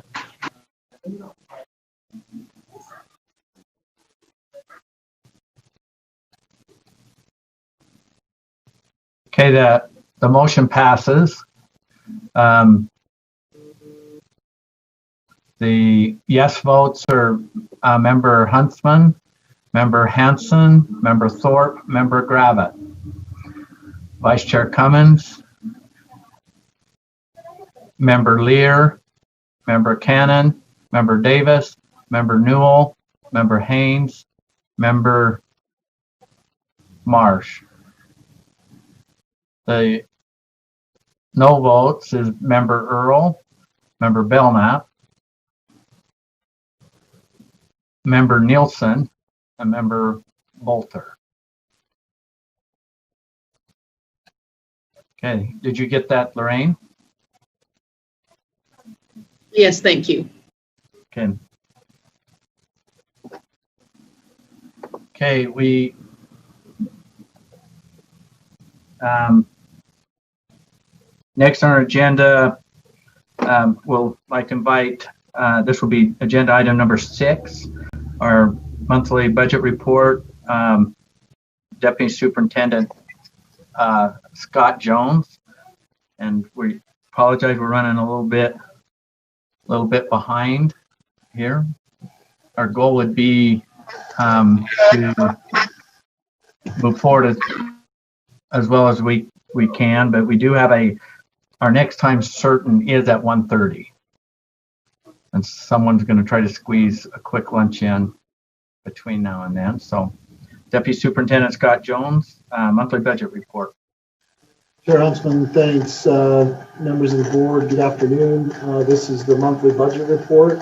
Okay, the motion passes. The yes votes are Member Huntsman, Member Hanson, Member Thorpe, Member Gravitt. Vice Chair Cummins, Member Lear, Member Cannon, Member Davis, Member Newell, Member Haynes, Member Marsh. The no votes is Member Earl, Member Belknap, Member Nielsen, and Member Bolter. Okay, did you get that, Lorraine? Yes, thank you. Okay. Okay, we next on our agenda, we'll like to invite, this will be agenda item number 6, our monthly budget report. Deputy Superintendent Scott Jones, and we apologize, we're running a little bit behind here. Our goal would be to move forward as well as we can, but we do have our next time certain is at 1:30, and someone's going to try to squeeze a quick lunch in between now and then. So Deputy Superintendent Scott Jones, monthly budget report. Chair Huntsman, thanks. Members of the board, good afternoon. This is the monthly budget report.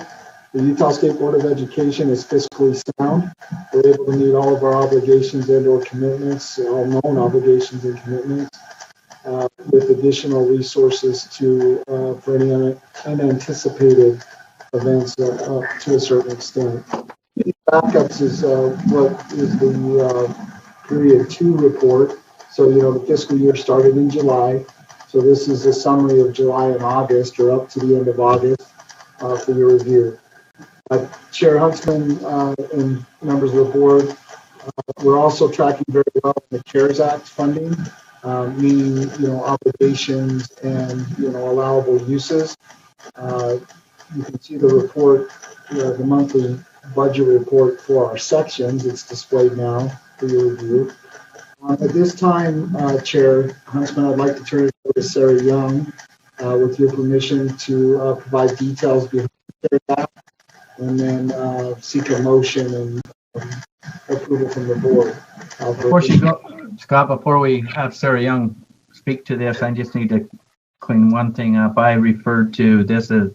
The Utah State Board of Education is fiscally sound. We're able to meet all of our obligations and/or commitments, all known obligations and commitments, with additional resources for any unanticipated events to a certain extent. Backups is what is the period 2 report. So, the fiscal year started in July. So this is a summary of July and August, or up to the end of August, for your review. Chair Huntsman and members of the board, we're also tracking very well the CARES Act funding, meaning, obligations and, allowable uses. You can see the report, the monthly budget report for our sections. It's displayed now for your review. At this time, Chair Huntsman, I'd like to turn it over to Sarah Young, with your permission to provide details behind that, and then seek a motion and approval from the board. Before she go, Scott, before we have Sarah Young speak to this, I just need to clean one thing up. I referred to this as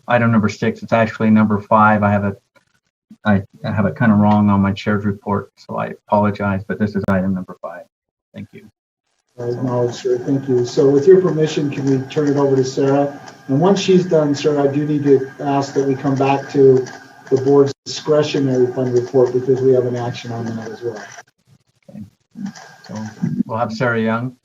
item number 6. It's actually number 5. I have it kind of wrong on my chair's report, so I apologize, but this is item number 5. Thank you. I acknowledge, sir. Thank you. So with your permission, can we turn it over to Sarah? And once she's done, sir, I do need to ask that we come back to the board's discretionary fund report, because we have an action on that as well. Okay. So we'll have Sarah Young.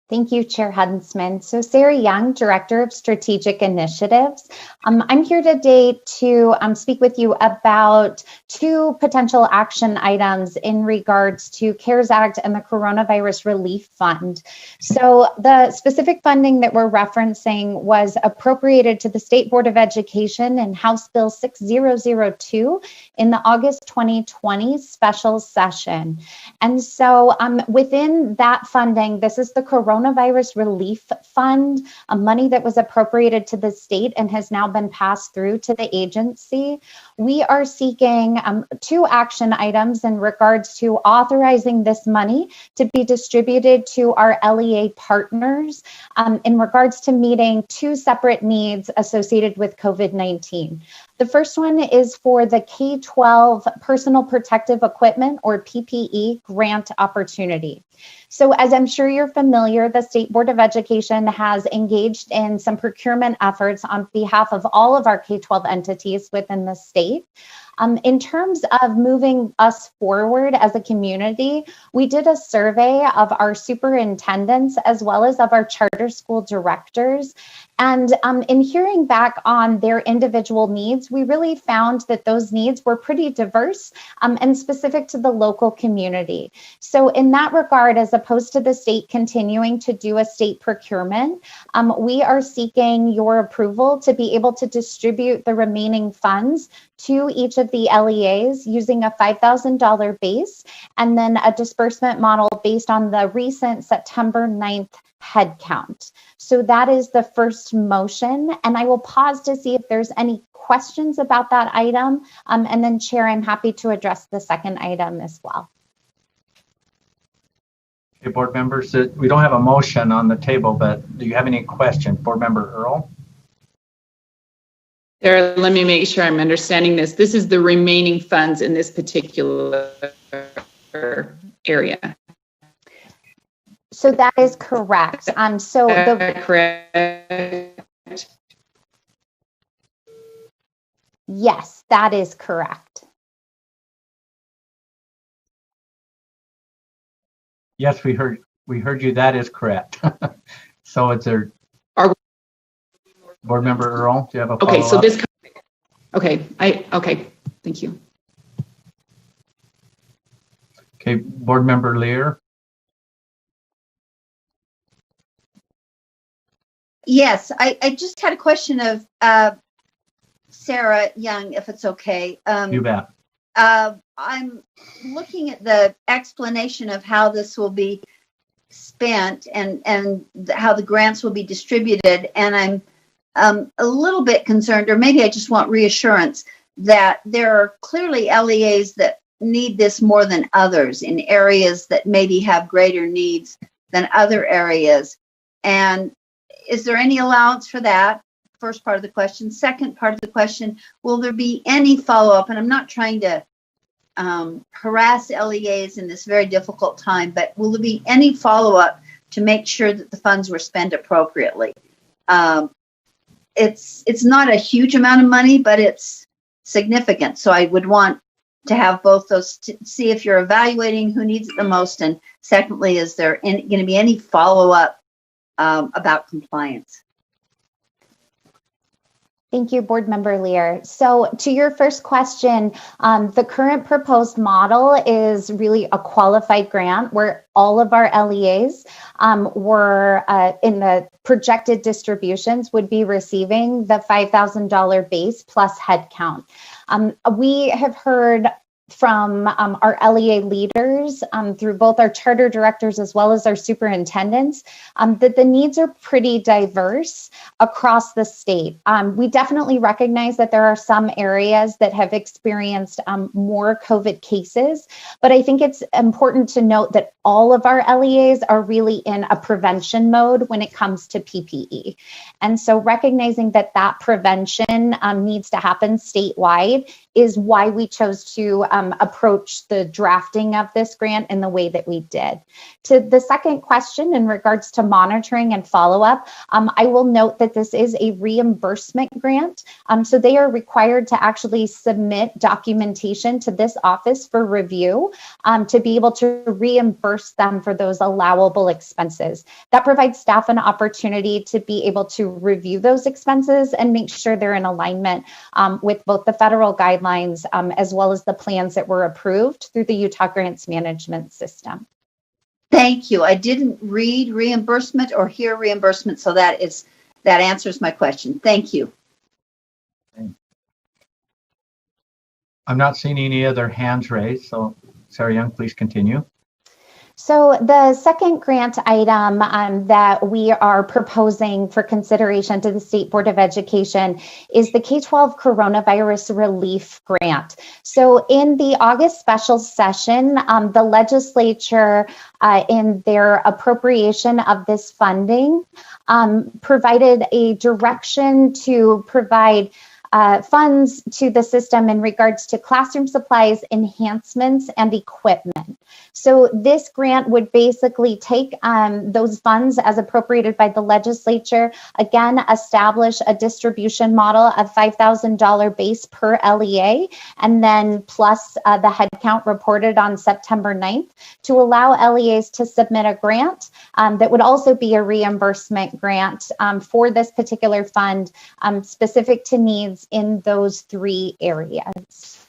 Thank you, Chair Huntsman. So Sarah Young, Director of Strategic Initiatives. I'm here today to speak with you about two potential action items in regards to CARES Act and the Coronavirus Relief Fund. So the specific funding that we're referencing was appropriated to the State Board of Education in House Bill 6002 in the August 2020 special session. And so within that funding, this is the Coronavirus Relief Fund, money that was appropriated to the state and has now been passed through to the agency. We are seeking two action items in regards to authorizing this money to be distributed to our LEA partners in regards to meeting two separate needs associated with COVID-19. The first one is for the K-12 Personal Protective Equipment, or PPE, grant opportunity. So as I'm sure you're familiar, the State Board of Education has engaged in some procurement efforts on behalf of all of our K-12 entities within the state. In terms of moving us forward as a community, we did a survey of our superintendents as well as of our charter school directors. And in hearing back on their individual needs, we really found that those needs were pretty diverse and specific to the local community. So in that regard, as opposed to the state continuing to do a state procurement, we are seeking your approval to be able to distribute the remaining funds to each of the LEAs using a $5,000 base and then a disbursement model based on the recent September 9th head count. So that is the first motion, and I will pause to see if there's any questions about that item. And then, Chair, I'm happy to address the second item as well. Okay, board members, we don't have a motion on the table, but do you have any questions? Board member Earl? Sarah, let me make sure I'm understanding this. This is the remaining funds in this particular area. So that is correct. Correct. Yes, that is correct. Yes, we heard you. That is correct. So it's a board member Earl. Do you have a follow-up? Okay, so this. Okay. Thank you. Okay, board member Lear. Yes, I just had a question of Sarah Young, if it's okay. You bet. I'm looking at the explanation of how this will be spent and how the grants will be distributed, and I'm a little bit concerned, or maybe I just want reassurance, that there are clearly LEAs that need this more than others in areas that maybe have greater needs than other areas. And is there any allowance for that? First part of the question. Second part of the question, will there be any follow-up? And I'm not trying to harass LEAs in this very difficult time, but will there be any follow-up to make sure that the funds were spent appropriately? It's not a huge amount of money, but it's significant. So I would want to have both those to see if you're evaluating who needs it the most. And secondly, is there going to be any follow-up about compliance? Thank you, Board Member Lear. So to your first question, the current proposed model is really a qualified grant where all of our LEAs were in the projected distributions would be receiving the $5,000 base plus headcount. We have heard from our LEA leaders through both our charter directors as well as our superintendents that the needs are pretty diverse across the state. We definitely recognize that there are some areas that have experienced more COVID cases, but I think it's important to note that all of our LEAs are really in a prevention mode when it comes to PPE. And so recognizing that that prevention needs to happen statewide, is why we chose to approach the drafting of this grant in the way that we did. To the second question in regards to monitoring and follow-up, I will note that this is a reimbursement grant. So they are required to actually submit documentation to this office for review to be able to reimburse them for those allowable expenses. That provides staff an opportunity to be able to review those expenses and make sure they're in alignment with both the federal guidelines as well as the plans that were approved through the Utah Grants Management System. Thank you. I didn't read reimbursement or hear reimbursement, so that answers my question. Thank you. I'm not seeing any other hands raised, so Sarah Young, please continue. So the second grant item that we are proposing for consideration to the State Board of Education is the K-12 Coronavirus Relief Grant. So in the August special session, the legislature in their appropriation of this funding provided a direction to provide funds to the system in regards to classroom supplies, enhancements, and equipment. So this grant would basically take those funds as appropriated by the legislature, again, establish a distribution model of $5,000 base per LEA, and then plus the headcount reported on September 9th to allow LEAs to submit a grant that would also be a reimbursement grant for this particular fund specific to needs in those three areas.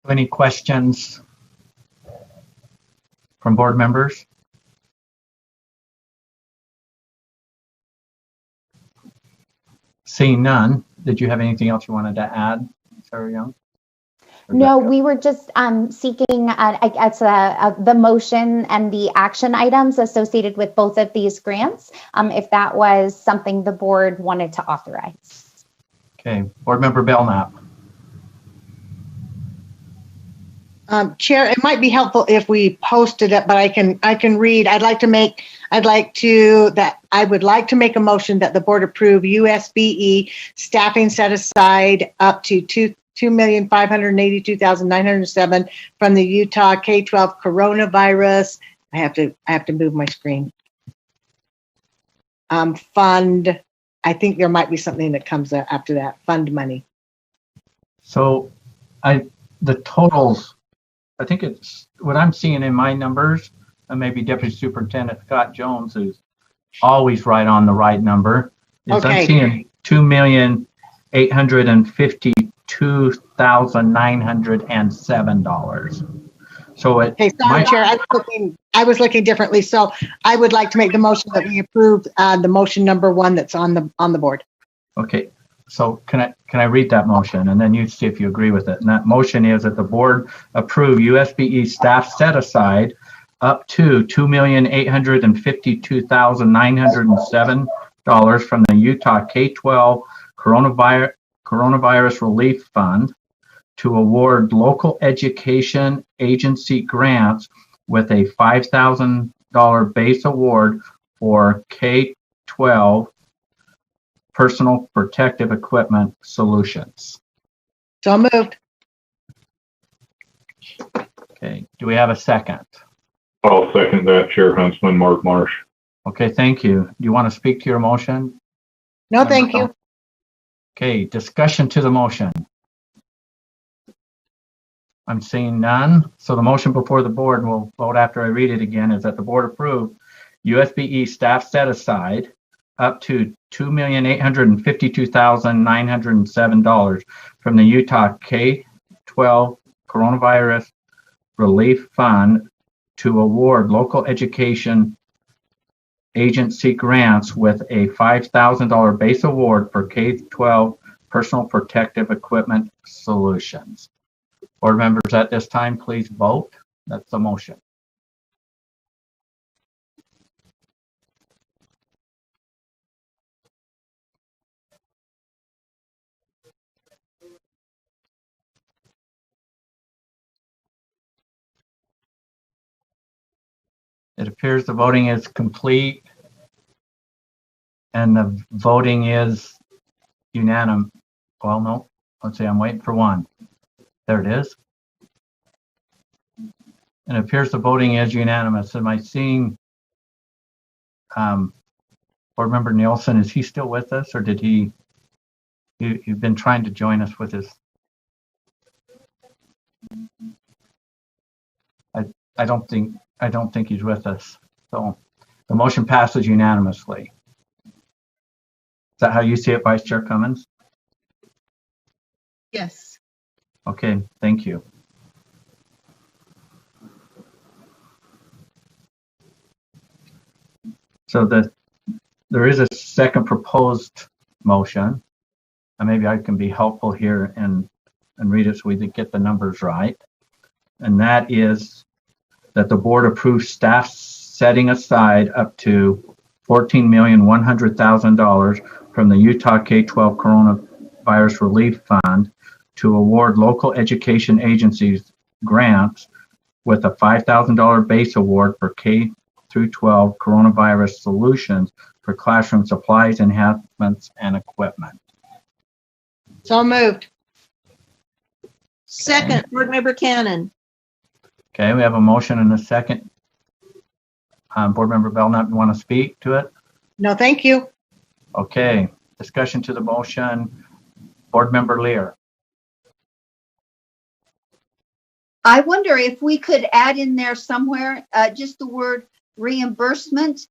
Any questions from board members? Seeing none, did you have anything else you wanted to add, Sarah Young? No, we were just seeking the motion and the action items associated with both of these grants, if that was something the board wanted to authorize. Okay, Board Member Belknap. Chair, it might be helpful if we posted it, but I can read. I would like to make a motion that the board approve USBE staffing set aside up to $2,582,907 from the Utah K-12 coronavirus. I have to move my screen. Fund. I think there might be something that comes after that. Fund money. So, the totals. I think it's what I'm seeing in my numbers, and maybe Deputy Superintendent Scott Jones, who's always right on the right number, is okay. I'm seeing $2,852,907. So okay, sorry, Chair, I was looking differently. So I would like to make the motion that we approve the motion number 1 that's on the board. Okay. So can I read that motion, and then you see if you agree with it? And that motion is that the board approve USBE staff set aside up to $2,852,907 from the Utah K-12 Coronavirus Relief Fund to award local education agency grants with a $5,000 base award for K-12 personal protective equipment solutions. So moved. Okay, do we have a second? I'll second that, Chair Huntsman, Mark Marsh. Okay, thank you. Do you want to speak to your motion? No, thank you. Okay, discussion to the motion. I'm seeing none. So the motion before the board, and we'll vote after I read it again, is that the board approve USBE staff set aside up to $2,852,907 from the Utah K-12 Coronavirus Relief Fund to award local education agency grants with a $5,000 base award for K-12 personal protective equipment solutions. Board members, at this time, please vote. That's the motion. It appears the voting is complete, and the voting is unanimous. well, no, let's see, I'm waiting for one. There it is. And it appears the voting is unanimous. Am I seeing Board Member Nielsen? Is he still with us, or did you've been trying to join us with his? I don't think he's with us. So the motion passes unanimously. Is that how you see it, Vice Chair Cummins? Yes. Okay, thank you. So there is a second proposed motion, and maybe I can be helpful here and read it so we get the numbers right. And that is that the board approves staff setting aside up to $14,100,000 from the Utah K-12 Coronavirus Relief Fund to award local education agencies grants with a $5,000 base award for K through 12 coronavirus solutions for classroom supplies, enhancements, and equipment. So moved. Second, Board Member Cannon. Okay, we have a motion and a second. Board Member Belknap, you want to speak to it? No, thank you. Okay, discussion to the motion. Board Member Lear. I wonder if we could add in there somewhere just the word reimbursement.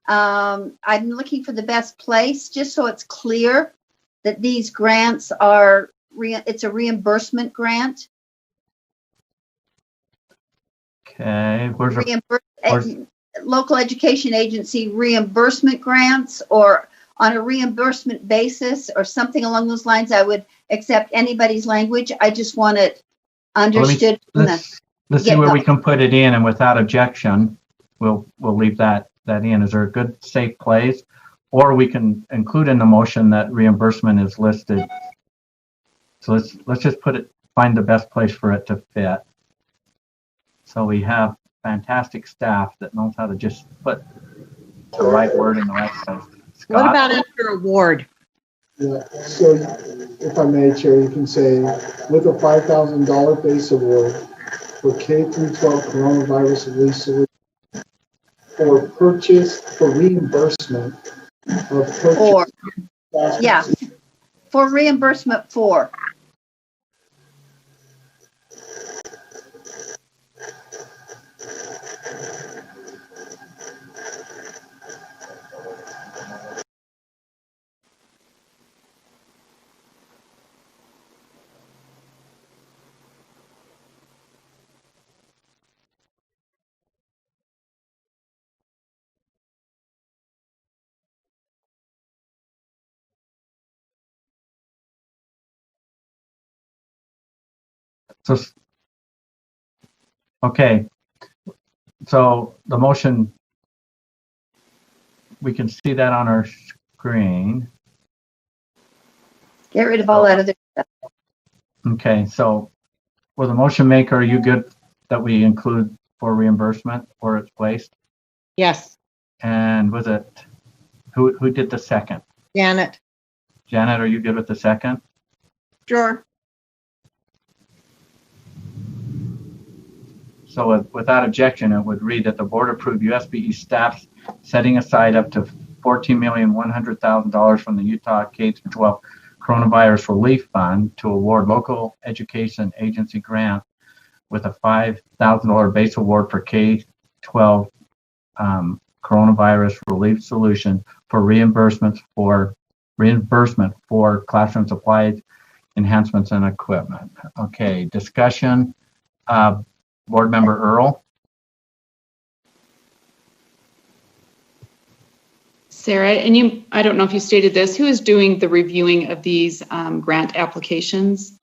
I'm looking for the best place just so it's clear that these grants are, it's a reimbursement grant. Okay, Local education agency reimbursement grants, or on a reimbursement basis or something along those lines. I would accept anybody's language. I just want it understood. Let's see where we can put it in, and without objection, we'll leave that in. Is there a good safe place? Or we can include in the motion that reimbursement is listed. So let's just find the best place for it to fit. So we have fantastic staff that knows how to just put the right word in the right place. Scott? What about after award? Yeah, so if I may, Chair, you can say with a $5,000 base award for K through 12 coronavirus relief solution for purchase, for reimbursement of purchase. Or, yeah, for reimbursement for. So, okay, so the motion, we can see that on our screen. Get rid of all that other stuff. Okay, so for the motion maker, are you good that we include for reimbursement where it's placed? Yes. And was it, who did the second? Janet. Janet, are you good with the second? Sure. So without objection, it would read that the board approved USBE staff setting aside up to $14,100,000 from the Utah K-12 Coronavirus Relief Fund to award local education agency grant with a $5,000 base award for K-12 coronavirus relief solution for reimbursement for classroom supplies, enhancements, and equipment. Okay, discussion. Board Member Earl. Sarah, and I don't know if you stated this, who is doing the reviewing of these grant applications?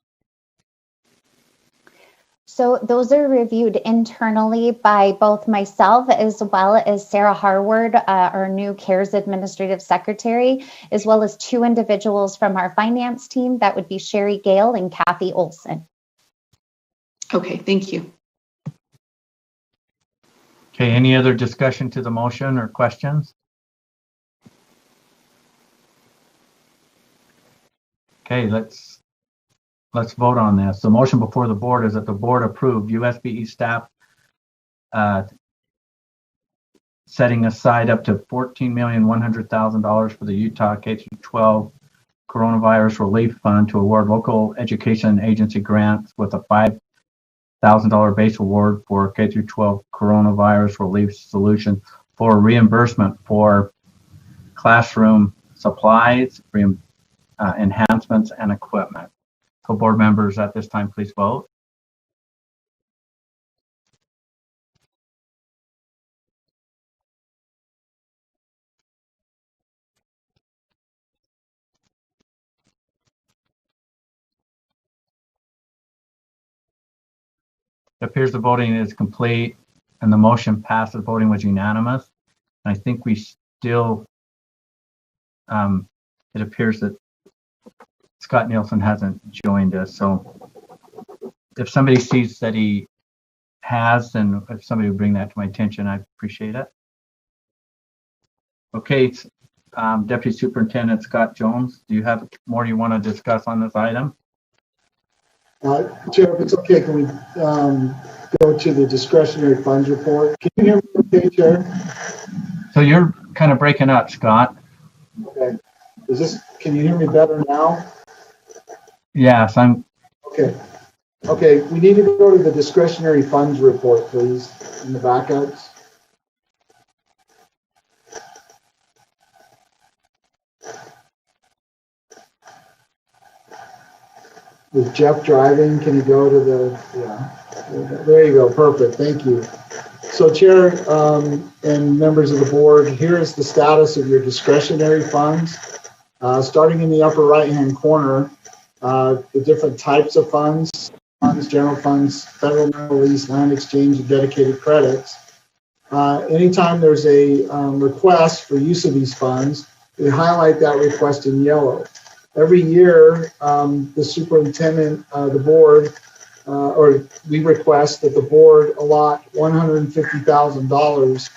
So those are reviewed internally by both myself as well as Sarah Harward, our new CARES Administrative Secretary, as well as two individuals from our finance team. That would be Sherry Gale and Kathy Olson. Okay, thank you. Okay, any other discussion to the motion or questions? Okay, let's let's vote on this. The motion before the board is that the board approve USBE staff setting aside up to $14,100,000 for the Utah K-12 Coronavirus Relief Fund to award local education agency grants with a $5,000 base award for K-12 Coronavirus Relief Solution for reimbursement for classroom supplies, enhancements, and equipment. So board members at this time, please vote. It appears the voting is complete and the motion passed. The voting was unanimous. And I think we still, it appears that Scott Nielsen hasn't joined us. So if somebody sees that he has, then if somebody would bring that to my attention, I appreciate it. Okay, Deputy Superintendent Scott Jones, do you have more you want to discuss on this item? Chair, if it's okay, can we go to the discretionary funds report? Can you hear me okay, Chair? So you're kind of breaking up, Scott. Okay. Can you hear me better now? Yes, I'm. Okay. Okay, we need to go to the discretionary funds report, please, in the backups. With Jeff driving, can you go to the, yeah, there you go, perfect, thank you. So Chair and members of the board, here is the status of your discretionary funds. Starting in the upper right-hand corner, the different types of funds, general funds, federal lease, land exchange, and dedicated credits. Anytime there's a request for use of these funds, we highlight that request in yellow. Every year, the superintendent, the board, or we request that the board allot $150,000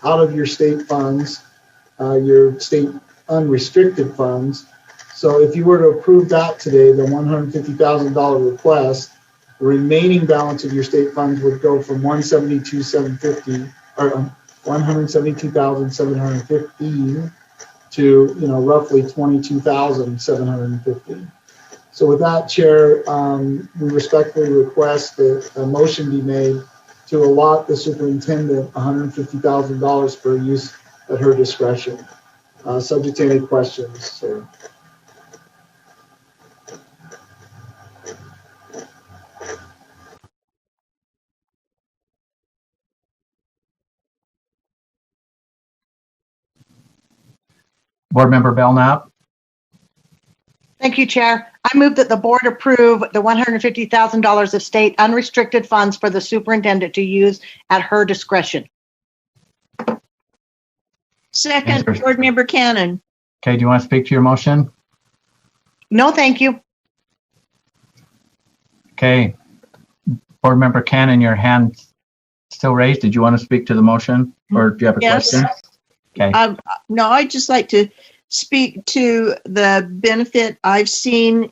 out of your state funds, your state unrestricted funds. So if you were to approve that today, the $150,000 request, the remaining balance of your state funds would go from $172,750 or $172,715 to roughly $22,750. So with that, Chair, we respectfully request that a motion be made to allot the superintendent $150,000 for use at her discretion. Subject to any questions, sir. Board Member Belknap. Thank you, Chair. I move that the board approve the $150,000 of state unrestricted funds for the superintendent to use at her discretion. Second, Board Member Cannon. Okay, do you want to speak to your motion? No, thank you. Okay. Board Member Cannon, your hand still raised. Did you want to speak to the motion or do you have a question? Okay. No, I'd just like to speak to the benefit I've seen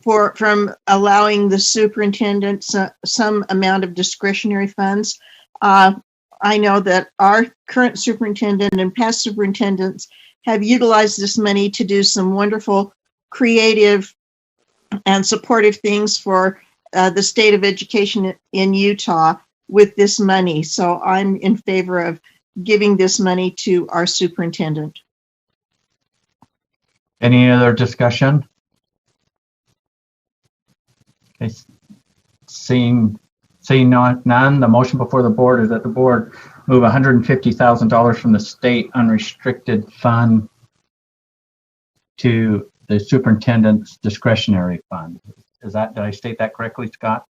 from allowing the superintendent some amount of discretionary funds. I know that our current superintendent and past superintendents have utilized this money to do some wonderful, creative, and supportive things for the state of education in Utah with this money. So I'm in favor of giving this money to our superintendent. Any other discussion? Okay. Seeing none, the motion before the board is that the board move $150,000 from the state unrestricted fund to the superintendent's discretionary fund. Did I state that correctly, Scott?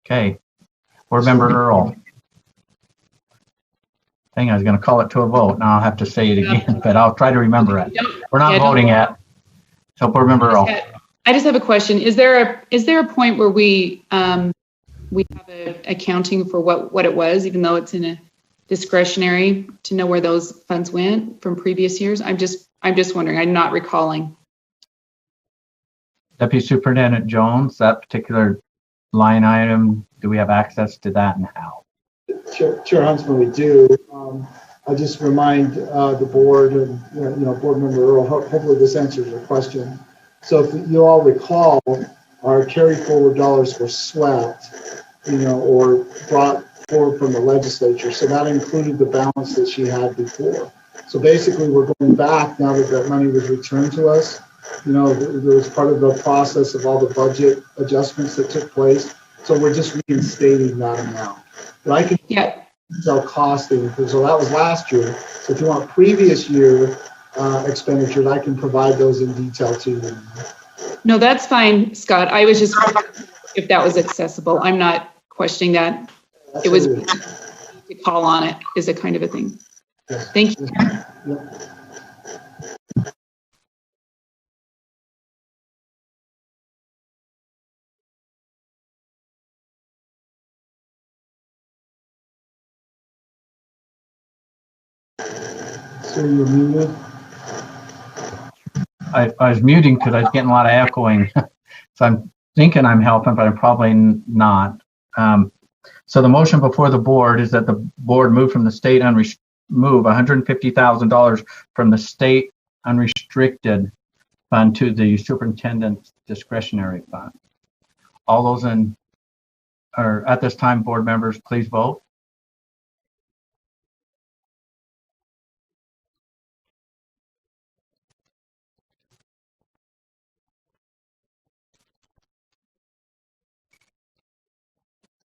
Okay. Board Member Earl. I was going to call it to a vote. Now I'll have to say it again, but I'll try to remember it. We're not voting yet. So Board Member Earl. I just have a question. Is there a point where we have a accounting for what it was, even though it's in a discretionary, to know where those funds went from previous years? I'm just wondering. I'm not recalling. Deputy Superintendent Jones, that particular line item, do we have access to that and how? Chair Huntsman, we do. I just remind the board and Board Member Earl, hopefully this answers your question. So if you all recall, our carry forward dollars were swept, or brought forward from the legislature. So that included the balance that she had before. So basically we're going back now that that money was returned to us. There was part of the process of all the budget adjustments that took place. So we're just reinstating that amount. But I can tell costing, so that was last year. So if you want previous year expenditures, I can provide those in detail to you. No, that's fine, Scott. I was just if that was accessible. I'm not questioning that. Absolutely. It was to call on it is a kind of a thing. Yes. Thank you. Yep. So you're muted. I was muting because I was getting a lot of echoing. So I'm thinking I'm helping, but I'm probably not. So the motion before the board is that the board move from the state move $150,000 from the state unrestricted fund to the superintendent's discretionary fund. All those at this time, board members, please vote.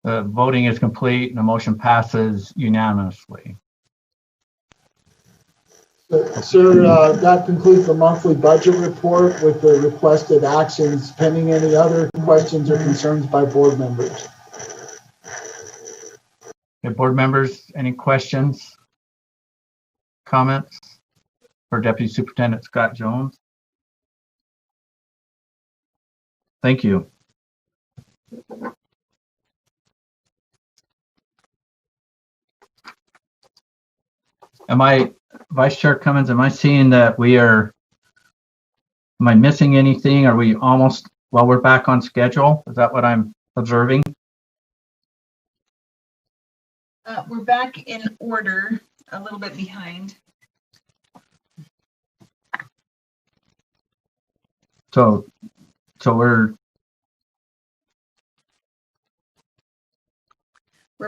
The voting is complete and the motion passes unanimously. Sir, that concludes the monthly budget report with the requested actions. Pending any other questions or concerns by board members. Okay, board members, any questions, comments for Deputy Superintendent Scott Jones? Thank you. Vice Chair Cummins, am I seeing that am I missing anything? Are we almost, we're back on schedule? Is that what I'm observing? We're back in order, a little bit behind. So we're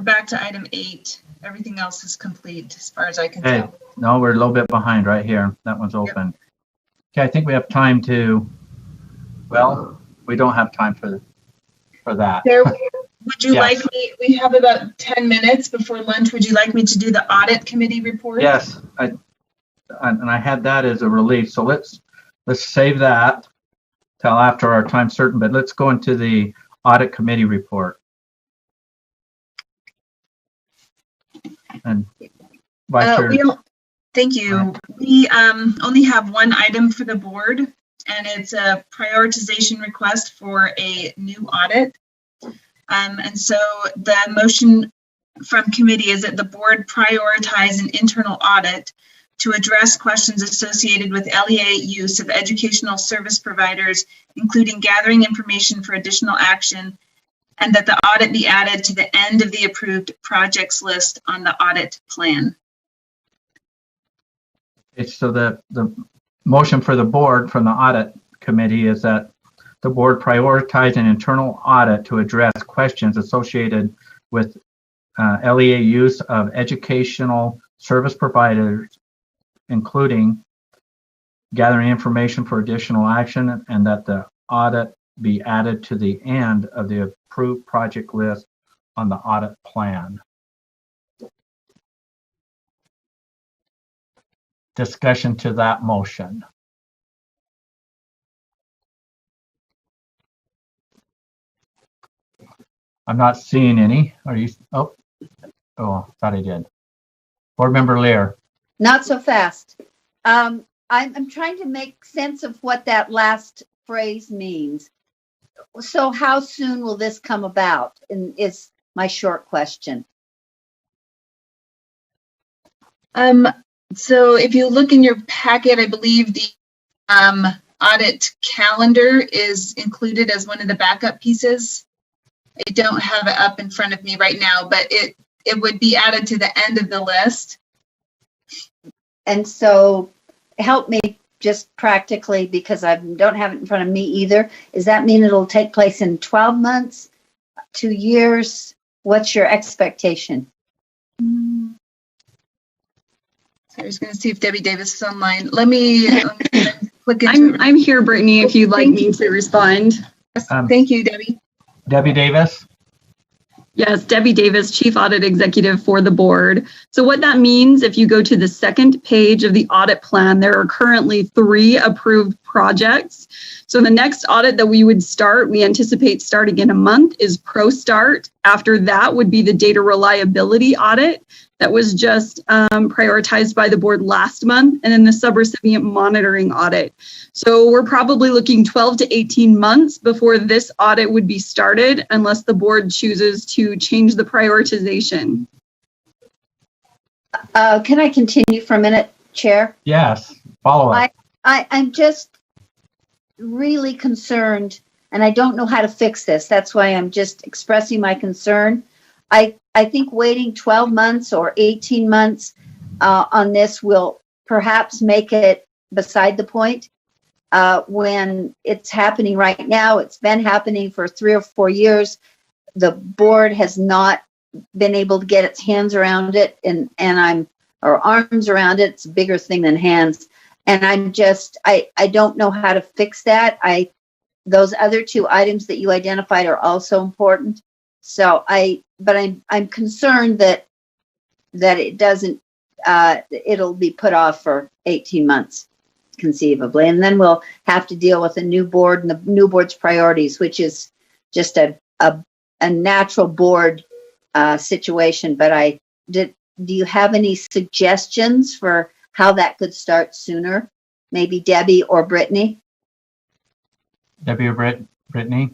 back to item 8. Everything else is complete as far as I can tell. No, we're a little bit behind right here. That one's open. Yep. Okay, I think we have time to, we don't have time for that. There, would you like me, we have about 10 minutes before lunch. Would you like me to do the audit committee report? Yes, I had that as a relief. So let's save that till after our time certain, but let's go into the audit committee report. And Vice Chair. Thank you. We only have one item for the board, and it's a prioritization request for a new audit. And so the motion from committee is that the board prioritize an internal audit to address questions associated with LEA use of educational service providers, including gathering information for additional action, and that the audit be added to the end of the approved projects list on the audit plan. So the motion for the board from the audit committee is that the board prioritize an internal audit to address questions associated with LEA use of educational service providers, including gathering information for additional action, and that the audit be added to the end of the approved project list on the audit plan. Discussion to that motion. I'm not seeing any. Are you? Oh, thought I did. Board Member Lear. Not so fast. I'm trying to make sense of what that last phrase means. So how soon will this come about? And is my short question. So if you look in your packet, I believe the audit calendar is included as one of the backup pieces. I don't have it up in front of me right now, but it would be added to the end of the list. And so help me just practically, because I don't have it in front of me either. Does that mean it'll take place in 12 months, 2 years? What's your expectation? So I was going to see if Debbie Davis is online. Let me click into I'm here, Brittany, if you'd like me to respond. Thank you, Debbie. Debbie Davis? Yes, Debbie Davis, Chief Audit Executive for the board. So what that means, if you go to the second page of the audit plan, there are currently 3 approved projects. So the next audit that we would start, we anticipate starting in a month, is ProStart. After that would be the data reliability audit that was just prioritized by the board last month, and then the subrecipient monitoring audit. So we're probably looking 12 to 18 months before this audit would be started, unless the board chooses to change the prioritization. Can I continue for a minute, Chair? Yes, follow up. I'm just really concerned, and I don't know how to fix this. That's why I'm just expressing my concern. I think waiting 12 months or 18 months on this will perhaps make it beside the point. When it's happening right now, it's been happening for 3 or 4 years. The board has not been able to get its hands around it, or arms around it. It's a bigger thing than hands. And I don't know how to fix that. Those other 2 items that you identified are also important. So but I'm concerned that it doesn't, it'll be put off for 18 months conceivably. And then we'll have to deal with a new board and the new board's priorities, which is just a natural board situation. But do you have any suggestions for how that could start sooner? Maybe Debbie or Brittany? Debbie or Brittany?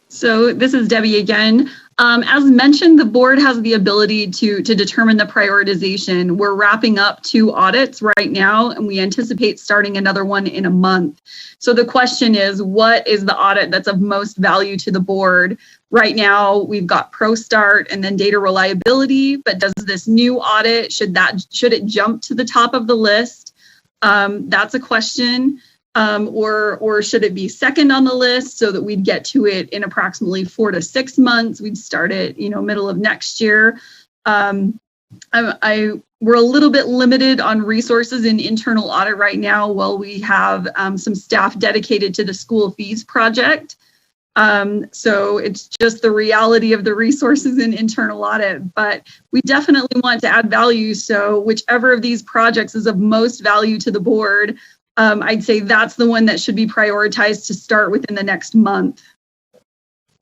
So this is Debbie again. As mentioned, the board has the ability to determine the prioritization. We're wrapping up 2 audits right now, and we anticipate starting another one in a month. So the question is, what is the audit that's of most value to the board? Right now, we've got ProStart and then data reliability, but does this new audit, should it jump to the top of the list? That's a question. Or should it be second on the list so that we'd get to it in approximately 4 to 6 months? We'd start it, middle of next year. We're a little bit limited on resources in internal audit right now while we have some staff dedicated to the school fees project. So it's just the reality of the resources in internal audit, but we definitely want to add value. So whichever of these projects is of most value to the board, I'd say that's the one that should be prioritized to start within the next month.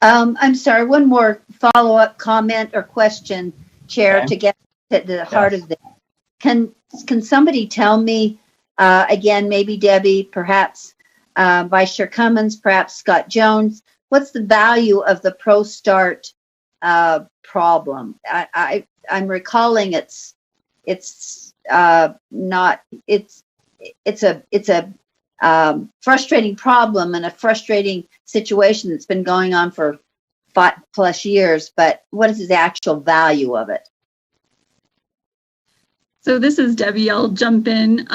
I'm sorry, one more follow-up comment or question, Chair, to get to the heart of this. Can somebody tell me, again, maybe Debbie, perhaps Vice Chair Cummins, perhaps Scott Jones, what's the value of the ProStart problem? I'm recalling it's a frustrating problem and a frustrating situation that's been going on for 5+ years, but what is the actual value of it? So this is Debbie, I'll jump in.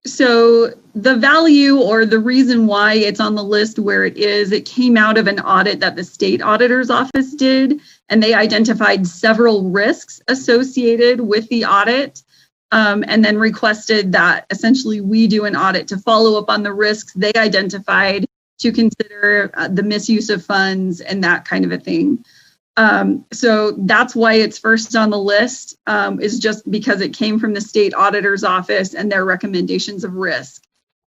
So the value or the reason why it's on the list where it is, it came out of an audit that the state auditor's office did, and they identified several risks associated with the audit. And then requested that essentially we do an audit to follow up on the risks they identified to consider the misuse of funds and that kind of a thing. So that's why it's first on the list, is just because it came from the state auditor's office and their recommendations of risk.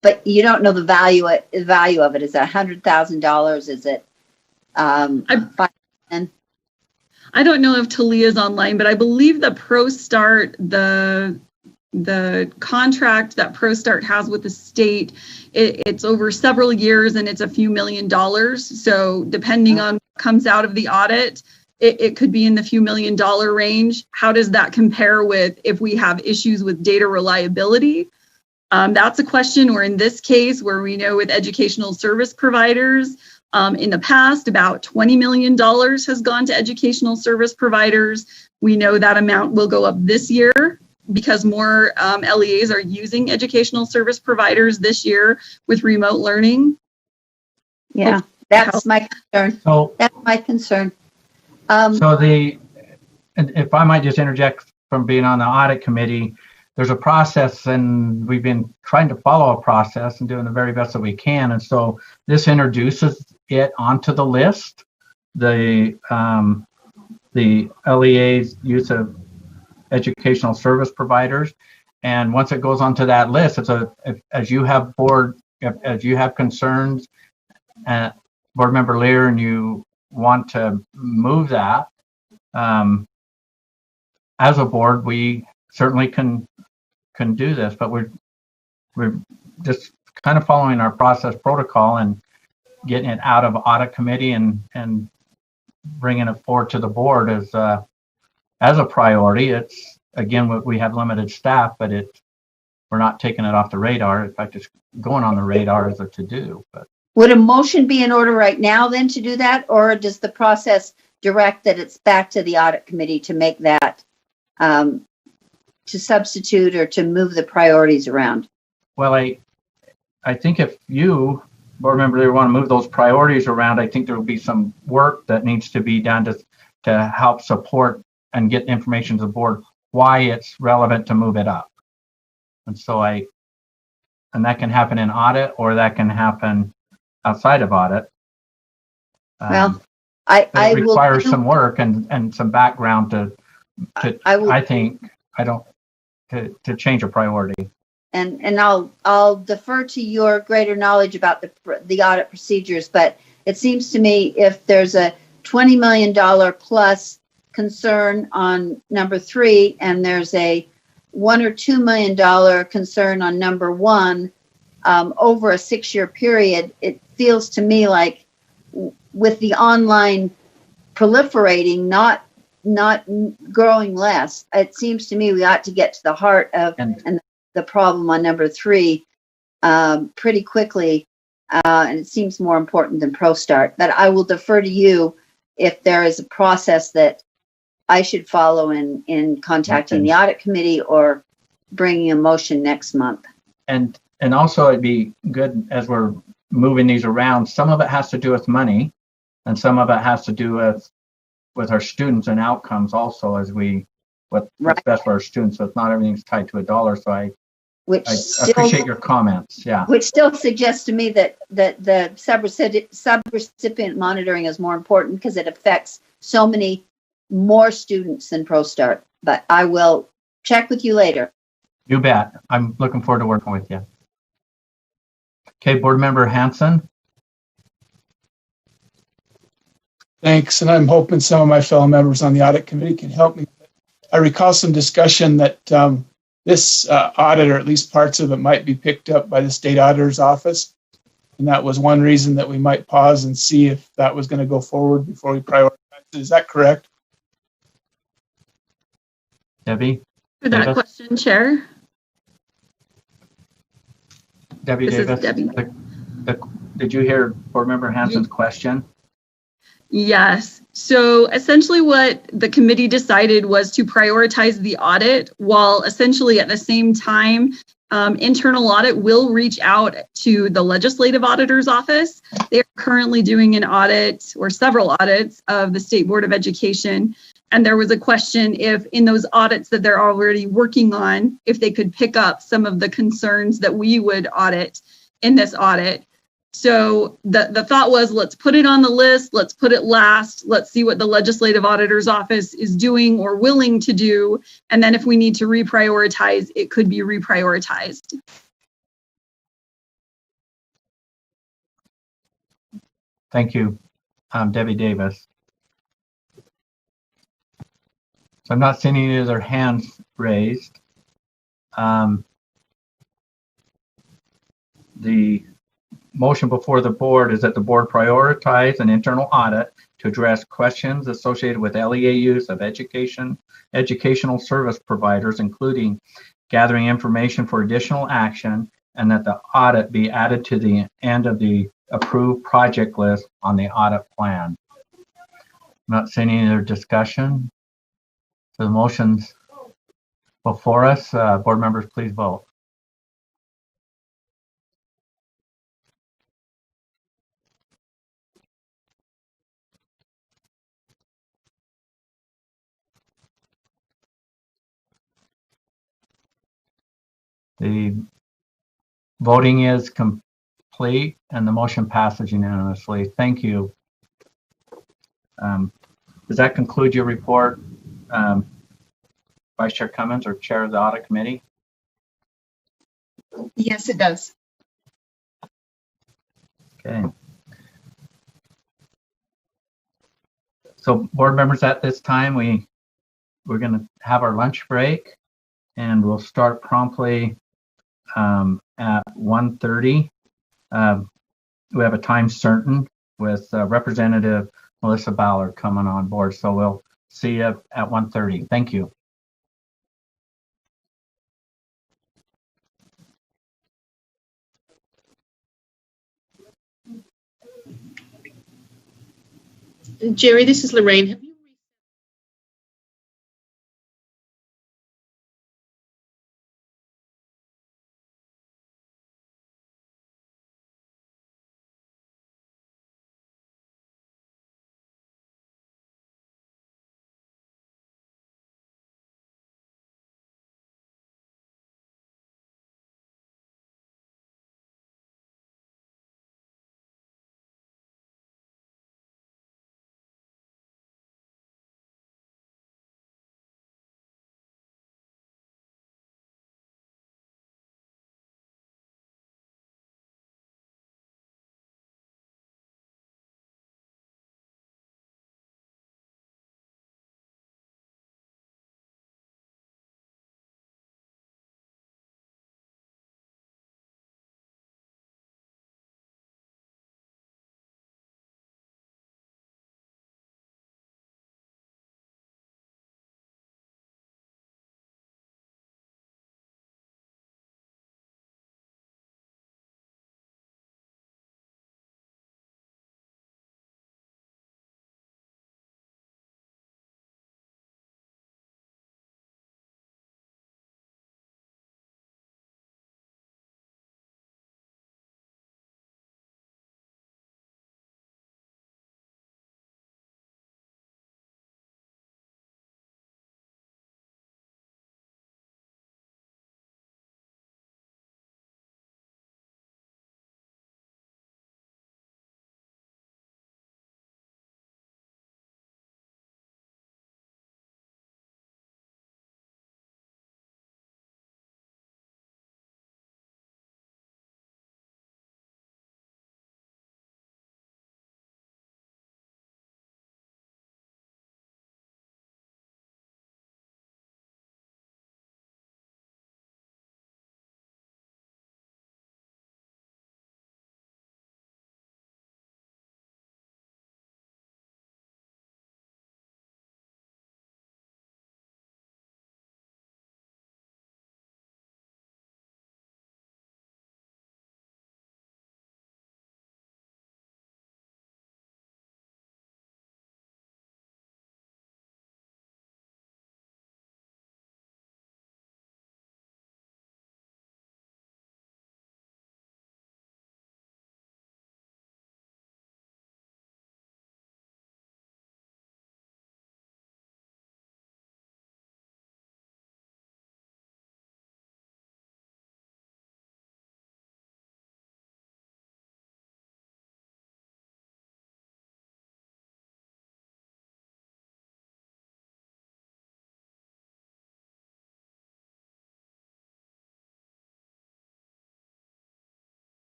But you don't know the value of it. Is it $100,000? Is it $5,000? I don't know if Talia's online, but I believe the ProStart, the contract that ProStart has with the state, it's over several years and it's a few $1 million. So depending on what comes out of the audit, it could be in the few $1 million range. How does that compare with if we have issues with data reliability? That's a question, or in this case, where we know with educational service providers, in the past, about $20 million has gone to educational service providers. We know that amount will go up this year because more LEAs are using educational service providers this year with remote learning. Yeah, that's my concern. So that's my concern. If I might just interject from being on the audit committee, there's a process, and we've been trying to follow a process and doing the very best that we can. And so this introduces it onto the list, the LEA's use of educational service providers. And once it goes onto that list, as you have concerns, Board Member Lear, and you want to move that, as a board, we certainly can do this, but we're just kind of following our process protocol and getting it out of audit committee and bringing it forward to the board as a priority. It's, again, we have limited staff, but we're not taking it off the radar. In fact, it's going on the radar as a to-do. But would a motion be in order right now then to do that, or does the process direct that it's back to the audit committee to make that to substitute or to move the priorities around? Well, I think if you, Board Member Lear, want to move those priorities around, I think there will be some work that needs to be done to help support and get information to the board why it's relevant to move it up. And so and that can happen in audit, or that can happen outside of audit. Well, it requires some work and some background to change a priority. And I'll defer to your greater knowledge about the audit procedures, but it seems to me if there's a $20 million plus concern on number 3, and there's a $1 or $2 million concern on number 1 over a 6-year period, it feels to me like with the online proliferating, not growing less, it seems to me we ought to get to the heart of and the problem on number 3 pretty quickly, and it seems more important than ProStart. But I will defer to you if there is a process that I should follow in contacting the audit committee or bringing a motion next month. And also it'd be good, as we're moving these around, some of it has to do with money, and some of it has to do with our students and outcomes also, as what's best for our students. So it's not everything's tied to a dollar. So I appreciate your comments. Yeah. Which still suggests to me that the sub-recipient monitoring is more important because it affects so many more students than ProStart. But I will check with you later. You bet. I'm looking forward to working with you. Okay, Board Member Hanson. Thanks, and I'm hoping some of my fellow members on the audit committee can help me. I recall some discussion that this audit, or at least parts of it, might be picked up by the state auditor's office, and that was one reason that we might pause and see if that was going to go forward before we prioritize it. Is that correct? Debbie? For that question, Chair. Debbie This Davis. is Debbie. Did you hear Board Member Hanson's question? Yes. So essentially what the committee decided was to prioritize the audit, while essentially at the same time, internal audit will reach out to the legislative auditor's office. They are currently doing an audit or several audits of the State Board of Education. And there was a question if in those audits that they're already working on, if they could pick up some of the concerns that we would audit in this audit. So the thought was, let's put it on the list, let's put it last, let's see what the legislative auditor's office is doing or willing to do. And then if we need to reprioritize, it could be reprioritized. Thank you, Debbie Davis. So I'm not seeing any other hands raised. The motion before the board is that the board prioritize an internal audit to address questions associated with LEAUs of educational service providers, including gathering information for additional action, and that the audit be added to the end of the approved project list on the audit plan. Not seeing any other discussion. So the motion's before us. Board members, please vote. The voting is complete and the motion passes unanimously. Thank you. Does that conclude your report, Vice Chair Cummins or Chair of the Audit Committee? Yes, it does. Okay. So board members, at this time, we're going to have our lunch break and we'll start promptly at 1:30. We have a time certain with Representative Melissa Ballard coming on board. So we'll see you at 1:30. Thank you. Jerry, this is Lorraine.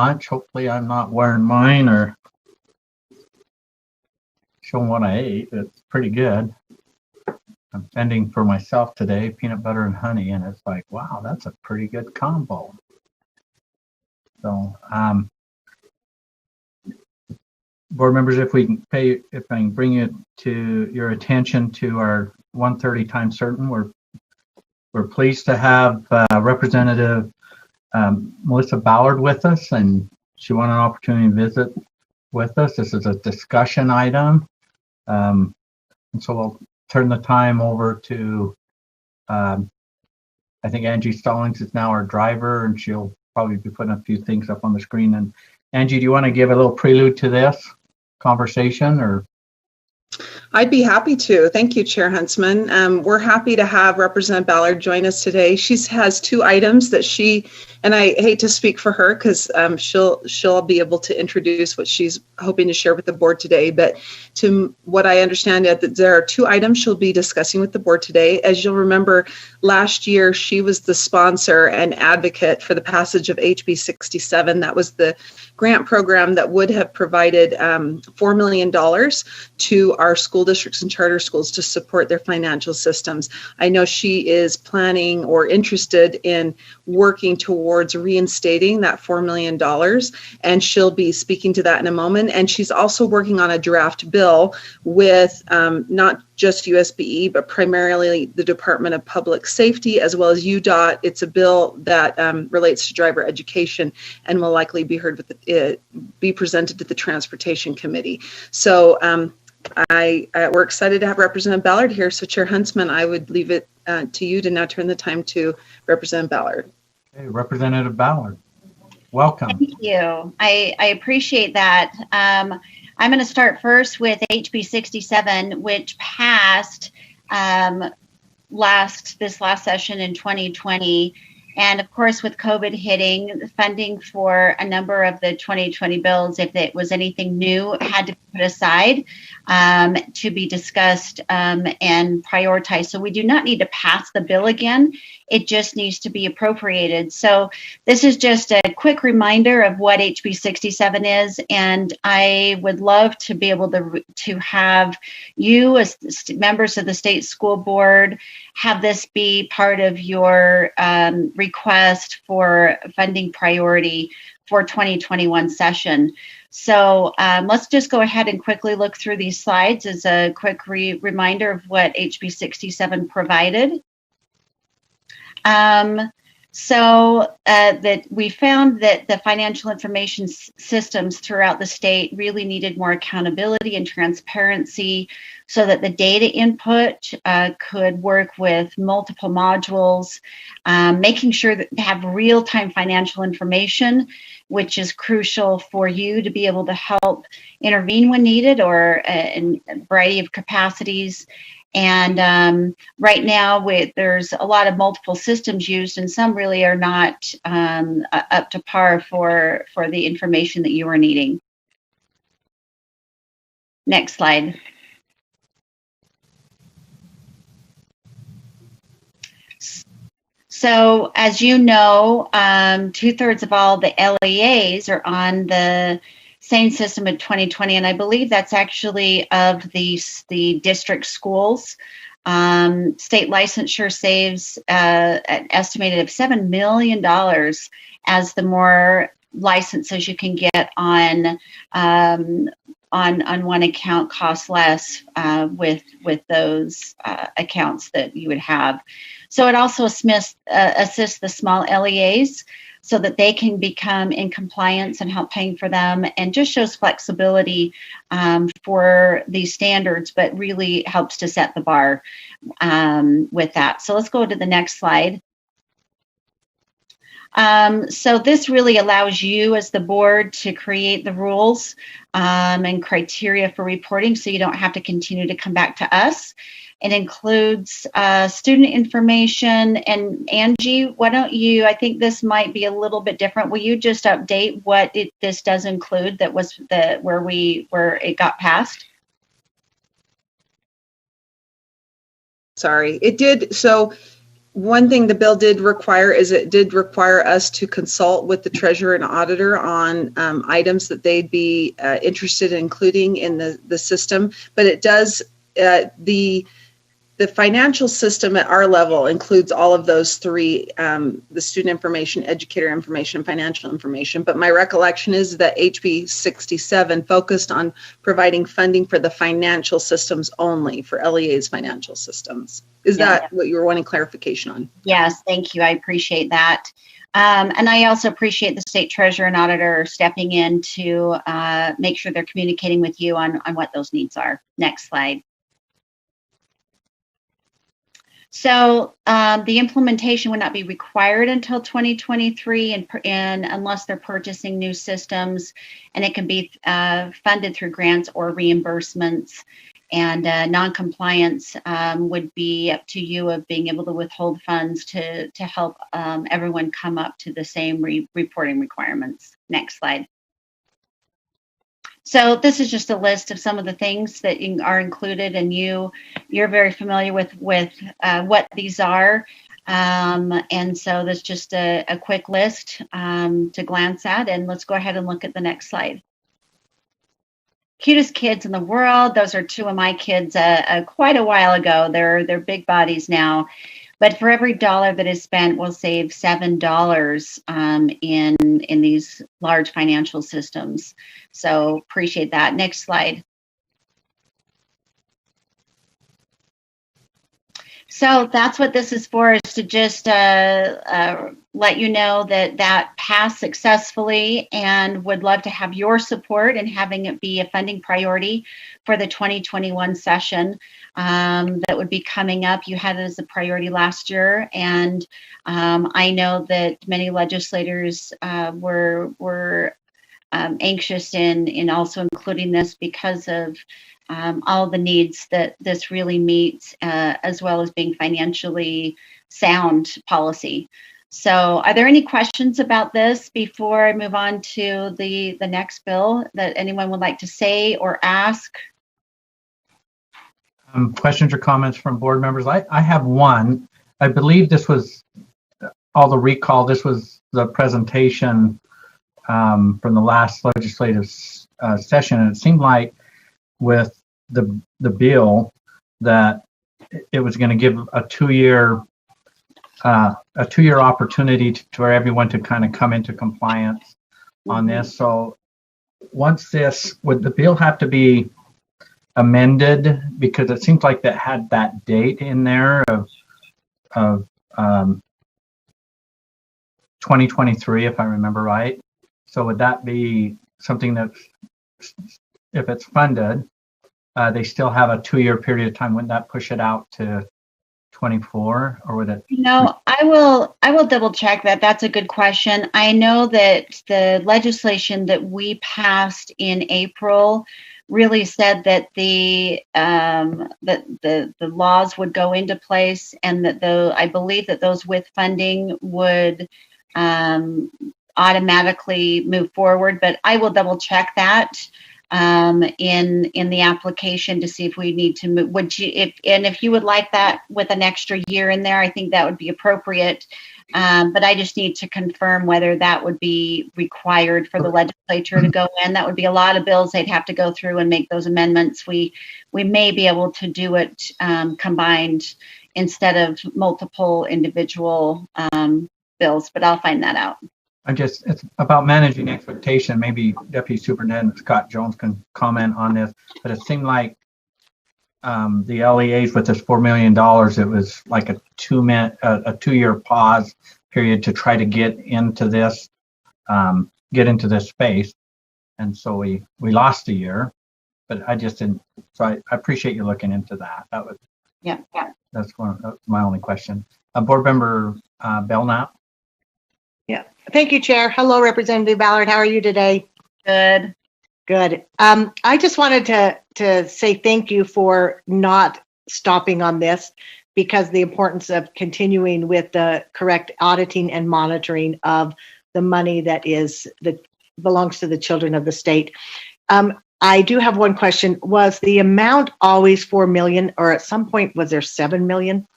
lunch. Hopefully I'm not wearing mine or showing what I ate. It's pretty good. I'm fending for myself today, peanut butter and honey, and it's like, wow, that's a pretty good combo. So, board members, if I can bring it to your attention to our 1:30 time certain, we're pleased to have Representative Melissa Ballard with us, and she wanted an opportunity to visit with us. This is a discussion item, and so we'll turn the time over to, I think Angie Stallings is now our driver, and she'll probably be putting a few things up on the screen. And Angie, do you want to give a little prelude to this conversation, or? I'd be happy to. Thank you, Chair Huntsman. We're happy to have Representative Ballard join us today. She has two items that and I hate to speak for her because she'll be able to introduce what she's hoping to share with the board today. But to what I understand, that there are two items she'll be discussing with the board today. As you'll remember, last year she was the sponsor and advocate for the passage of HB 67. That was the grant program that would have provided $4 million to our school districts and charter schools to support their financial systems. I know she is planning or interested in working towards reinstating that $4 million, and she'll be speaking to that in a moment. And she's also working on a draft bill with not just USBE, but primarily the Department of Public Safety, as well as UDOT. It's a bill that relates to driver education and will likely be be presented to the Transportation Committee. So we're excited to have Representative Ballard here. So Chair Huntsman, I would leave it to you to now turn the time to Representative Ballard. Hey, Representative Ballard, welcome. Thank you. I appreciate that. I'm going to start first with HB 67, which passed this last session in 2020. And of course, with COVID hitting, funding for a number of the 2020 bills, if it was anything new, had to be put aside to be discussed and prioritized. So we do not need to pass the bill again. It just needs to be appropriated. So this is just a quick reminder of what HB 67 is. And I would love to be able to have you as members of the state school board have this be part of your request for funding priority for 2021 session. So let's just go ahead and quickly look through these slides as a quick reminder of what HB 67 provided. So that we found that the financial information systems throughout the state really needed more accountability and transparency so that the data input could work with multiple modules, making sure that they have real-time financial information, which is crucial for you to be able to help intervene when needed or in a variety of capacities. And right now, there's a lot of multiple systems used, and some really are not up to par for the information that you are needing. Next slide. So, as you know, 2/3 of all the LEAs are on the same system in 2020, and I believe that's actually of the district schools. State licensure saves an estimated of $7 million as the more licenses you can get on one account costs less with those accounts that you would have. So it also assists the small LEAs so that they can become in compliance and help paying for them, and just shows flexibility for these standards, but really helps to set the bar with that. So let's go to the next slide. So this really allows you as the board to create the rules and criteria for reporting so you don't have to continue to come back to us. It includes student information. And Angie, why don't you, I think this might be a little bit different. Will you just update what this does include that was where it got passed? Sorry, it did. So One thing the bill did require is it did require us to consult with the treasurer and auditor on items that they'd be interested in including in the system. But it does, the financial system at our level includes all of those three, the student information, educator information, and financial information. But my recollection is that HB 67 focused on providing funding for the financial systems only, for LEA's financial systems. Is that what you were wanting clarification on? Yes, thank you. I appreciate that. And I also appreciate the state treasurer and auditor stepping in to make sure they're communicating with you on what those needs are. Next slide. So the implementation would not be required until 2023, and unless they're purchasing new systems, and it can be funded through grants or reimbursements. And non-compliance would be up to you of being able to withhold funds to help everyone come up to the same reporting requirements. Next slide. So this is just a list of some of the things that are included, and you're very familiar with what these are. And so that's just a quick list to glance at, and let's go ahead and look at the next slide. Cutest kids in the world. Those are two of my kids quite a while ago. They're big bodies now. But for every dollar that is spent, we'll save $7 in these large financial systems. So appreciate that. Next slide. So that's what this is for, is to just let you know that passed successfully, and would love to have your support in having it be a funding priority for the 2021 session that would be coming up. You had it as a priority last year, and I know that many legislators were anxious in also including this because of all the needs that this really meets, as well as being financially sound policy. So are there any questions about this before I move on to the next bill that anyone would like to say or ask? Questions or comments from board members? I have one. I believe this was, all the recall, this was the presentation from the last legislative session, and it seemed like with the bill that it was going to give a two-year opportunity for everyone to kind of come into compliance on this. So once this, would the bill have to be amended, because it seems like that had that date in there of 2023, if I remember right. So would that be something that, if it's funded, they still have a 2-year period of time? Wouldn't that push it out to 24, or would it? No, I will double check that. That's a good question. I know that the legislation that we passed in April really said that the laws would go into place, and that I believe that those with funding would automatically move forward. But I will double check that in the application to see if we need to move. If you would like that with an extra year in there, I think that would be appropriate. But I just need to confirm whether that would be required for the legislature to go in. That would be a lot of bills they'd have to go through and make those amendments. We may be able to do it combined instead of multiple individual bills, but I'll find that out. It's about managing expectation. Maybe Deputy Superintendent Scott Jones can comment on this, but it seemed like the LEAs with this $4 million, it was like a 2-year pause period to try to get into this space. And so we lost a year, but I just didn't, so I appreciate you looking into that. That was, that's my only question. Board Member Belknap. Yeah. Thank you, Chair. Hello, Representative Ballard. How are you today? Good. Good. I just wanted to say thank you for not stopping on this, because the importance of continuing with the correct auditing and monitoring of the money that belongs to the children of the state. I do have one question. Was the amount always $4 million, or at some point was there $7 million?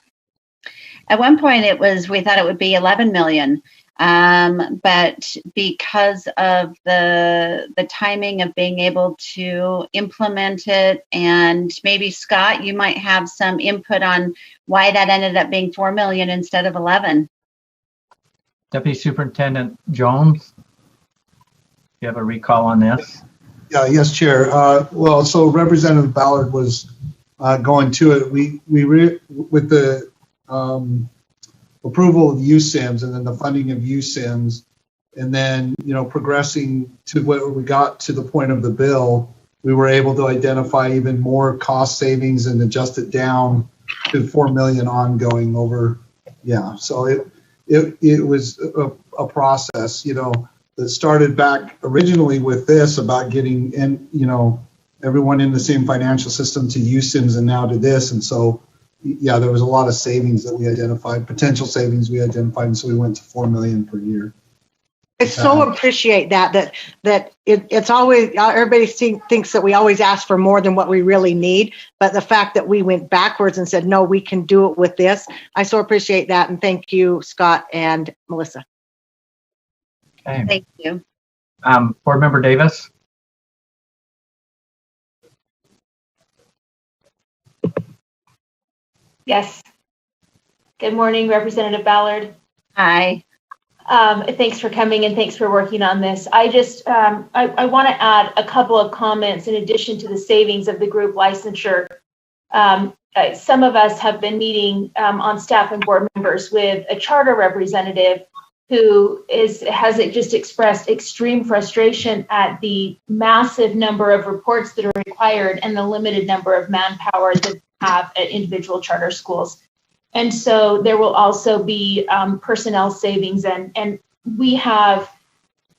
At one point, we thought it would be 11 million. But because of the timing of being able to implement it, and maybe Scott, you might have some input on why that ended up being 4 million instead of 11. Deputy Superintendent Jones, you have a recall on this? Yes, Chair. Well, so Representative Ballard was going to it. We with the approval of USIMS and then the funding of USIMS, and then progressing to where we got to the point of the bill, we were able to identify even more cost savings and adjust it down to 4 million ongoing over. Yeah, so it was a process, that started back originally with this about getting everyone in the same financial system to USIMS, and now to this, and so. Yeah, there was a lot of savings that we identified, potential savings we identified, and so we went to 4 million per year. I so appreciate that it's always, everybody thinks that we always ask for more than what we really need, but the fact that we went backwards and said, no, we can do it with this, I so appreciate that, and thank you, Scott and Melissa. Okay. Thank you. Board Member Davis. Yes. Good morning, Representative Ballard. Hi. Thanks for coming and thanks for working on this. I just, I want to add a couple of comments in addition to the savings of the group licensure. Some of us have been meeting on staff and board members with a charter representative who has just expressed extreme frustration at the massive number of reports that are required and the limited number of manpower that have at individual charter schools. And so there will also be personnel savings, and we have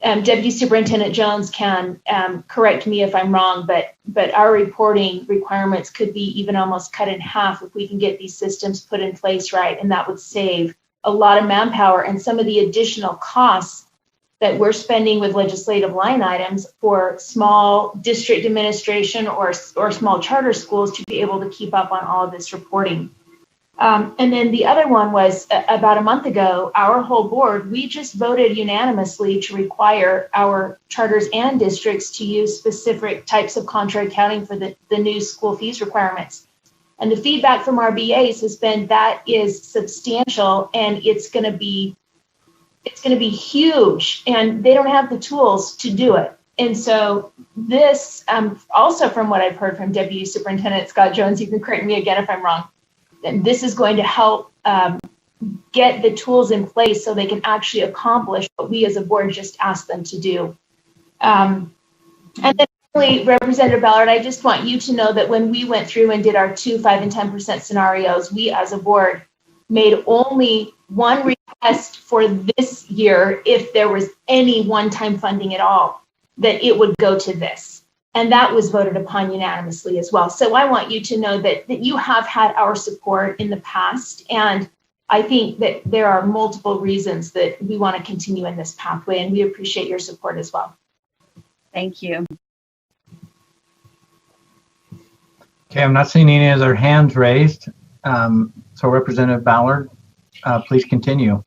Deputy Superintendent Jones can correct me if I'm wrong, but our reporting requirements could be even almost cut in half if we can get these systems put in place right, and that would save a lot of manpower and some of the additional costs that we're spending with legislative line items for small district administration or small charter schools to be able to keep up on all of this reporting. And then the other one was about a month ago, our whole board, we just voted unanimously to require our charters and districts to use specific types of contra accounting for the new school fees requirements. And the feedback from our BAs has been that is substantial, and it's going to be huge, and they don't have the tools to do it. And so this, also from what I've heard from Deputy Superintendent Scott Jones, you can correct me again if I'm wrong, and this is going to help get the tools in place so they can actually accomplish what we as a board just asked them to do. And then finally, Representative Ballard, I just want you to know that when we went through and did our 2, 5, and 10% scenarios, we as a board made only one request for this year, if there was any one-time funding at all, that it would go to this. And that was voted upon unanimously as well. So I want you to know that you have had our support in the past. And I think that there are multiple reasons that we want to continue in this pathway, and we appreciate your support as well. Thank you. Okay, I'm not seeing any other hands raised. So Representative Ballard, please continue.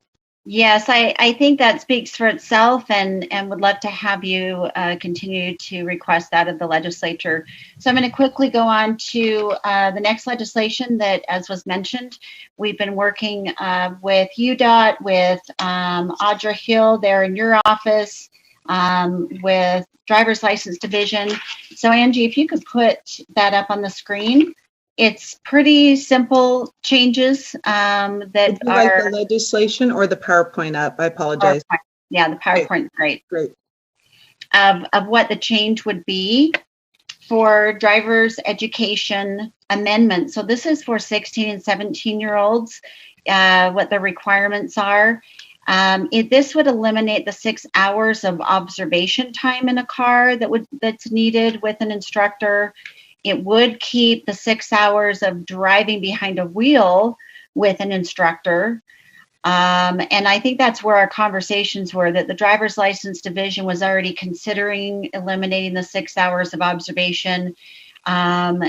Yes, I think that speaks for itself, and would love to have you continue to request that of the legislature. So I'm going to quickly go on to the next legislation that, as was mentioned, we've been working with UDOT, with Audra Hill there in your office, with Driver's License Division. So Angie, if you could put that up on the screen. It's pretty simple changes that Would you like the legislation or the PowerPoint up? I apologize. PowerPoint. Yeah, the PowerPoint, great. Of what the change would be for driver's education amendment. So this is for 16 and 17-year-olds, what the requirements are. This would eliminate the 6 hours of observation time in a car that's needed with an instructor. It would keep the 6 hours of driving behind a wheel with an instructor. And I think that's where our conversations were, that the Driver's License Division was already considering eliminating the 6 hours of observation. And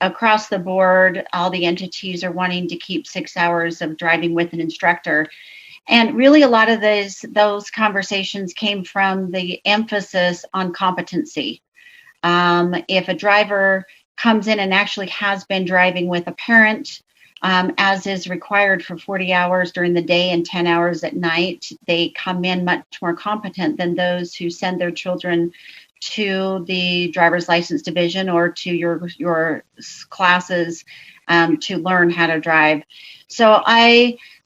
across the board, all the entities are wanting to keep 6 hours of driving with an instructor. And really, a lot of those conversations came from the emphasis on competency. If a driver comes in and actually has been driving with a parent, as is required for 40 hours during the day and 10 hours at night, they come in much more competent than those who send their children to the driver's license division or to your classes to learn how to drive. So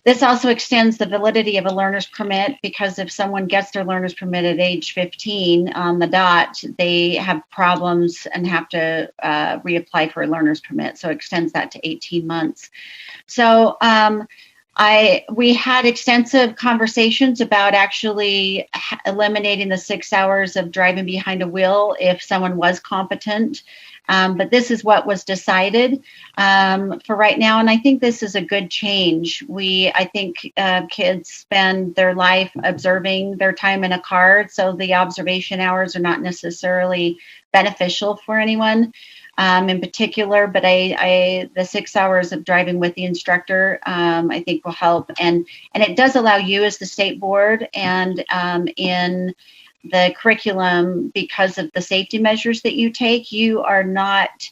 this also extends the validity of a learner's permit, because if someone gets their learner's permit at age 15 on the dot, they have problems and have to reapply for a learner's permit. So it extends that to 18 months. So we had extensive conversations about actually eliminating the 6 hours of driving behind a wheel if someone was competent. But this is what was decided for right now. And I think this is a good change. I think kids spend their life observing their time in a car, so the observation hours are not necessarily beneficial for anyone in particular. But the 6 hours of driving with the instructor, I think will help. And it does allow you as the state board and in the curriculum, because of the safety measures that you take, you are not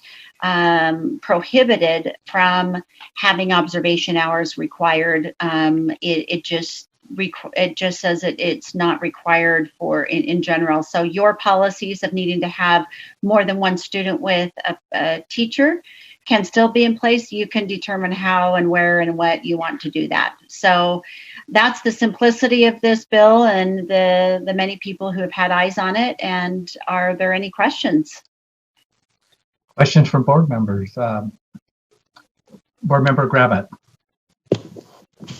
prohibited from having observation hours required. It just says it's not required in general. So your policies of needing to have more than one student with a teacher can still be in place. You can determine how and where and what you want to do that. So that's the simplicity of this bill and the many people who have had eyes on it. And are there any questions? Questions from board members. Board Member Gravitt.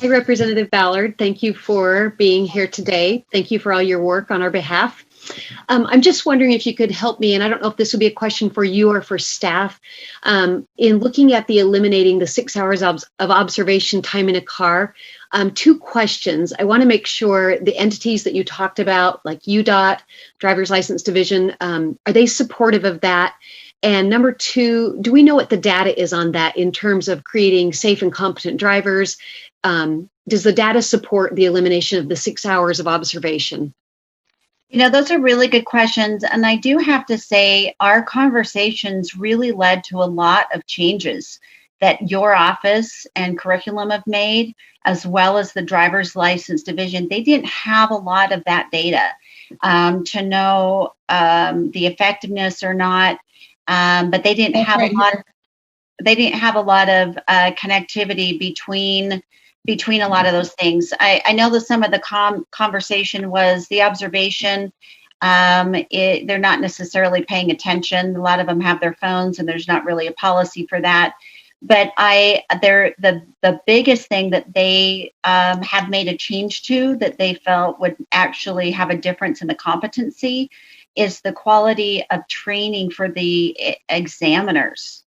Hi, Representative Ballard. Thank you for being here today. Thank you for all your work on our behalf. I'm just wondering if you could help me, and I don't know if this would be a question for you or for staff, in looking at the eliminating the 6 hours of observation time in a car. 2 questions. I want to make sure the entities that you talked about, like UDOT, Driver's License Division, are they supportive of that? And number 2, do we know what the data is on that in terms of creating safe and competent drivers? Does the data support the elimination of the 6 hours of observation? Those are really good questions. And I do have to say, our conversations really led to a lot of changes that your office and curriculum have made, as well as the Driver's License Division. They didn't have a lot of that data to know the effectiveness or not, but they didn't have a lot of connectivity between a lot of those things. I know that some of the conversation was the observation. They're not necessarily paying attention. A lot of them have their phones, and there's not really a policy for that. But the biggest thing that they have made a change to, that they felt would actually have a difference in the competency, is the quality of training for the examiners.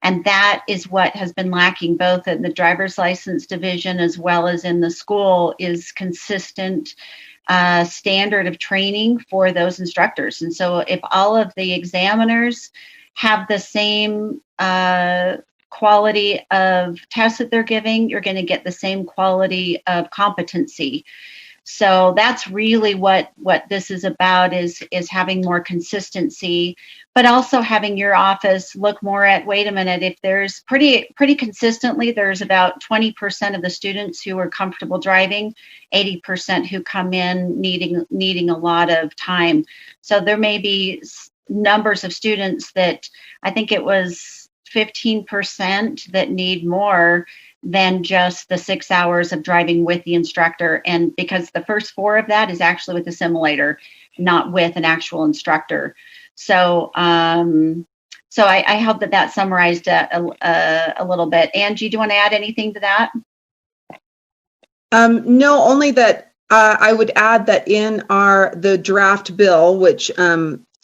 And that is what has been lacking both in the Driver's License Division as well as in the school, is consistent standard of training for those instructors. And so if all of the examiners have the same quality of tests that they're giving, you're going to get the same quality of competency. So that's really what this is about, is having more consistency, but also having your office look more at, wait a minute, if there's pretty consistently, there's about 20% of the students who are comfortable driving, 80% who come in needing a lot of time. So there may be numbers of students that, I think it was 15%, that need more than just the 6 hours of driving with the instructor. And because the first 4 of that is actually with the simulator, not with an actual instructor. So I hope that summarized a little bit. Angie, do you want to add anything to that? No, only that I would add that in the draft bill, which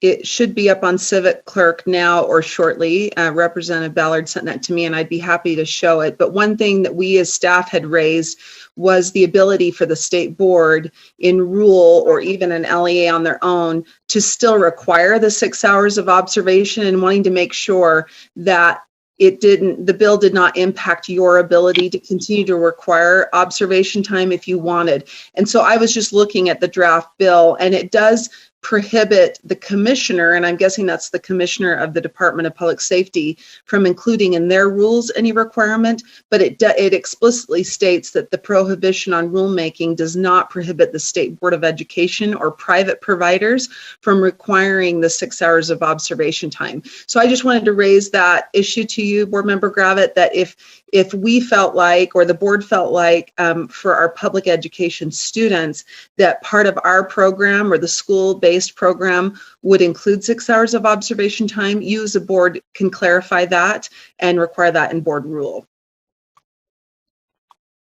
it should be up on Civic Clerk now or shortly. Representative Ballard sent that to me, and I'd be happy to show it. But one thing that we as staff had raised was the ability for the state board in rule, or even an LEA on their own, to still require the 6 hours of observation, and wanting to make sure that the bill did not impact your ability to continue to require observation time if you wanted. And so I was just looking at the draft bill, and it does prohibit the commissioner, and I'm guessing that's the commissioner of the Department of Public Safety, from including in their rules any requirement, but it explicitly states that the prohibition on rulemaking does not prohibit the State Board of Education or private providers from requiring the 6 hours of observation time. So I just wanted to raise that issue to you, Board Member Gravitt, that if we felt like, or the board felt like, for our public education students, that part of our program or the school-based program would include 6 hours of observation time, you as a board can clarify that and require that in board rule.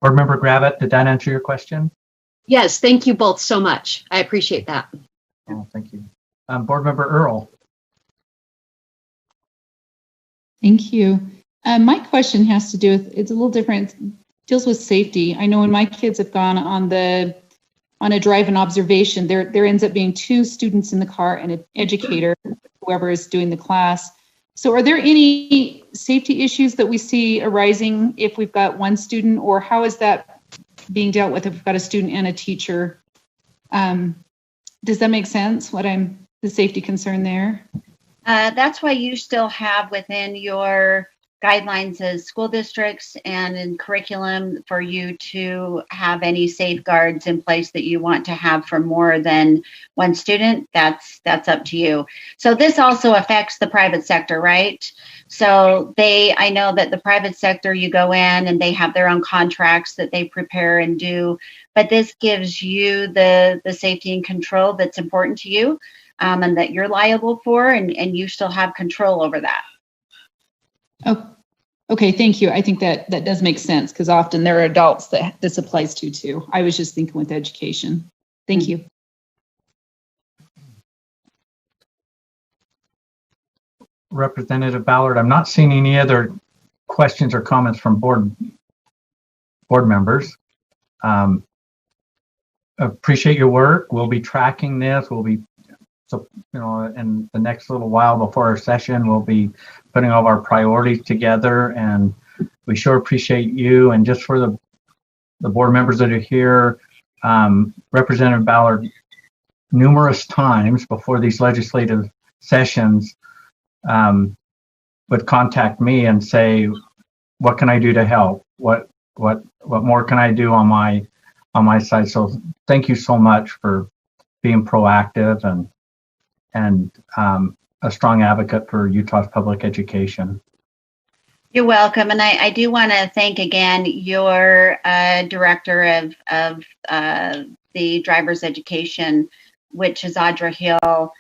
Board Member Gravitt, did that answer your question? Yes, thank you both so much. I appreciate that. Oh, thank you. Board Member Earl. Thank you. My question has to do with, it's a little different, it deals with safety. I know when my kids have gone on a drive and observation, there ends up being 2 students in the car and an educator, whoever is doing the class. So are there any safety issues that we see arising if we've got 1 student, or how is that being dealt with if we've got a student and a teacher? Does that make sense, the safety concern there? That's why you still have within your guidelines as school districts and in curriculum for you to have any safeguards in place that you want to have for more than 1 student. That's up to you. So this also affects the private sector, right? So I know that the private sector, you go in and they have their own contracts that they prepare and do, but this gives you the safety and control that's important to you, and that you're liable for, and you still have control over that. Oh, okay, thank you. I think that does make sense, because often there are adults that this applies to too. I was just thinking with education. Thank you. Representative Ballard, I'm not seeing any other questions or comments from board members. Appreciate your work. We'll be tracking this. We'll be, in the next little while before our session, we'll be putting all of our priorities together, and we sure appreciate you. And just for the board members that are here, Representative Ballard, numerous times before these legislative sessions, would contact me and say, "What can I do to help? What more can I do on my side?" So thank you so much for being proactive and a strong advocate for Utah's public education. You're welcome. And I do want to thank again your director of the driver's education, which is Audra Hill.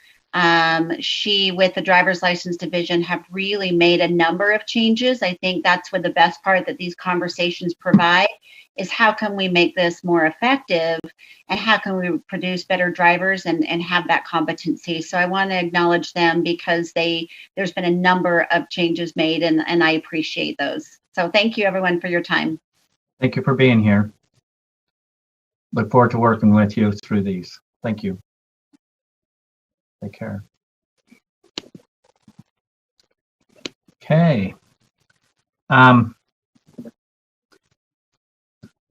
She, with the driver's license division, have really made a number of changes. I think that's what the best part that these conversations provide is how can we make this more effective, and how can we produce better drivers and have that competency. So I want to acknowledge them, because there's been a number of changes made, and I appreciate those. So thank you everyone for your time. Thank you for being here. Look forward to working with you through these. Thank you. Take care. Okay.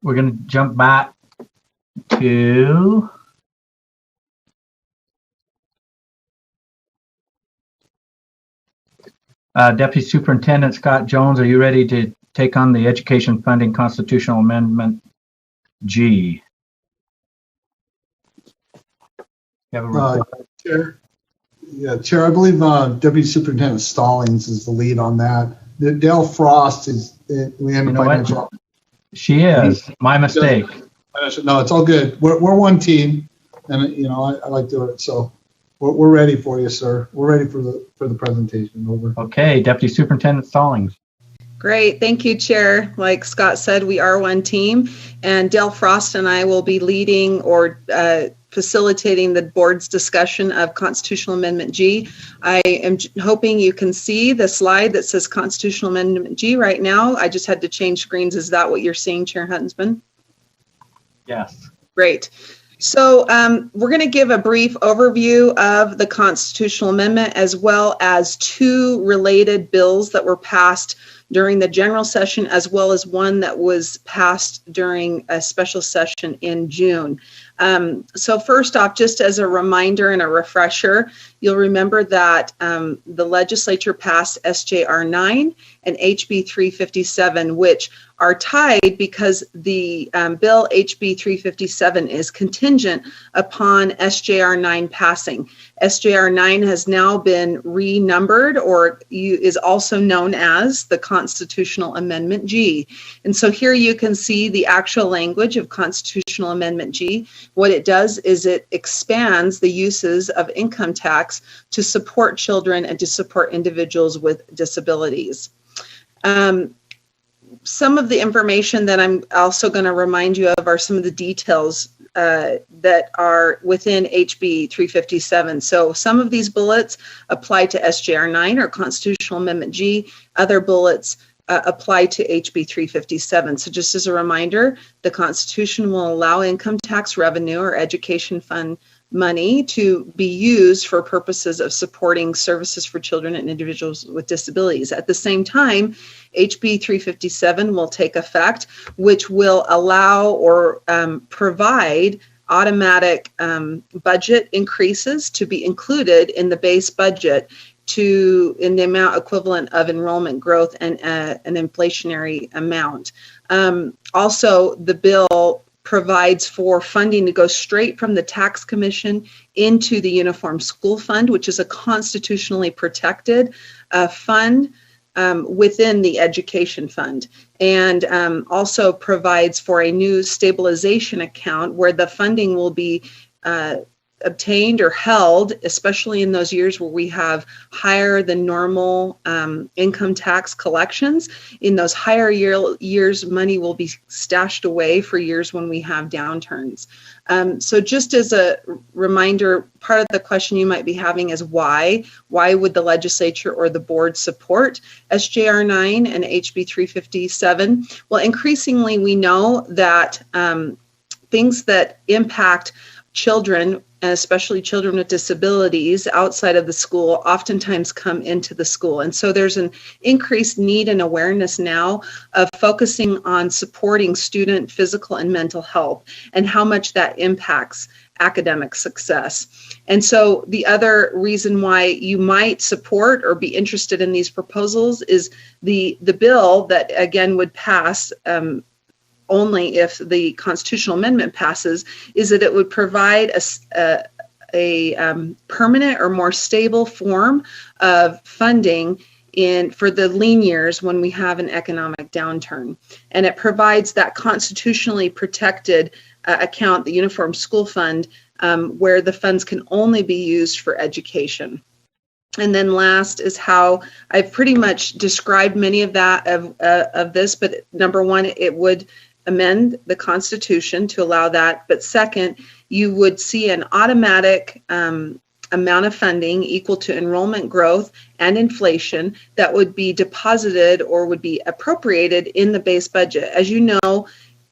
We're going to jump back to Deputy Superintendent Scott Jones. Are you ready to take on the Education Funding Constitutional Amendment G? You have a report? Chair. Yeah, Chair, I believe Deputy Superintendent Stallings is the lead on that. Dale Frost is Leanne Financial. She is. My mistake. No, it's all good. We're one team, and I like doing it. So we're ready for you, sir. We're ready for the presentation. Over. Okay, Deputy Superintendent Stallings. Great, thank you, Chair. Like Scott said, we are one team, and Dale Frost and I will be leading or facilitating the board's discussion of Constitutional Amendment G. I am hoping you can see the slide that says Constitutional Amendment G right now. I just had to change screens. Is that what you're seeing, Chair Huntsman? Yes. Great. So we're going to give a brief overview of the constitutional amendment as well as two related bills that were passed during the general session, as well as one that was passed during a special session in June. So first off, just as a reminder and a refresher, you'll remember that the legislature passed SJR 9 and HB 357, which are tied because the bill HB 357 is contingent upon SJR 9 passing. SJR 9 has now been renumbered, or is also known as the Constitutional Amendment G. And so here you can see the actual language of Constitutional Amendment G. What it does is it expands the uses of income tax to support children and to support individuals with disabilities. Some of the information that I'm also going to remind you of are some of the details that are within HB 357. So some of these bullets apply to SJR 9 or Constitutional Amendment G. Other bullets apply to HB 357. So just as a reminder, the Constitution will allow income tax revenue or education fund money to be used for purposes of supporting services for children and individuals with disabilities. At the same time, HB 357 will take effect, which will allow or provide automatic budget increases to be included in the base budget in the amount equivalent of enrollment growth and an inflationary amount. Also, the bill provides for funding to go straight from the tax commission into the Uniform School Fund, which is a constitutionally protected fund within the education fund, and also provides for a new stabilization account where the funding will be obtained or held, especially in those years where we have higher than normal income tax collections. In those higher years, money will be stashed away for years when we have downturns. So just as a reminder, part of the question you might be having is why? Why would the legislature or the board support SJR 9 and HB 357? Well, increasingly we know that things that impact children, and especially children with disabilities outside of the school, oftentimes come into the school. And so there's an increased need and awareness now of focusing on supporting student physical and mental health and how much that impacts academic success. And so the other reason why you might support or be interested in these proposals is the bill that, again, would pass only if the constitutional amendment passes, is that it would provide a permanent or more stable form of funding for the lean years when we have an economic downturn. And it provides that constitutionally protected account, the Uniform School Fund, where the funds can only be used for education. And then last is how I've pretty much described many of this, but number one, it would amend the Constitution to allow that. But second, you would see an automatic amount of funding equal to enrollment growth and inflation that would be deposited or would be appropriated in the base budget. As you know,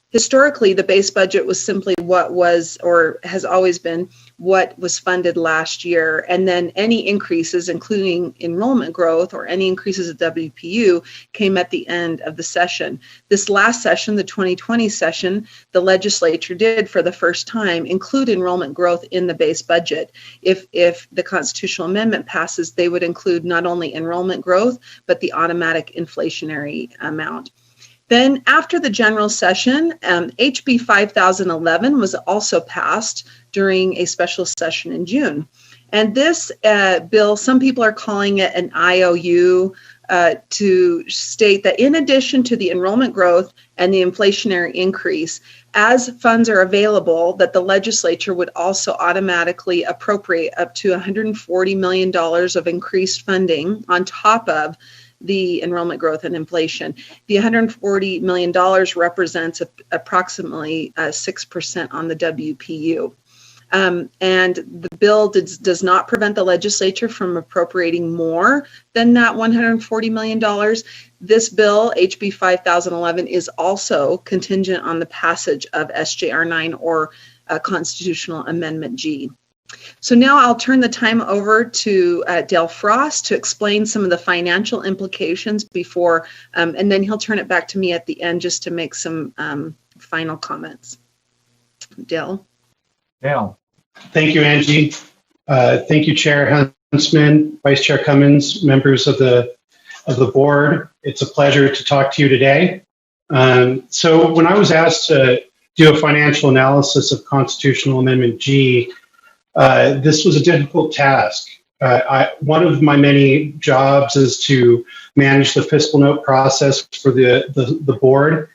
historically, the base budget was simply what was, or has always been, what was funded last year. And then any increases, including enrollment growth or any increases at WPU, came at the end of the session. This last session, the 2020 session, the legislature did for the first time include enrollment growth in the base budget. If the constitutional amendment passes, they would include not only enrollment growth, but the automatic inflationary amount. Then after the general session, HB 5011 was also passed during a special session in June. And this bill, some people are calling it an IOU to state that in addition to the enrollment growth and the inflationary increase, as funds are available, that the legislature would also automatically appropriate up to $140 million of increased funding on top of the enrollment growth and inflation. The $140 million represents approximately 6% on the WPU. And the bill does not prevent the legislature from appropriating more than that $140 million. This bill, HB 5011, is also contingent on the passage of SJR 9 or Constitutional Amendment G. So now I'll turn the time over to Dale Frost to explain some of the financial implications before, and then he'll turn it back to me at the end just to make some final comments. Dale. Dale. Thank you, Angie. Thank you, Chair Huntsman, Vice Chair Cummins, members of the board. It's a pleasure to talk to you today. So when I was asked to do a financial analysis of Constitutional Amendment G, this was a difficult task. One of my many jobs is to manage the fiscal note process for the board.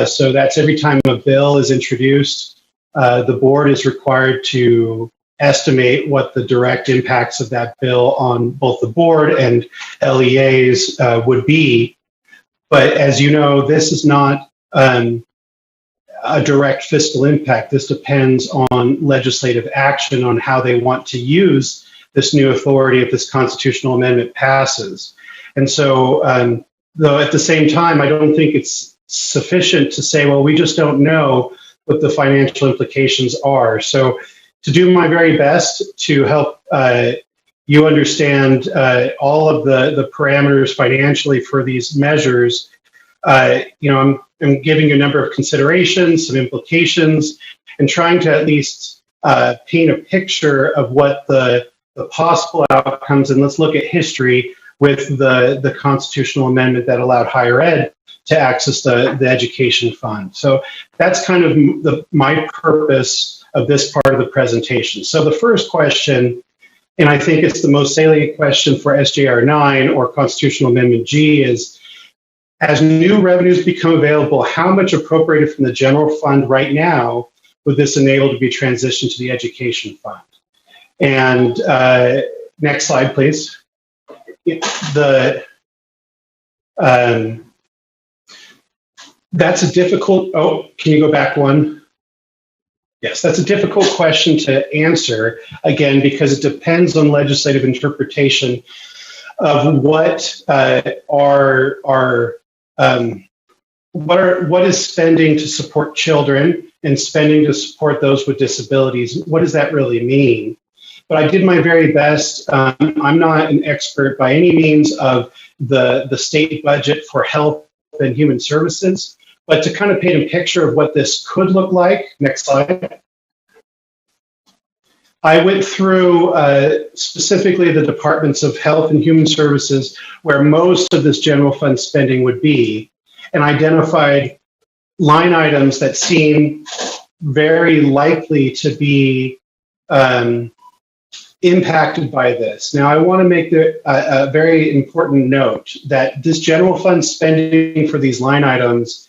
So that's every time a bill is introduced, the board is required to estimate what the direct impacts of that bill on both the board and LEAs would be. But as you know, this is not a direct fiscal impact. This depends on legislative action on how they want to use this new authority if this constitutional amendment passes. And so, though at the same time, I don't think it's sufficient to say, well, we just don't know what the financial implications are. So to do my very best to help you understand all of the parameters financially for these measures, I'm giving you a number of considerations, some implications, and trying to at least paint a picture of what the possible outcomes, and let's look at history with the constitutional amendment that allowed higher ed to access the education fund. So that's kind of my purpose of this part of the presentation. So the first question, and I think it's the most salient question for SJR 9 or Constitutional Amendment G, is as new revenues become available, how much appropriated from the general fund right now would this enable to be transitioned to the education fund? And next slide, please. That's a difficult, can you go back one? Yes, that's a difficult question to answer, again, because it depends on legislative interpretation of what is spending to support children and spending to support those with disabilities. What does that really mean? But I did my very best. I'm not an expert by any means of the state budget for health and human services, but to kind of paint a picture of what this could look like. Next slide. I went through specifically the departments of health and human services where most of this general fund spending would be, and identified line items that seem very likely to be impacted by this. Now, I want to make a very important note that this general fund spending for these line items,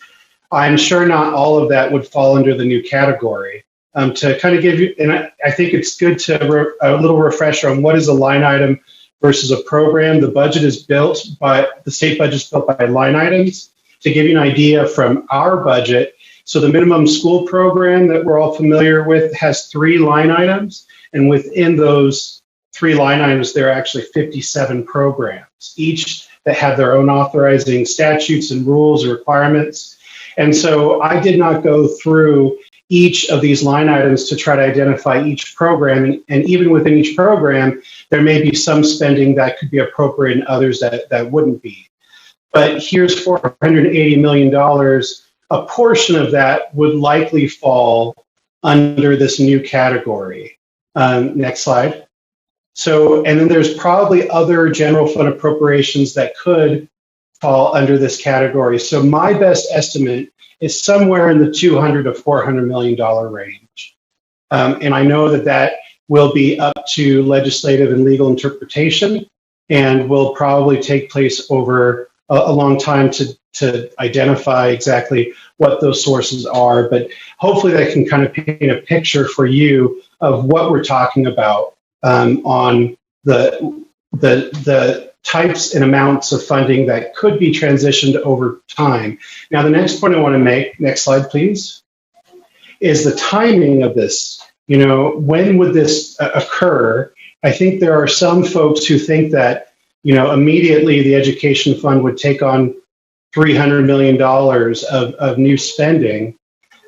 I'm sure not all of that would fall under the new category. To kind of give you, and I think it's good to a little refresher on what is a line item versus a program. The budget is built by, the state budget is built by line items. To give you an idea from our budget, so the minimum school program that we're all familiar with has 3 line items, and within those 3 line items, there are actually 57 programs, each that have their own authorizing statutes and rules and requirements. And so I did not go through each of these line items to try to identify each program. And even within each program, there may be some spending that could be appropriate and others that wouldn't be. But here's $480 million. A portion of that would likely fall under this new category. Next slide. So, and then there's probably other general fund appropriations that could fall under this category. So my best estimate is somewhere in the $200 to $400 million range. And I know that will be up to legislative and legal interpretation and will probably take place over a long time to identify exactly what those sources are. But hopefully that can kind of paint a picture for you of what we're talking about on the types and amounts of funding that could be transitioned over time. Now, the next point I want to make, next slide, please, is the timing of this. You know, when would this occur? I think there are some folks who think that, you know, immediately the education fund would take on $300 million of new spending.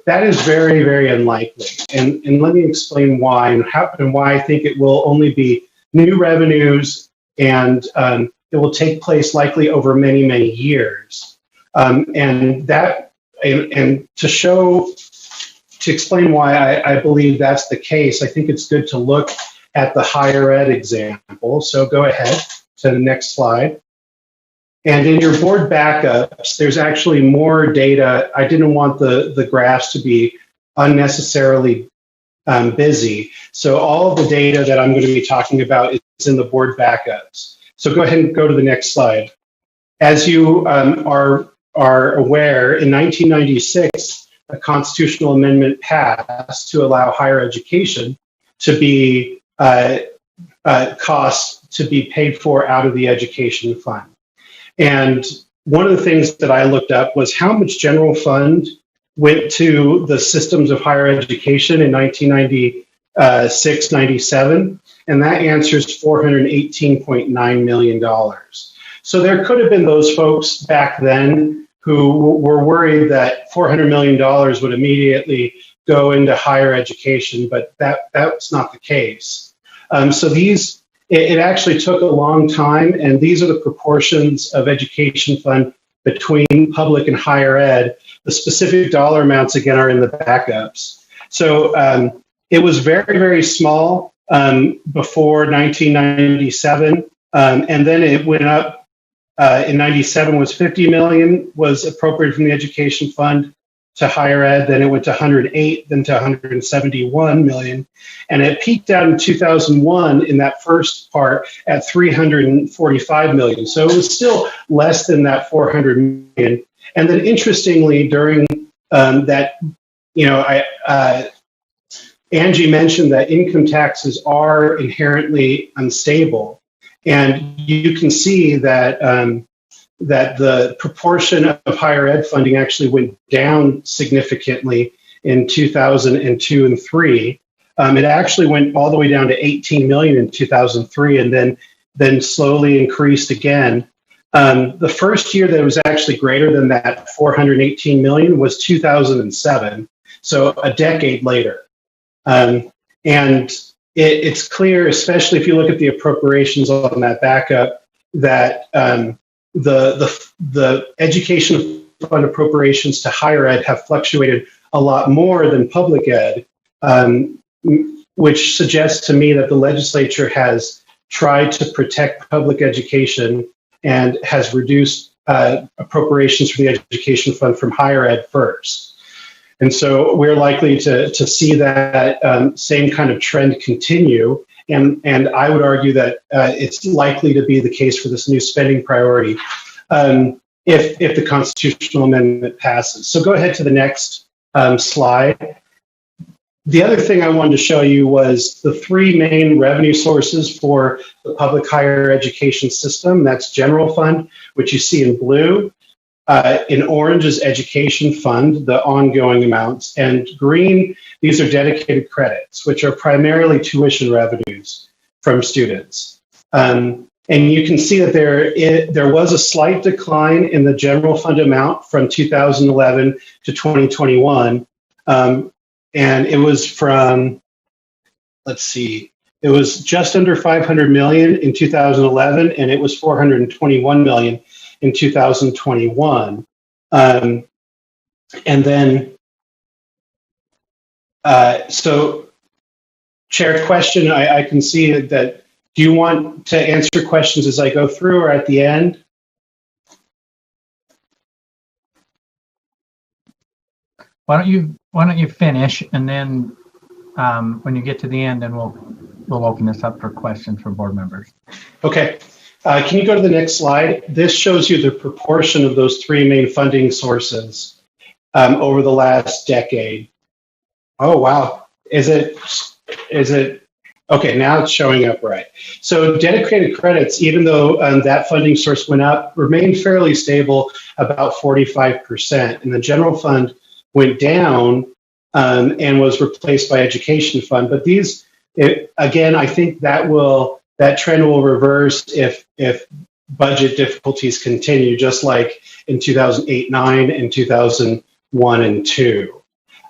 That is very, very unlikely. And let me explain why and why I think it will only be new revenues, and it will take place likely over many, many years. And to explain why I believe that's the case, I think it's good to look at the higher ed example. So go ahead to the next slide. And in your board backups, there's actually more data. I didn't want the graphs to be unnecessarily busy. So all of the data that I'm going to be talking about is in the board backups. So go ahead and go to the next slide. As you are aware, in 1996, a constitutional amendment passed to allow higher education to be costs to be paid for out of the education fund. And one of the things that I looked up was how much general fund went to the systems of higher education in 1996, 97, and that answers $418.9 million. So there could have been those folks back then who were worried that $400 million would immediately go into higher education, but that's not the case. So it actually took a long time, and these are the proportions of education fund between public and higher ed. The specific dollar amounts, again, are in the backups. So it was very, very small before 1997, and then it went up. In 97 was 50 million was appropriated from the education fund to higher ed. Then it went to 108, then to 171 million. And it peaked out in 2001 in that first part at 345 million. So it was still less than that 400 million. And then interestingly, during that, Angie mentioned that income taxes are inherently unstable. And you can see that that the proportion of higher ed funding actually went down significantly in 2002 and 3. It actually went all the way down to 18 million in 2003, and then slowly increased again. The first year that it was actually greater than that 418 million was 2007, so a decade later. And it's clear, especially if you look at the appropriations on that backup, that the education fund appropriations to higher ed have fluctuated a lot more than public ed, which suggests to me that the legislature has tried to protect public education and has reduced appropriations for the education fund from higher ed first. And so we're likely to see that same kind of trend continue. And I would argue that it's likely to be the case for this new spending priority if the constitutional amendment passes. So go ahead to the next slide. The other thing I wanted to show you was the three main revenue sources for the public higher education system. That's general fund, which you see in blue. In orange is education fund, the ongoing amounts, and green, these are dedicated credits, which are primarily tuition revenues from students. And you can see that there was a slight decline in the general fund amount from 2011 to 2021. And it was from, let's see, it was just under 500 million in 2011, and it was 421 million in 2021. And then, so Chair, question, I can see that, do you want to answer questions as I go through or at the end? Why don't you finish, and then when you get to the end, then we'll open this up for questions from board members. Okay. Can you go to the next slide? This shows you the proportion of those three main funding sources over the last decade. Oh, wow. Is it, okay, now it's showing up right. So dedicated credits, even though that funding source went up, remained fairly stable, about 45%. And the general fund went down and was replaced by education fund. But these, again, I think that trend will reverse if budget difficulties continue, just like in 2008-9 and 2001 and 2.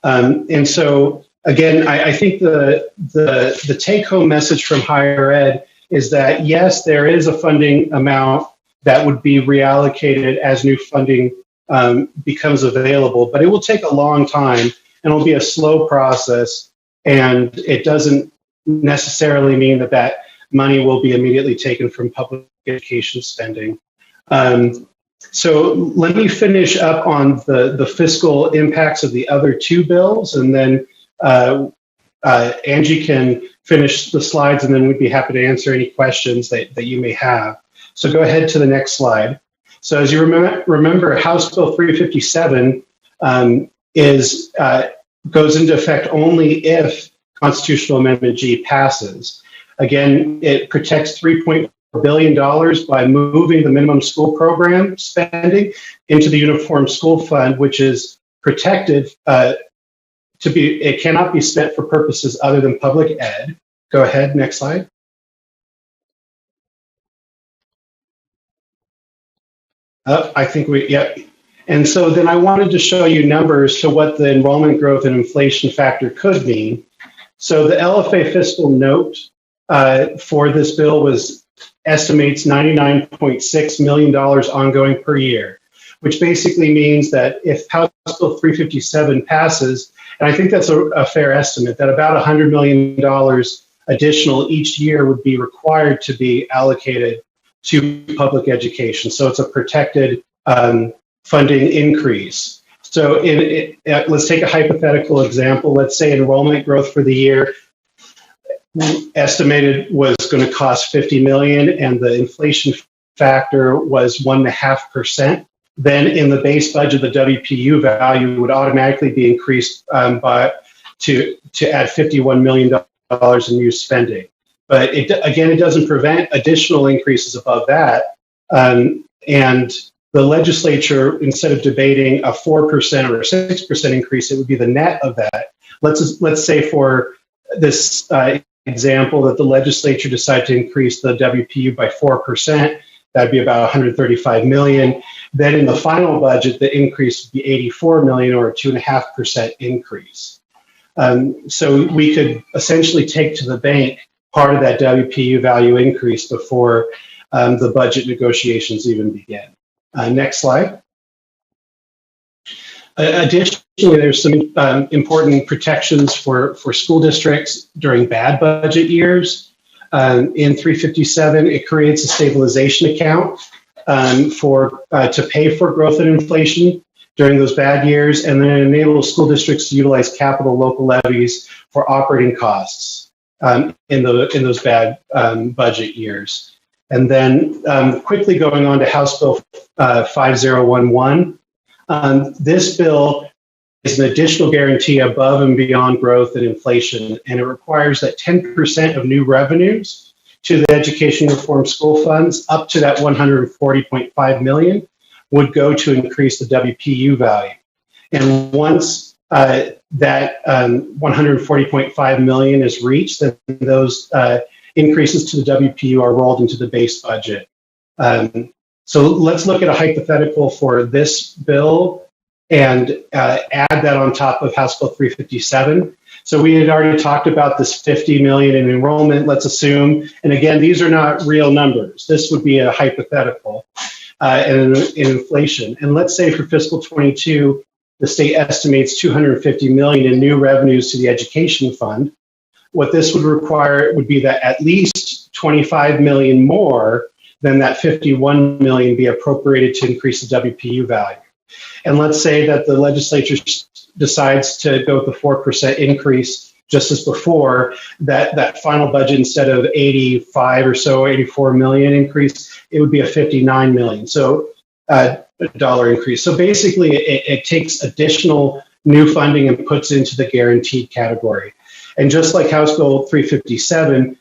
And so, again, I think the take-home message from higher ed is that, yes, there is a funding amount that would be reallocated as new funding becomes available, but it will take a long time and it'll be a slow process, and it doesn't necessarily mean that that money will be immediately taken from public education spending. So let me finish up on the fiscal impacts of the other two bills, and then Angie can finish the slides, and then we'd be happy to answer any questions that you may have. So go ahead to the next slide. So as you remember, House Bill 357 goes into effect only if Constitutional Amendment G passes. Again, it protects $3.4 billion by moving the minimum school program spending into the Uniform School Fund, which is protected it cannot be spent for purposes other than public ed. Go ahead, next slide. I think yep. And so then I wanted to show you numbers to what the enrollment growth and inflation factor could mean. So the LFA fiscal note for this bill estimates $99.6 million ongoing per year, which basically means that if House Bill 357 passes, and I think that's a fair estimate, that about $100 million additional each year would be required to be allocated to public education. So it's a protected funding increase. So let's take a hypothetical example. Let's say enrollment growth for the year estimated was going to cost $50 million, and the inflation factor was 1.5%. Then in the base budget, the WPU value would automatically be increased to add $51 million in new spending. But it doesn't prevent additional increases above that. And the legislature, instead of debating a 4% or a 6% increase, it would be the net of that. Let's say for this example that the legislature decided to increase the WPU by 4%, that'd be about 135 million. Then in the final budget, the increase would be 84 million, or a 2.5% increase. So we could essentially take to the bank part of that WPU value increase before the budget negotiations even begin. Next slide. Additionally, there's some important protections for school districts during bad budget years. In 357, it creates a stabilization account to pay for growth and inflation during those bad years, and then it enables school districts to utilize capital local levies for operating costs in those bad budget years. And then quickly going on to House Bill 5011, this bill is an additional guarantee above and beyond growth and inflation, and it requires that 10% of new revenues to the education reform school funds up to that 140.5 million would go to increase the WPU value. And once that 140.5 million is reached, then those increases to the WPU are rolled into the base budget. So let's look at a hypothetical for this bill and add that on top of House Bill 357. So we had already talked about this 50 million in enrollment, let's assume, and again, these are not real numbers. This would be a hypothetical in inflation. And let's say for fiscal 22, the state estimates 250 million in new revenues to the education fund. What this would require would be that at least 25 million more than that 51 million be appropriated to increase the WPU value. And let's say that the legislature decides to go with the 4% increase just as before, that final budget, instead of 85 or so, 84 million increase, it would be a 59 million. So a dollar increase. So basically it takes additional new funding and puts it into the guaranteed category. And just like House Bill 357,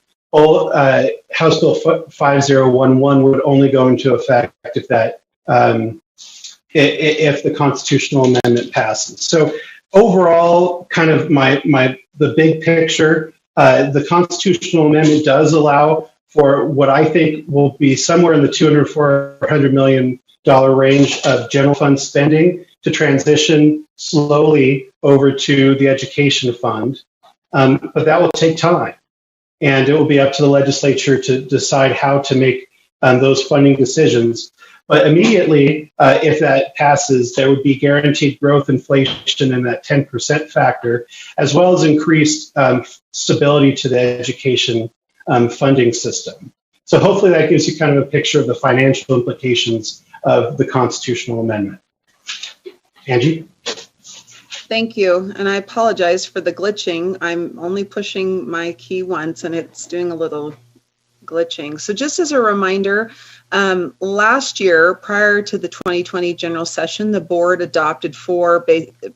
House Bill 5011 would only go into effect if the constitutional amendment passes. So overall, kind of the big picture, the constitutional amendment does allow for what I think will be somewhere in the $200 to $400 million range of general fund spending to transition slowly over to the education fund. But that will take time, and it will be up to the legislature to decide how to make those funding decisions. But immediately, if that passes, there would be guaranteed growth inflation in that 10% factor, as well as increased stability to the education funding system. So hopefully that gives you kind of a picture of the financial implications of the constitutional amendment. Angie? Thank you, and I apologize for the glitching. I'm only pushing my key once and it's doing a little glitching. So just as a reminder, last year, prior to the 2020 general session, the board adopted 4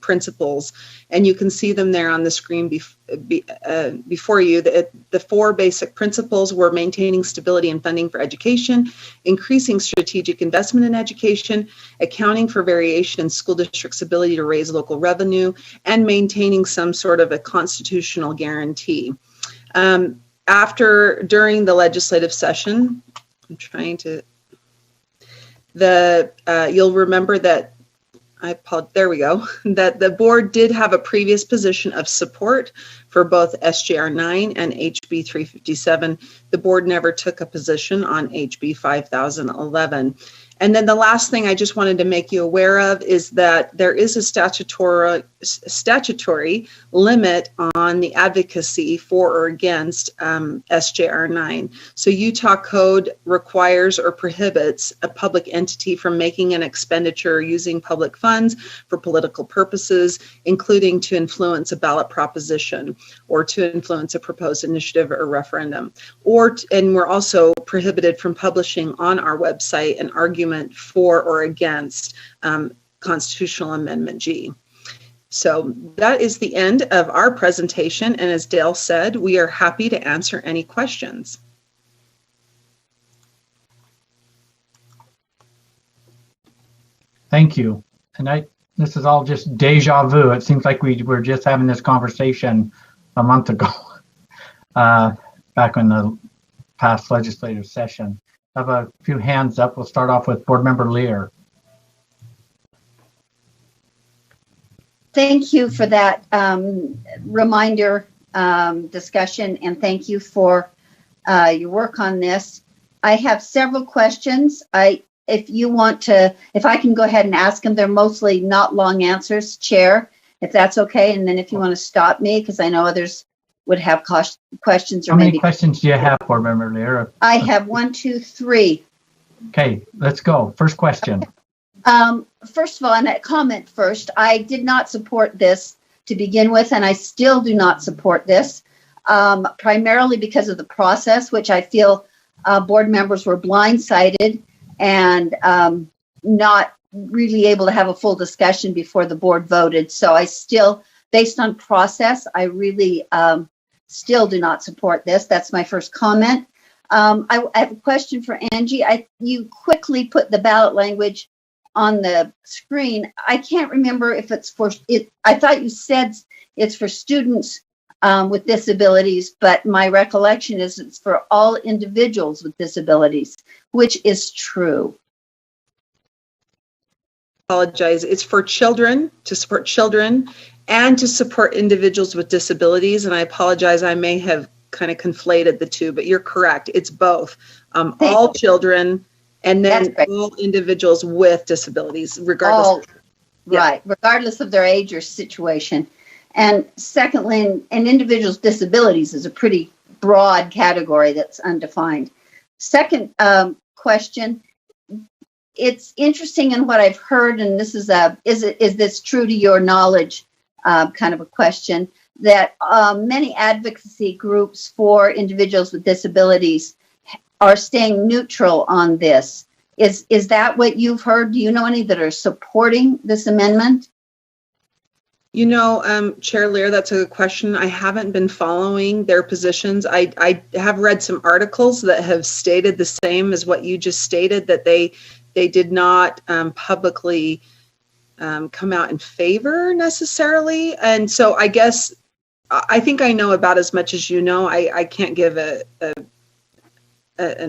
principles, and you can see them there on the screen before you. The 4 basic principles were maintaining stability and funding for education, increasing strategic investment in education, accounting for variation in school districts' ability to raise local revenue, and maintaining some sort of a constitutional guarantee. During the legislative session, I'm trying to, you'll remember that, there we go, that the board did have a previous position of support for both SJR 9 and HB 357. The board never took a position on HB 5011. And then the last thing I just wanted to make you aware of is that there is a statutory limit on the advocacy for or against SJR 9. So Utah code requires or prohibits a public entity from making an expenditure using public funds for political purposes, including to influence a ballot proposition or to influence a proposed initiative or referendum. And we're also prohibited from publishing on our website an argument for or against Constitutional Amendment G. So that is the end of our presentation, and as Dale said, we are happy to answer any questions. Thank you. And this is all just deja vu. It seems like we were just having this conversation a month ago, back in the past legislative session. I have a few hands up. We'll start off with Board Member Lear. Thank you for that reminder discussion, and thank you for your work on this. I have several questions. If I can go ahead and ask them, they're mostly not long answers, Chair, if that's okay. And then if you want to stop me, because I know others would have questions. How many questions do you have, Board Member Lear? I have 1, 2, 3. Okay, let's go. First question. First of all, and a comment first, I did not support this to begin with, and I still do not support this, primarily because of the process, which I feel board members were blindsided and not really able to have a full discussion before the board voted. So I still, based on process, I really still do not support this. That's my first comment. I have a question for Angie. You quickly put the ballot language on the screen. I can't remember if it's for it. I thought you said it's for students with disabilities, but my recollection is it's for all individuals with disabilities, which is true. Apologize. It's for children, to support children and to support individuals with disabilities. And I apologize, I may have kind of conflated the two, but you're correct. It's both. All children and then all individuals with disabilities, regardless. Right, regardless of their age or situation. And secondly, and individuals with disabilities is a pretty broad category that's undefined. Second question, it's interesting in what I've heard, and this is this true to your knowledge kind of a question, that many advocacy groups for individuals with disabilities are staying neutral on this. Is that what you've heard? Do you know any that are supporting this amendment? You know, Chair Lear, that's a good question. I haven't been following their positions. I have read some articles that have stated the same as what you just stated, that they did not publicly come out in favor necessarily. And so I guess, I think I know about as much as you know. I can't give an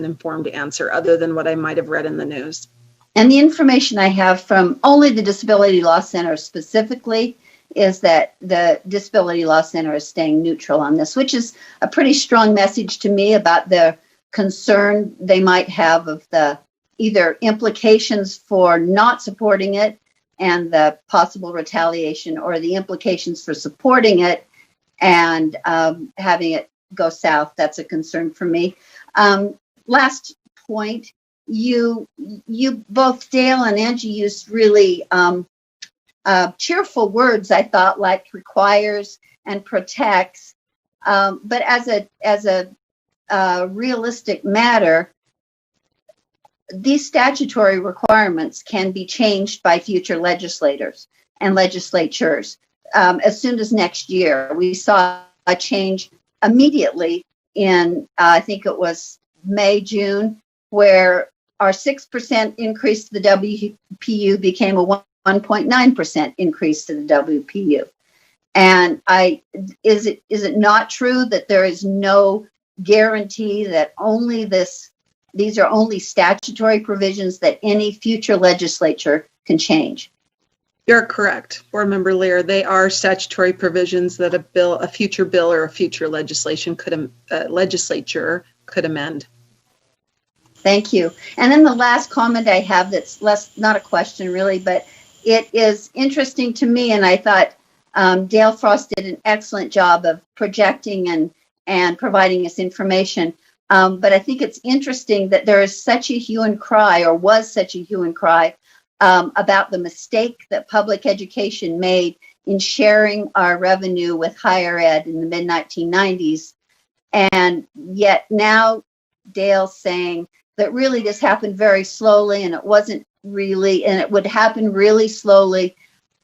informed answer other than what I might have read in the news. And the information I have from only the Disability Law Center specifically is that the Disability Law Center is staying neutral on this, which is a pretty strong message to me about the concern they might have of the either implications for not supporting it and the possible retaliation, or the implications for supporting it and having it go south. That's a concern for me. Last point, you both, Dale and Angie, used really cheerful words, I thought, like requires and protects. But as a realistic matter, these statutory requirements can be changed by future legislators and legislatures. As soon as next year, we saw a change immediately in, I think it was May, June, where our 6% increase to the WPU became a 1.9% increase to the WPU. And is it not true that there is no guarantee that these are only statutory provisions that any future legislature can change? You're correct, Board Member Lear. They are statutory provisions that a future bill or a future legislature could amend. Thank you. And then the last comment I have, that's not a question really, but it is interesting to me, and I thought Dale Frost did an excellent job of projecting and providing us information. But I think it's interesting that there is such a hue and cry, or was such a hue and cry, about the mistake that public education made in sharing our revenue with higher ed in the mid-1990s. And yet now Dale's saying that really this happened very slowly, and it wasn't really, and it would happen really slowly,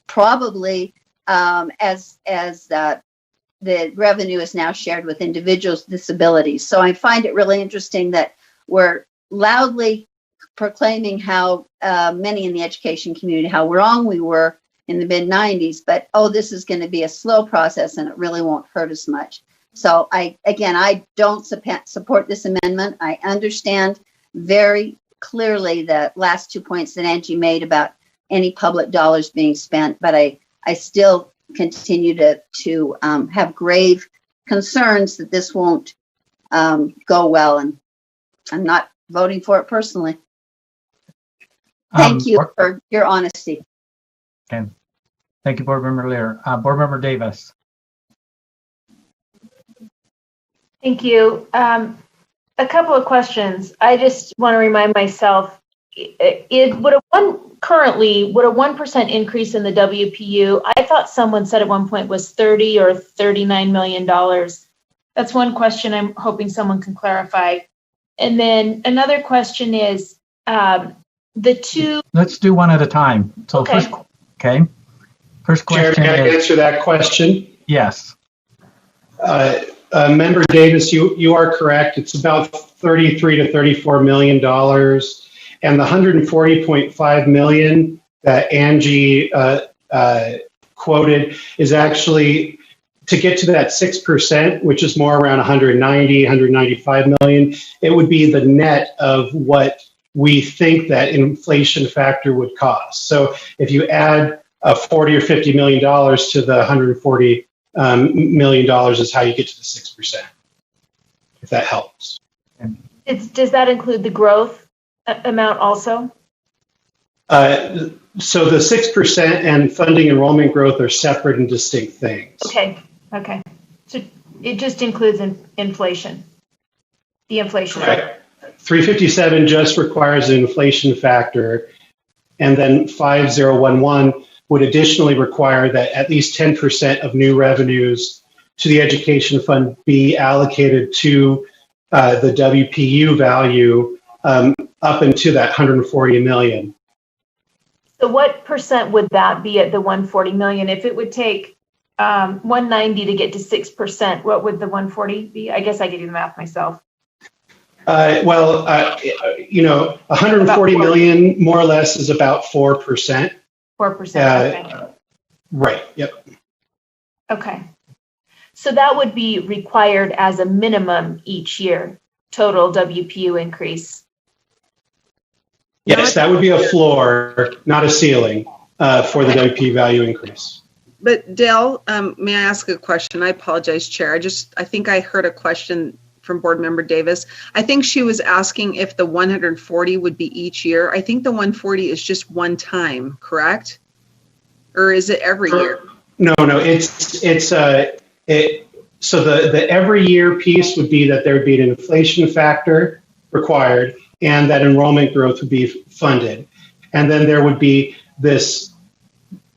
probably as the revenue is now shared with individuals with disabilities. So I find it really interesting that we're loudly proclaiming how many in the education community, how wrong we were in the mid-90s, but this is going to be a slow process and it really won't hurt us much. So I don't support this amendment. I understand very clearly the last 2 points that Angie made about any public dollars being spent, but I still continue to have grave concerns that this won't go well, and I'm not voting for it personally. Thank you for your honesty. Okay. Thank you, Board Member Lear. Board Member Davis. Thank you. A couple of questions. I just want to remind myself, would a 1% increase in the WPU, I thought someone said at one point, was $30 or $39 million. That's one question I'm hoping someone can clarify. And then another question is, Let's do one at a time. So okay. First question. Chair, can I answer that question? Yes. Member Davis, you are correct. It's about $33 to $34 million. And the $140.5 million that Angie quoted is actually to get to that 6%, which is more around 195 million. It would be the net of what we think that inflation factor would cost. So if you add $40 or $50 million to the $140 million is how you get to the 6%, if that helps. Does that include the growth amount also? So the 6% and funding enrollment growth are separate and distinct things. Okay. So it just includes inflation, the inflation. Correct. 357 just requires an inflation factor, and then 5011 would additionally require that at least 10% of new revenues to the education fund be allocated to the WPU value up into that 140 million. So what percent would that be at the 140 million? If it would take 190 to get to 6%, what would the 140 be? I guess I could do the math myself. 140 million more or less is about 4%. 4%. Okay. Right. Yep. Okay. So that would be required as a minimum each year, total WPU increase. Yes, that would be a floor, not a ceiling for the WP value increase. But Dale, may I ask a question? I apologize, Chair. I think I heard a question from Board Member Davis. I think she was asking if the 140 would be each year. I think the 140 is just one time, correct? Or is it every year? No, so the every year piece would be that there would be an inflation factor required and that enrollment growth would be funded. And then there would be this,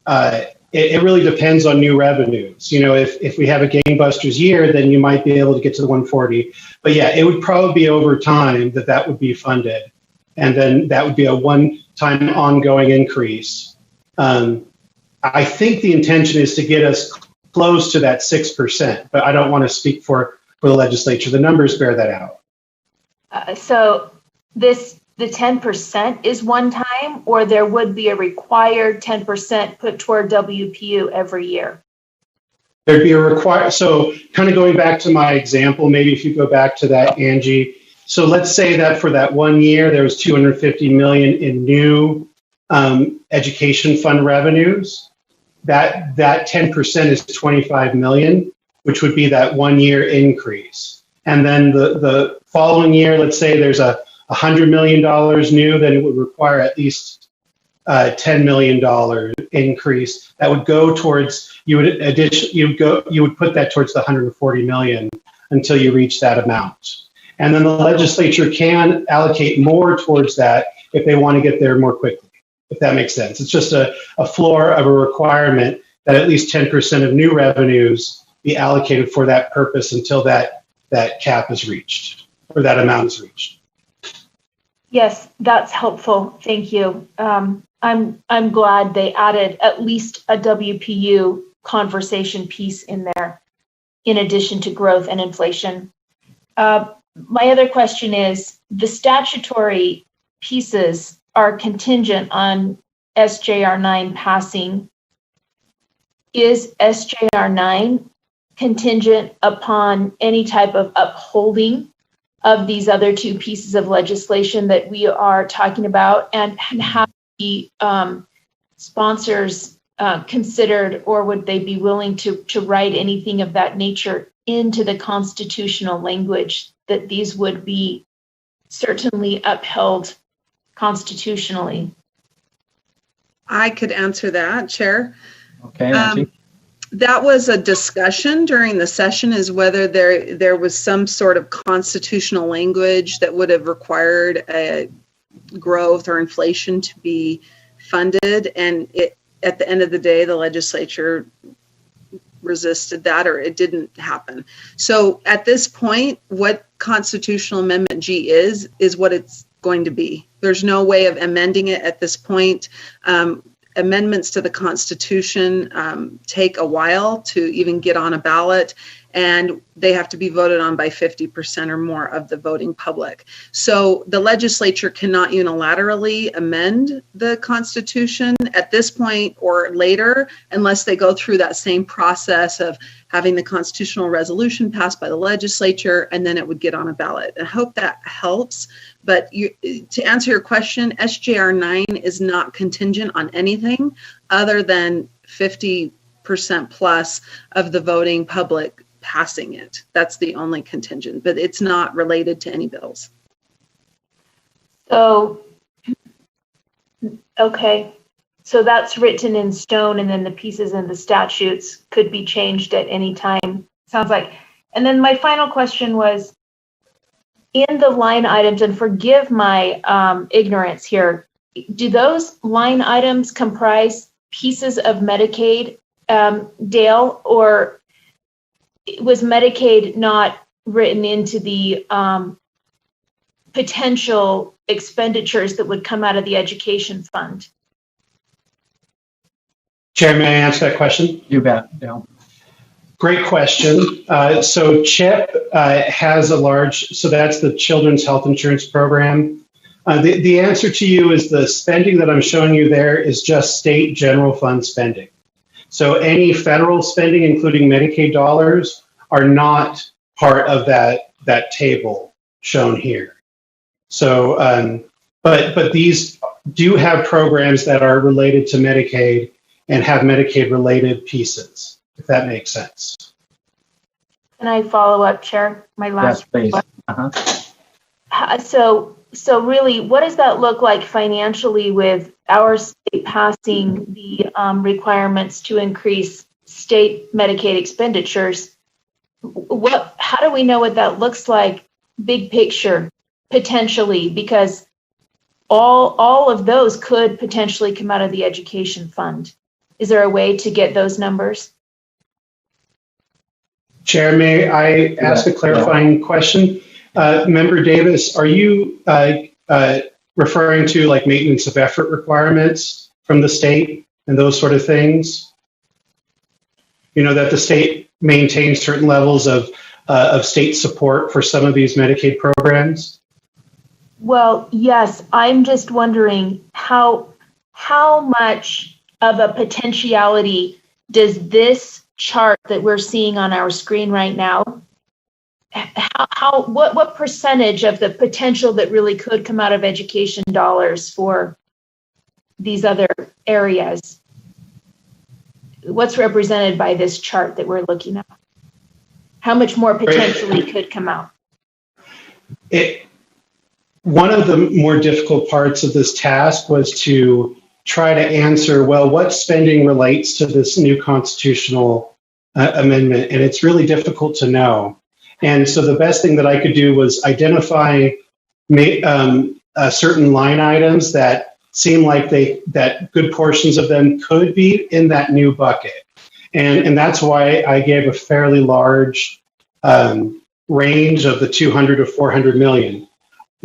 it really depends on new revenues. You know, if we have a gangbusters year, then you might be able to get to the 140. But yeah, it would probably be over time that would be funded. And then that would be a one-time ongoing increase. I think the intention is to get us close to that 6%, but I don't want to speak for the legislature. The numbers bear that out. So the 10% is one time, or there would be a required 10% put toward WPU every year? There'd be a required, so kind of going back to my example, maybe if you go back to that, Angie. So let's say that for that 1 year, there was $250 million in new education fund revenues. That 10% is $25 million, which would be that 1 year increase. And then the following year, let's say there's $100 million new, then it would require at least $10 million increase. That would go towards, you would put that towards the $140 million until you reach that amount. And then the legislature can allocate more towards that if they want to get there more quickly, if that makes sense. It's just a floor of a requirement that at least 10% of new revenues be allocated for that purpose until that cap is reached, or that amount is reached. Yes, that's helpful. Thank you. I'm glad they added at least a WPU conversation piece in there, in addition to growth and inflation. My other question is, the statutory pieces are contingent on SJR 9 passing. Is SJR 9 contingent upon any type of upholding of these other two pieces of legislation that we are talking about, and have the sponsors considered, or would they be willing to write anything of that nature into the constitutional language that these would be certainly upheld constitutionally? I could answer that, Chair. Okay, Angie. That was a discussion during the session, is whether there was some sort of constitutional language that would have required a growth or inflation to be funded. And at the end of the day, the legislature resisted that, or it didn't happen. So at this point, what Constitutional Amendment G is what it's going to be. There's no way of amending it at this point. Amendments to the Constitution take a while to even get on a ballot, and they have to be voted on by 50% or more of the voting public. So the legislature cannot unilaterally amend the Constitution at this point or later, unless they go through that same process of having the constitutional resolution passed by the legislature, and then it would get on a ballot. I hope that helps. But to answer your question, SJR 9 is not contingent on anything other than 50% plus of the voting public passing it. That's the only contingent, but it's not related to any bills. So, okay. So that's written in stone, and then the pieces in the statutes could be changed at any time, sounds like. And then my final question was, in the line items, and forgive my ignorance here, do those line items comprise pieces of Medicaid, Dale, or was Medicaid not written into the potential expenditures that would come out of the education fund? Chair, may I answer that question? You bet, Dale. Great question. So CHIP has a large, so that's the Children's Health Insurance Program. The answer to you is the spending that I'm showing you there is just state general fund spending. So any federal spending, including Medicaid dollars, are not part of that table shown here. So but these do have programs that are related to Medicaid and have Medicaid related pieces, if that makes sense. Can I follow up, Chair? My last. Yes, please. So really, what does that look like financially with our state passing the requirements to increase state Medicaid expenditures? How do we know what that looks like, big picture, potentially? Because all of those could potentially come out of the education fund. Is there a way to get those numbers? Chair, may I ask a clarifying question? Member Davis, are you referring to like maintenance of effort requirements from the state and those sort of things? You know, that the state maintains certain levels of state support for some of these Medicaid programs? Well, yes, I'm just wondering how much of a potentiality does this chart that we're seeing on our screen right now, what percentage of the potential that really could come out of education dollars for these other areas? What's represented by this chart that we're looking at? How much more potentially could come out? One of the more difficult parts of this task was to try to answer, well, what spending relates to this new constitutional amendment? And it's really difficult to know. And so the best thing that I could do was identify certain line items that seem like that good portions of them could be in that new bucket. And that's why I gave a fairly large range of the 200 to 400 million.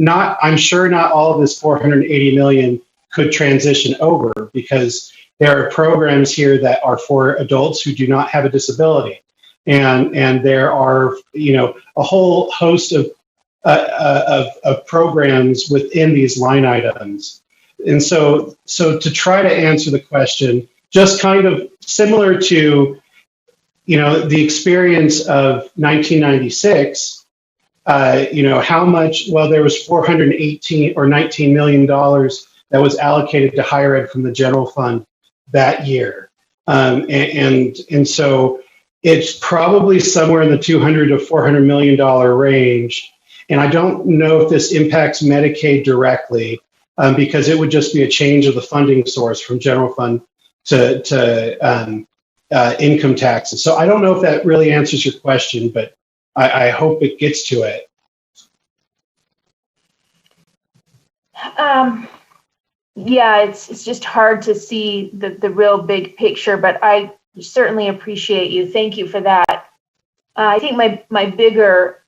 I'm sure not all of this 480 million could transition over, because there are programs here that are for adults who do not have a disability. And there are, you know, a whole host of programs within these line items. And so to try to answer the question, just kind of similar to, you know, the experience of 1996, you know, how much, well, there was 418 or $19 million that was allocated to higher ed from the general fund that year. And so it's probably somewhere in the 200 to $400 million range. And I don't know if this impacts Medicaid directly, because it would just be a change of the funding source from general fund to income taxes. So I don't know if that really answers your question, but I hope it gets to it. Yeah, it's just hard to see the real big picture, but I certainly appreciate you. Thank you for that. I think my bigger,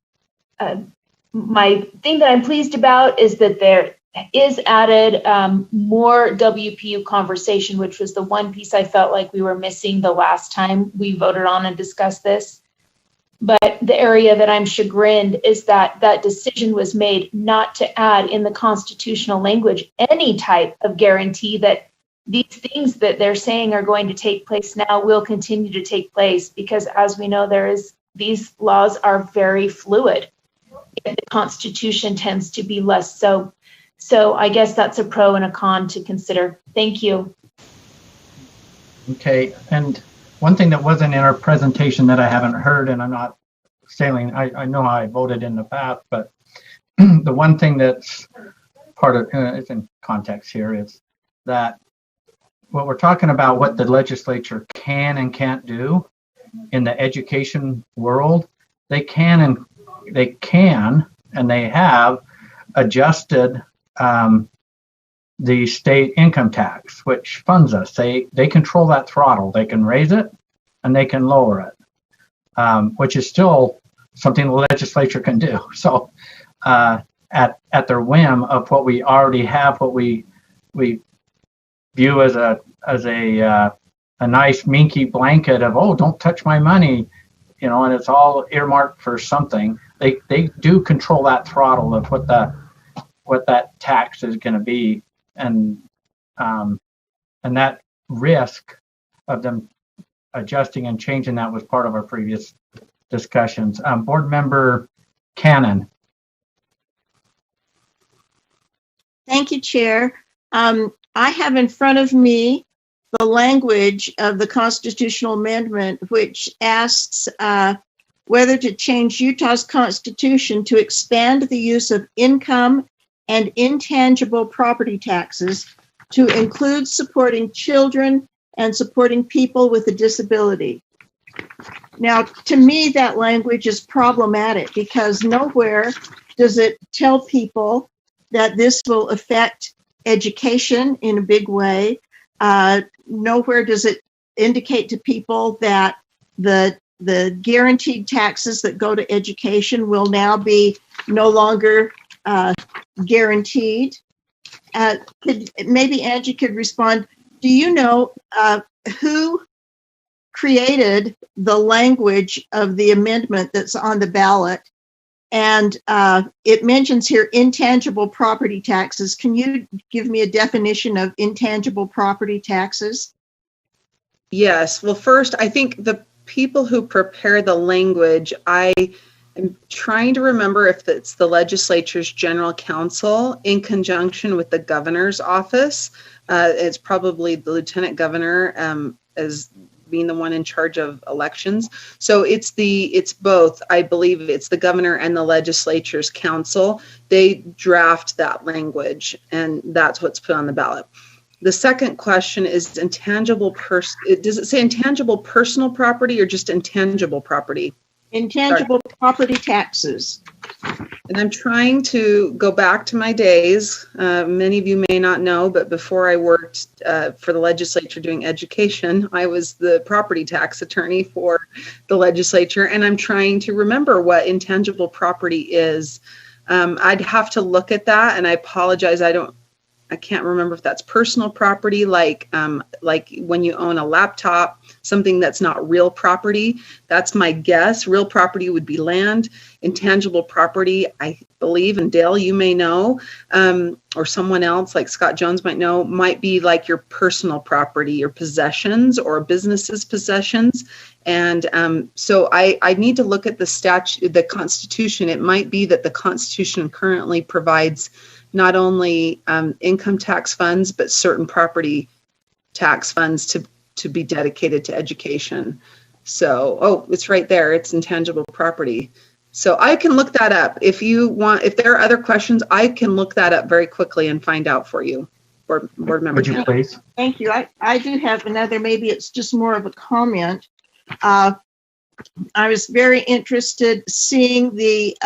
my thing that I'm pleased about is that there is added more WPU conversation, which was the one piece I felt like we were missing the last time we voted on and discussed this. But the area that I'm chagrined is that that decision was made not to add in the constitutional language any type of guarantee that these things that they're saying are going to take place now will continue to take place, because as we know, these laws are very fluid. The Constitution tends to be less so. So I guess that's a pro and a con to consider. Thank you. Okay, and one thing that wasn't in our presentation that I haven't heard, and I'm not saying, I know how I voted in the past, but the one thing that's part of, it's in context here, is that what we're talking about, what the legislature can and can't do in the education world, they can and they have adjusted the state income tax, which funds us. They control that throttle. They can raise it and they can lower it, which is still something the legislature can do. So at their whim of what we already have, what we view as a nice minky blanket of, oh, don't touch my money, you know, and it's all earmarked for something. They do control that throttle of what that tax is going to be, and that risk of them adjusting and changing that was part of our previous discussions. Board Member Cannon. Thank you, Chair. I have in front of me the language of the constitutional amendment, which asks whether to change Utah's constitution to expand the use of income and intangible property taxes to include supporting children and supporting people with a disability. Now, to me, that language is problematic because nowhere does it tell people that this will affect education in a big way. Nowhere does it indicate to people that the guaranteed taxes that go to education will now be no longer guaranteed. Maybe Angie could respond. Do you know who created the language of the amendment that's on the ballot? And it mentions here intangible property taxes. Can you give me a definition of intangible property taxes? Yes. Well, first, I think the people who prepare the language, I am trying to remember if it's the legislature's general counsel in conjunction with the governor's office. It's probably the lieutenant governor as being the one in charge of elections. So it's both. I believe it's the governor and the legislature's council. They draft that language, and that's what's put on the ballot. The second question is intangible does it say intangible personal property or just intangible property? Intangible property taxes. And I'm trying to go back to my days. Many of you may not know, but before I worked for the legislature doing education, I was the property tax attorney for the legislature, and I'm trying to remember what intangible property is. I'd have to look at that, and I apologize. I can't remember if that's personal property, like when you own a laptop, something that's not real property. That's my guess. Real property would be land. Intangible property, I believe, and Dale, you may know, or someone else like Scott Jones might know, might be like your personal property, your possessions or a business's possessions. And so I need to look at the Constitution. It might be that the Constitution currently provides not only income tax funds, but certain property tax funds to be dedicated to education. So, it's right there. It's intangible property. So I can look that up. If there are other questions, I can look that up very quickly and find out for you, board members. Would you please? Thank you. I do have another, maybe it's just more of a comment. I was very interested seeing the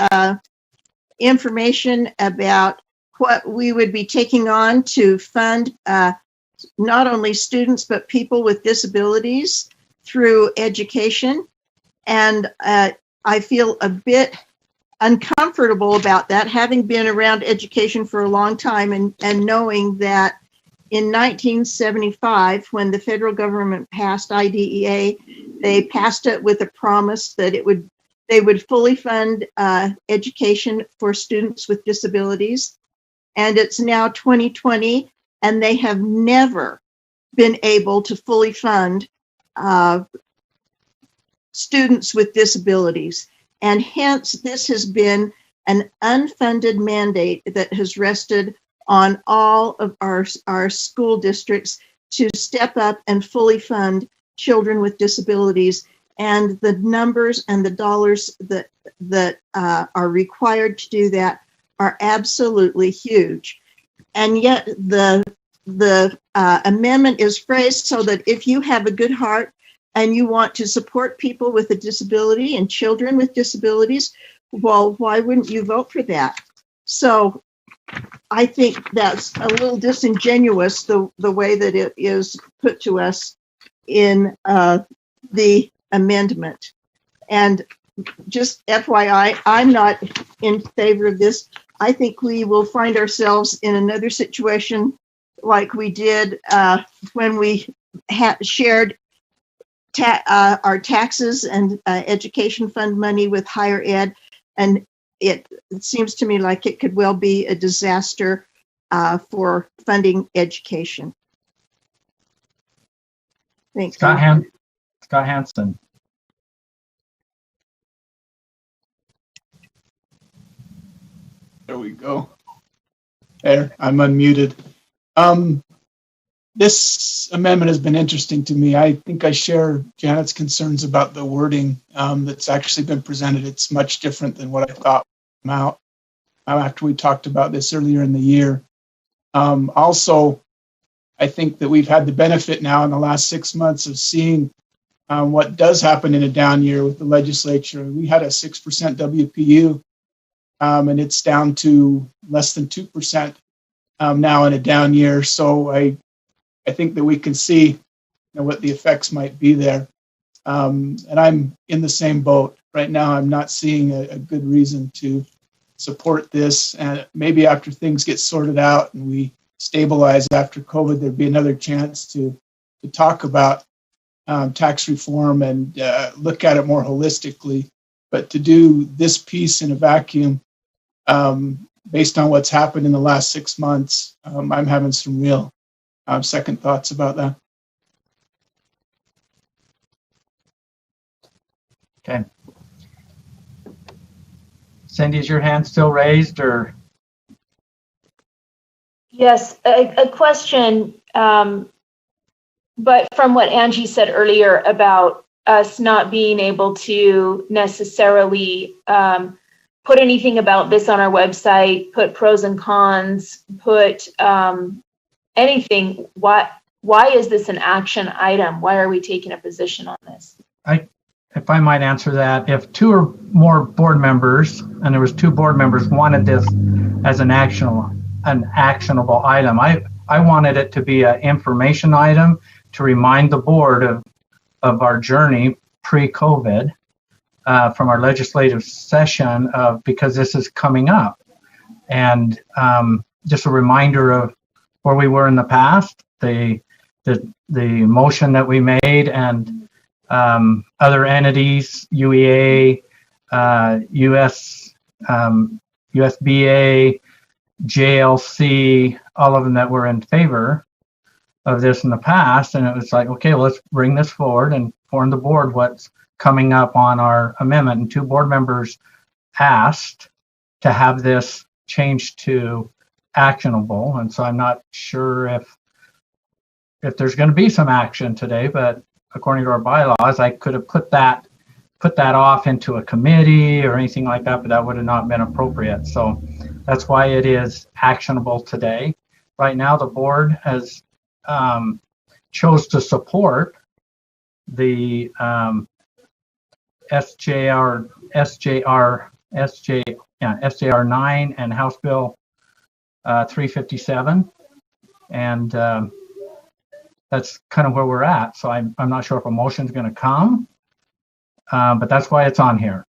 information about what we would be taking on to fund not only students, but people with disabilities through education. And I feel a bit uncomfortable about that, having been around education for a long time and knowing that in 1975, when the federal government passed IDEA, they passed it with a promise that they would fully fund education for students with disabilities. And it's now 2020, and they have never been able to fully fund students with disabilities. And hence, this has been an unfunded mandate that has rested on all of our school districts to step up and fully fund children with disabilities. And the numbers and the dollars that are required to do that are absolutely huge. And yet the amendment is phrased so that if you have a good heart and you want to support people with a disability and children with disabilities, well, why wouldn't you vote for that? So I think that's a little disingenuous, the way that it is put to us in the amendment. And just FYI, I'm not in favor of this. I think we will find ourselves in another situation like we did when we shared our taxes and education fund money with higher ed. And it seems to me like it could well be a disaster for funding education. Thanks. Scott Hansen. There we go. There, I'm unmuted. This amendment has been interesting to me. I think I share Janet's concerns about the wording that's actually been presented. It's much different than what I thought would come out after we talked about this earlier in the year. Also, I think that we've had the benefit now in the last 6 months of seeing what does happen in a down year with the legislature. We had a 6% WPU, and it's down to less than 2% now in a down year. So I think that we can see what the effects might be there. And I'm in the same boat. Right now, I'm not seeing a good reason to support this. And maybe after things get sorted out and we stabilize after COVID, there'd be another chance to talk about tax reform and look at it more holistically. But to do this piece in a vacuum, based on what's happened in the last 6 months, I'm having some real second thoughts about that. Okay. Cindy, is your hand still raised, or? Yes, a question, but from what Angie said earlier about us not being able to necessarily put anything about this on our website, put pros and cons, put anything. Why is this an action item? Why are we taking a position on this? If I might answer that, if 2 or more board members, and there was 2 board members, wanted this as an actionable item, I wanted it to be an information item to remind the board of our journey pre-COVID from our legislative session, because this is coming up, and just a reminder of where we were in the past, the motion that we made, and other entities, UEA, USBA, JLC, all of them that were in favor of this in the past. And it was like, okay, well, let's bring this forward and inform the board what's coming up on our amendment. And 2 board members asked to have this changed to actionable. And so I'm not sure if there's going to be some action today, but according to our bylaws, I could have put that off into a committee or anything like that, but that would have not been appropriate. So that's why it is actionable today. Right now, the board has chose to support the SJR 9 and House Bill 357, and that's kind of where we're at. So I'm not sure if a motion is going to come, but that's why it's on here.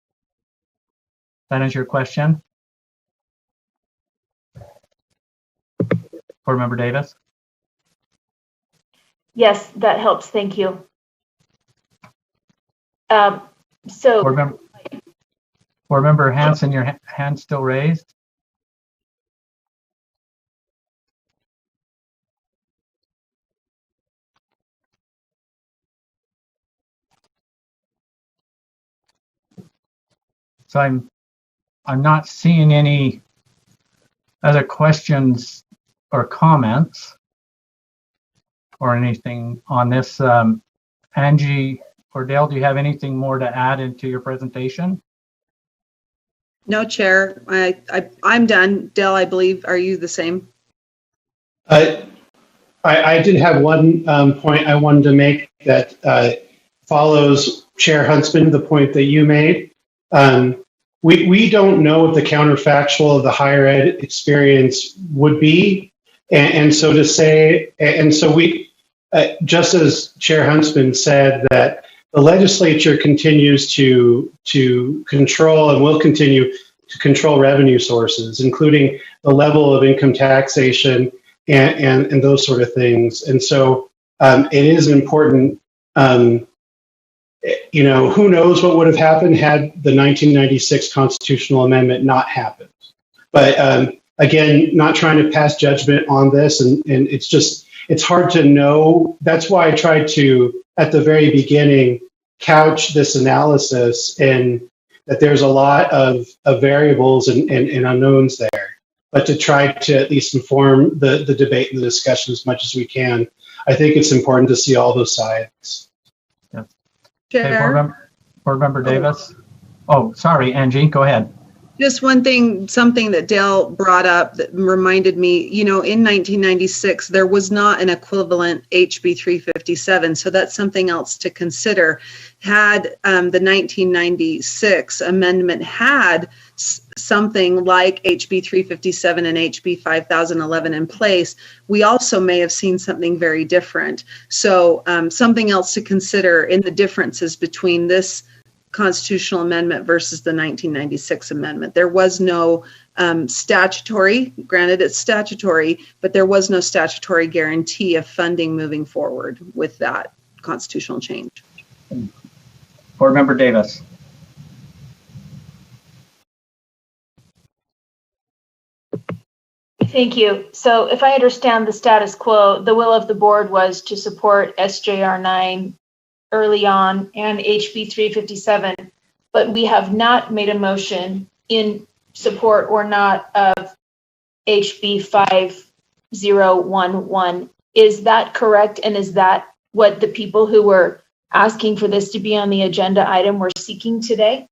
That is your question, Board Member Davis? Yes, that helps. Thank you. So, Board Member Hanson, your hand still raised? So I'm not seeing any other questions or comments or anything on this. Angie or Dale, do you have anything more to add into your presentation? No, Chair. I'm done. Dale, I believe, are you the same? I did have one point I wanted to make that follows Chair Huntsman, the point that you made. We don't know what the counterfactual of the higher ed experience would be. And so to say, and so we, just as Chair Huntsman said, that the legislature continues to control and will continue to control revenue sources, including the level of income taxation and those sort of things. And so it is important, who knows what would have happened had the 1996 constitutional amendment not happened. But again, not trying to pass judgment on this, and it's hard to know. That's why I tried to, at the very beginning, couch this analysis in that there's a lot of variables and unknowns there. but to try to at least inform the debate and the discussion as much as we can. I think it's important to see all those sides. Yeah. Chair. Okay, Board Member Davis. Oh, sorry, Angie, go ahead. Just one thing, something that Dale brought up that reminded me, in 1996, there was not an equivalent HB 357. So that's something else to consider. Had the 1996 amendment had something like HB 357 and HB 5011 in place, we also may have seen something very different. So something else to consider in the differences between this constitutional amendment versus the 1996 amendment. There was no statutory, granted it's statutory, but there was no statutory guarantee of funding moving forward with that constitutional change. Board Member Davis. Thank you. So if I understand the status quo, the will of the board was to support SJR 9 early on and HB 357, but we have not made a motion in support or not of HB 5011. Is that correct? And is that what the people who were asking for this to be on the agenda item were seeking today?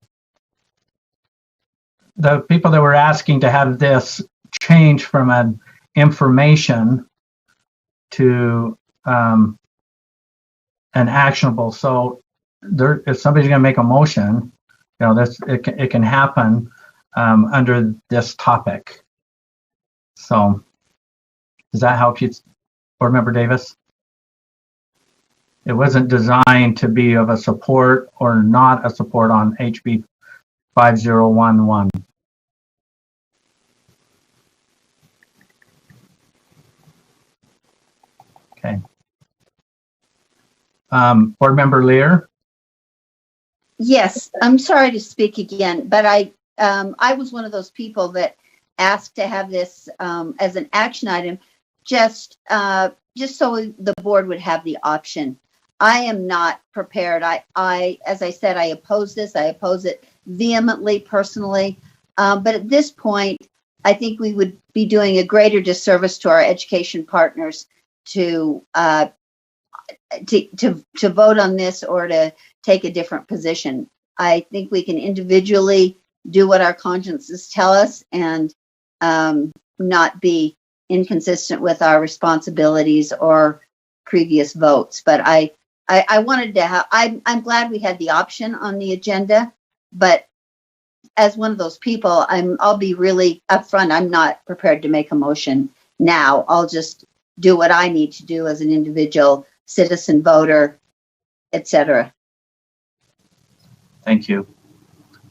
The people that were asking to have this change from an information to an actionable. So there, if somebody's going to make a motion, it can happen under this topic. So does that help you, Board Member Davis? It wasn't designed to be of a support or not a support on HB 5011. Okay. Board Member Lear? Yes, I'm sorry to speak again, but I was one of those people that asked to have this as an action item, just so the board would have the option. I am not prepared. As I said, I oppose this. I oppose it vehemently, personally. But at this point, I think we would be doing a greater disservice to our education partners to vote on this or to take a different position. I think we can individually do what our consciences tell us and not be inconsistent with our responsibilities or previous votes. But I wanted to have, I'm glad we had the option on the agenda, but as one of those people, I'll be really upfront. I'm not prepared to make a motion now. I'll just do what I need to do as an individual citizen voter, etc. Thank you.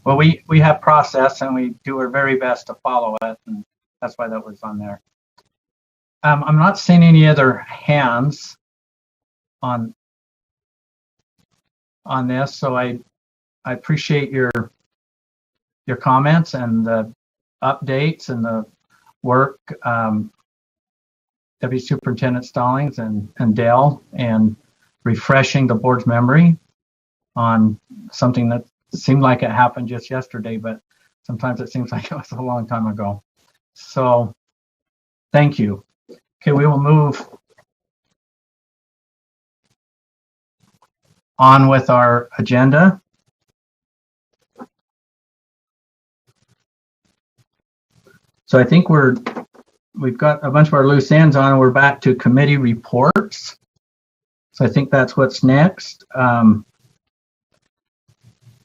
Well, we have process and we do our very best to follow it, and that's why that was on there. I'm not seeing any other hands on this, so I appreciate your comments and the updates and the work, Deputy Superintendent Stallings and Dale, and refreshing the board's memory on something that seemed like it happened just yesterday, but sometimes it seems like it was a long time ago. So thank you. Okay, we will move on with our agenda. So I think we've got a bunch of our loose ends on, and we're back to committee reports. So I think that's what's next.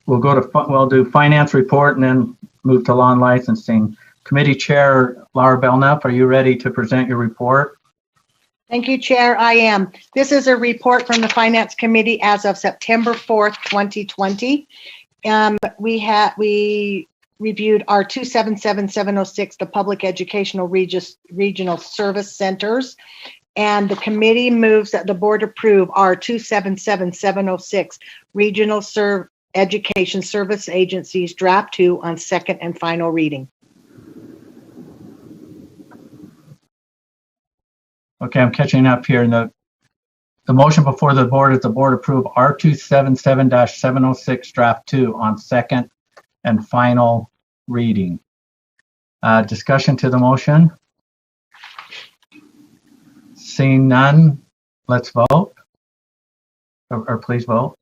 We'll do finance report and then move to law and licensing. Committee Chair Laura Belknap, are you ready to present your report? Thank you, Chair. I am. This is a report from the Finance Committee as of September 4th, 2020. We reviewed our 277706, the Public Educational Regional Service Centers, and the committee moves that the board approve our 277706 Regional Education Service Agencies Draft 2 on second and final reading. Okay, I'm catching up here. The motion before the board is the board approve R277-706 Draft 2 on second and final reading. Discussion to the motion? Seeing none, let's vote. Or please vote.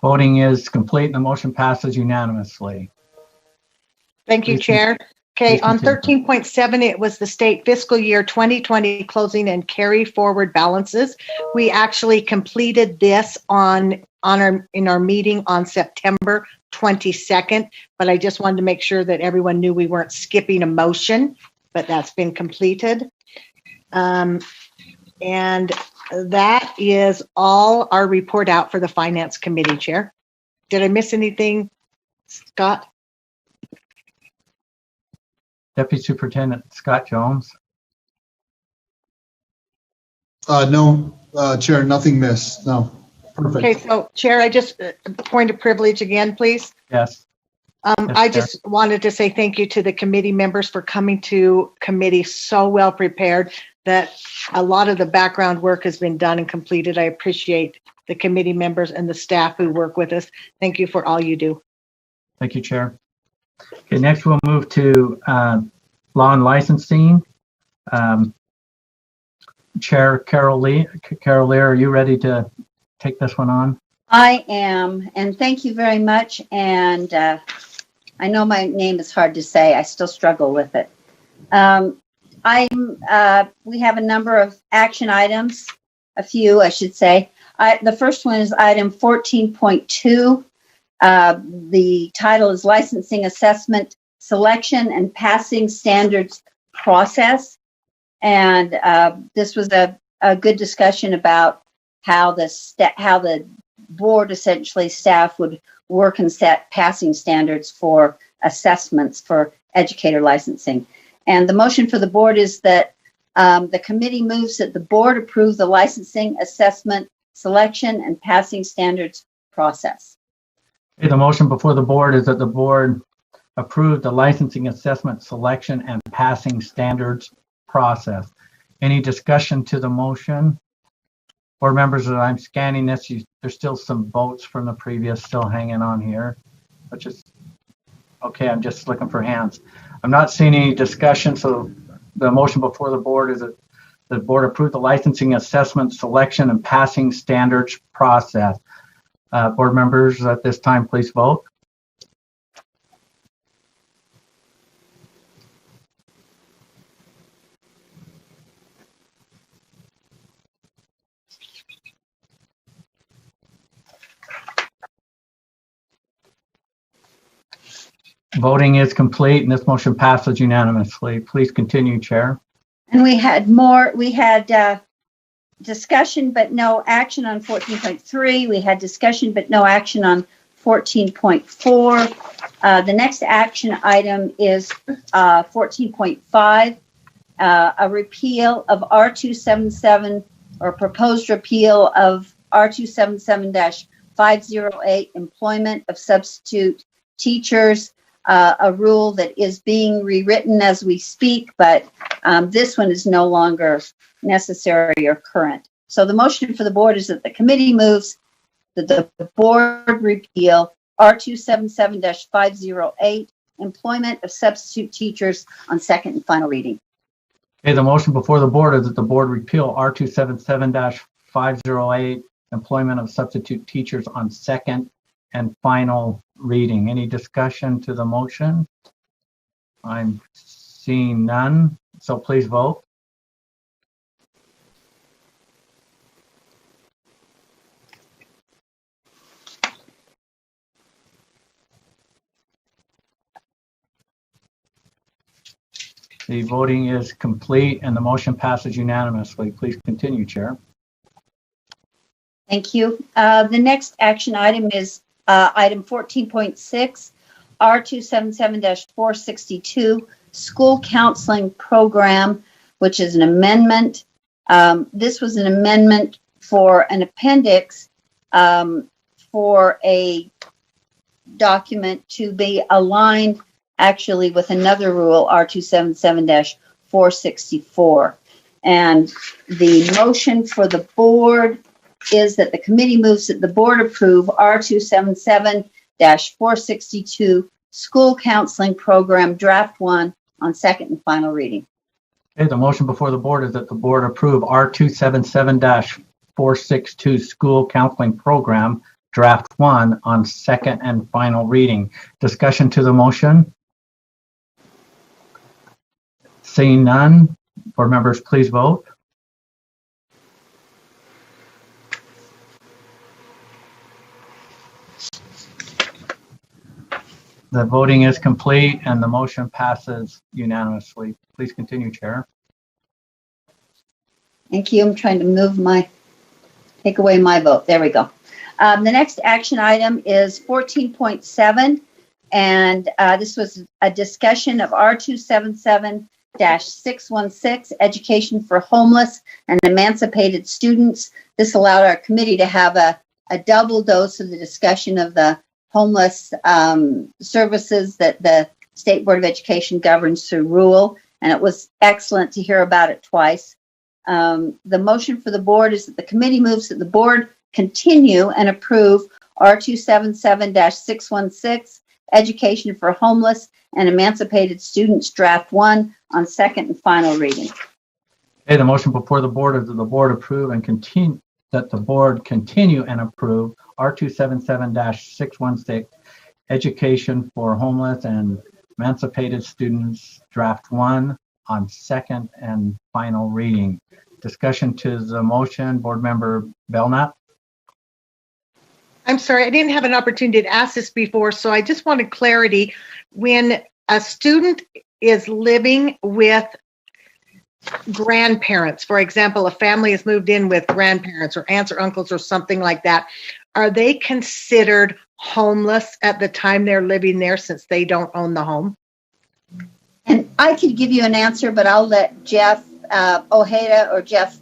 Voting is complete and the motion passes unanimously. Thank you, Please Chair. Okay, please on continue. 13.7, it was the state fiscal year 2020 closing and carry forward balances. We actually completed this in our meeting on September 22nd, but I just wanted to make sure that everyone knew we weren't skipping a motion, but that's been completed. And that is all our report out for the Finance Committee, Chair. Did I miss anything, Scott? Deputy Superintendent Scott Jones. No, Chair, nothing missed. No, perfect. Okay, so Chair, I just point of privilege again, please. Yes. I just wanted to say thank you to the committee members for coming to committee so well prepared that a lot of the background work has been done and completed. I appreciate the committee members and the staff who work with us. Thank you for all you do. Thank you, Chair. Okay, next we'll move to law and licensing. Chair Carol Lee, are you ready to take this one on? I am, and thank you very much. And I know my name is hard to say. I still struggle with it. We have a number of action items, a few, I should say. The first one is item 14.2. The title is Licensing Assessment Selection and Passing Standards Process. And this was a good discussion about how the board, essentially staff, would work and set passing standards for assessments for educator licensing. And the motion for the board is that the committee moves that the board approve the licensing, assessment, selection, and passing standards process. Okay, the motion before the board is that the board approve the licensing, assessment, selection, and passing standards process. Any discussion to the motion? Board members, as I'm scanning this, there's still some votes from the previous still hanging on here, which is okay. I'm just looking for hands. I'm not seeing any discussion, so the motion before the board is that the board approve the licensing, assessment, selection, and passing standards process. Board members, at this time, please vote. Voting is complete and this motion passes unanimously. Please continue, Chair. And we had discussion but no action on 14.3. We had discussion but no action on 14.4. The next action item is 14.5, a repeal of R277 or proposed repeal of R277-508, employment of substitute teachers. A rule that is being rewritten as we speak, but this one is no longer necessary or current. So the motion for the board is that the committee moves that the board repeal R277-508, employment of substitute teachers, on second and final reading. Okay, the motion before the board is that the board repeal R277-508, employment of substitute teachers, on second and final reading. Any discussion to the motion? I'm seeing none, so please vote. The voting is complete and the motion passes unanimously. Please continue, Chair. Thank you. The next action item is item 14.6, R277-462, School Counseling Program, which is an amendment. This was an amendment for an appendix for a document to be aligned actually with another rule, R277-464. And the motion for the board is that the committee moves that the board approve R277-462 School Counseling Program Draft 1 on second and final reading. Okay, the motion before the board is that the board approve R277-462 School Counseling Program Draft 1 on second and final reading. Discussion to the motion? Seeing none, board members, please vote. The voting is complete and the motion passes unanimously. Please continue, Chair. Thank you. I'm trying to take away my vote. There we go. The next action item is 14.7, and this was a discussion of R277-616, Education for Homeless and Emancipated Students. This allowed our committee to have a double dose of the discussion of the homeless services that the State Board of Education governs through rule, and it was excellent to hear about it twice. The motion for the board is that the committee moves that the board continue and approve R277-616, Education for Homeless and Emancipated Students Draft 1 on second and final reading. Okay, the motion before the board is that the board approve and continue and approve R277-616, Education for Homeless and Emancipated Students Draft 1 on second and final reading. Discussion to the motion, Board Member Belknap. I'm sorry, I didn't have an opportunity to ask this before, so I just wanted clarity. When a student is living with grandparents, for example, a family has moved in with grandparents or aunts or uncles or something like that, are they considered homeless at the time they're living there since they don't own the home? And I could give you an answer, but I'll let Jeff Ojeda or Jeff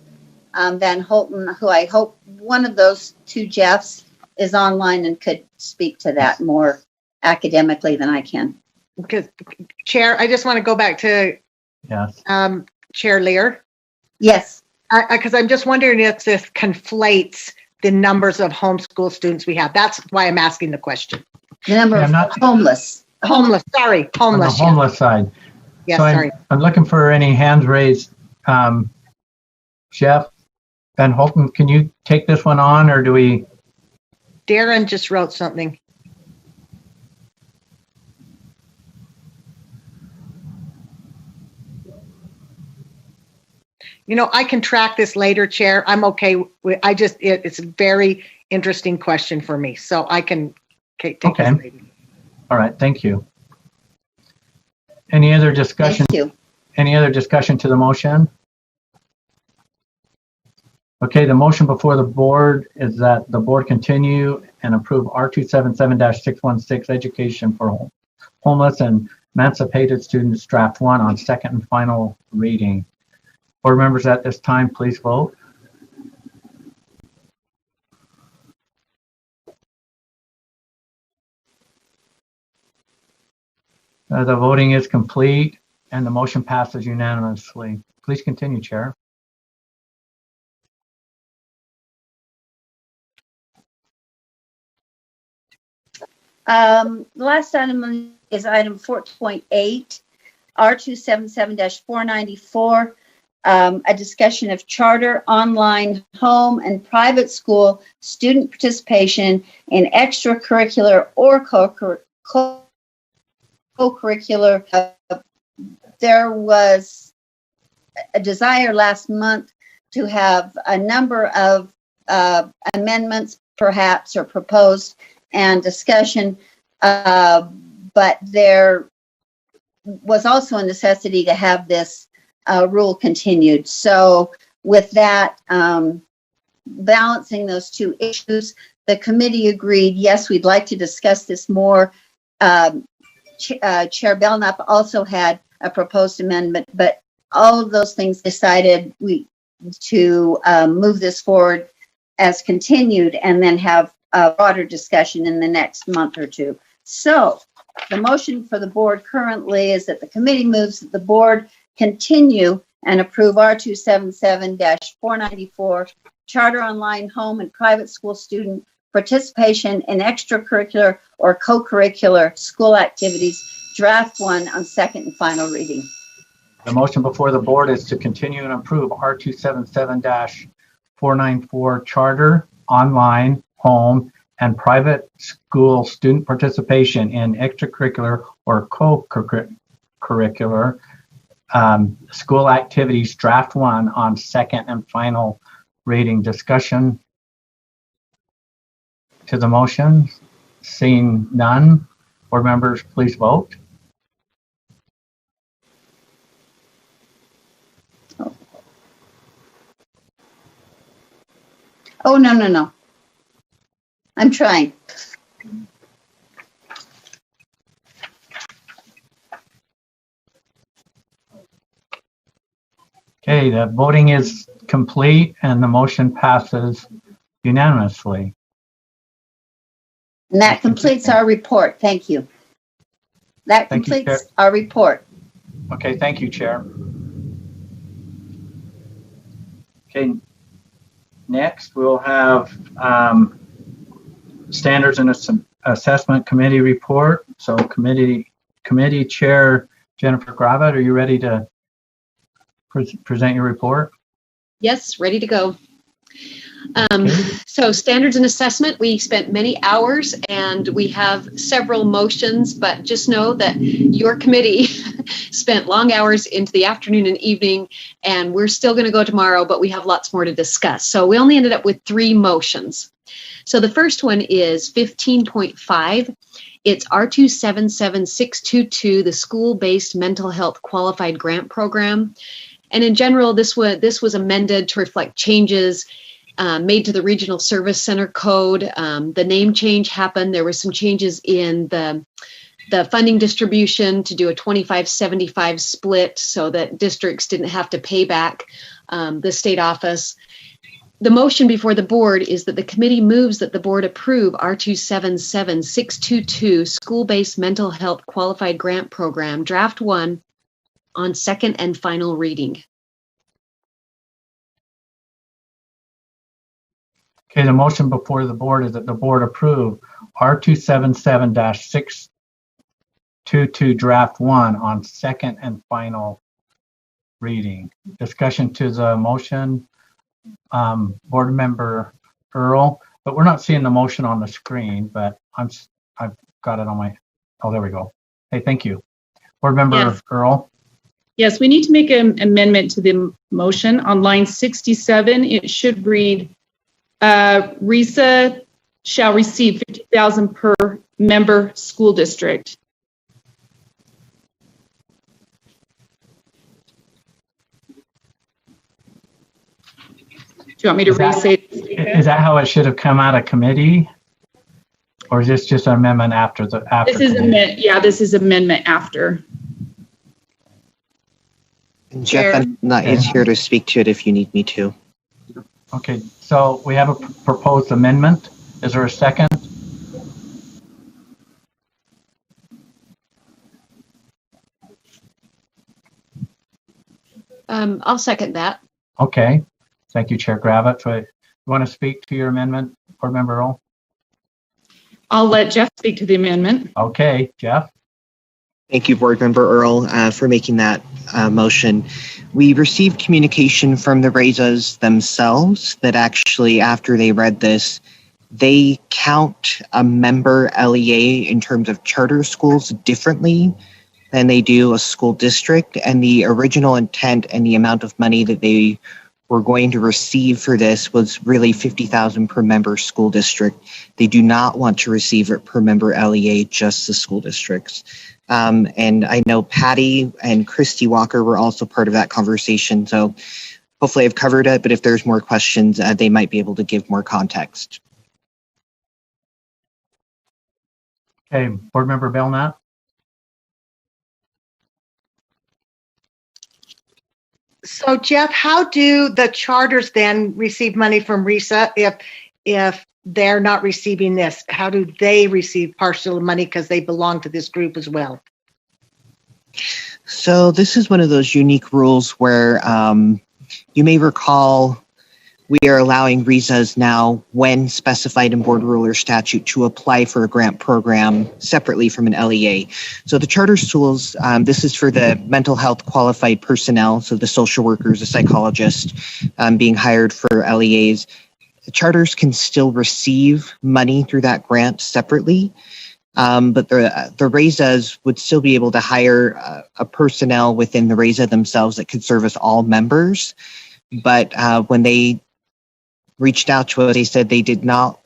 Van Holten, who I hope one of those two Jeffs is online and could speak to that more academically than I can. Because, Chair, I just want to go back to Chair Lear. Yes. Because I'm just wondering if this conflates the numbers of homeschool students we have. That's why I'm asking the question. The number of homeless. Homeless, sorry, homeless. On the homeless side. Yes, so sorry. I'm looking for any hands raised. Jeff Van Holten, can you take this one on, or do we? Darren just wrote something. You know, I can track this later, Chair. I'm okay with, it's a very interesting question for me, so I can take this later. All right, thank you. Any other discussion? Thank you. Any other discussion to the motion? Okay, the motion before the board is that the board continue and approve R277-616, Education for Homeless and Emancipated Students Draft 1 on second and final reading. Board members at this time, please vote. The voting is complete and the motion passes unanimously. Please continue, Chair. The last item is item 4.8, R277-494, a discussion of charter, online, home, and private school student participation in extracurricular or co-curricular. There was a desire last month to have a number of amendments, perhaps, or proposed, and discussion, but there was also a necessity to have this rule continued. So with that, balancing those two issues, the committee agreed, yes, we'd like to discuss this more. Chair Belknap also had a proposed amendment, but all of those things decided to move this forward as continued and then have a broader discussion in the next month or two. So The motion for the board currently is that the committee moves that the board continue and approve R277-494, Charter Online Home and Private School Student Participation in Extracurricular or Co-curricular School Activities, Draft 1 on second and final reading. The motion before the board is to continue and approve R277-494 Charter, Online, Home, and Private School Student Participation in Extracurricular or Co-curricular School Activities, Draft 1 on second and final reading. Discussion to the motion? Seeing none, board members, please vote. Oh, no. I'm trying. Okay, the voting is complete and the motion passes unanimously. And that completes our report. Thank you. That Thank you, completes Chair. our report. Okay, thank you, Chair. Okay, next we'll have Standards and Assessment Committee report. So Committee Chair Jennifer Gravitt, are you ready to present your report? Yes, ready to go. So standards and assessment, we spent many hours and we have several motions, but just know that your committee spent long hours into the afternoon and evening, and we're still going to go tomorrow, but we have lots more to discuss. So we only ended up with 3 motions. So the first one is 15.5. It's R277622, the School-Based Mental Health Qualified Grant Program. And in general, this was amended to reflect changes made to the Regional Service Center Code. The name change happened. There were some changes in the funding distribution to do a 25-75 split so that districts didn't have to pay back the state office. The motion before the board is that the committee moves that the board approve R277622 School-Based Mental Health Qualified Grant Program, Draft 1, on second and final reading. Okay, the motion before the board is that the board approve R277-622 Draft 1 on second and final reading. Discussion to the motion, Board Member Earl, but we're not seeing the motion on the screen, but I've got it on my, oh, there we go. Hey, thank you. Board Member Earl. Yes, we need to make an amendment to the motion. On line 67, it should read, RESA shall receive $50,000 per member school district. Do you want me to restate? Is that how it should have come out of committee? Or is this just an amendment after the? This is this is amendment after. Jeff is here to speak to it if you need me to. Okay, so we have a proposed amendment. Is there a second? I'll second that. Okay, thank you, Chair Gravitt. So you want to speak to your amendment, Board Member Earl? I'll let Jeff speak to the amendment. Okay, Jeff. Thank you, Board Member Earl, for making that motion. We received communication from the RESAs themselves that actually, after they read this, they count a member LEA in terms of charter schools differently than they do a school district. And the original intent and the amount of money that they were going to receive for this was really $50,000 per member school district. They do not want to receive it per member LEA, just the school districts. And I know Patty and Christy Walker were also part of that conversation. So hopefully I've covered it, but if there's more questions, they might be able to give more context. Okay, Board Member Belknap. So Jeff, how do the charters then receive money from RESA if they're not receiving this? How do they receive partial money because they belong to this group as well? So this is one of those unique rules where you may recall we are allowing RESAs now, when specified in board rule or statute, to apply for a grant program separately from an LEA. So the charter schools, this is for the mental health qualified personnel, so the social workers, the psychologists being hired for LEAs. The charters can still receive money through that grant separately, but the RESAs would still be able to hire a personnel within the RESA themselves that could service all members. But when they reached out to us, they said they did not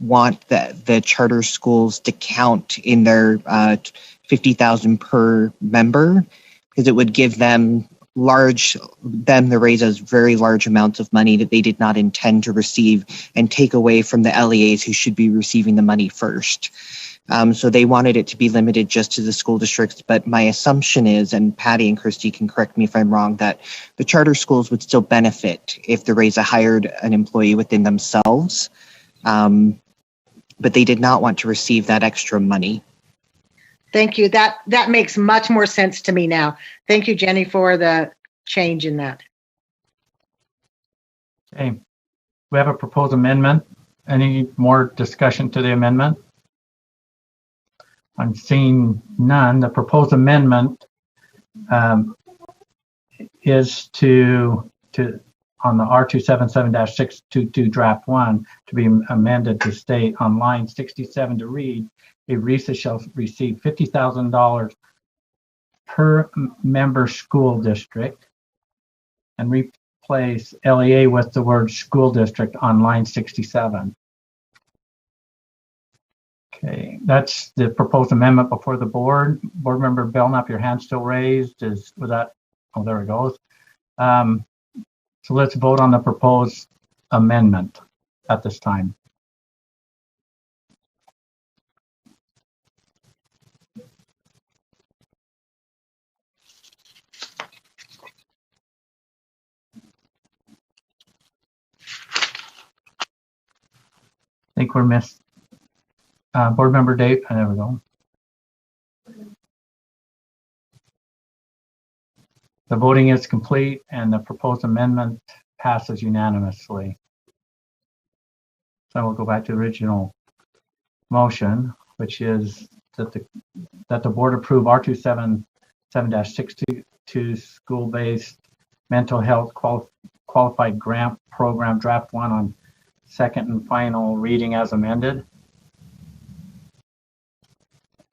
want the charter schools to count in their $50,000 per member, because it would give them the RESAs very large amounts of money that they did not intend to receive and take away from the LEAs who should be receiving the money first. So they wanted it to be limited just to the school districts, but my assumption is, and Patty and Christy can correct me if I'm wrong, that the charter schools would still benefit if the RESA hired an employee within themselves, but they did not want to receive that extra money. Thank you. That makes much more sense to me now. Thank you, Jenny, for the change in that. Okay, we have a proposed amendment. Any more discussion to the amendment? I'm seeing none. The proposed amendment is to on the R277-622 draft 1 to be amended to state on line 67 to read, a RESA shall receive $50,000 per member school district, and replace LEA with the word school district on line 67. Okay, that's the proposed amendment before the board. Board member Belknap, your hand still raised. Was that? Oh, there it goes. So let's vote on the proposed amendment at this time. I think we're missed. Board member Dave, there we go. The voting is complete and the proposed amendment passes unanimously. So we'll go back to the original motion, which is that the board approve R277-622 school-based mental health qualified grant program draft 1 on second and final reading as amended.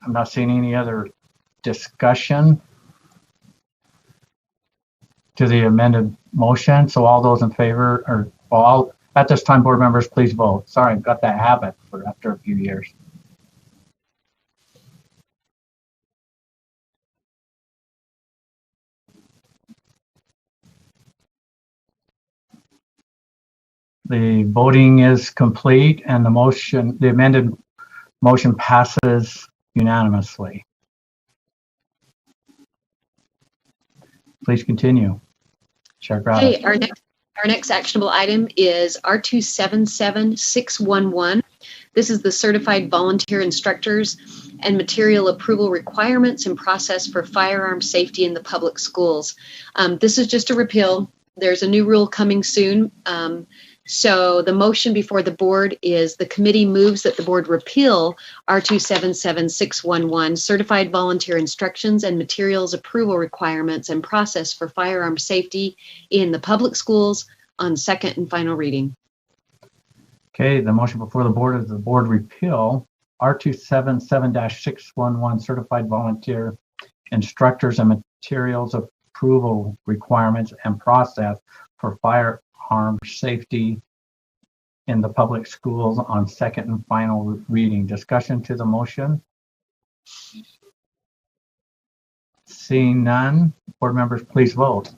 I'm not seeing any other discussion to the amended motion. So all those in favor, or all at this time, board members, please vote. Sorry, I've got that habit for after a few years. The voting is complete and the amended motion passes unanimously. Please continue. Chair Gratis. Okay, our next actionable item is R277-611. This is the certified volunteer instructors and material approval requirements and process for firearm safety in the public schools. This is just a repeal. There's a new rule coming soon. So the motion before the board is the committee moves that the board repeal R277-611, certified volunteer instructions and materials approval requirements and process for firearm safety in the public schools on second and final reading. Okay, the motion before the board is the board repeal R277-611, certified volunteer instructors and materials approval requirements and process for firearm safety in the public schools on second and final reading. Discussion to the motion? Seeing none, board members, please vote.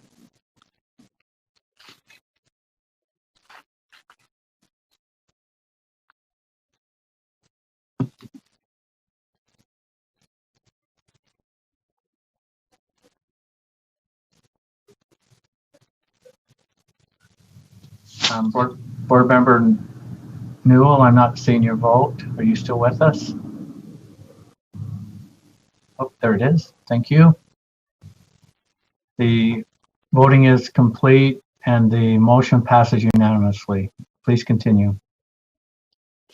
Board member Newell, I'm not seeing your vote. Are you still with us? Oh, there it is. Thank you. The voting is complete and the motion passes unanimously. Please continue.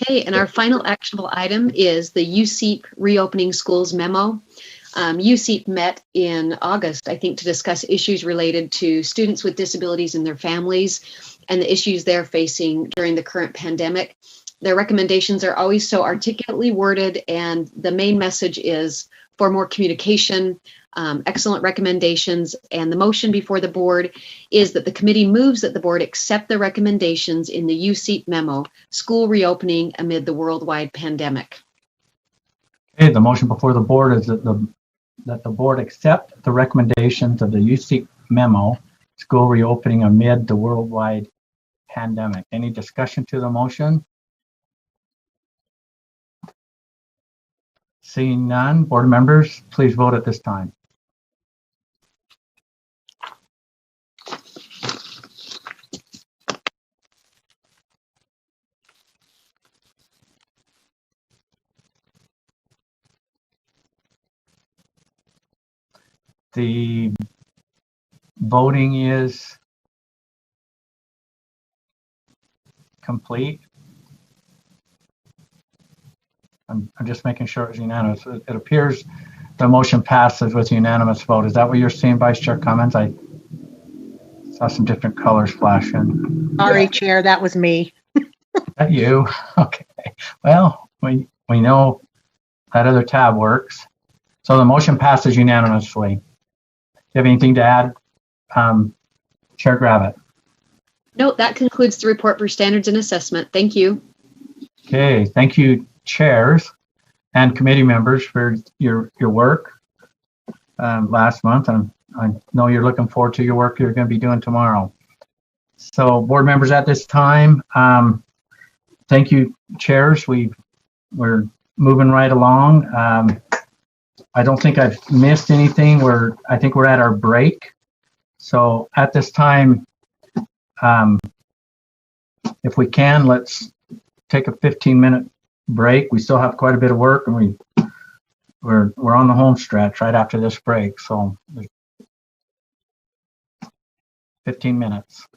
Okay, and our final actionable item is the USEEP Reopening Schools memo. USEEP met in August, I think, to discuss issues related to students with disabilities and their families and the issues they're facing during the current pandemic. Their recommendations are always so articulately worded, and the main message is for more communication, excellent recommendations, and the motion before the board is that the committee moves that the board accept the recommendations in the USEEP memo, School Reopening Amid the Worldwide Pandemic. Okay, the motion before the board is that the board accept the recommendations of the USEEP memo, School Reopening Amid the Worldwide Pandemic. Any discussion to the motion? Seeing none, board members, please vote at this time. The voting is complete. I'm just making sure it's unanimous. It appears the motion passes with unanimous vote. Is that what you're seeing, Vice Chair Cummins? I saw some different colors flashing. Sorry, Chair, that was me. That you? Okay. Well, we know that other tab works. So the motion passes unanimously. Do you have anything to add, Chair Gravitt? No, that concludes the report for standards and assessment. Thank you. Okay, thank you, chairs and committee members, for your work last month. I know you're looking forward to your work you're going to be doing tomorrow. So, board members, at this time, thank you, chairs. We're moving right along. I don't think I've missed anything. I think we're at our break. So at this time, if we can, let's take a 15-minute break. We still have quite a bit of work, and we're on the home stretch right after this break. So 15 minutes.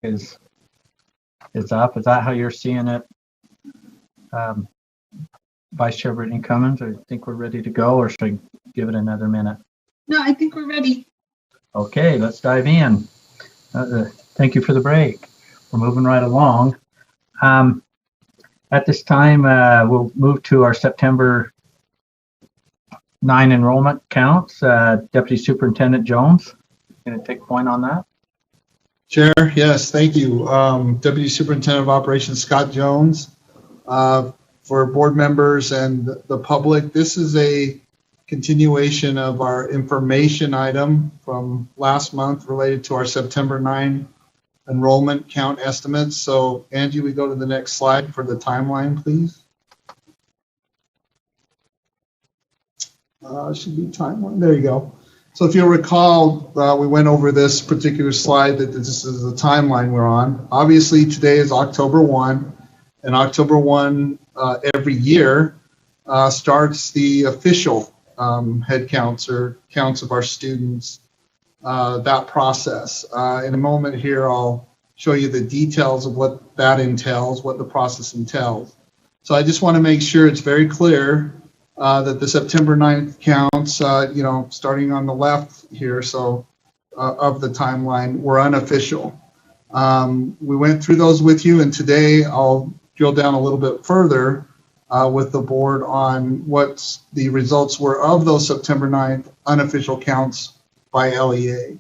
is up. Is that how you're seeing it, Vice Chair Brittany Cummins? I think we're ready to go, or should I give it another minute? No, I think we're ready. Okay, let's dive in. Thank you for the break. We're moving right along. At this time, we'll move to our September 9 enrollment counts. Deputy Superintendent Jones, going to take point on that. Chair, yes, thank you. Deputy Superintendent of Operations Scott Jones. For board members and the public, this is a continuation of our information item from last month related to our September 9 enrollment count estimates. So Angie, we go to the next slide for the timeline, please. Should be timeline. There you go. So if you'll recall, we went over this particular slide that this is the timeline we're on. Obviously, today is October 1, and October 1 every year starts the official head counts or counts of our students, that process. In a moment here, I'll show you the details of what that entails, what the process entails. So I just want to make sure it's very clear that the September 9th counts, starting on the left here, so of the timeline, were unofficial. We went through those with you, and today I'll drill down a little bit further with the board on what the results were of those September 9th unofficial counts by LEA.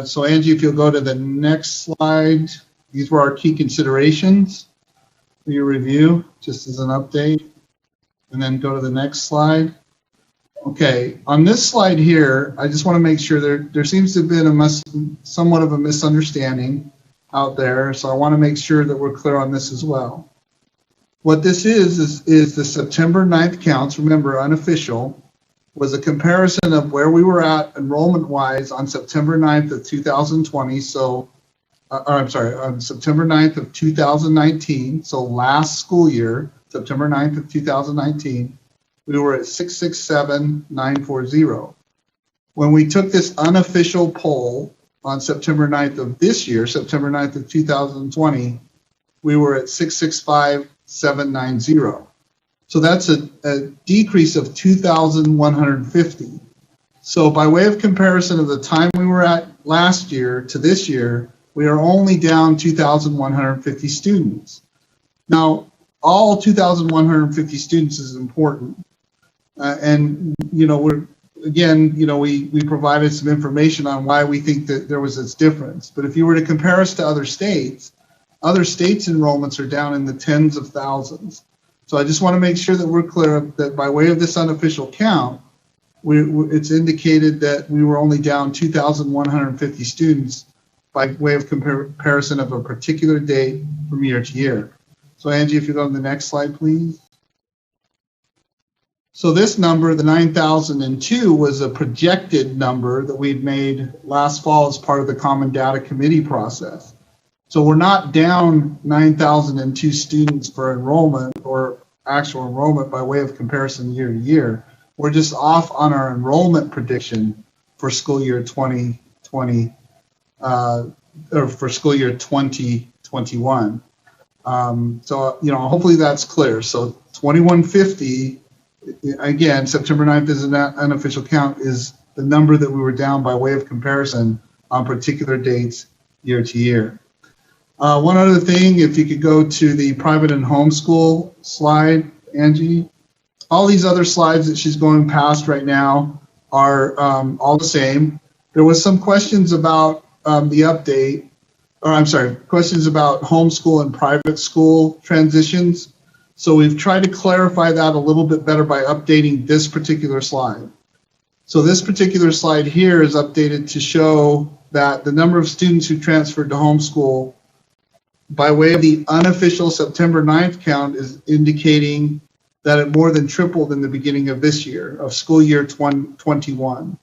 So Angie, if you'll go to the next slide, these were our key considerations for your review, just as an update. And then go to the next slide. Okay, on this slide here, I just want to make sure there seems to have been somewhat of a misunderstanding out there. So I want to make sure that we're clear on this as well. What this is the September 9th counts, remember unofficial, was a comparison of where we were at enrollment-wise on September 9th of 2020. So, on September 9th of 2019, so last school year, September 9th of 2019, we were at 667,940. When we took this unofficial poll on September 9th of this year, September 9th of 2020, we were at 665,790. So that's a decrease of 2,150. So by way of comparison of the time we were at last year to this year, we are only down 2,150 students. Now, all 2,150 students is important. And, we provided some information on why we think that there was this difference. But if you were to compare us to other states enrollments are down in the tens of thousands. So I just want to make sure that we're clear that by way of this unofficial count, it's indicated that we were only down 2,150 students by way of comparison of a particular date from year to year. So Angie, if you go to the next slide, please. So this number, the 9,002, was a projected number that we'd made last fall as part of the Common Data Committee process. So we're not down 9,002 students for enrollment or actual enrollment by way of comparison year to year. We're just off on our enrollment prediction for school year 2020, or for school year 2021. So, hopefully that's clear. So 2150, again, September 9th is an unofficial count, is the number that we were down by way of comparison on particular dates year to year. One other thing, if you could go to the private and homeschool slide, Angie. All these other slides that she's going past right now are all the same. There was some questions about the update, questions about homeschool and private school transitions. So we've tried to clarify that a little bit better by updating this particular slide. So this particular slide here is updated to show that the number of students who transferred to homeschool by way of the unofficial September 9th count is indicating that it more than tripled in the beginning of this year, of school year 2021.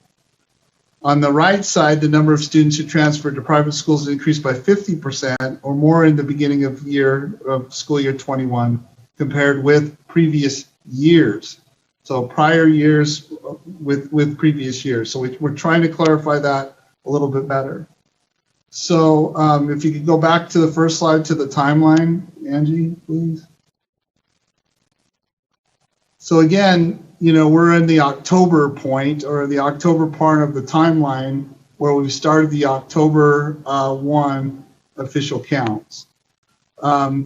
On the right side, the number of students who transferred to private schools increased by 50% or more in the beginning of school year 21 compared with previous years. So prior years with previous years. So we're trying to clarify that a little bit better. So if you could go back to the first slide to the timeline, Angie, please. So again, we're in the October point, or the October part of the timeline, where we've started the October 1 official counts.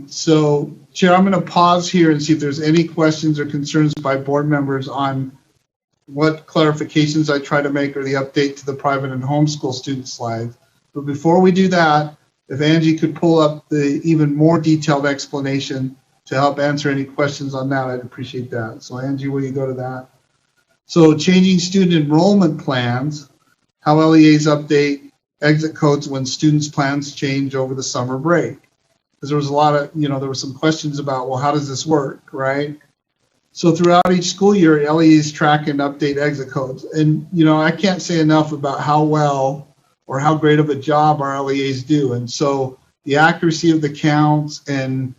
So, Chair, I'm going to pause here and see if there's any questions or concerns by board members on what clarifications I try to make or the update to the private and homeschool student slides. But before we do that, if Angie could pull up the even more detailed explanation to help answer any questions on that, I'd appreciate that. So Angie, will you go to that? So changing student enrollment plans, how LEAs update exit codes when students' plans change over the summer break. Because there was a lot of, there were some questions about, well, how does this work, right? So throughout each school year, LEAs track and update exit codes. And, I can't say enough about how well or how great of a job our LEAs do. And so the accuracy of the counts, and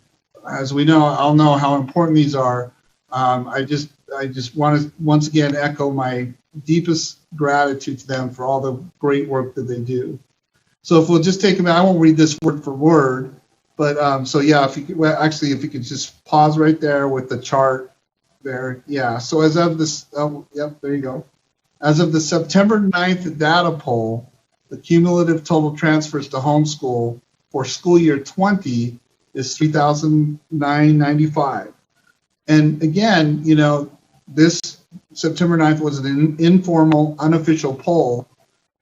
as we know, I'll know how important these are. I just want to once again echo my deepest gratitude to them for all the great work that they do. So if we'll just take a minute, I won't read this word for word, but so yeah, if you could just pause right there with the chart there. Yeah, so as of this, yep, there you go. As of the September 9th data poll, the cumulative total transfers to homeschool for school year 20 is 3,995. And again, this September 9th was an informal, unofficial poll,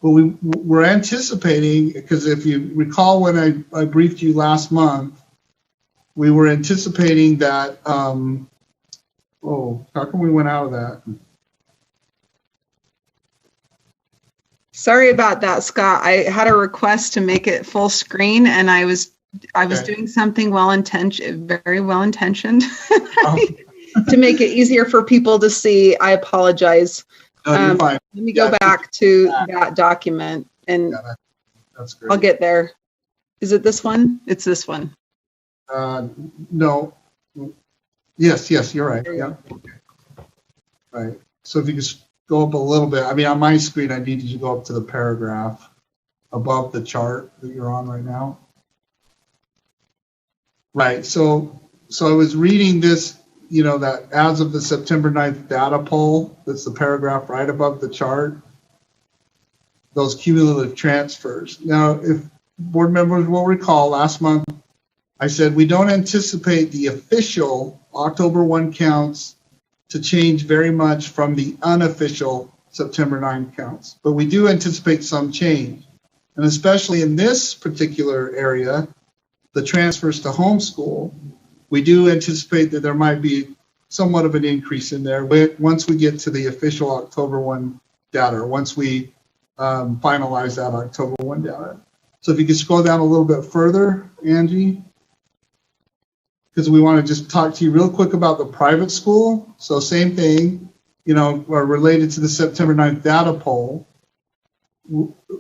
but we're anticipating, because if you recall when I briefed you last month, we were anticipating that, how come we went out of that? Sorry about that, Scott. I had a request to make it full screen, and I was doing something very well intentioned to make it easier for people to see. I apologize. No, you're fine. Let me go back to that document, and that's great. I'll get there. Is it this one? It's this one. No. Yes, you're right. Yeah. Right. So if you just go up a little bit. On my screen, I need you to go up to the paragraph above the chart that you're on right now. Right. So I was reading this, that as of the September 9th data poll, that's the paragraph right above the chart, those cumulative transfers. Now, if board members will recall, last month I said we don't anticipate the official October 1 counts to change very much from the unofficial September 9 counts, but we do anticipate some change. And especially in this particular area, the transfers to homeschool, we do anticipate that there might be somewhat of an increase in there once we get to the official October 1 data, or once we finalize that October 1 data. So if you could scroll down a little bit further, Angie, because we want to just talk to you real quick about the private school. So same thing, related to the September 9th data poll.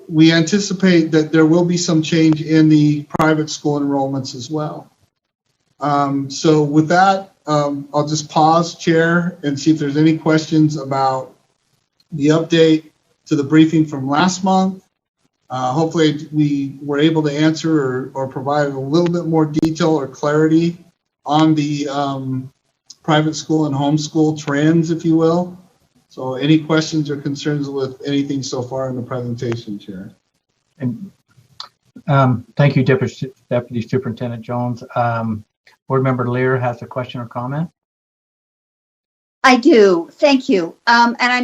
We anticipate that there will be some change in the private school enrollments as well. So with that, I'll just pause, Chair, and see if there's any questions about the update to the briefing from last month. Hopefully we were able to answer or provide a little bit more detail or clarity on the private school and homeschool trends, if you will. So any questions or concerns with anything so far in the presentation, Chair? And thank you, Deputy Superintendent Jones. Board Member Lear has a question or comment. I do. Thank you. And I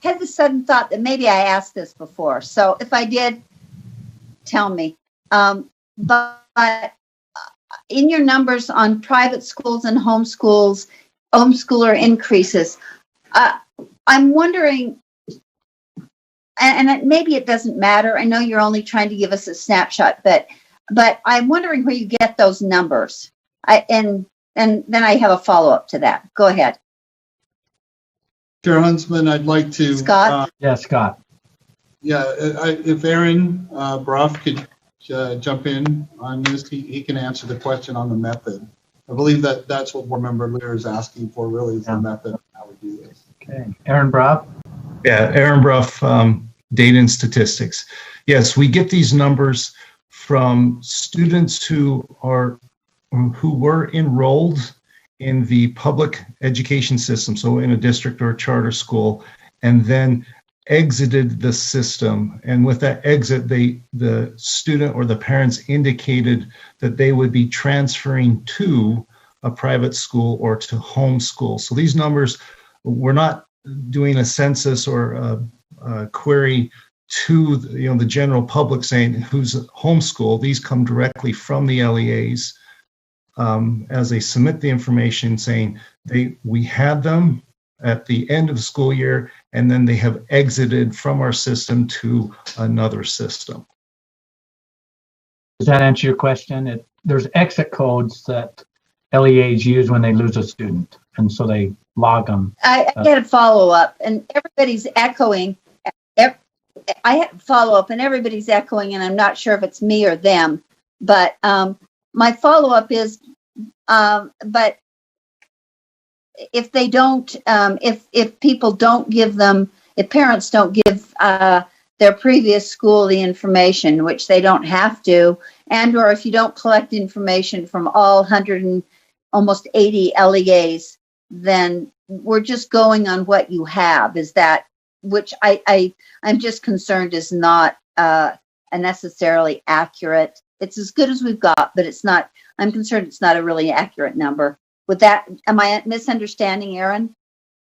had the sudden thought that maybe I asked this before. So if I did, tell me. But in your numbers on private schools and homeschooler increases, I'm wondering, and maybe it doesn't matter. I know you're only trying to give us a snapshot, but I'm wondering where you get those numbers. And then I have a follow-up to that. Go ahead. Chair Huntsman, I'd like to. Scott? Scott. Yeah, if Aaron Bruff could jump in on this, he can answer the question on the method. I believe that's what Board Member Lear is asking for, really, is the method of how we do this. Okay. Aaron Bruff? Yeah, Aaron Bruff, Data and Statistics. Yes, we get these numbers from students who were enrolled in the public education system, so in a district or a charter school, and then exited the system. And with that exit, the student or the parents indicated that they would be transferring to a private school or to homeschool. So these numbers, we're not doing a census or a query to the general public saying who's homeschool. These come directly from the LEAs as they submit the information saying we had them at the end of the school year, and then they have exited from our system to another system. Does that answer your question? There's exit codes that LEAs use when they lose a student, and so they log them. I get a follow-up, and everybody's echoing. I have a follow-up, and everybody's echoing, and I'm not sure if it's me or them. But my follow-up is, but if they don't, if people don't give them, if parents don't give their previous school the information, which they don't have to, and or if you don't collect information from all 100 and almost 80 LEAs, then we're just going on what you have. Is that, which I'm just concerned is not a necessarily accurate. It's as good as we've got, but it's not, I'm concerned it's not a really accurate number. With that, am I misunderstanding, Aaron?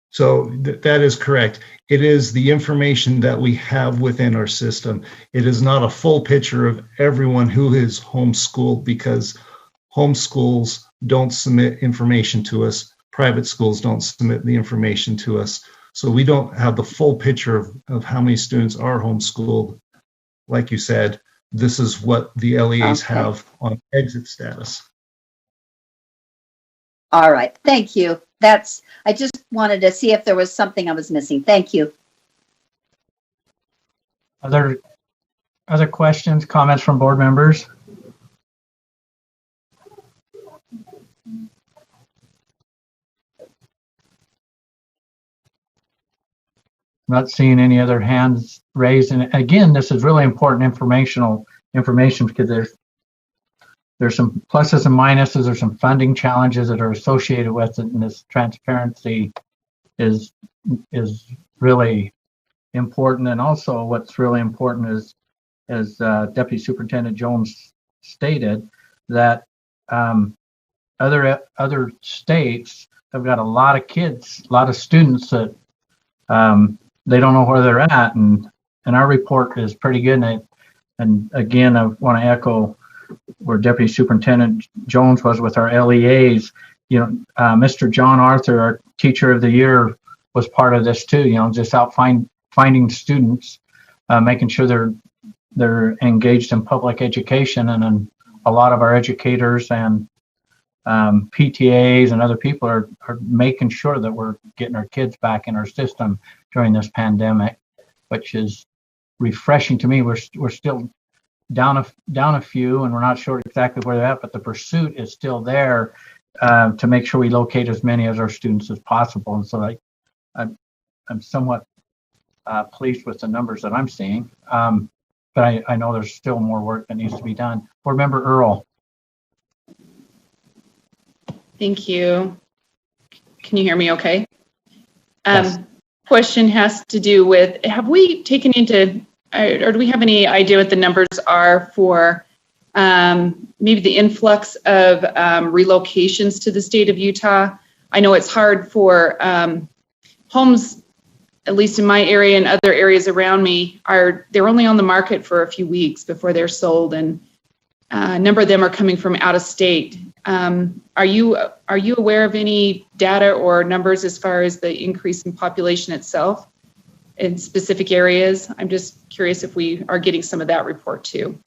So that is correct. It is the information that we have within our system. It is not a full picture of everyone who is homeschooled, because homeschools don't submit information to us. Private schools don't submit the information to us. So we don't have the full picture of how many students are homeschooled. Like you said, this is what the LEAs have on exit status. All right, thank you. I just wanted to see if there was something I was missing. Thank you. Other questions, comments from board members? Not seeing any other hands raised. And again, this is really important information because there's some pluses and minuses. There's some funding challenges that are associated with it, and this transparency is really important. And also, what's really important is, as Deputy Superintendent Jones stated, that other states have got a lot of kids, a lot of students that they don't know where they're at, and our report is pretty good. And again, I want to echo where Deputy Superintendent Jones was with our LEAs. Mr. John Arthur, our Teacher of the Year, was part of this too. Just out finding students, making sure they're engaged in public education, and then a lot of our educators and PTAs and other people are making sure that we're getting our kids back in our system during this pandemic, which is refreshing to me. We're still down a few, and we're not sure exactly where they're at, but the pursuit is still there to make sure we locate as many of our students as possible. And so I'm somewhat pleased with the numbers that I'm seeing, but I know there's still more work that needs to be done. Board Member Earl. Thank you. Can you hear me okay? Yes. Question has to do with, have we taken into, or do we have any idea what the numbers are for maybe the influx of relocations to the state of Utah? I know it's hard for homes, at least in my area and other areas around me, they're only on the market for a few weeks before they're sold, and a number of them are coming from out of state. Are you aware of any data or numbers as far as the increase in population itself in specific areas? I'm just curious if we are getting some of that report too.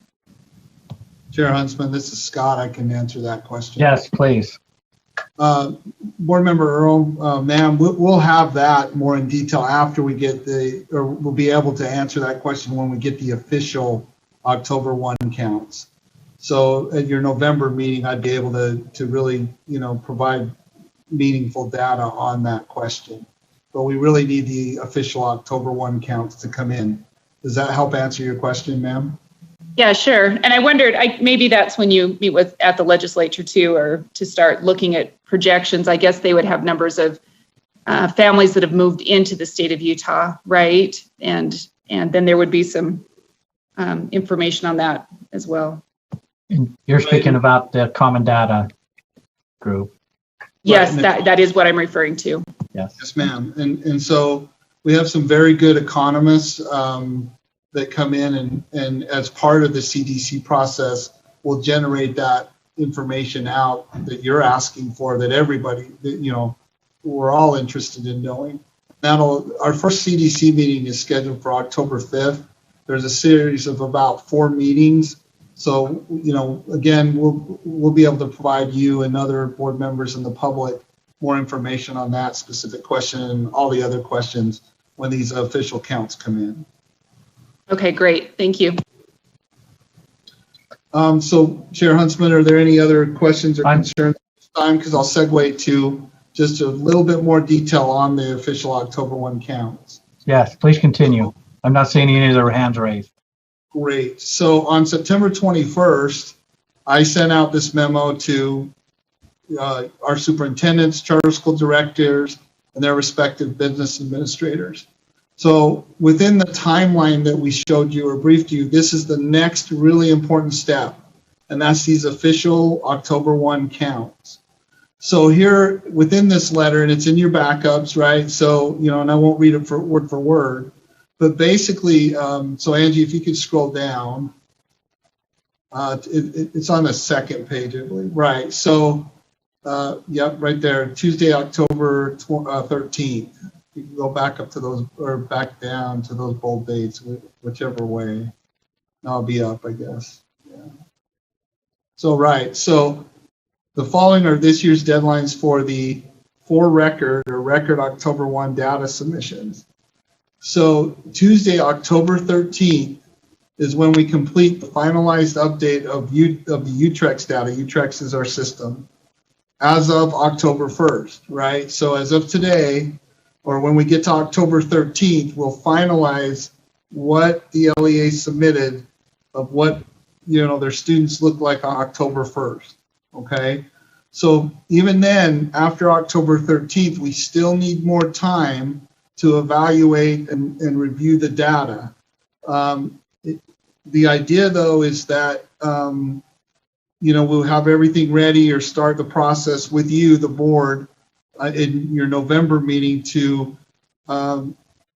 Chair Huntsman, this is Scott. I can answer that question. Yes, please. Board Member Earl, ma'am, we'll have that more in detail after we get or we'll be able to answer that question when we get the official October 1 counts. So at your November meeting, I'd be able to really, provide meaningful data on that question. But we really need the official October 1 counts to come in Does that help answer your question, ma'am? Yeah, sure. And I wondered, maybe that's when you meet at the legislature too, or to start looking at projections. I guess they would have numbers of families that have moved into the state of Utah, right? And then there would be some information on that as well. And you're speaking about the Common Data group. Yes, that is what I'm referring to. Yes, ma'am. And so we have some very good economists that come in and as part of the CDC process will generate that information out that you're asking for, that everybody, we're all interested in knowing. Our first CDC meeting is scheduled for October 5th. There's a series of about 4 meetings. So, again, we'll be able to provide you and other board members and the public more information on that specific question and all the other questions when these official counts come in. Okay, great. Thank you. So, Chair Huntsman, are there any other questions or concerns at this time? Because I'll segue to just a little bit more detail on the official October 1 counts. Yes, please continue. I'm not seeing any other hands raised. Great. So on September 21st, I sent out this memo to our superintendents, charter school directors, and their respective business administrators. So within the timeline that we showed you or briefed you, this is the next really important step, and that's these official October 1 counts. So here within this letter, and it's in your backups, right? So, and I won't read it word for word, but basically, so Angie, if you could scroll down, it's on the second page, I believe. Right. So, yep, right there, Tuesday, October 13th. You can go back up to those, or back down to those bold dates, whichever way. I'll be up, I guess. Yeah. So, right. So, the following are this year's deadlines for the record October 1 data submissions. So Tuesday, October 13th is when we complete the finalized update of the Utrex data. Utrex is our system as of October 1st, right? So as of today, or when we get to October 13th, we'll finalize what the LEA submitted of what, their students look like on October 1st, okay? So even then, after October 13th, we still need more time to evaluate and review the data. The idea, though, is that, we'll have everything ready or start the process with you, the board, in your November meeting to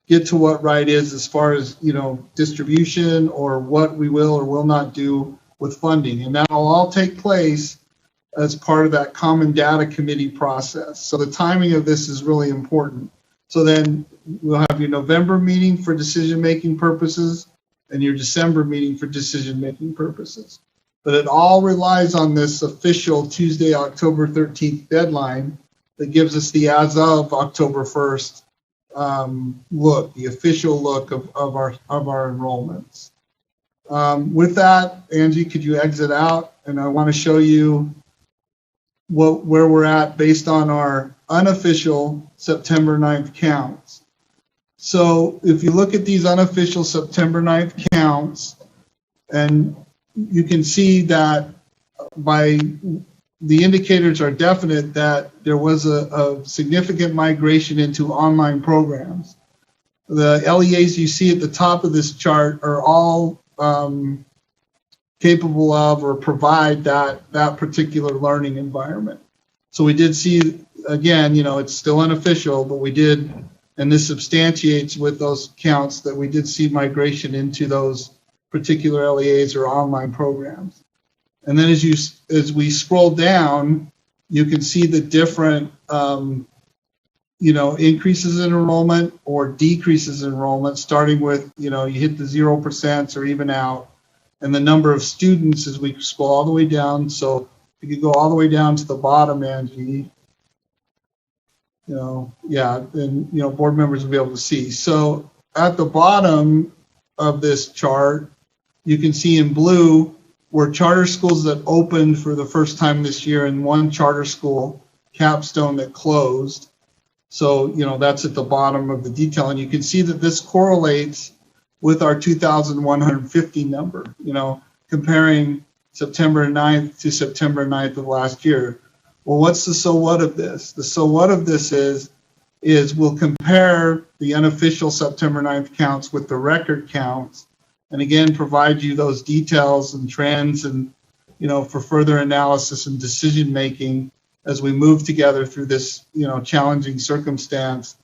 get to what right is as far as, distribution or what we will or will not do with funding. And that'll all take place as part of that Common Data Committee process. So the timing of this is really important. So then we'll have your November meeting for decision-making purposes and your December meeting for decision-making purposes. But it all relies on this official Tuesday, October 13th deadline that gives us the as of October 1st look, the official look of our enrollments. With that, Angie, could you exit out? And I want to show you where we're at based on our unofficial September 9th counts. So if you look at these unofficial September 9th counts, and you can see that by the indicators are definite that there was a significant migration into online programs. The LEAs you see at the top of this chart are all capable of or provide that particular learning environment. So we did see, again, it's still unofficial, but we did, and this substantiates with those counts that we did see migration into those particular LEAs or online programs. And then as we scroll down, you can see the different, increases in enrollment or decreases in enrollment, starting with, you hit the 0% or even out, and the number of students as we scroll all the way down. So if you go all the way down to the bottom, Angie, then, board members will be able to see. So at the bottom of this chart, you can see in blue were charter schools that opened for the first time this year and one charter school, Capstone, that closed. So, that's at the bottom of the detail. And you can see that this correlates with our 2,150 number, comparing September 9th to September 9th of last year. Well, what's the so what of this? The so what of this is we'll compare the unofficial September 9th counts with the record counts, and again, provide you those details and trends and, for further analysis and decision making as we move together through this, challenging circumstance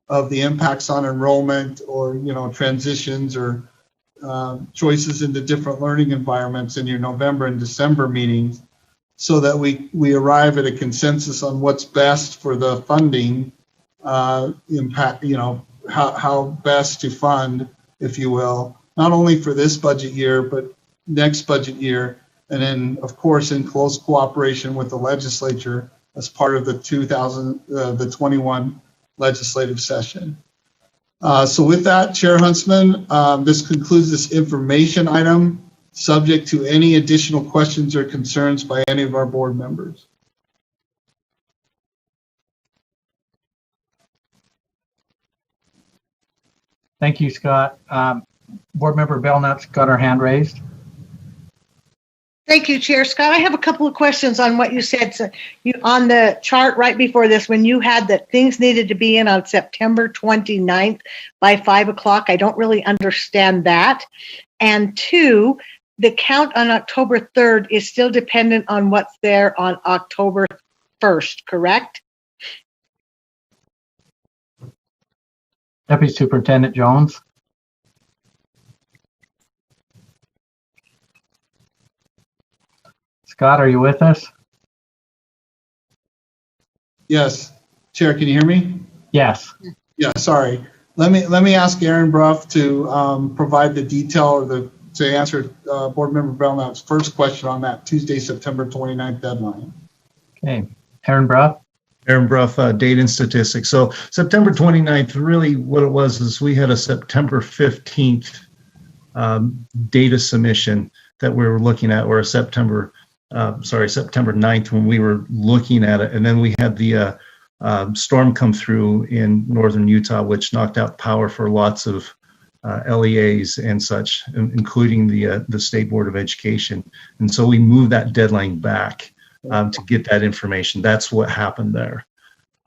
of the impacts on enrollment or, transitions or choices into different learning environments in your November and December meetings, so that we arrive at a consensus on what's best for the funding impact, how best to fund, if you will, not only for this budget year, but next budget year. And then, of course, in close cooperation with the legislature as part of the 21 legislative session. So with that, Chair Huntsman, this concludes this information item, subject to any additional questions or concerns by any of our board members. Thank you, Scott. Board Member Belknap's got her hand raised. Thank you, Chair Scott. I have a couple of questions on what you said. So on the chart right before this, when you had that things needed to be in on September 29th by 5 o'clock, I don't really understand that. And two, the count on October 3rd is still dependent on what's there on October 1st, correct? Deputy Superintendent Jones. Scott, are you with us? Yes. Chair, can you hear me? Yes. Yeah, sorry. Let me ask Aaron Bruff to provide the detail or to answer Board Member Belknap's first question on that Tuesday, September 29th deadline. Okay. Aaron Bruff. Aaron Bruff, data and statistics. So September 29th, really what it was is we had a September 15th data submission that we were looking at, or a September 9th when we were looking at it. And then we had the storm come through in northern Utah, which knocked out power for lots of LEAs and such, including the State Board of Education. And so we moved that deadline back to get that information. That's what happened there.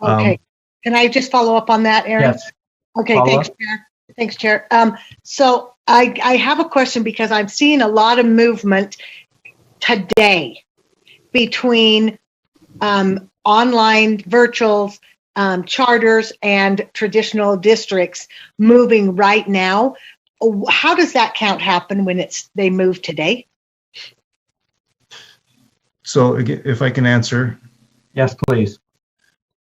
Okay. Can I just follow up on that, Aaron? Yes. Okay, thanks, Chair. Thanks, Chair. So I have a question because I'm seeing a lot of movement today between online virtuals, charters, and traditional districts moving right now. How does that count happen when they move today? So if I can answer. Yes, please.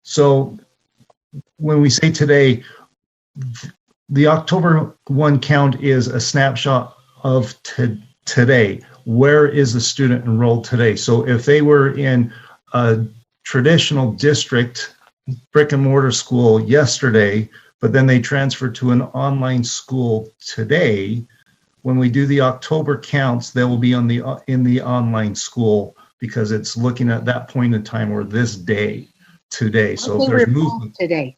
So when we say today, the October 1 count is a snapshot of today. Where is the student enrolled today? So if they were in a traditional district brick and mortar school yesterday, but then they transferred to an online school today, when we do the October counts, they will be in the online school because it's looking at that point in time or this day today. So if there's movement today,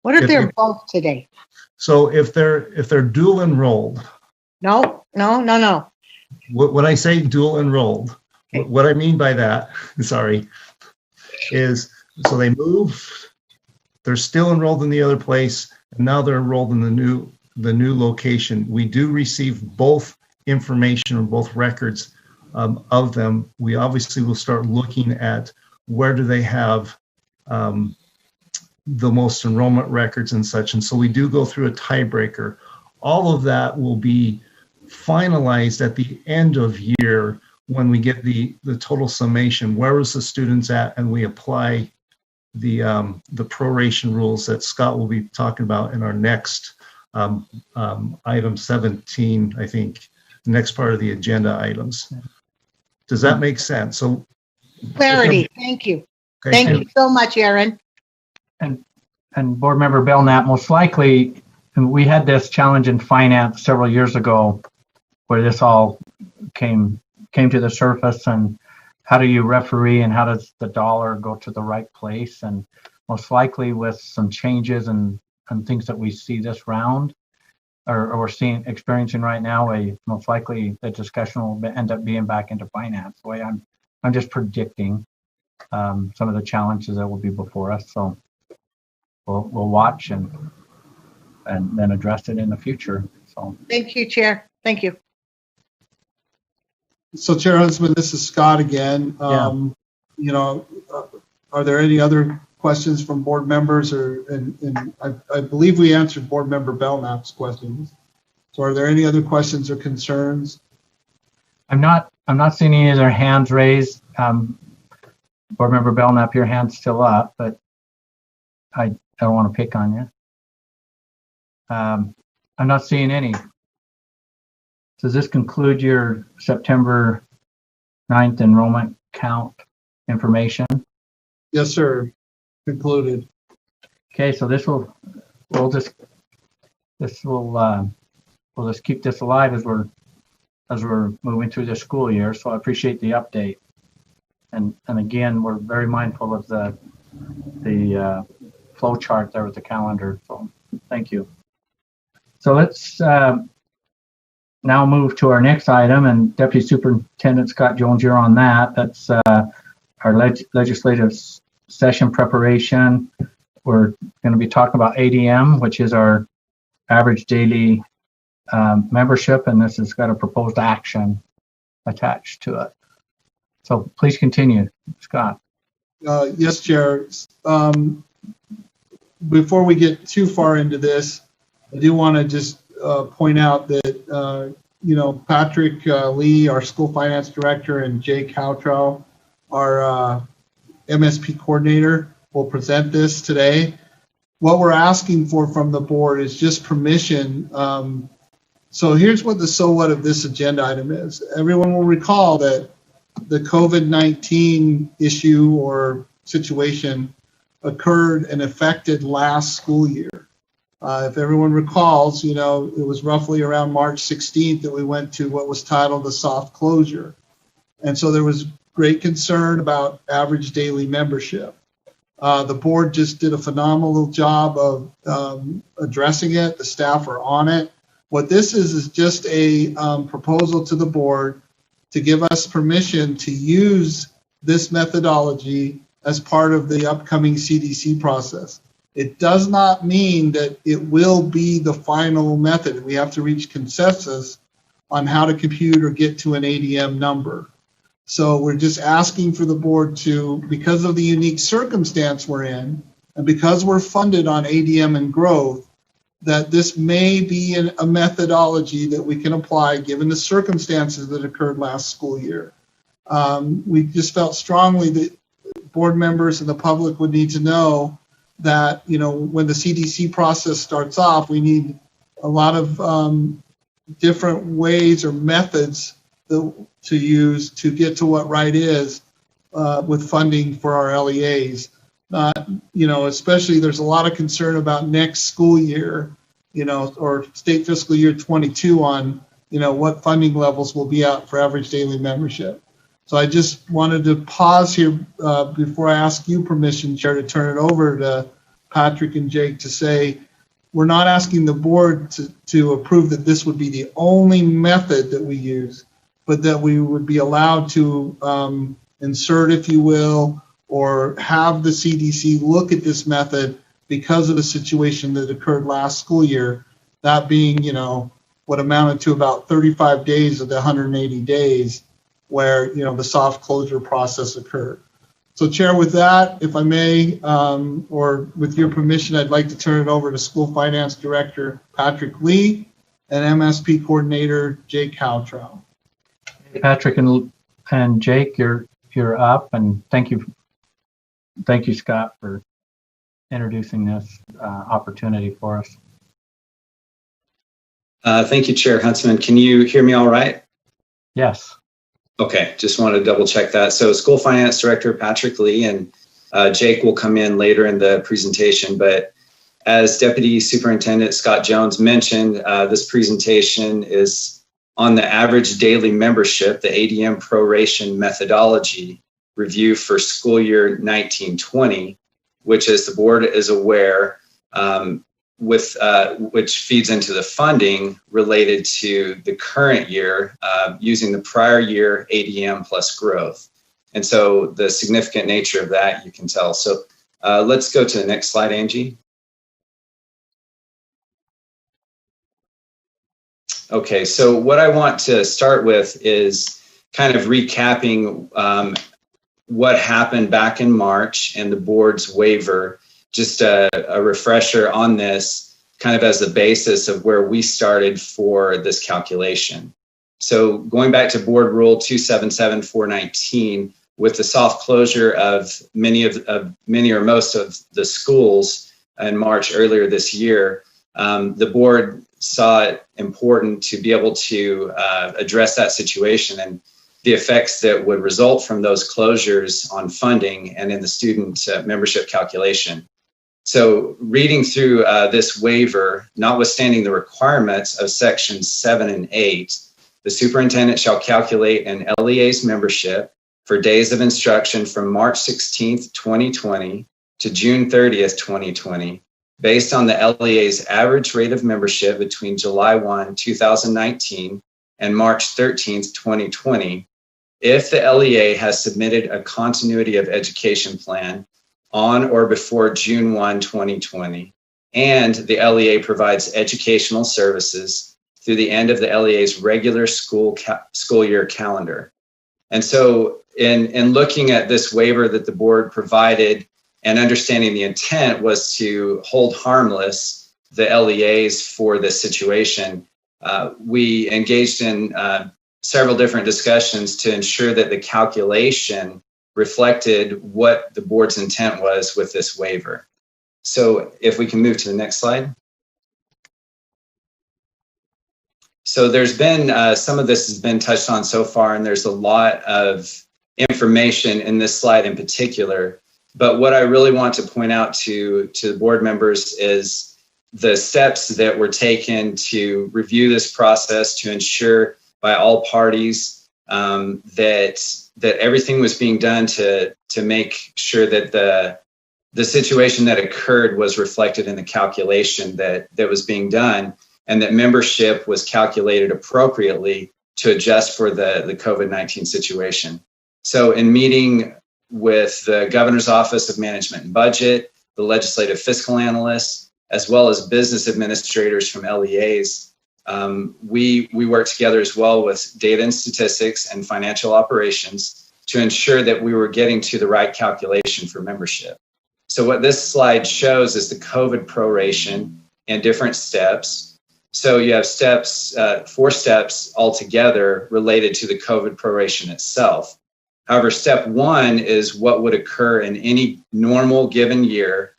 what if they're both today? So if they're dual enrolled. No. When I say dual enrolled, what I mean by that, sorry, is so they move, they're still enrolled in the other place, and now they're enrolled in the new location. We do receive both information or both records of them. We obviously will start looking at where do they have the most enrollment records and such. And so we do go through a tiebreaker. All of that will be finalized at the end of year when we get the total summation. Where was the students at? And we apply the proration rules that Scott will be talking about in our next item 17, I think, the next part of the agenda items. Does that make sense? So clarity. Thank you. Okay. Thank you so much, Aaron. And Board Member Belknap, most likely, we had this challenge in finance several years ago where this all came to the surface, and how do you referee and how does the dollar go to the right place? And most likely with some changes and things that we see this round, or we're experiencing right now, most likely the discussion will end up being back into finance. The way I'm just predicting some of the challenges that will be before us. So we'll watch and then address it in the future. So thank you, Chair. Thank you. So, Chair Huntsman, this is Scott again. You know, are there any other questions from board members? And I believe we answered Board Member Belknap's questions. So, are there any other questions or concerns? I'm not seeing any other hands raised. Board Member Belknap, your hand's still up, but I don't want to pick on you. I'm not seeing any. Does this conclude your September 9th enrollment count information? Yes, sir. Concluded. Okay, so we'll just keep this alive as we're moving through the school year. So I appreciate the update. And again, we're very mindful of the flow chart there with the calendar. So thank you. So let's now move to our next item, and Deputy Superintendent Scott Jones, you're on that. That's our legislative session preparation. We're going to be talking about ADM, which is our average daily membership, and this has got a proposed action attached to it. So please continue, Scott. Yes, Chair. Before we get too far into this, I do want to just point out that, you know, Patrick Lee, our school finance director, and Jake Houtrow, our MSP coordinator, will present this today. What we're asking for from the board is just permission. So here's what the so what of this agenda item is. Everyone will recall that the COVID-19 issue or situation occurred and affected last school year. If everyone recalls, you know, it was roughly around March 16th that we went to what was titled the soft closure. And so there was great concern about average daily membership. The board just did a phenomenal job of addressing it. The staff are on it. What this is just a proposal to the board to give us permission to use this methodology as part of the upcoming CDC process. It does not mean that it will be the final method. We have to reach consensus on how to compute or get to an ADM number. So we're just asking for the board to, because of the unique circumstance we're in, and because we're funded on ADM and growth, that this may be a methodology that we can apply given the circumstances that occurred last school year. We just felt strongly that board members and the public would need to know that, you know, when the CDC process starts off, we need a lot of different ways or methods to use to get to what right is with funding for our LEAs. You know, especially there's a lot of concern about next school year, you know, or state fiscal year 22 on, you know, what funding levels will be out for average daily membership. So I just wanted to pause here before I ask you permission, Chair, to turn it over to Patrick and Jake to say, we're not asking the board to approve that this would be the only method that we use, but that we would be allowed to insert, if you will, or have the CDC look at this method because of the situation that occurred last school year, that being, you know, what amounted to about 35 days of the 180 days where, you know, the soft closure process occurred. So, Chair, with that, if I may, or with your permission, I'd like to turn it over to School Finance Director Patrick Lee and MSP Coordinator Jake Houtrow. Patrick and Jake, you're up, and thank you, Scott, for introducing this opportunity for us. Thank you, Chair Huntsman. Can you hear me all right? Yes. Okay, just want to double check that. So School Finance Director Patrick Lee and Jake will come in later in the presentation, but as Deputy Superintendent Scott Jones mentioned, this presentation is on the average daily membership, the ADM proration methodology review for school year 1920, which, as the board is aware, which feeds into the funding related to the current year using the prior year ADM plus growth. And so the significant nature of that you can tell. So let's go to the next slide, Angie. Okay, so what I want to start with is kind of recapping what happened back in March and the board's waiver. Just a refresher on this, kind of as the basis of where we started for this calculation. So going back to Board Rule 277-419, with the soft closure of many or most of the schools in March earlier this year, the board saw it important to be able to address that situation and the effects that would result from those closures on funding and in the student membership calculation. So reading through this waiver, notwithstanding the requirements of sections 7 and 8, the superintendent shall calculate an LEA's membership for days of instruction from March 16th, 2020 to June 30th, 2020, based on the LEA's average rate of membership between July 1, 2019 and March 13th, 2020, if the LEA has submitted a continuity of education plan on or before June 1, 2020, and the LEA provides educational services through the end of the LEA's regular school year calendar. And so in looking at this waiver that the board provided and understanding the intent was to hold harmless the LEAs for this situation, we engaged in several different discussions to ensure that the calculation reflected what the board's intent was with this waiver. So if we can move to the next slide. So there's been, some of this has been touched on so far, and there's a lot of information in this slide in particular. But what I really want to point out to the board members is the steps that were taken to review this process to ensure by all parties that everything was being done to make sure that the situation that occurred was reflected in the calculation that was being done, and that membership was calculated appropriately to adjust for the COVID-19 situation. So in meeting with the Governor's Office of Management and Budget, the legislative fiscal analysts, as well as business administrators from LEAs, we worked together as well with data and statistics and financial operations to ensure that we were getting to the right calculation for membership. So what this slide shows is the COVID proration and different steps. So you have steps, 4 steps altogether related to the COVID proration itself. However, step 1 is what would occur in any normal given year,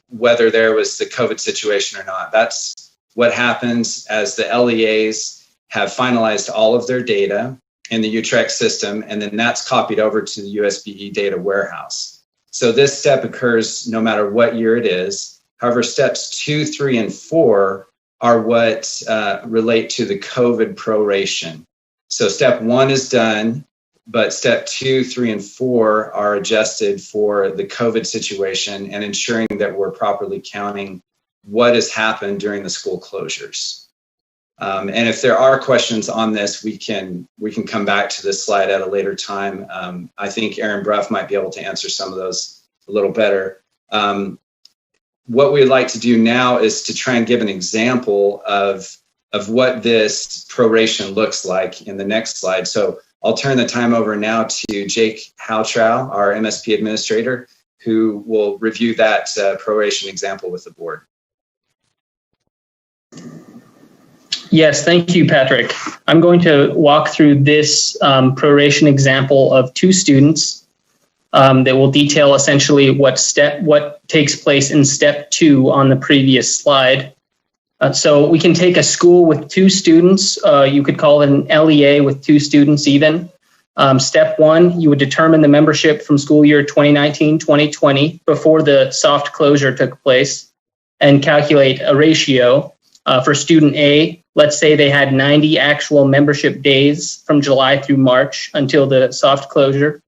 whether there was the COVID situation or not. That's what happens as the LEAs have finalized all of their data in the UTREC system, and then that's copied over to the USDB data warehouse. So this step occurs no matter what year it is. However, steps 2, 3, and 4 are what relate to the COVID proration. So step 1 is done, but step 2, 3, and 4 are adjusted for the COVID situation and ensuring that we're properly counting what has happened during the school closures. And if there are questions on this, we can come back to this slide at a later time. I think Aaron Bruff might be able to answer some of those a little better. What we'd like to do now is to try and give an example of what this proration looks like in the next slide. So I'll turn the time over now to Jake Houtrow, our MSP administrator, who will review that proration example with the board. Yes, thank you, Patrick. I'm going to walk through this proration example of 2 students that will detail essentially what takes place in step 2 on the previous slide. So we can take a school with 2 students. You could call it an LEA with 2 students even. Step 1, you would determine the membership from school year 2019-2020 before the soft closure took place and calculate a ratio. For student A, let's say they had 90 actual membership days from July through March until the soft closure.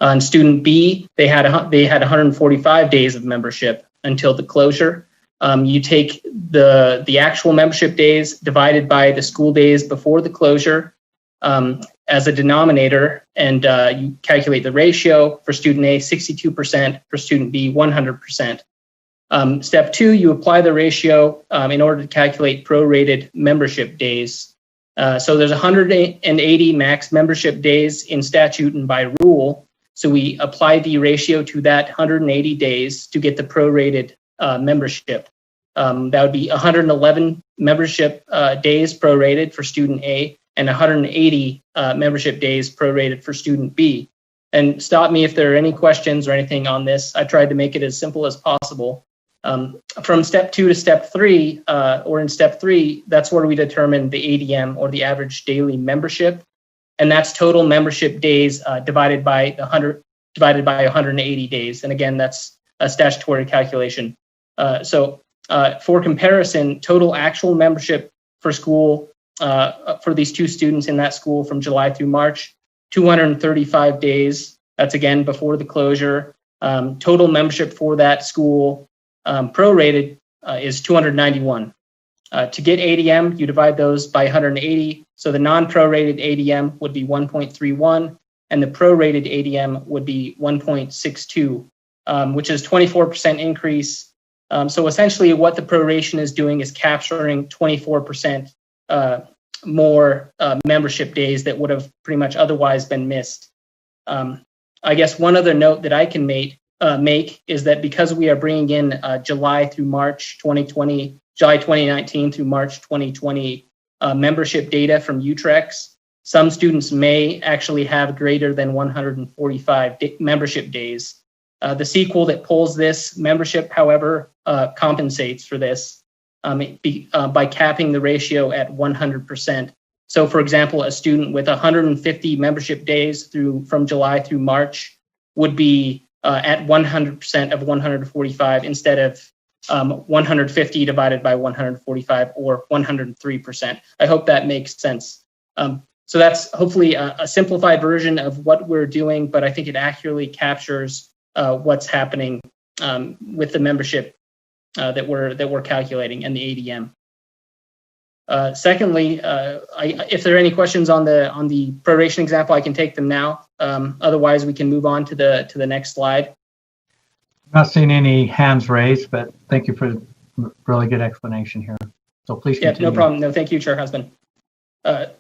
On student B, they had 145 days of membership until the closure. You take the actual membership days divided by the school days before the closure as a denominator, and you calculate the ratio. For student A, 62%, for student B, 100%. Step 2, you apply the ratio in order to calculate prorated membership days. So there's 180 max membership days in statute and by rule. So we apply the ratio to that 180 days to get the prorated membership. That would be 111 membership days prorated for student A and 180 membership days prorated for student B. And stop me if there are any questions or anything on this. I tried to make it as simple as possible. From step 2 to step 3, or in step 3, that's where we determine the ADM, or the average daily membership, and that's total membership days divided by 180 days. And again, that's a statutory calculation. So for comparison, total actual membership for school for these two students in that school from July through March, 235 days. That's again before the closure. Total membership for that school prorated is 291. To get ADM, you divide those by 180. So the non-prorated ADM would be 1.31, and the prorated ADM would be 1.62, which is 24% increase. So essentially what the proration is doing is capturing 24% more membership days that would have pretty much otherwise been missed. I guess one other note that I can make is that because we are bringing in July through March 2020, July 2019 through March 2020 membership data from Utrex, some students may actually have greater than 145 membership days. The sequel that pulls this membership, however, compensates for this by capping the ratio at 100%. So for example, a student with 150 membership days from July through March would be at 100% of 145 instead of 150 divided by 145 or 103%. I hope that makes sense. So that's hopefully a simplified version of what we're doing, but I think it accurately captures what's happening with the membership that we're calculating and the ADM. Secondly, if there are any questions on the proration example, I can take them now. Otherwise, we can move on to the next slide. I'm not seeing any hands raised, but thank you for the really good explanation here. So please continue. Yeah, no problem. No, thank you, Chair Husband.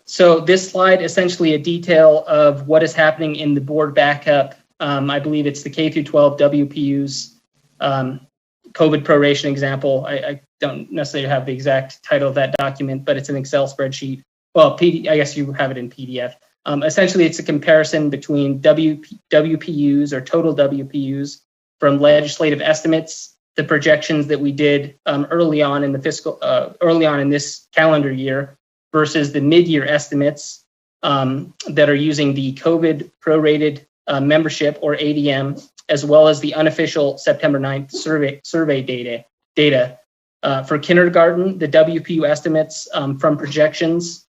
So this slide, essentially a detail of what is happening in the board backup. I believe it's the K through 12 WPU's COVID proration example. I don't necessarily have the exact title of that document, but it's an Excel spreadsheet. Well, I guess you have it in PDF. Essentially, it's a comparison between WPUs or total WPUs from legislative estimates, the projections that we did early on in this calendar year, versus the mid-year estimates that are using the COVID prorated membership or ADM, as well as the unofficial September 9th survey data. For kindergarten, the WPU estimates from projections.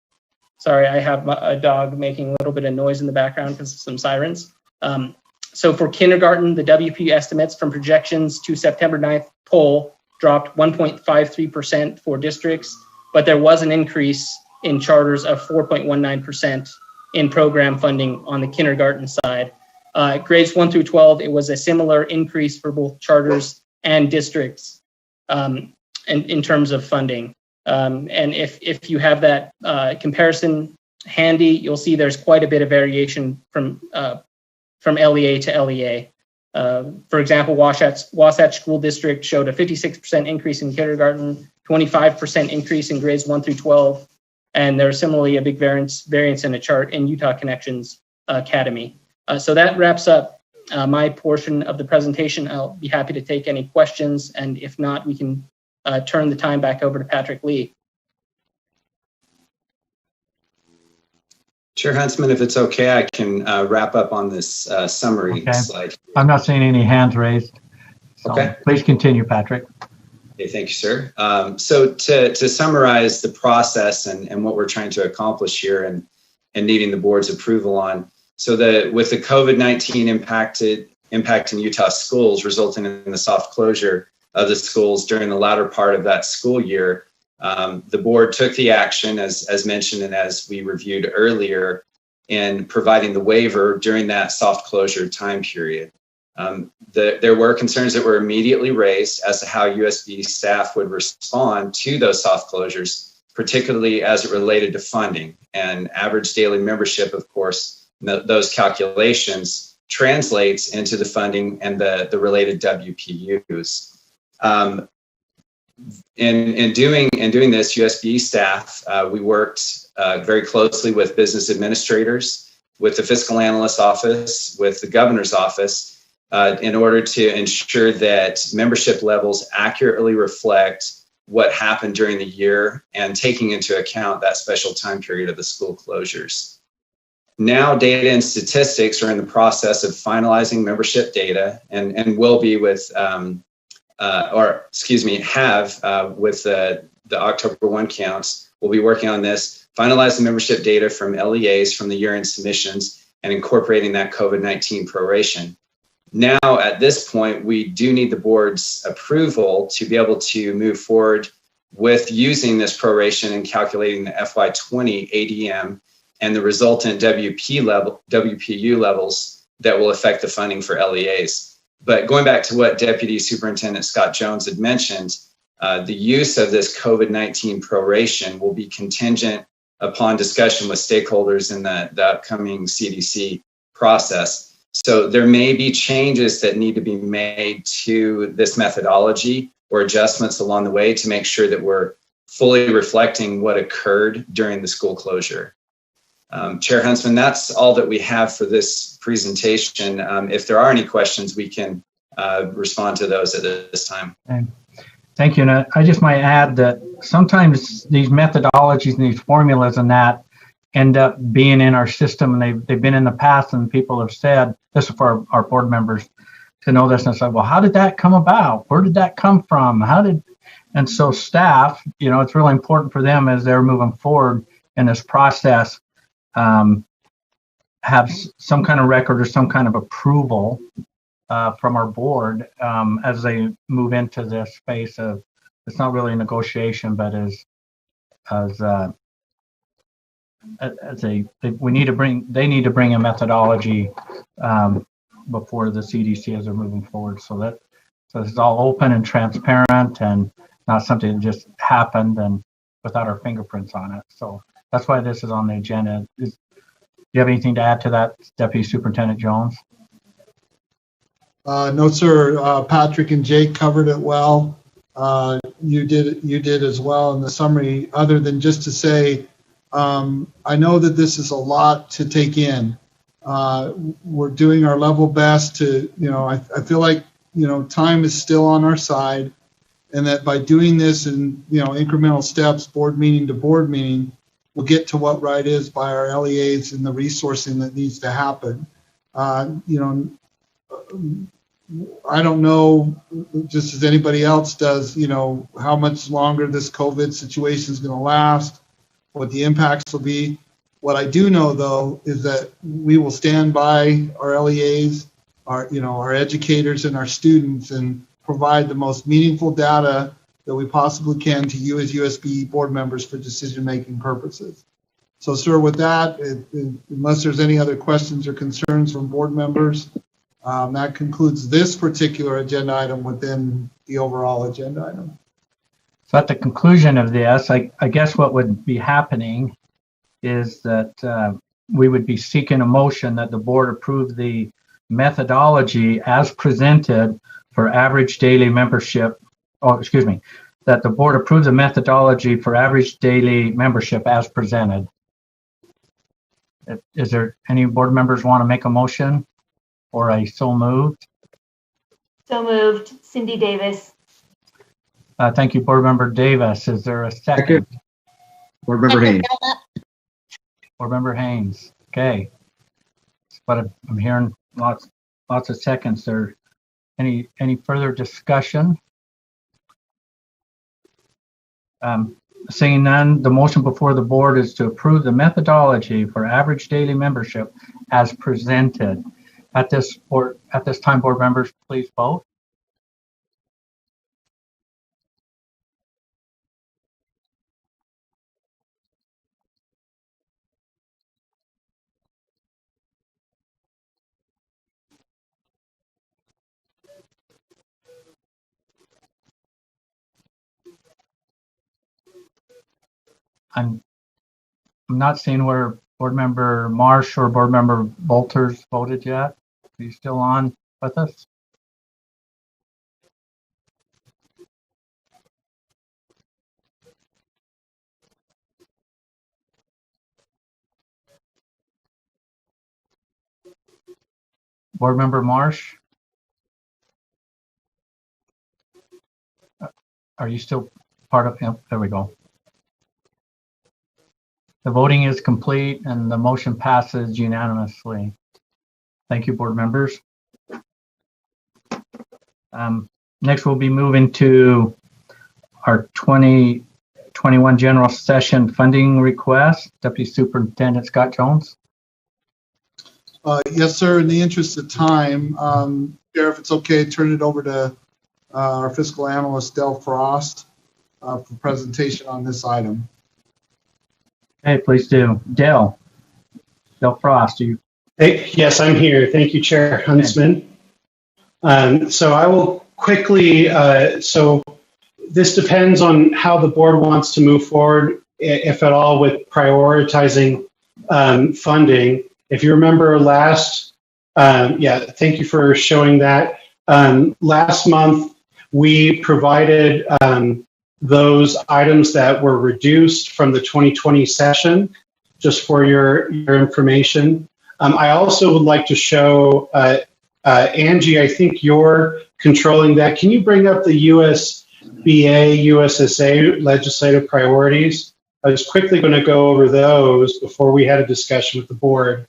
Sorry, I have a dog making a little bit of noise in the background because of some sirens. So for kindergarten, the WPU estimates from projections to September 9th poll dropped 1.53% for districts, but there was an increase in charters of 4.19% in program funding on the kindergarten side. Grades 1 through 12, it was a similar increase for both charters and districts in terms of funding. And if you have that comparison handy, you'll see there's quite a bit of variation from LEA to LEA. For example, Wasatch School District showed a 56% increase in kindergarten, 25% increase in grades 1 through 12, and there's similarly a big variance in a chart in Utah Connections Academy. So that wraps up my portion of the presentation. I'll be happy to take any questions, and if not, we can turn the time back over to Patrick Lee. Chair Huntsman, if it's okay, I can wrap up on this summary slide. I'm not seeing any hands raised. So okay. Please continue, Patrick. Okay, thank you, sir. So to summarize the process and what we're trying to accomplish here and needing the board's approval on, so with the COVID-19 impacting Utah schools resulting in the soft closure of the schools during the latter part of that school year, the board took the action, as mentioned and as we reviewed earlier, in providing the waiver during that soft closure time period. There were concerns that were immediately raised as to how USB staff would respond to those soft closures, particularly as it related to funding and average daily membership. Of course, those calculations translates into the funding and the related WPUs. In doing this, USB staff, we worked very closely with business administrators, with the fiscal analyst's office, with the governor's office, in order to ensure that membership levels accurately reflect what happened during the year and taking into account that special time period of the school closures. Now, data and statistics are in the process of finalizing membership data and will be with, with the October 1 counts. We'll be working on this, finalizing membership data from LEAs from the year-end submissions and incorporating that COVID-19 proration. Now, at this point, we do need the board's approval to be able to move forward with using this proration and calculating the FY20 ADM and the resultant WPU levels that will affect the funding for LEAs. But going back to what Deputy Superintendent Scott Jones had mentioned, the use of this COVID-19 proration will be contingent upon discussion with stakeholders in the upcoming CDC process. So there may be changes that need to be made to this methodology or adjustments along the way to make sure that we're fully reflecting what occurred during the school closure. Chair Huntsman, that's all that we have for this presentation. If there are any questions, we can respond to those at this time. Okay. Thank you. And I just might add that sometimes these methodologies and these formulas and that end up being in our system, and they've been in the past, and people have said, this is for our board members to know this, and it's like, well, how did that come about? Where did that come from? And so staff, it's really important for them as they're moving forward in this process, have some kind of record or some kind of approval from our board as they move into this space of, it's not really a negotiation, but they need to bring a methodology before the CDC as they're moving forward. So it's all open and transparent and not something that just happened and without our fingerprints on it. So that's why this is on the agenda. Do you have anything to add to that, Deputy Superintendent Jones? No, sir. Patrick and Jake covered it well. You did as well in the summary, other than just to say, I know that this is a lot to take in. We're doing our level best to, I feel like, time is still on our side, and that by doing this in, incremental steps, board meeting to board meeting, we'll get to what right is by our LEAs and the resourcing that needs to happen. I don't know, just as anybody else does, how much longer this COVID situation is going to last, what the impacts will be. What I do know, though, is that we will stand by our LEAs, our educators and our students, and provide the most meaningful data that we possibly can to you as USB board members for decision-making purposes. So, sir, with that, unless there's any other questions or concerns from board members, that concludes this particular agenda item within the overall agenda item. So at the conclusion of this, I guess what would be happening is that we would be seeking a motion that the board approve the methodology as presented for average daily membership, that the board approve the methodology for average daily membership as presented. Is there any board members want to make a motion or a so moved? So moved. Cindy Davis. Thank you, Board Member Davis. Is there a second? Board Member Haynes. Board Member Haynes. Okay. But I'm hearing lots of seconds there. Any further discussion? Seeing none, the motion before the board is to approve the methodology for average daily membership as presented. At this time, board members, please vote. I'm not seeing where Board Member Marsh or Board Member Bolters voted yet. Are you still on with us? Board Member Marsh? Are you still part of him? There we go. The voting is complete and the motion passes unanimously. Thank you, board members. Next, we'll be moving to our 2021 general session funding request. Deputy Superintendent Scott Jones. Yes, sir. In the interest of time, Chair, if it's okay, turn it over to our fiscal analyst, Del Frost, for presentation on this item. Okay, please do. Del Frost, you. Hey, yes, I'm here. Thank you, Chair Huntsman. So I will quickly, so this depends on how the board wants to move forward, if at all, with prioritizing funding. If you remember last, thank you for showing that. Last month, we provided those items that were reduced from the 2020 session, just for your information. I also would like to show, Angie, I think you're controlling that. Can you bring up the USBA, USSA legislative priorities? I was quickly going to go over those before we had a discussion with the board,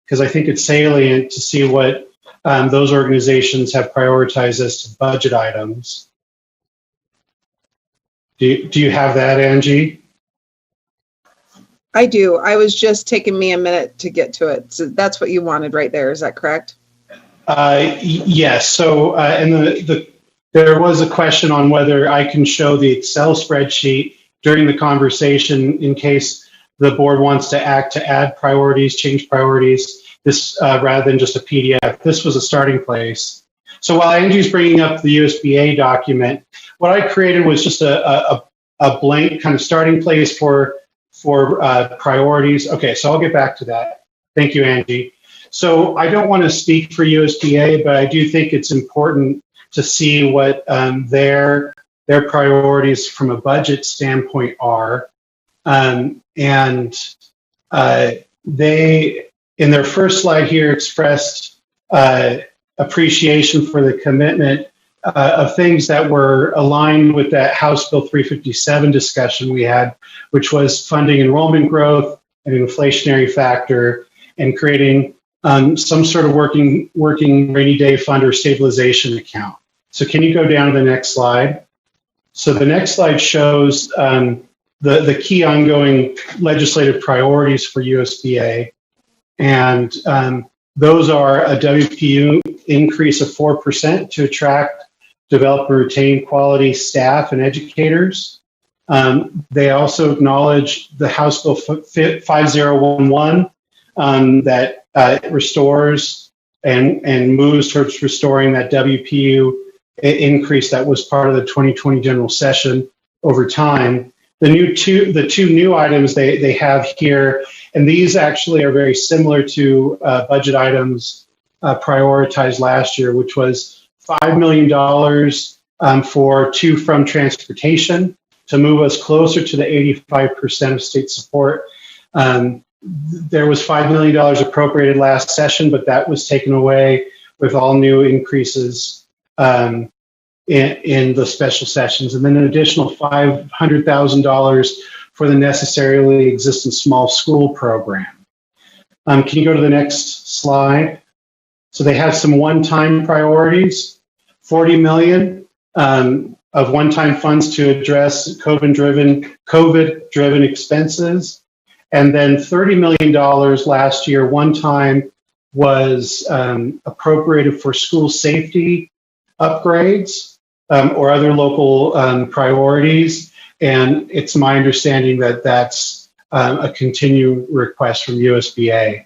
because I think it's salient to see what those organizations have prioritized as to budget items. Do you have that, Angie? I do. I was just taking me a minute to get to it. So that's what you wanted right there. Is that correct? Yes. So, and there was a question on whether I can show the Excel spreadsheet during the conversation in case the board wants to add priorities, change priorities, this rather than just a PDF. This was a starting place. So while Angie's bringing up the USBA document, what I created was just a blank kind of starting place for priorities. Okay, so I'll get back to that. Thank you, Angie. So I don't want to speak for USDA, but I do think it's important to see what their priorities from a budget standpoint are. And they, in their first slide here, expressed appreciation for the commitment of things that were aligned with that House Bill 357 discussion we had, which was funding enrollment growth, an inflationary factor, and creating some sort of working rainy day fund or stabilization account. So can you go down to the next slide? So the next slide shows the key ongoing legislative priorities for USDA. And those are a WPU increase of 4% to attract, develop, and retain quality staff and educators. They also acknowledge the House Bill 5011 that restores and moves towards restoring that WPU increase that was part of the 2020 general session over time. The two new items they have here, and these actually are very similar to budget items prioritized last year, which was $5 million for to-from transportation to move us closer to the 85% of state support. There was $5 million appropriated last session, but that was taken away with all new increases in the special sessions. And then an additional $500,000 for the necessarily existent small school program. Can you go to the next slide? So they have some one-time priorities, $40 million of one-time funds to address COVID-driven expenses. And then $30 million last year, one time, was appropriated for school safety upgrades or other local priorities. And it's my understanding that that's a continued request from USBA.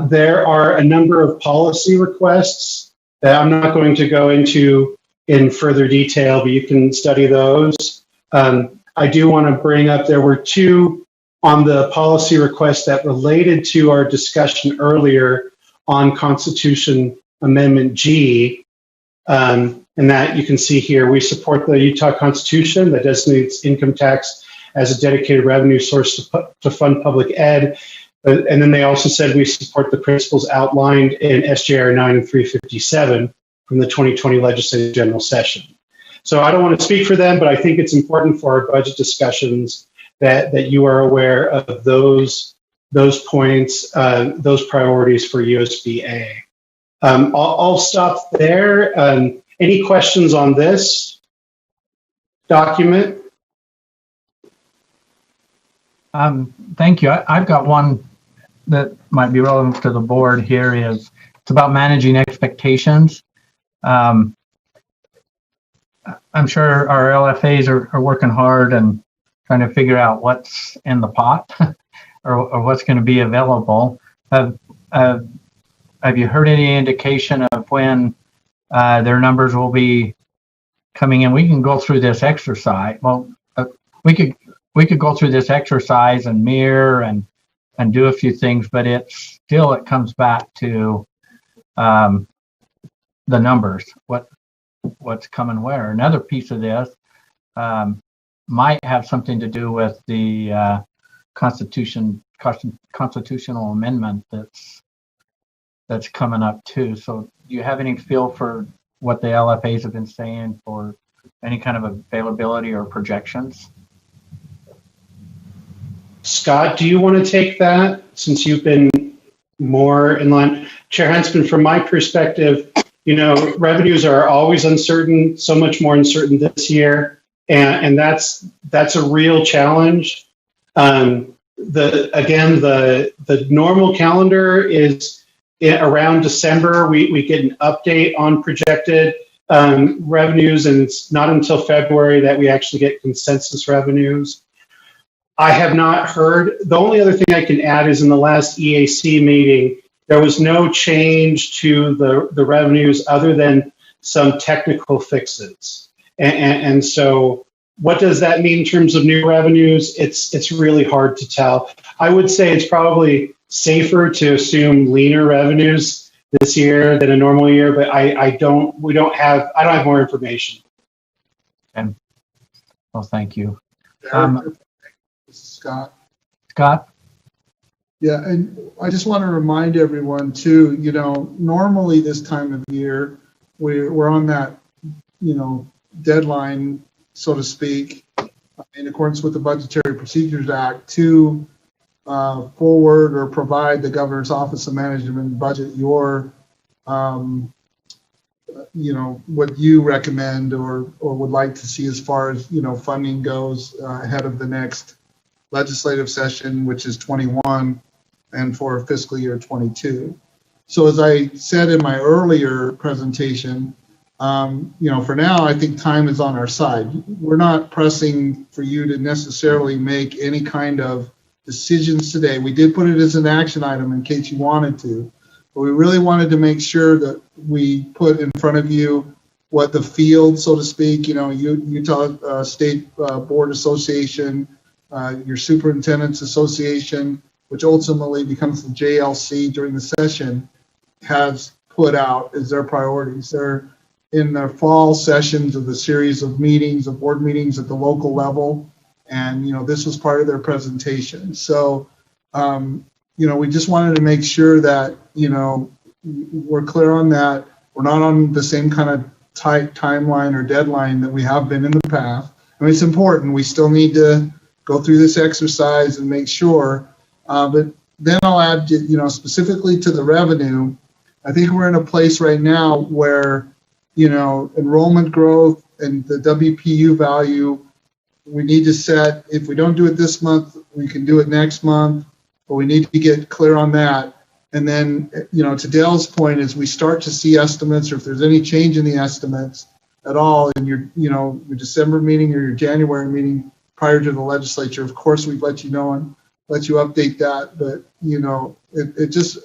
There are a number of policy requests that I'm not going to go into in further detail, but you can study those. I do want to bring up, there were two on the policy request that related to our discussion earlier on Constitution Amendment G. And that you can see here, we support the Utah Constitution that designates income tax as a dedicated revenue source to fund public ed. And then they also said we support the principles outlined in SJR 9 and 357 from the 2020 Legislative General Session. So I don't want to speak for them, but I think it's important for our budget discussions that you are aware of those points, those priorities for USBA. I'll stop there. Any questions on this document? Thank you. I've got one that might be relevant to the board here. It's about managing expectations. I'm sure our LFAs are working hard and trying to figure out what's in the pot or what's going to be available. Have you heard any indication of when their numbers will be coming in? We can go through this exercise. Well, we could go through this exercise and mirror and do a few things, but it comes back to the numbers. What's coming where? Another piece of this might have something to do with the constitutional amendment that's coming up too. So do you have any feel for what the LFAs have been saying for any kind of availability or projections? Scott, do you want to take that since you've been more in line? Chair Huntsman, from my perspective, revenues are always uncertain, so much more uncertain this year. And that's a real challenge. The normal calendar is around December. We get an update on projected revenues, and it's not until February that we actually get consensus revenues. I have not heard. The only other thing I can add is in the last EAC meeting, there was no change to the revenues other than some technical fixes. And so what does that mean in terms of new revenues? It's really hard to tell. I would say it's probably safer to assume leaner revenues this year than a normal year, but I don't have more information. Okay. Well, thank you. Scott. Yeah, and I just want to remind everyone too, normally this time of year, we're on that, deadline, so to speak, in accordance with the Budgetary Procedures Act to forward or provide the Governor's Office of Management and Budget your, what you recommend or would like to see as far as, funding goes ahead of the next legislative session, which is 21, and for fiscal year 22. So as I said in my earlier presentation, for now, I think time is on our side. We're not pressing for you to necessarily make any kind of decisions today. We did put it as an action item in case you wanted to, but we really wanted to make sure that we put in front of you what the field, so to speak, Utah State Board Association, your Superintendent's Association, which ultimately becomes the JLC during the session, has put out as their priorities. They're in their fall sessions of the series of meetings, of board meetings at the local level, and this was part of their presentation. So, we just wanted to make sure that we're clear on that. We're not on the same kind of tight timeline or deadline that we have been in the past. I mean, it's important. We still need to go through this exercise and make sure. But then I'll add, specifically to the revenue, I think we're in a place right now where, enrollment growth and the WPU value, we need to set, if we don't do it this month, we can do it next month, but we need to get clear on that. And then, to Dale's point, as we start to see estimates, or if there's any change in the estimates at all in your December meeting or your January meeting prior to the legislature, of course, we'd let you know and let you update that. But,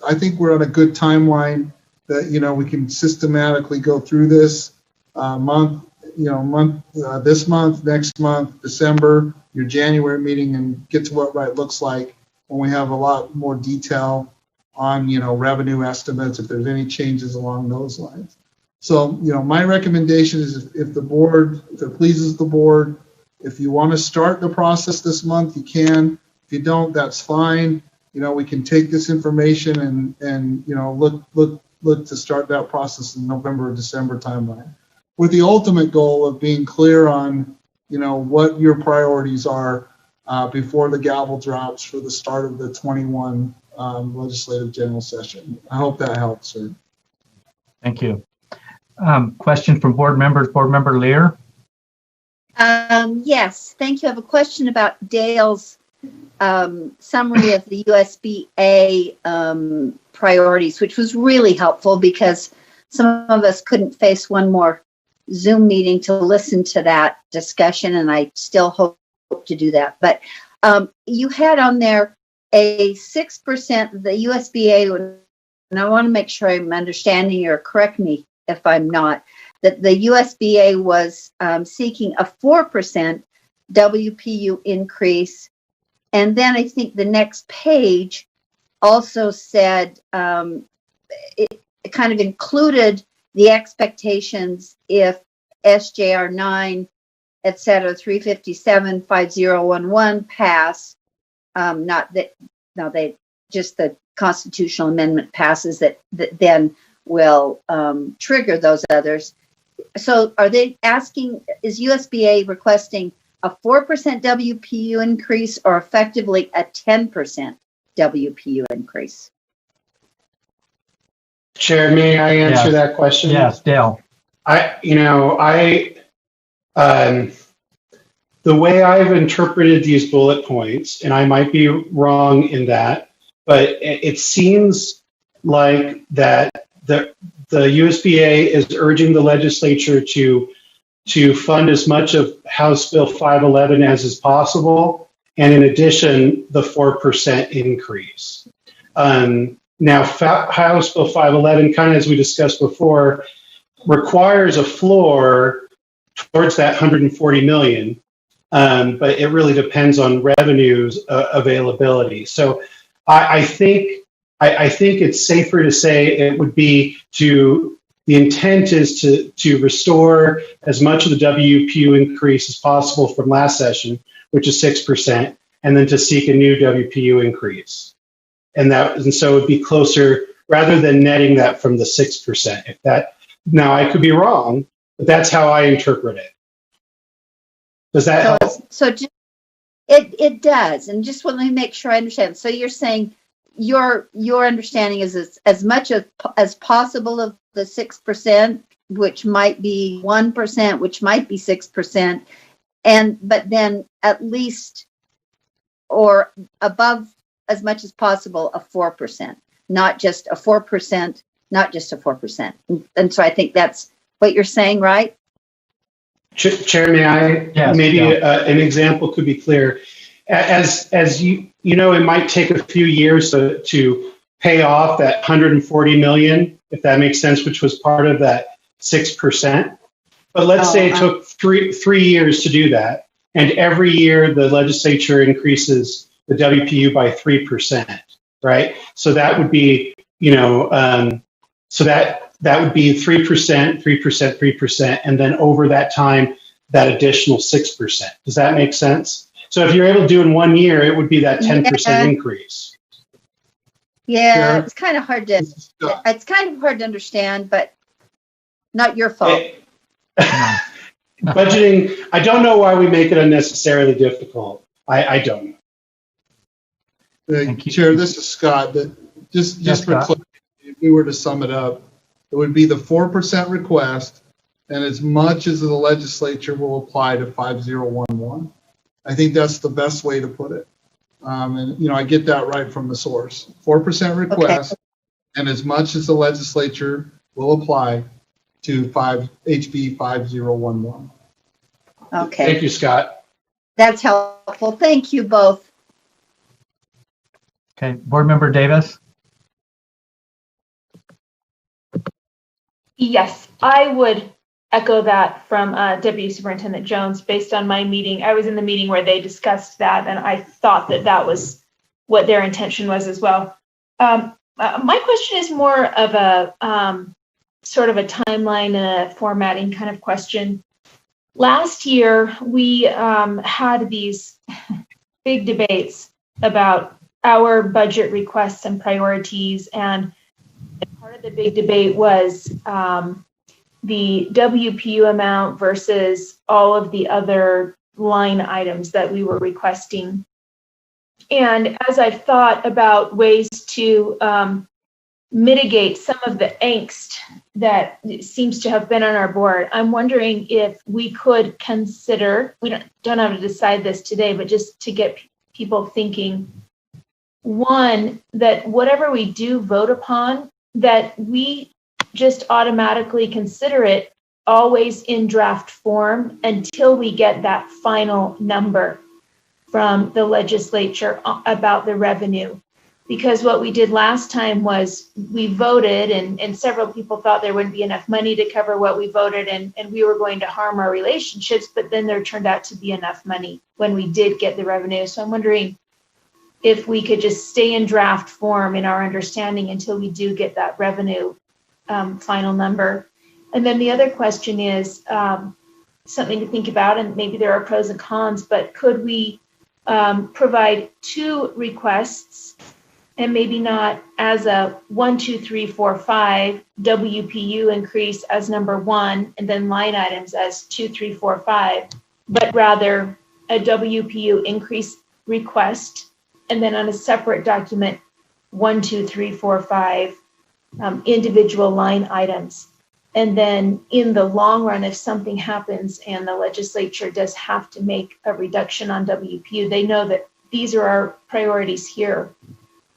I think we're on a good timeline that, we can systematically go through this month this month, next month, December, your January meeting, and get to what right looks like when we have a lot more detail on, revenue estimates, if there's any changes along those lines. So, my recommendation is if it pleases the board, if you want to start the process this month, you can. If you don't, that's fine. We can take this information and look to start that process in November or December timeline, with the ultimate goal of being clear on, what your priorities are before the gavel drops for the start of the 21 legislative general session. I hope that helps, sir. Thank you. Question from board members. Board member Lear. Yes, thank you. I have a question about Dale's summary of the USBA priorities, which was really helpful because some of us couldn't face one more Zoom meeting to listen to that discussion, and I still hope to do that. But you had on there a 6%, the USBA, and I want to make sure I'm understanding, or correct me if I'm not, that the USBA was seeking a 4% WPU increase. And then I think the next page also said it kind of included the expectations if SJR 9, et cetera, 357, 5011 pass, not that, no, they just the constitutional amendment passes that then will trigger those others. So are they asking, is USBA requesting a 4% WPU increase or effectively a 10% WPU increase? Chair, may I answer that question? Yes, Dale. The way I've interpreted these bullet points, and I might be wrong in that, but it seems like that the USBA is urging the legislature to fund as much of House Bill 511 as is possible, and in addition, the 4% increase. Now, House Bill 511, kind of as we discussed before, requires a floor towards that 140 million, but it really depends on revenues availability. So I think it's safer to say it would be the intent is to restore as much of the WPU increase as possible from last session, which is 6%, and then to seek a new WPU increase. And so it would be closer, rather than netting that from the 6%. Now I could be wrong, but that's how I interpret it. Does that help? So it does, and just want to make sure I understand. So you're saying your understanding is as much as possible of the 6%, which might be 1%, which might be 6%, but then at least or above as much as possible a 4%, not just a 4%, not just a 4%. And so I think that's what you're saying, right? Chair, may I? Yes, maybe an example could be clear. As you know, it might take a few years to pay off that 140 million, if that makes sense, which was part of that 6%. But let's say it took three years to do that, and every year the legislature increases the WPU by 3%, right? So that would be, so that would be 3%, 3%, 3%, and then over that time, that additional 6%. Does that make sense? So if you're able to do in 1 year, it would be that 10% increase. Yeah, it's kind of hard to understand, but not your fault. Budgeting, I don't know why we make it unnecessarily difficult. I don't know. Chair, this is Scott. Just for clarity, if we were to sum it up, it would be the 4% request, and as much as the legislature will apply to 5011. I think that's the best way to put it. And I get that right from the source. 4% request, and as much as the legislature will apply to HB 5011. Okay. Thank you, Scott. That's helpful. Thank you both. Okay, Board Member Davis. Yes, I would echo that from Deputy Superintendent Jones. Based on my meeting, I was in the meeting where they discussed that, and I thought that that was what their intention was as well. My question is more of a sort of a timeline and a formatting kind of question. Last year, we had these big debates about our budget requests and priorities, and part of the big debate was the WPU amount versus all of the other line items that we were requesting. And as I've thought about ways to mitigate some of the angst that seems to have been on our board, I'm wondering if we could consider, we don't have to decide this today, but just to get people thinking, one, that whatever we do vote upon, that we just automatically consider it always in draft form until we get that final number from the legislature about the revenue. Because what we did last time was we voted, and several people thought there wouldn't be enough money to cover what we voted, and we were going to harm our relationships, but then there turned out to be enough money when we did get the revenue. So I'm wondering if we could just stay in draft form in our understanding until we do get that revenue final number. And then the other question is something to think about, and maybe there are pros and cons, but could we provide two requests, and maybe not as a 1, 2, 3, 4, 5 WPU increase as number 1, and then line items as 2, 3, 4, 5, but rather a WPU increase request, and then on a separate document, 1, 2, 3, 4, 5 individual line items. And then in the long run, if something happens and the legislature does have to make a reduction on WPU, they know that these are our priorities here,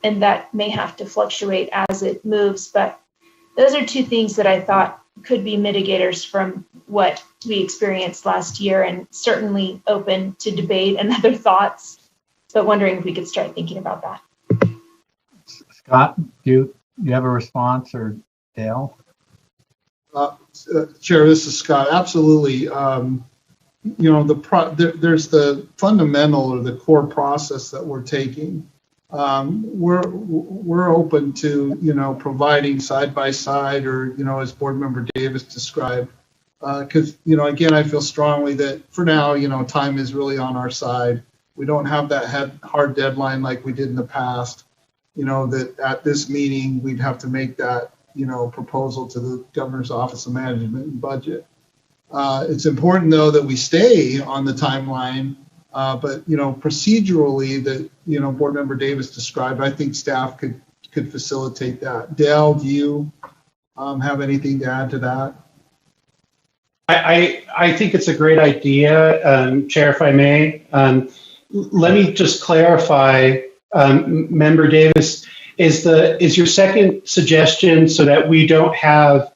and that may have to fluctuate as it moves. But those are two things that I thought could be mitigators from what we experienced last year, and certainly open to debate and other thoughts, but wondering if we could start thinking about that. Scott, do you have a response, or Dale? Chair, this is Scott. Absolutely. There's the fundamental or the core process that we're taking. We're open to providing side by side, or as Board Member Davis described, because again, I feel strongly that for now time is really on our side. We don't have that hard deadline like we did in the past. That at this meeting we'd have to make that proposal to the Governor's Office of Management and Budget. It's important though that we stay on the timeline. But procedurally, that Board Member Davis described, I think staff could facilitate that. Dale, do you have anything to add to that? I think it's a great idea, Chair, if I may. Let me just clarify, Member Davis, is your second suggestion so that we don't have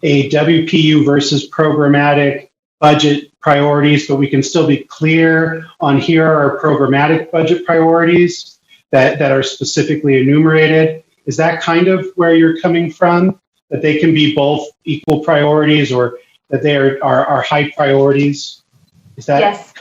a WPU versus programmatic budget priorities, but we can still be clear on here are our programmatic budget priorities that are specifically enumerated? Is that kind of where you're coming from? That they can be both equal priorities, or that they are high priorities? Is that yes.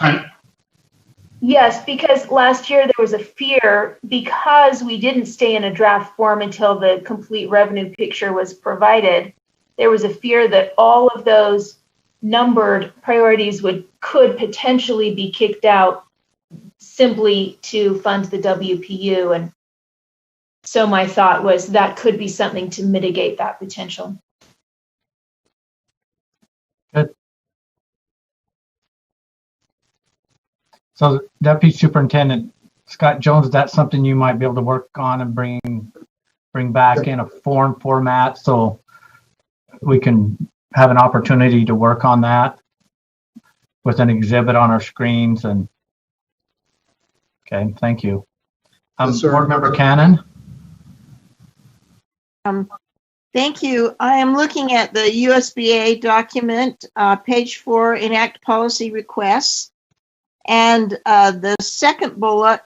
Yes, because last year there was a fear, because we didn't stay in a draft form until the complete revenue picture was provided. There was a fear that all of those numbered priorities could potentially be kicked out simply to fund the WPU. And so my thought was that could be something to mitigate that potential. Good. So Deputy Superintendent Scott Jones, is that something you might be able to work on and bring back in a format so we can have an opportunity to work on that with an exhibit on our screens? And okay, thank you. Board Member Cannon. Thank you. I am looking at the USBA document, page 4, enact policy requests. And the second bullet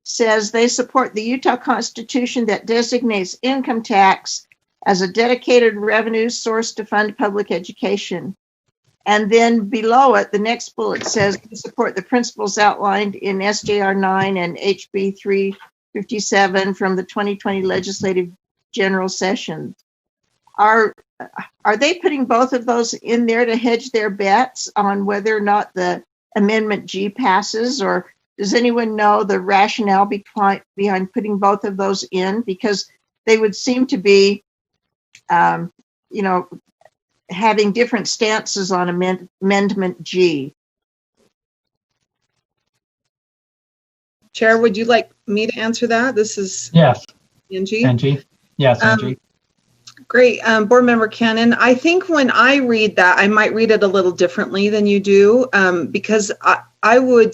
says they support the Utah Constitution that designates income tax as a dedicated revenue source to fund public education. And then below it, the next bullet says to support the principles outlined in SJR 9 and HB 357 from the 2020 Legislative General Session. Are they putting both of those in there to hedge their bets on whether or not the Amendment G passes? Or does anyone know the rationale behind putting both of those in? Because they would seem to be, having different stances on Amendment G. Chair, would you like me to answer that? This is Yes. Angie. Angie. Yes, Angie. Great. Board Member Cannon, I think when I read that, I might read it a little differently than you do, because I would,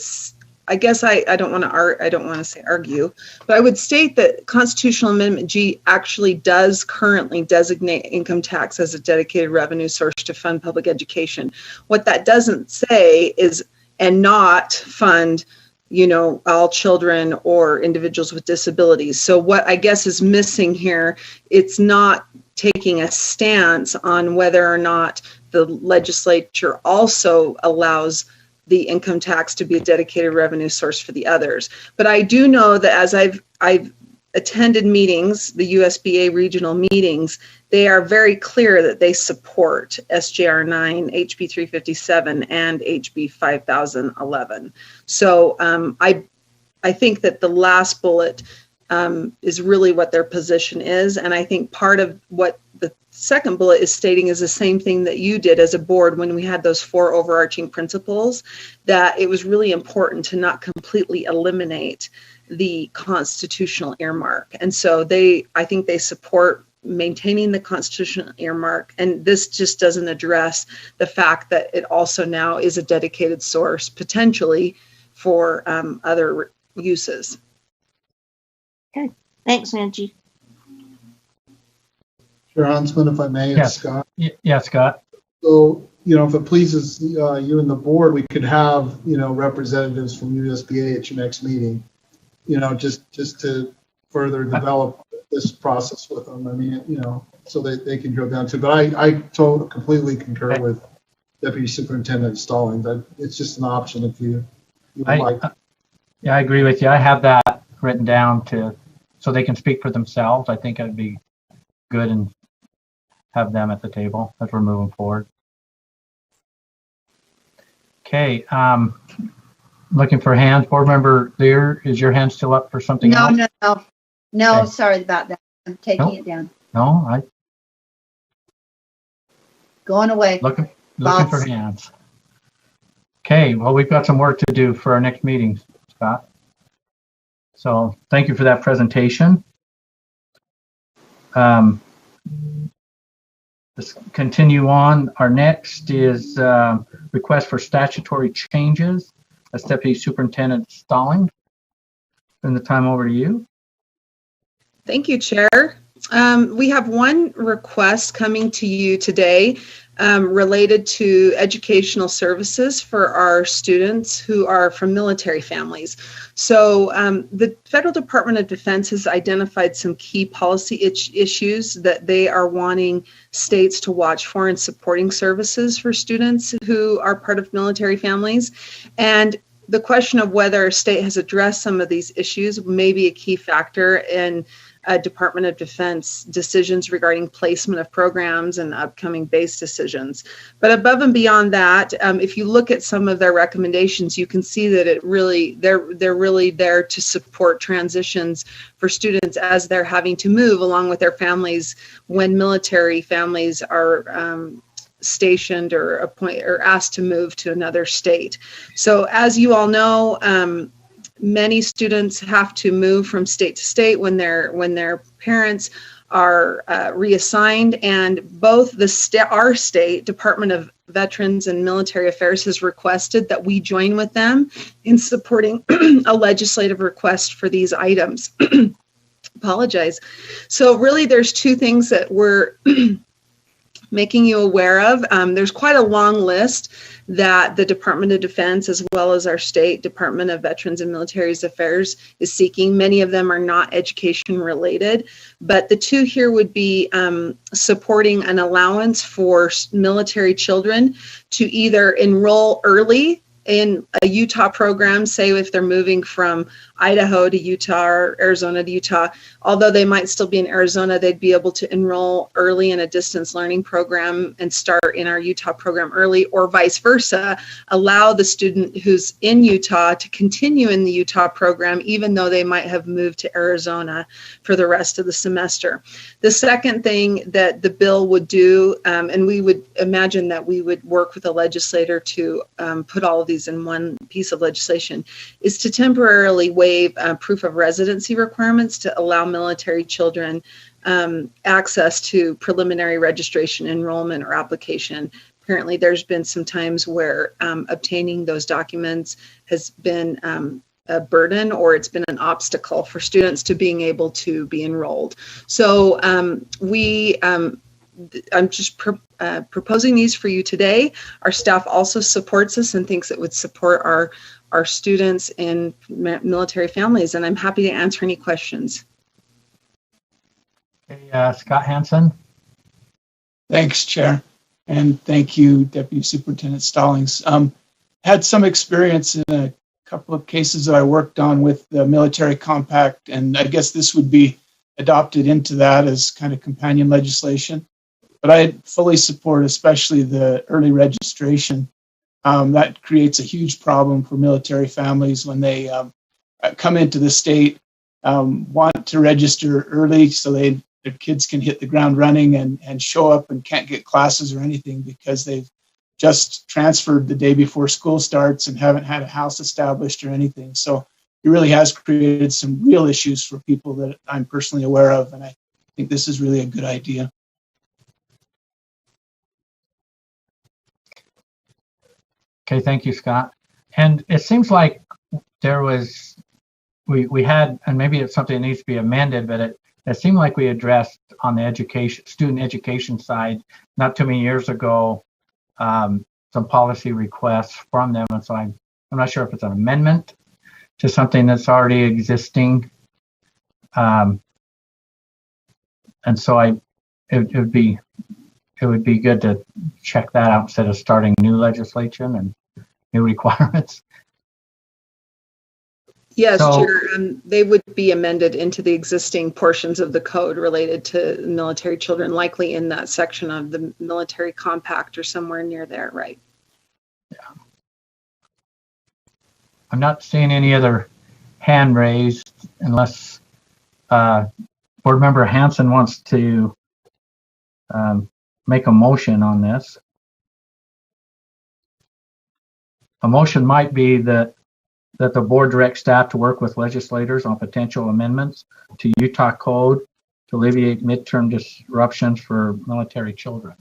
I guess I don't want to say argue, but I would state that Constitutional Amendment G actually does currently designate income tax as a dedicated revenue source to fund public education. What that doesn't say is, and not fund, all children or individuals with disabilities. So what I guess is missing here, it's not taking a stance on whether or not the legislature also allows the income tax to be a dedicated revenue source for the others. But I do know that as I've attended meetings, the USBA regional meetings, they are very clear that they support SJR 9, HB 357, and HB 5011. So I think that the last bullet is really what their position is. And I think part of what the second bullet is stating is the same thing that you did as a board when we had those 4 overarching principles, that it was really important to not completely eliminate the constitutional earmark. And so I think they support maintaining the constitutional earmark. And this just doesn't address the fact that it also now is a dedicated source potentially for other uses. Okay, thanks, Angie. Chair Huntsman, if I may, Yes. Scott. Yeah, Scott. So, if it pleases you and the board, we could have, representatives from USBA at your next meeting, just to further develop this process with them. I mean, so that they can drill down to. But I completely concur with Deputy Superintendent Stallings. It's just an option if you would like. Yeah, I agree with you. I have that written down so they can speak for themselves. I think it'd be good and have them at the table as we're moving forward. Okay, looking for hands. Board Member Lear, is your hand still up for something else? No, Okay. sorry about that. I'm taking it down. No, Going away. looking for hands. Okay, well, we've got some work to do for our next meeting, Scott. So thank you for that presentation. Let's continue on. Our next is request for statutory changes. That's Deputy Superintendent Stalling. Turn the time over to you. Thank you, Chair. We have one request coming to you today related to educational services for our students who are from military families. So the Federal Department of Defense has identified some key policy issues that they are wanting states to watch for in supporting services for students who are part of military families. And the question of whether a state has addressed some of these issues may be a key factor in Department of Defense decisions regarding placement of programs and upcoming base decisions. But above and beyond that, if you look at some of their recommendations, you can see that they're really there to support transitions for students as they're having to move along with their families when military families are stationed or asked to move to another state. So as you all know, many students have to move from state to state when their parents are reassigned, and both our state Department of Veterans and Military Affairs has requested that we join with them in supporting a legislative request for these items. Apologize. So really there's two things that we're making you aware of. There's quite a long list that the Department of Defense, as well as our state Department of Veterans and Military Affairs, is seeking. Many of them are not education related, but the two here would be supporting an allowance for military children to either enroll early in a Utah program, say if they're moving from Idaho to Utah or Arizona to Utah, although they might still be in Arizona, they'd be able to enroll early in a distance learning program and start in our Utah program early, or vice versa, allow the student who's in Utah to continue in the Utah program, even though they might have moved to Arizona for the rest of the semester. The second thing that the bill would do, and we would imagine that we would work with the legislator to put all of these in one piece of legislation, is to temporarily waive proof of residency requirements to allow military children access to preliminary registration, enrollment, or application. Apparently, there's been some times where obtaining those documents has been a burden, or it's been an obstacle for students to being able to be enrolled. So I'm just proposing these for you today. Our staff also supports us and thinks it would support our students and military families, and I'm happy to answer any questions. Okay, Scott Hansen. Thanks, Chair, and thank you, Deputy Superintendent Stallings. Had some experience in a couple of cases that I worked on with the military compact, and I guess this would be adopted into that as kind of companion legislation. But I fully support especially the early registration. That creates a huge problem for military families when they come into the state, want to register early so their kids can hit the ground running and show up and can't get classes or anything because they've just transferred the day before school starts and haven't had a house established or anything. So it really has created some real issues for people that I'm personally aware of, and I think this is really a good idea. Okay, thank you, Scott. And it seems like there was, we had, and maybe it's something that needs to be amended, but it seemed like we addressed on the student education side, not too many years ago, some policy requests from them. And so I'm not sure if it's an amendment to something that's already existing. And so it would be good to check that out instead of starting new legislation and new requirements. Yes, Chair, they would be amended into the existing portions of the code related to military children, likely in that section of the military compact or somewhere near there, right? Yeah. I'm not seeing any other hand raised unless Board Member Hansen wants to make a motion on this. A motion might be that the board directs staff to work with legislators on potential amendments to Utah Code to alleviate midterm disruptions for military children.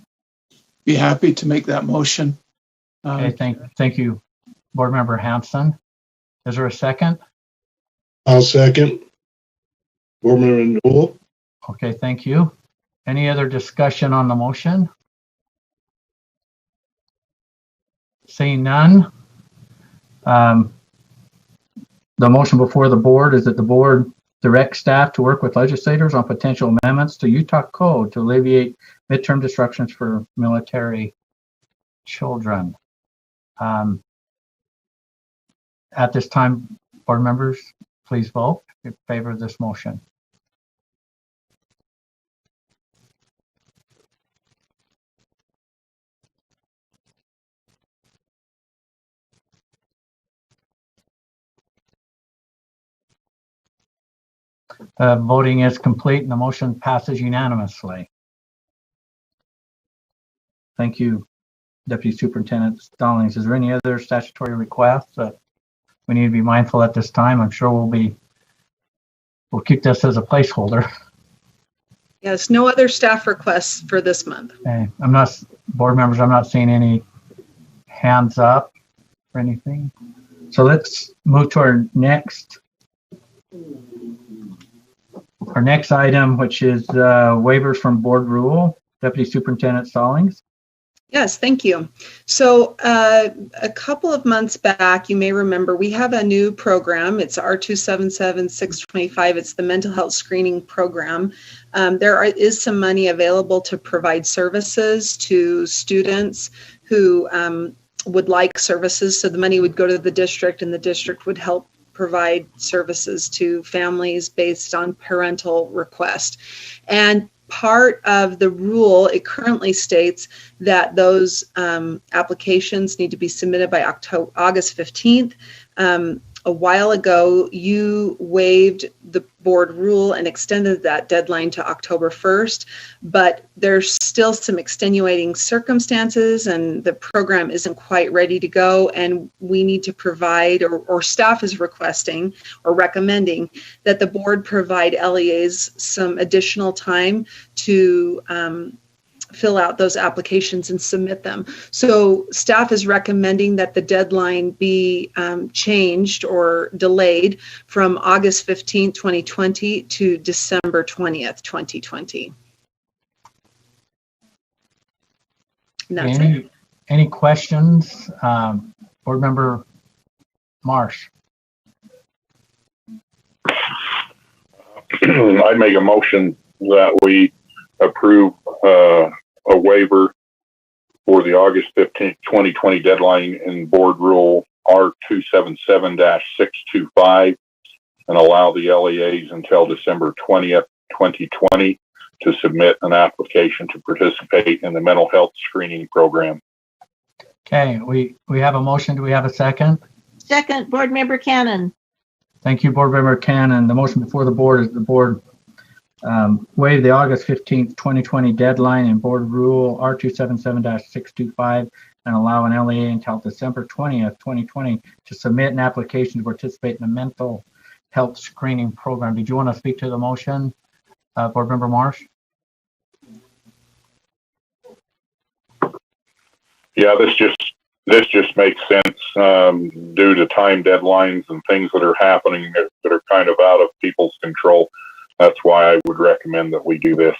Be happy to make that motion. Okay, thank you, Board Member Hansen. Is there a second? I'll second. Board Member Newell. Okay, thank you. Any other discussion on the motion? Seeing none. The motion before the board is that the board direct staff to work with legislators on potential amendments to Utah Code to alleviate midterm disruptions for military children. At this time, board members, please vote in favor of this motion. Voting is complete and the motion passes unanimously. Thank you, Deputy Superintendent Stallings. Is there any other statutory requests that we need to be mindful at this time? I'm sure we'll keep this as a placeholder. Yes, no other staff requests for this month. Okay. Board members, I'm not seeing any hands up or anything. So let's move to our next item, which is waivers from board rule Deputy Superintendent Stallings. Yes, thank you. So a couple of months back, you may remember, we have a new program. It's R277625. It's the mental health screening program. There is some money available to provide services to students who would like services. So the money would go to the district, and the district would help provide services to families based on parental request. And part of the rule, it currently states that those applications need to be submitted by August 15th. A while ago, you waived the board rule and extended that deadline to October 1st, but there's still some extenuating circumstances and the program isn't quite ready to go, and we need to provide, or staff is requesting or recommending that the board provide LEAs some additional time to fill out those applications and submit them. So staff is recommending that the deadline be changed or delayed from August 15th, 2020 to December 20th, 2020. And that's it. Any questions? Board Member Marsh. I make a motion that we approve a waiver for the August 15th, 2020 deadline in Board Rule R277-625 and allow the LEAs until December 20th, 2020 to submit an application to participate in the mental health screening program. Okay, we have a motion. Do we have a second? Second, Board Member Cannon. Thank you, Board Member Cannon. The motion before the board is the board waive the August 15th, 2020 deadline in Board Rule R277-625 and allow an LEA until December 20th, 2020 to submit an application to participate in the mental health screening program. Did you want to speak to the motion, Board Member Marsh? Yeah, this just makes sense due to time deadlines and things that are happening that are kind of out of people's control. That's why I would recommend that we do this.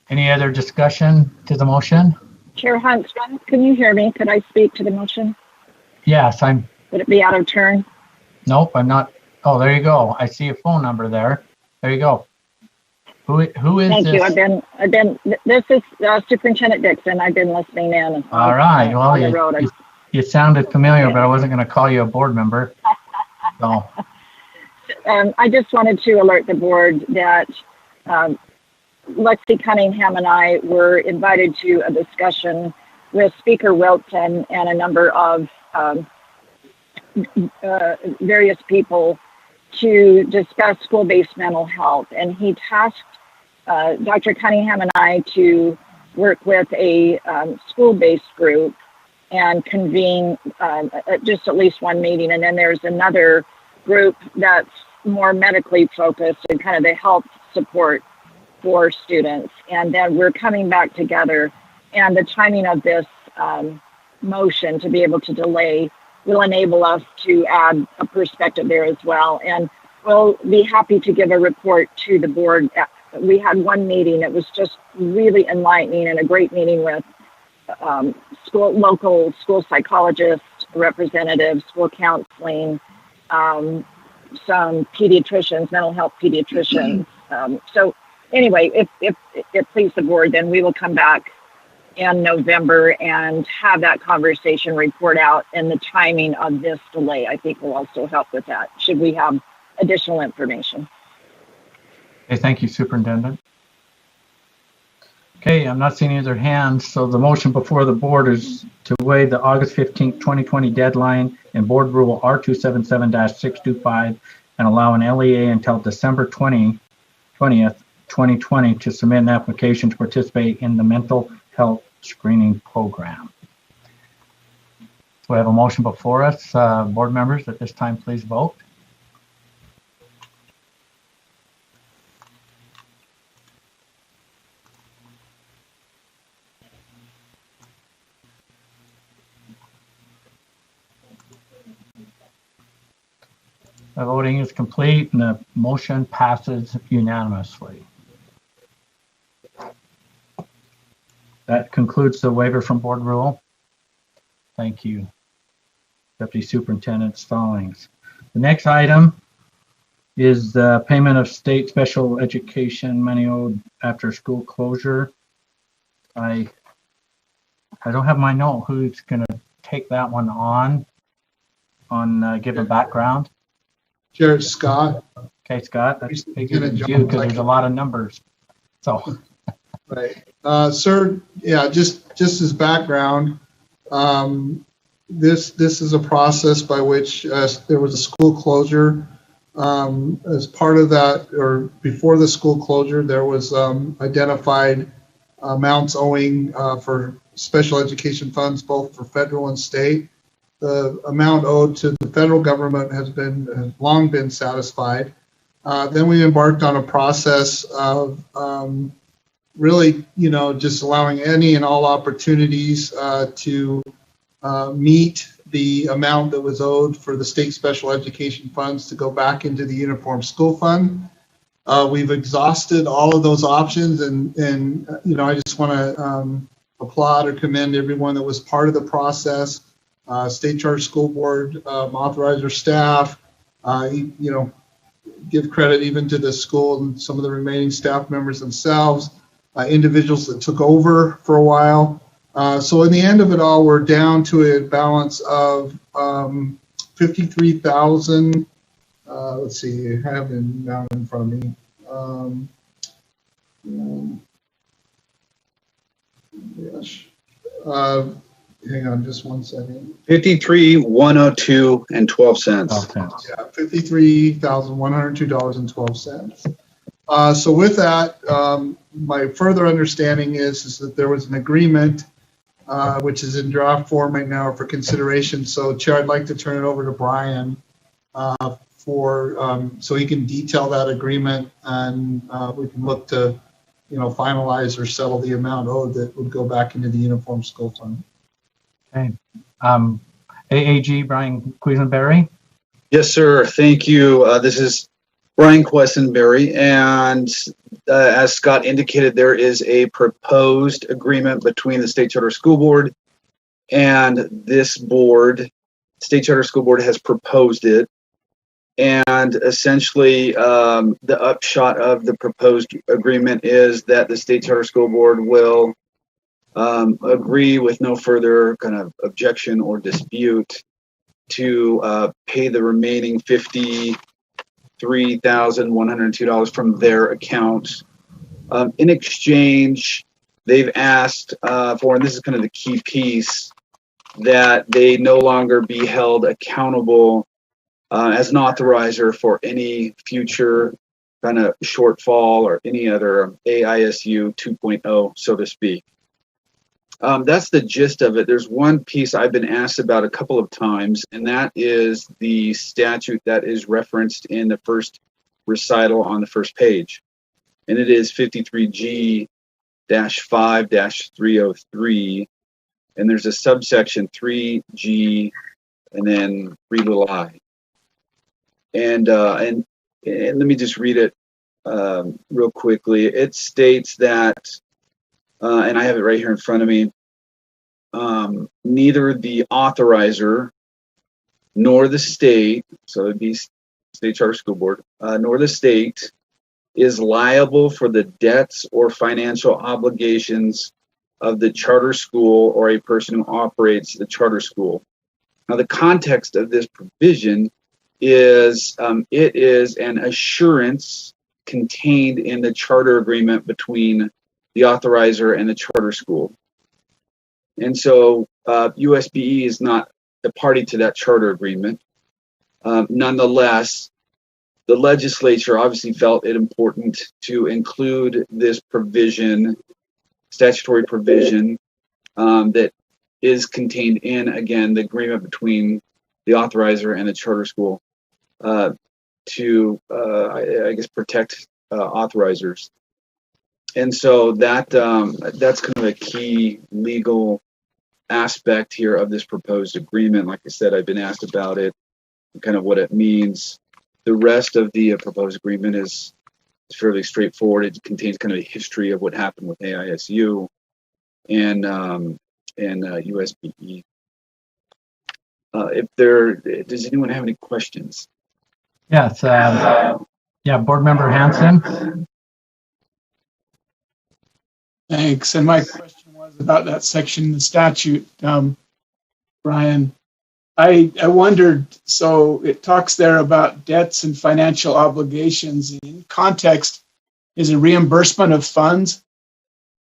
Any other discussion to the motion? Chair Huntsman, can you hear me? Could I speak to the motion? Yes, Would it be out of turn? Nope, I'm not. Oh, there you go. I see a phone number there. There you go. Who is Thank this? you. This is Superintendent Dixon. I've been listening in. All right. Well, on the road. you sounded familiar, but I wasn't going to call you a board member. So. I just wanted to alert the board that Lexi Cunningham and I were invited to a discussion with Speaker Wilton and a number of various people to discuss school-based mental health. And he tasked Dr. Cunningham and I to work with a school-based group and convene just at least one meeting. And then there's another group that's more medically focused and kind of the health support for students. And then we're coming back together, and the timing of this motion to be able to delay will enable us to add a perspective there as well. And we'll be happy to give a report to the board. We had one meeting. It was just really enlightening and a great meeting with local school psychologists, representatives, school counseling, some pediatricians, mental health pediatricians. So anyway, if it pleases the board, then we will come back in November and have that conversation report out, and the timing of this delay, I think, will also help with that, should we have additional information. Okay, thank you, Superintendent. Okay, I'm not seeing any other hands, so the motion before the board is to waive the August 15th, 2020 deadline in Board Rule R277-625 and allow an LEA until December 20th, 2020 to submit an application to participate in the mental health screening program. So we have a motion before us. Board members, at this time, please vote. The voting is complete and the motion passes unanimously. That concludes the waiver from board rule. Thank you, Deputy Superintendent Stallings. The next item is the payment of state special education money owed after school closure. I don't have my note. Who's going to take that one on give a background? Jared Scott. Okay, Scott, that's figured it's you because there's a lot of numbers. So, right, sir. Yeah, just as background, this is a process by which there was a school closure. As part of that, or before the school closure, there was identified amounts owing for special education funds, both for federal and state. The amount owed to the federal government has long been satisfied. Then we embarked on a process of really, just allowing any and all opportunities to meet the amount that was owed for the state special education funds to go back into the Uniform School Fund. We've exhausted all of those options, and I just want to applaud or commend everyone that was part of the process. State Charter School Board, authorizer staff, give credit even to the school and some of the remaining staff members themselves, individuals that took over for a while. So in the end of it all, we're down to a balance of 53,000. Let's see, I have them down in front of me. Yes. Hang on just one second. 53,102 and 12 cents. Yeah, $53,102.12. So with that, my further understanding is that there was an agreement which is in draft form right now for consideration. So Chair, I'd like to turn it over to Brian so he can detail that agreement, and we can look to finalize or settle the amount owed that would go back into the Uniform School Fund. Okay. AAG Brian Quisenberry. Yes, sir. Thank you. This is Brian Quessenberry, and as Scott indicated, there is a proposed agreement between the State Charter School Board and this board. State Charter School Board has proposed it, and essentially the upshot of the proposed agreement is that the State Charter School Board will agree with no further kind of objection or dispute to pay the remaining $53,102 from their account. In exchange, they've asked for, and this is kind of the key piece, that they no longer be held accountable as an authorizer for any future kind of shortfall or any other AISU 2.0, so to speak. That's the gist of it. There's one piece I've been asked about a couple of times, and that is the statute that is referenced in the first recital on the first page. And it is 53G-5-303. And there's a subsection 3G and then 3 little I. And let me just read it real quickly. It states that, and I have it right here in front of me, neither the authorizer nor the state, so it'd be State Charter School Board, nor the state is liable for the debts or financial obligations of the charter school or a person who operates the charter school. Now, the context of this provision is it is an assurance contained in the charter agreement between the authorizer and the charter school. And so USBE is not a party to that charter agreement. Nonetheless, the legislature obviously felt it important to include this provision, statutory provision, that is contained in, again, the agreement between the authorizer and the charter school to, I guess, protect authorizers. And so that's kind of a key legal aspect here of this proposed agreement. Like I said, I've been asked about it, kind of what it means. The rest of the proposed agreement is fairly straightforward. It contains kind of a history of what happened with AISU. and USBE. Does anyone have any questions? Yes. Yeah, Board Member Hanson. Thanks. And my question was about that section in the statute, Brian. I wondered, so it talks there about debts and financial obligations. In context, is a reimbursement of funds,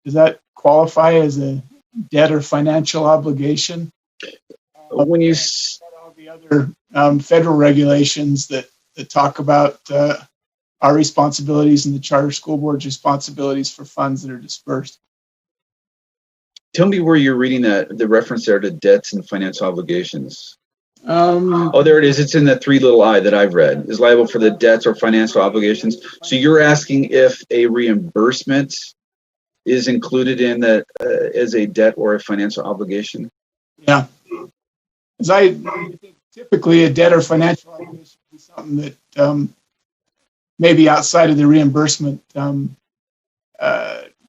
does that qualify as a debt or financial obligation? When you all the other federal regulations that talk about our responsibilities and the charter school board's responsibilities for funds that are dispersed. Tell me where you're reading the reference there to debts and financial obligations. Oh, there it is. It's in the 3 little I that I've read. Is liable for the debts or financial obligations. So you're asking if a reimbursement is included in that as a debt or a financial obligation? Yeah. Because I think typically a debt or financial obligation is something that maybe outside of the reimbursement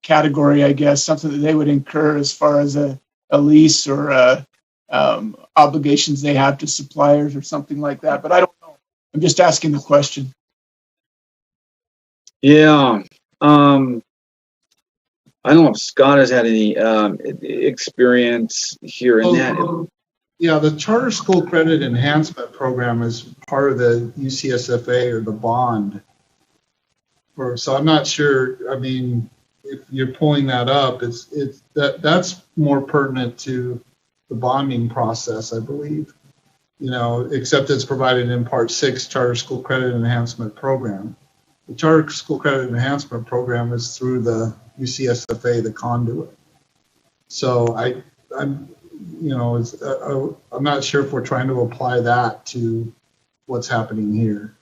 category, I guess, something that they would incur as far as a lease or obligations they have to suppliers or something like that. But I don't know. I'm just asking the question. Yeah. I don't know if Scott has had any experience here in that. Yeah, the Charter School Credit Enhancement Program is part of the UCSFA or the bond. So I'm not sure. I mean, if you're pulling that up, that's more pertinent to the bonding process, I believe. You know, except it's provided in Part 6 Charter School Credit Enhancement Program. The Charter School Credit Enhancement Program is through the UCSFA, the conduit. So I'm not sure if we're trying to apply that to what's happening here.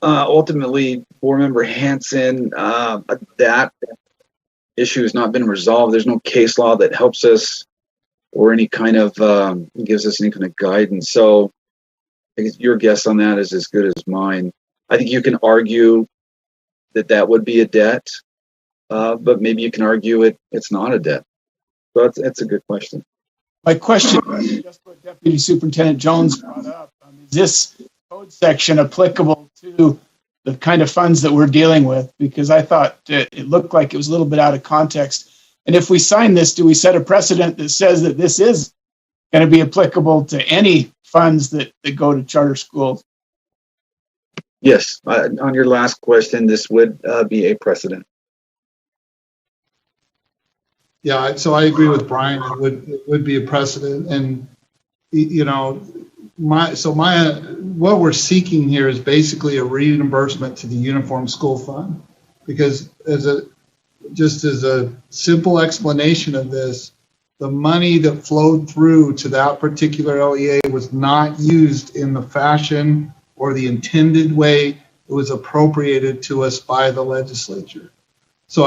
Ultimately, Board Member Hanson, that issue has not been resolved. There's no case law that helps us or any kind of gives us any kind of guidance. So I guess your guess on that is as good as mine. I think you can argue that would be a debt, but maybe you can argue it's not a debt. So that's a good question. My question is just what Deputy Superintendent Jones brought up. Is this code section applicable to the kind of funds that we're dealing with? Because I thought it looked like it was a little bit out of context. And if we sign this, do we set a precedent that says that this is going to be applicable to any funds that go to charter schools? Yes. On your last question, this would be a precedent. Yeah, so I agree with Brian. It would be a precedent, and you know, what we're seeking here is basically a reimbursement to the Uniform School Fund, because as a simple explanation of this, the money that flowed through to that particular LEA was not used in the fashion or the intended way it was appropriated to us by the legislature. So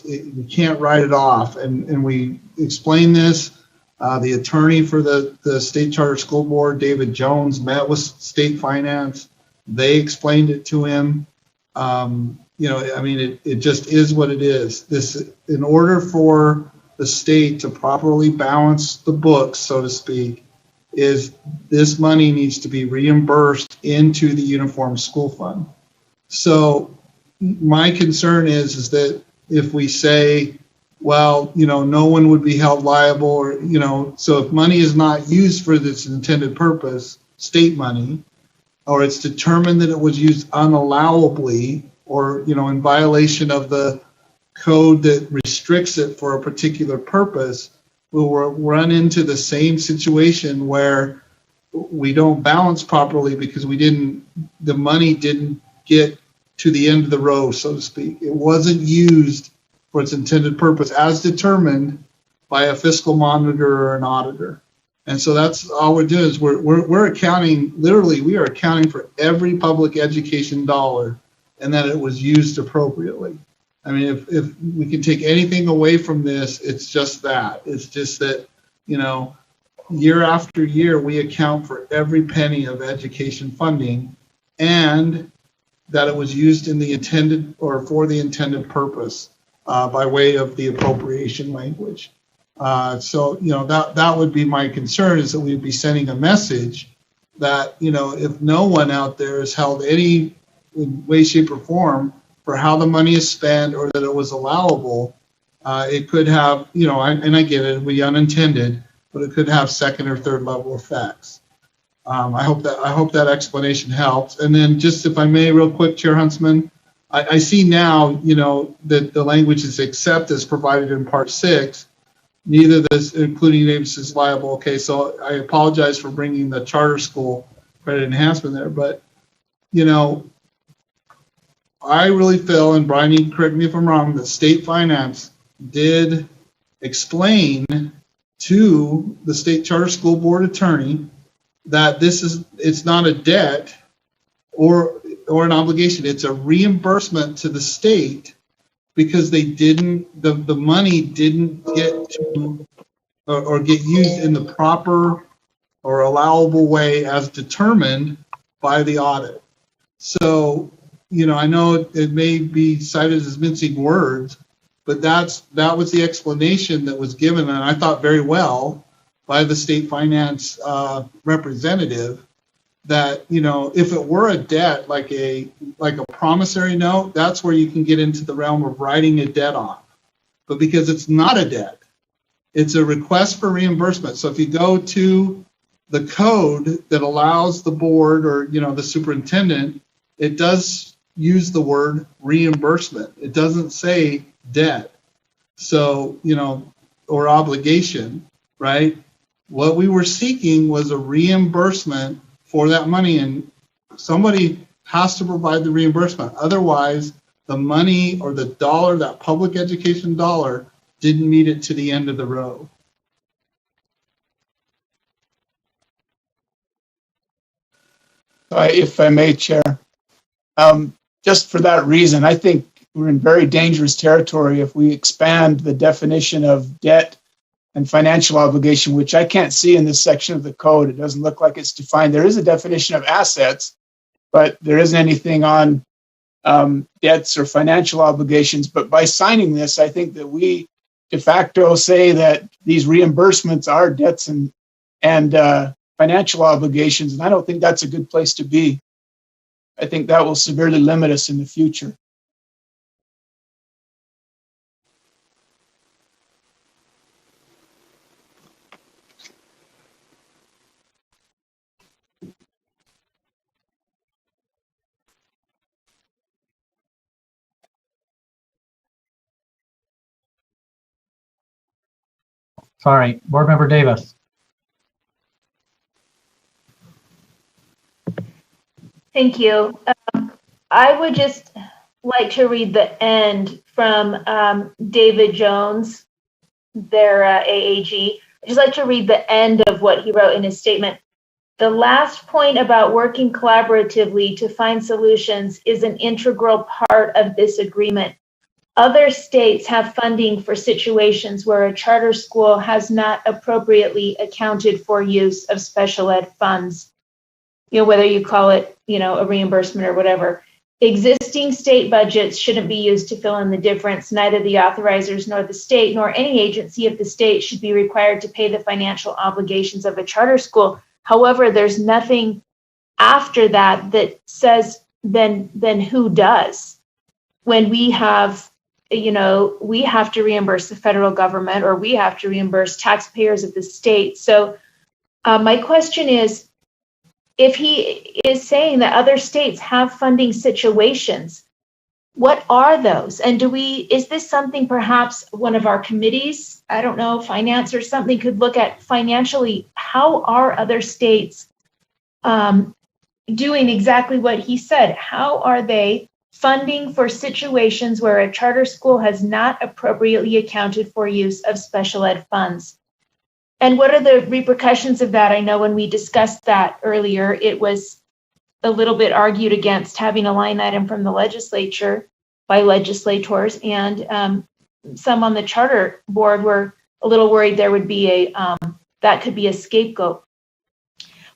we can't write it off, and we explain this. The attorney for the State Charter School Board, David Jones, met with State Finance. They explained it to him. It just is what it is. This, in order for the state to properly balance the books, so to speak, is this money needs to be reimbursed into the Uniform School Fund. So my concern is that if we say, well, no one would be held liable, or, so if money is not used for this intended purpose, state money, or it's determined that it was used unallowably or, in violation of the code that restricts it for a particular purpose, we'll run into the same situation where we don't balance properly because the money didn't get to the end of the row, so to speak. It wasn't used for its intended purpose as determined by a fiscal monitor or an auditor. And so that's all we're doing is we're accounting, literally, we are accounting for every public education dollar and that it was used appropriately. I mean, if we can take anything away from this, it's just that. It's just that, year after year, we account for every penny of education funding and that it was used in the intended or for the intended purpose. by way of the appropriation language. So, that would be my concern, is that we'd be sending a message that, if no one out there is held any way, shape, or form for how the money is spent or that it was allowable, it could have, and I get it, it would be unintended, but it could have second or third level effects. I hope that explanation helps. And then just, if I may, real quick, Chair Huntsman, I see now, that the language is except as provided in Part 6. Neither this, including names, is liable. Okay, so I apologize for bringing the charter school credit enhancement there, but, I really feel, and Brian, you can correct me if I'm wrong, that state finance did explain to the state charter school board attorney that it's not a debt or an obligation. It's a reimbursement to the state because they the money didn't get to or get used in the proper or allowable way as determined by the audit. So, I know it may be cited as mincing words, but that was the explanation that was given, and I thought very well, by the state finance representative, that if it were a debt like a promissory note, that's where you can get into the realm of writing a debt off. But because it's not a debt, it's a request for reimbursement. So if you go to the code that allows the board or the superintendent, it does use the word reimbursement. It doesn't say debt. So or obligation, right? What we were seeking was a reimbursement for that money, and somebody has to provide the reimbursement. Otherwise, the money or the dollar, that public education dollar, didn't meet it to the end of the road. If I may, Chair, just for that reason, I think we're in very dangerous territory if we expand the definition of debt and financial obligation, which I can't see in this section of the code. It doesn't look like it's defined. There is a definition of assets, but there isn't anything on debts or financial obligations. But by signing this, I think that we de facto say that these reimbursements are debts and financial obligations, and I don't think that's a good place to be. I think that will severely limit us in the future. Sorry, Board Member Davis. Thank you. I would just like to read the end from David Jones, their AAG. I'd just like to read the end of what he wrote in his statement. The last point about working collaboratively to find solutions is an integral part of this agreement. Other states have funding for situations where a charter school has not appropriately accounted for use of special ed funds. Whether you call it, a reimbursement or whatever. Existing state budgets shouldn't be used to fill in the difference. Neither the authorizers nor the state nor any agency of the state should be required to pay the financial obligations of a charter school. However, there's nothing after that that says then who does. When we have, we have to reimburse the federal government or we have to reimburse taxpayers of the state. So my question is, if he is saying that other states have funding situations, what are those? And is this something perhaps one of our committees, I don't know, finance or something, could look at financially? How are other states doing exactly what he said? How are they funding for situations where a charter school has not appropriately accounted for use of special ed funds? And what are the repercussions of that? I know when we discussed that earlier, it was a little bit argued against having a line item from the legislature by legislators, and some on the charter board were a little worried there would be that could be a scapegoat.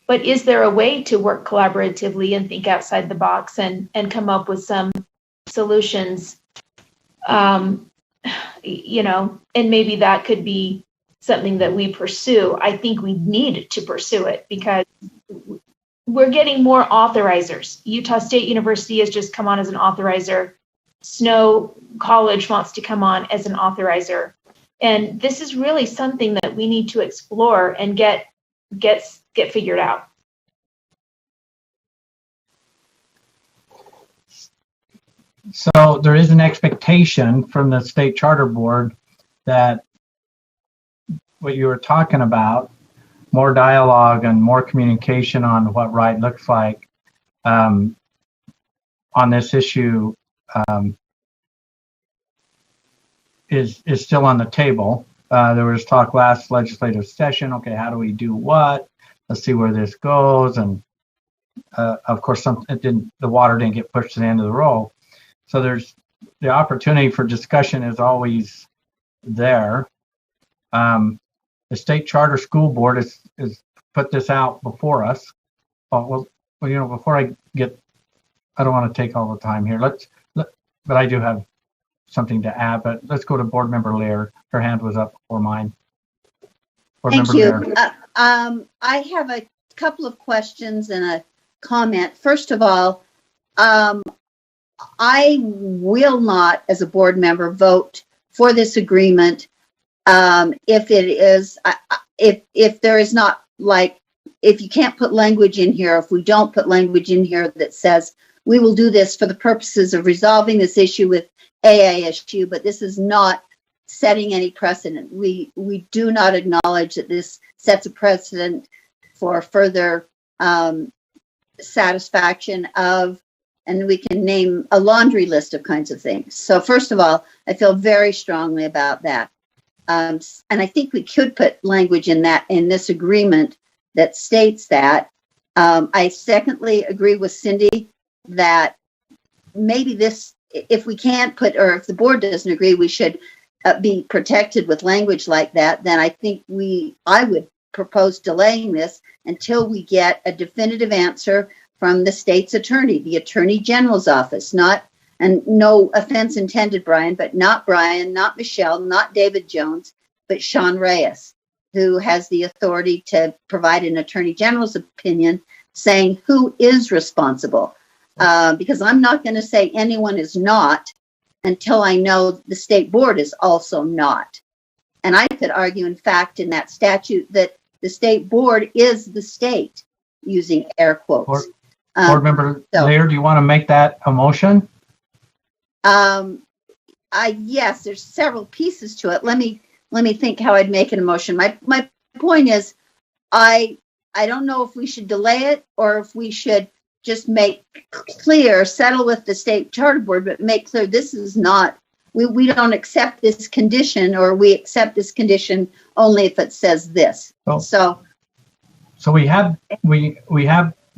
But is there a way to work collaboratively and think outside the box and come up with some solutions? and maybe that could be something that we pursue. I think we need to pursue it because we're getting more authorizers. Utah State University has just come on as an authorizer. Snow College wants to come on as an authorizer. And this is really something that we need to explore and get figured out. So there is an expectation from the state charter board that what you were talking about, more dialogue and more communication on what right looks like on this issue is still on the table. There was talk last legislative session, okay, how do we do what? Let's see where this goes. And of course, the water didn't get pushed to the end of the row. So there's the opportunity for discussion is always there. The state charter school board has put this out before us. Before I don't want to take all the time here. But I do have something to add. But let's go to Board Member Laird. Her hand was up before mine. Thank you. I have a couple of questions and a comment. First of all, I will not, as a board member, vote for this agreement if there is not, like, if you can't put language in here, if we don't put language in here that says we will do this for the purposes of resolving this issue with AISU, but this is not setting any precedent. We do not acknowledge that this sets a precedent for further satisfaction of, and we can name a laundry list of kinds of things. So first of all, I feel very strongly about that. And I think we could put language in this agreement that states that. I secondly agree with Cindy that maybe this, if we can't put, or if the board doesn't agree, we should be protected with language like that. Then I think I would propose delaying this until we get a definitive answer from the state's attorney, the Attorney General's office, and no offense intended, Brian, but not Brian, not Michelle, not David Jones, but Sean Reyes, who has the authority to provide an Attorney General's opinion saying who is responsible. Because I'm not going to say anyone is not until I know the state board is also not. And I could argue, in fact, in that statute that the state board is the state, using air quotes. Board Member Laird, do you want to make that a motion? Yes, there's several pieces to it. Let me think how I'd make it a motion. My point is, I don't know if we should delay it or if we should just make clear, settle with the state charter board, but make clear this is not, we don't accept this condition, or we accept this condition only if it says this. So we have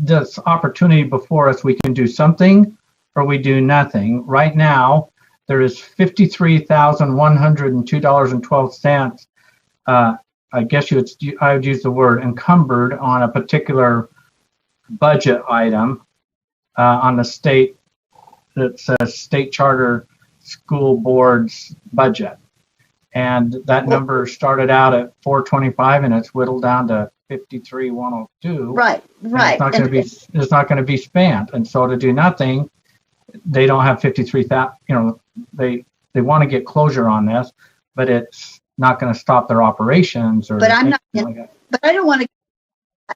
this opportunity before us. We can do something or we do nothing. Right now, there is $53,102.12. I guess I would use the word encumbered on a particular budget item on the state that says state charter school board's budget. And that number started out at 425 and it's whittled down to 53,102. Right. It's not going to be spent. And so to do nothing, they don't have 53,000, they want to get closure on this, but it's not going to stop their operations but I don't want to,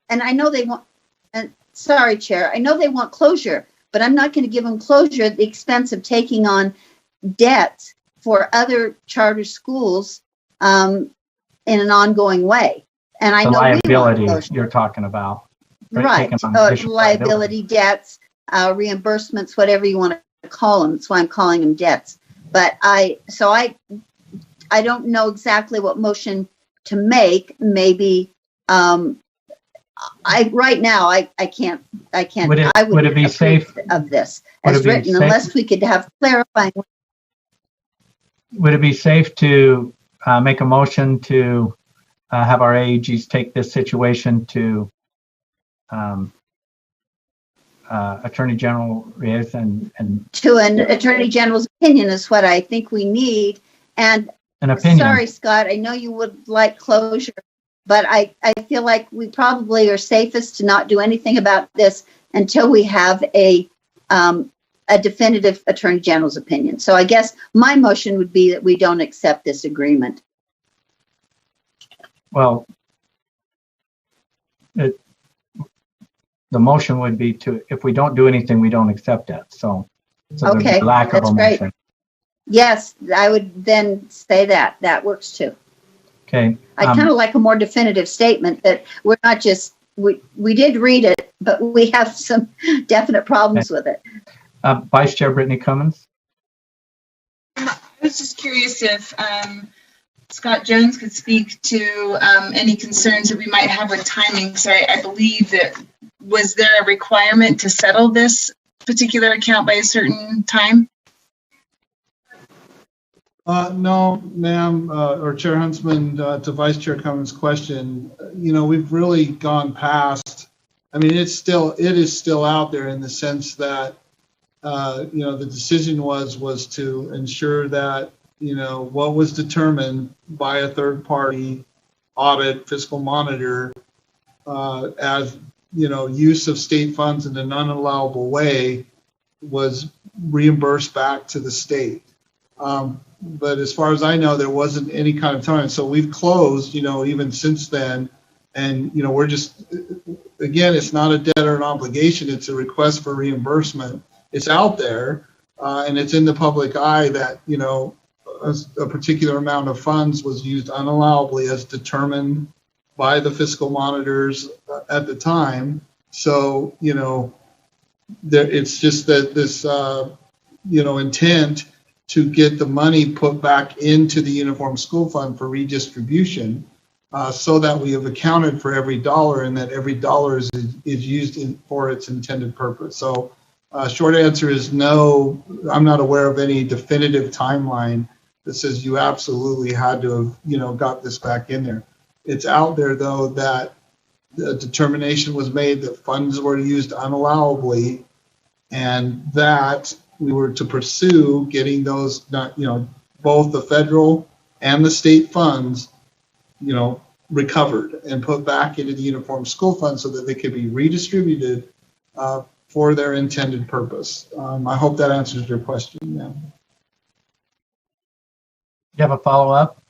and I know they want, and sorry, Chair, I know they want closure, but I'm not going to give them closure at the expense of taking on debts for other charter schools in an ongoing way. And I know liability you're talking about. Right. Liability, debts, reimbursements, whatever you want to call them. That's why I'm calling them debts. But I don't know exactly what motion to make. Maybe right now I can't. Would it be safe of this as written unless we could have clarifying? Would it be safe to make a motion to have our AEGs take this situation to Attorney General Reyes and to an Attorney General's opinion is what I think we need. And an opinion. Sorry, Scott. I know you would like closure, but I feel like we probably are safest to not do anything about this until we have a definitive Attorney General's opinion. So I guess my motion would be that we don't accept this agreement. Well, the motion would be to, if we don't do anything, we don't accept that. So Okay, lack of that's a great. motion. Yes, I would then say that. That works too. Okay. I kind of like a more definitive statement that we're not just, we did read it, but we have some definite problems with it. Vice Chair Brittany Cummins. I was just curious if Scott Jones could speak to any concerns that we might have with timing. So I believe that, was there a requirement to settle this particular account by a certain time? No, ma'am, or Chair Huntsman, to Vice Chair Cummins' question, we've really gone past. I mean, it is still out there in the sense that, the decision was to ensure that, what was determined by a third party audit fiscal monitor as, use of state funds in an unallowable way was reimbursed back to the state. But as far as I know, there wasn't any kind of time. So we've closed, even since then. And, we're just, again, it's not a debt or an obligation. It's a request for reimbursement. It's out there and it's in the public eye that, a particular amount of funds was used unallowably as determined by the fiscal monitors at the time. So, it's just that this, intent to get the money put back into the Uniform School Fund for redistribution, so that we have accounted for every dollar and that every dollar is used for its intended purpose. So short answer is no, I'm not aware of any definitive timeline that says you absolutely had to have, got this back in there. It's out there, though, that the determination was made that funds were used unallowably and that we were to pursue getting those, both the federal and the state funds, recovered and put back into the Uniform School Fund so that they could be redistributed for their intended purpose. I hope that answers your question. Yeah. Do you have a follow-up,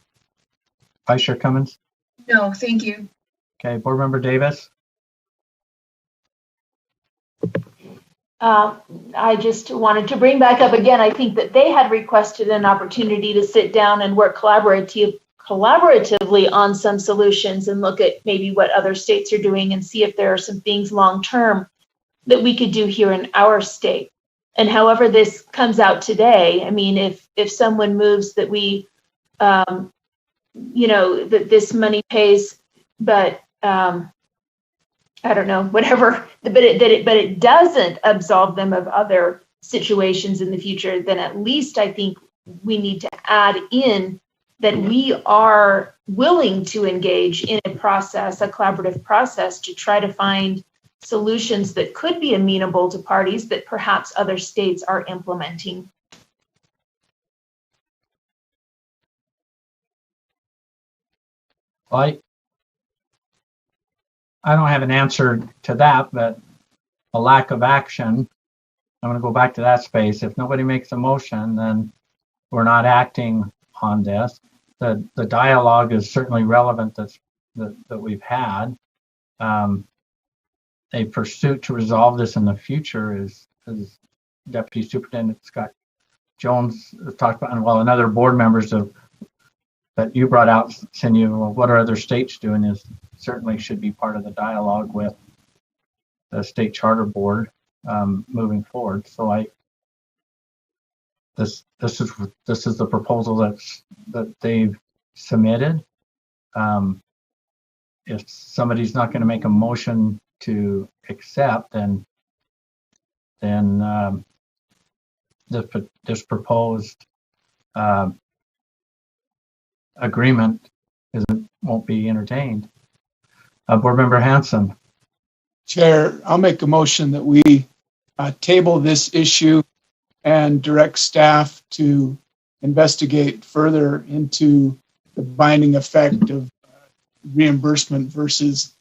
Vice Chair Cummins? No, thank you. Okay, Board Member Davis. I just wanted to bring back up again, I think that they had requested an opportunity to sit down and work collaboratively on some solutions and look at maybe what other states are doing and see if there are some things long-term that we could do here in our state. And however this comes out today, I mean, if someone moves that we, that this money pays, but I don't know, whatever, but it doesn't absolve them of other situations in the future, then at least I think we need to add in that we are willing to engage in a process, a collaborative process, to try to find solutions that could be amenable to parties that perhaps other states are implementing. I don't have an answer to that, but a lack of action, I'm going to go back to that space. If nobody makes a motion, then we're not acting on this. The dialogue is certainly relevant that we've had. A pursuit to resolve this in the future is Deputy Superintendent Scott Jones talked about, and and other board members that you brought out, Cindy, what are other states doing is certainly should be part of the dialogue with the state charter board moving forward. So this is the proposal that they've submitted. If somebody's not going to make a motion to accept, then this proposed agreement won't be entertained. Board Member Hanson. Chair, I'll make a motion that we table this issue and direct staff to investigate further into the binding effect of reimbursement versus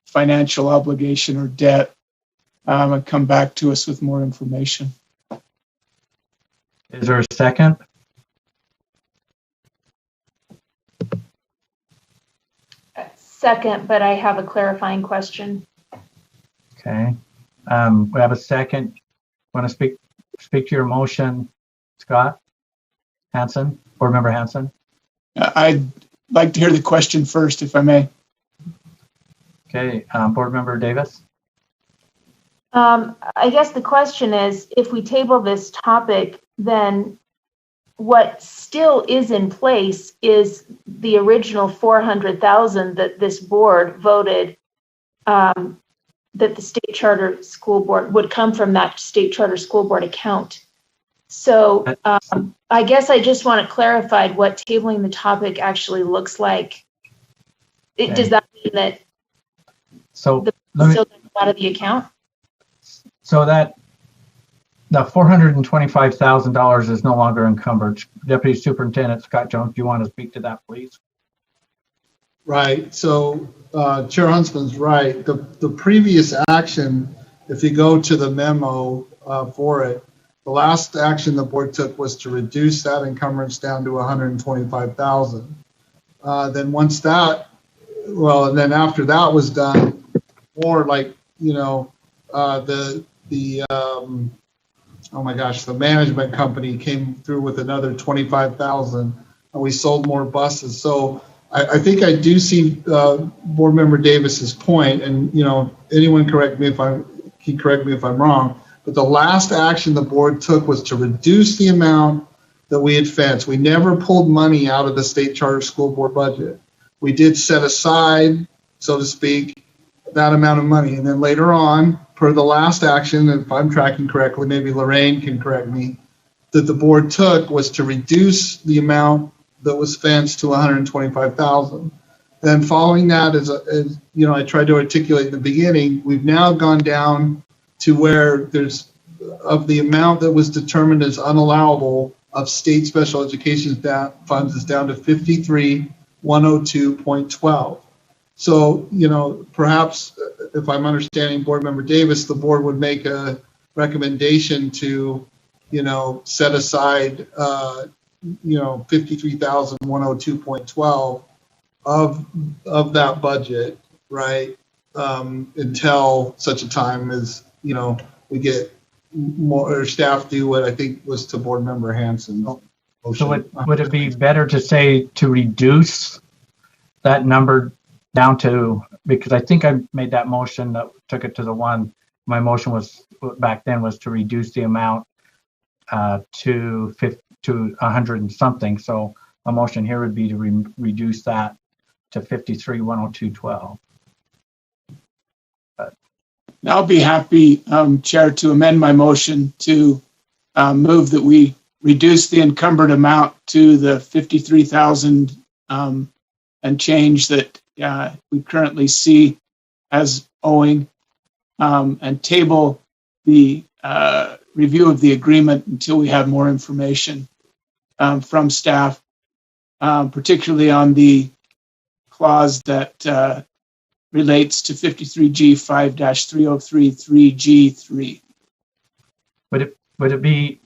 financial obligation or debt, and come back to us with more information. Is there a second? Second, but I have a clarifying question. Okay. We have a second. Want to speak to your motion, Scott Hansen, Board Member Hansen? I'd like to hear the question first, if I may. Okay. Board Member Davis? I guess the question is, if we table this topic, then what still is in place is the original $400,000 that this board voted that the state charter school board would come from that state charter school board account. So I guess I just want to clarify what tabling the topic actually looks like. Does that mean that the still out of the account? So that the $425,000 is no longer encumbered. Deputy Superintendent Scott Jones, do you want to speak to that, please? Right. So Chair Huntsman's right. The previous action, if you go to the memo for it, the last action the board took was to reduce that encumbrance down to $125,000. Then once that, well, and then after that was done, or like, you know, oh my gosh, the management company came through with another $25,000, and we sold more buses. So I think I do see Board Member Davis's point, and you know, anyone correct me if I'm wrong. But the last action the board took was to reduce the amount that we had fenced. We never pulled money out of the state charter school board budget. We did set aside, so to speak, that amount of money, and then later on, per the last action, if I'm tracking correctly, maybe Lorraine can correct me, that the board took was to reduce the amount that was fenced to $125,000. Then following that, as you know, I tried to articulate in the beginning, we've now gone down to where there's, of the amount that was determined as unallowable of state special education funds is down to 53,102.12. So, you know, perhaps if I'm understanding Board Member Davis, the board would make a recommendation to, you know, set aside, you know, 53,102.12 of that budget, right? Until such a time as, you know, we get more, or staff do what I think was to Board Member Hansen. So would it be better to say to reduce that number down to, because I think I made that motion that took it to the one, my motion was back then was to reduce the amount to 100 and something. So a motion here would be to reduce that to 53,102.12. I'll be happy, Chair, to amend my motion to move that we reduce the encumbered amount to the 53,000 and change that we currently see as owing, and table the review of the agreement until we have more information from staff, particularly on the clause that relates to 53G 5-3033G3. Would it be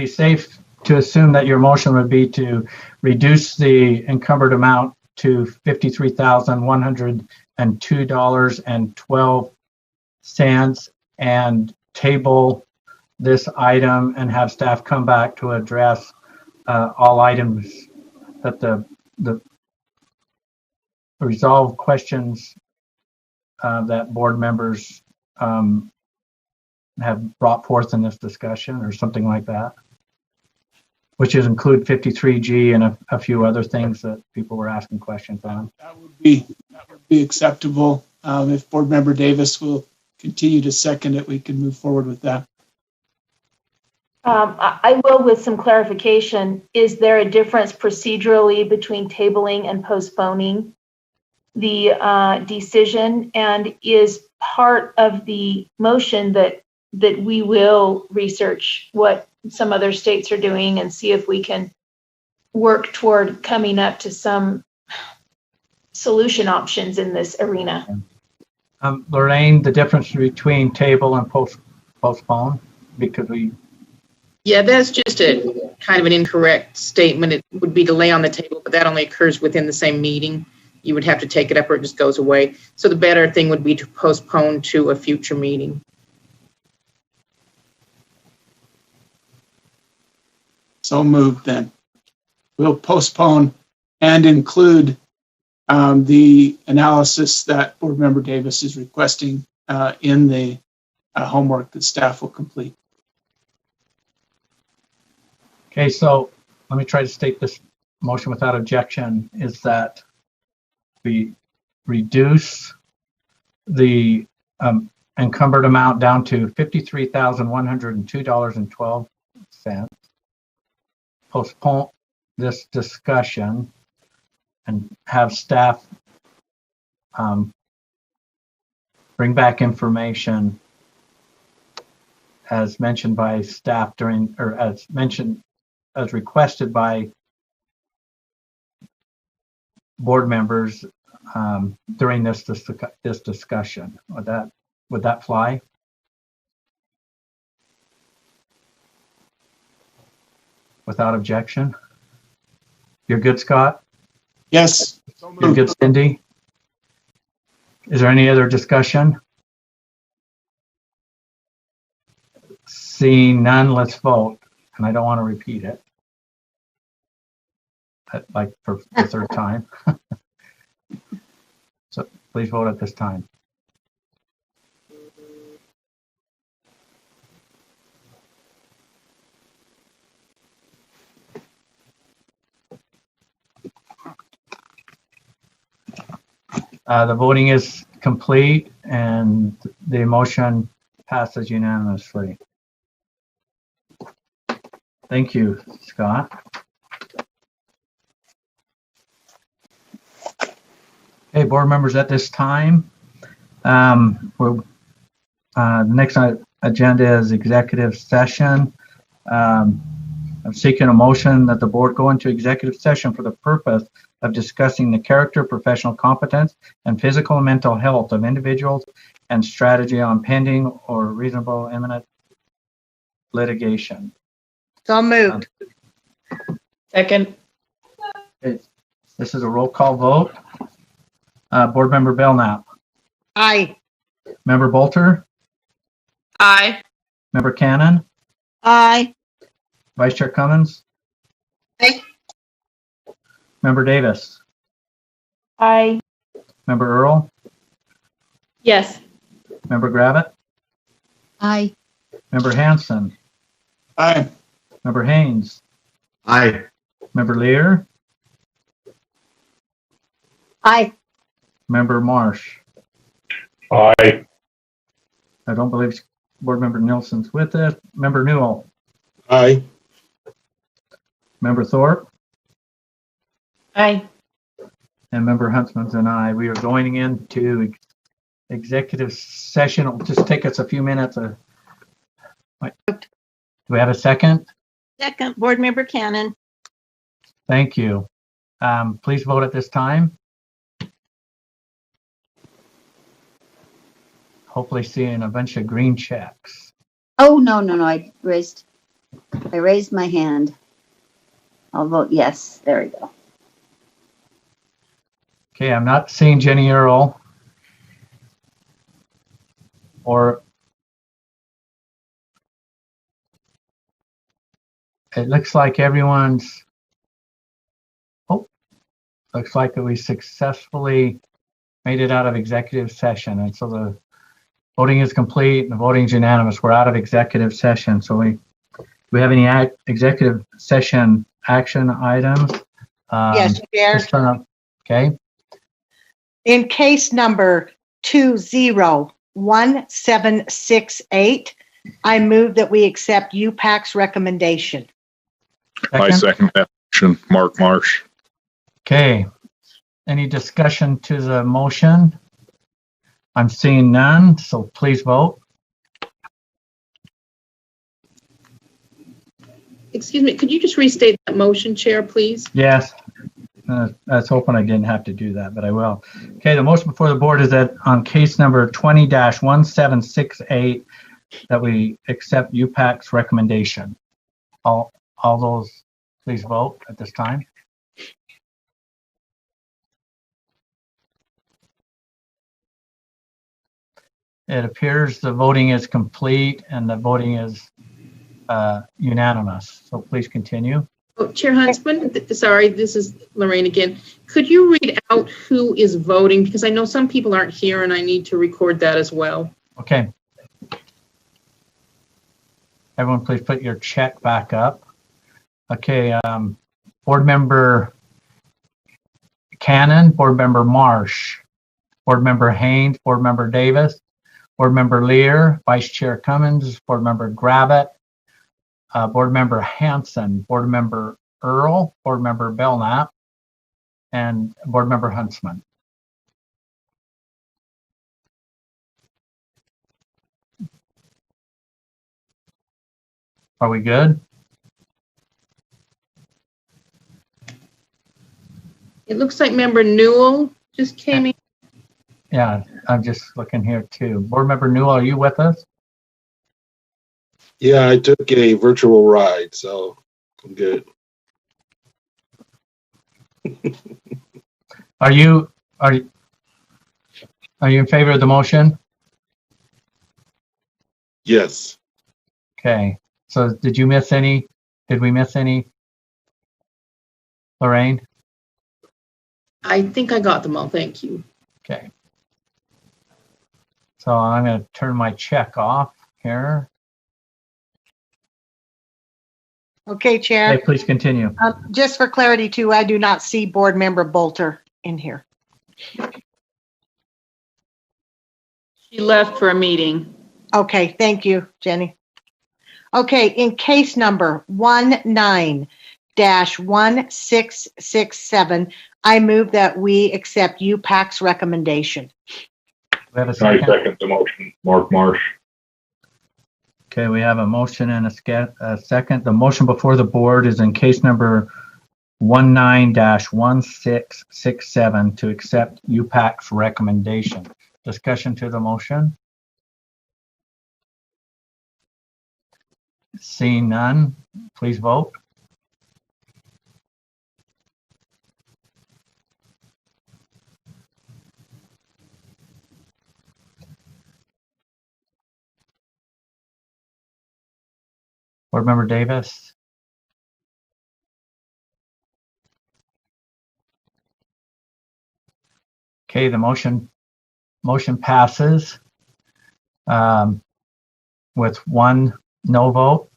safe to assume that your motion would be to reduce the encumbered amount to $53,102.12 and table this item and have staff come back to address all items that the resolve questions that board members have brought forth in this discussion, or something like that, which is include 53G and a few other things that people were asking questions on. That would be acceptable. If Board Member Davis will continue to second it, we can move forward with that. I will, with some clarification. Is there a difference procedurally between tabling and postponing the decision? And is part of the motion that that we will research what some other states are doing and see if we can work toward coming up to some solution options in this arena. Lorraine, the difference between table and postpone, because we. Yeah, that's just a kind of an incorrect statement. It would be to lay on the table, but that only occurs within the same meeting. You would have to take it up or it just goes away. So the better thing would be to postpone to a future meeting. So moved then. We'll postpone and include the analysis that Board Member Davis is requesting in the homework that staff will complete. Okay, so let me try to state this motion without objection, is that we reduce the encumbered amount down to $53,102.12. Postpone this discussion and have staff bring back information as mentioned by staff during, or as requested by board members during this discussion. Would that fly? Without objection? You're good, Scott? Yes. You're good, Cindy? Is there any other discussion? Seeing none, let's vote. And I don't want to repeat it, like for the third time. So please vote at this time. The voting is complete and the motion passes unanimously. Thank you, Scott. Okay, board members, at this time, the next agenda is executive session. I'm seeking a motion that the board go into executive session for the purpose of discussing the character, professional competence, and physical and mental health of individuals and strategy on pending or reasonable imminent litigation. So moved. Second. This is a roll call vote. Board Member Belknap. Aye. Member Bolter. Aye. Member Cannon. Aye. Vice Chair Cummins. Aye. Member Davis. Aye. Member Earl. Yes. Member Gravitt. Aye. Member Hanson. Aye. Member Haynes. Aye. Member Lear. Aye. Member Marsh. Aye. I don't believe Board Member Nilsson's with us. Member Newell. Aye. Member Thorpe. Aye. And Member Huntsman's and I. We are going into executive session. It'll just take us a few minutes. Do we have a second? Second, Board Member Cannon. Thank you. Please vote at this time. Hopefully seeing a bunch of green checks. Oh, no. I raised my hand. I'll vote yes. There we go. Okay, I'm not seeing Jenny Earl. Or it looks like everyone's, looks like we successfully made it out of executive session. And so the voting is complete and the voting is unanimous. We're out of executive session. So do we have any executive session action items? Yes, Chair. Okay. In case number 201768, I move that we accept UPAC's recommendation. I second that motion. Mark Marsh. Okay. Any discussion to the motion? I'm seeing none, so please vote. Excuse me, could you just restate that motion, Chair, please? Yes. I was hoping I didn't have to do that, but I will. Okay, the motion before the board is that on case number 20-1768, that we accept UPAC's recommendation. All those, please vote at this time. It appears the voting is complete and the voting is unanimous. So please continue. Oh, Chair Huntsman, sorry, this is Lorraine again. Could you read out who is voting? Because I know some people aren't here and I need to record that as well. Okay. Everyone, please put your check back up. Okay, Board Member Cannon, Board Member Marsh, Board Member Haynes, Board Member Davis, Board Member Lear, Vice Chair Cummins, Board Member Gravitt, Board Member Hanson, Board Member Earl, Board Member Belknap, and Board Member Huntsman. Are we good? It looks like Member Newell just came in. Yeah, I'm just looking here too. Board Member Newell, are you with us? Yeah, I took a virtual ride, so I'm good. Are you in favor of the motion? Yes. Okay. So did you miss any? Did we miss any? Lorraine? I think I got them all. Thank you. Okay. So I'm going to turn my check off here. Okay, Chair. Okay, please continue. Just for clarity too, I do not see Board Member Bolter in here. She left for a meeting. Okay, thank you, Jenny. Okay, in case number 19-1667, I move that we accept UPAC's recommendation. We have a I second. second the motion. Mark Marsh. Okay, we have a motion and a second. The motion before the board is in case number 19-1667 to accept UPAC's recommendation. Discussion to the motion? Seeing none, please vote. Board Member Davis? Okay, the motion passes with one no vote.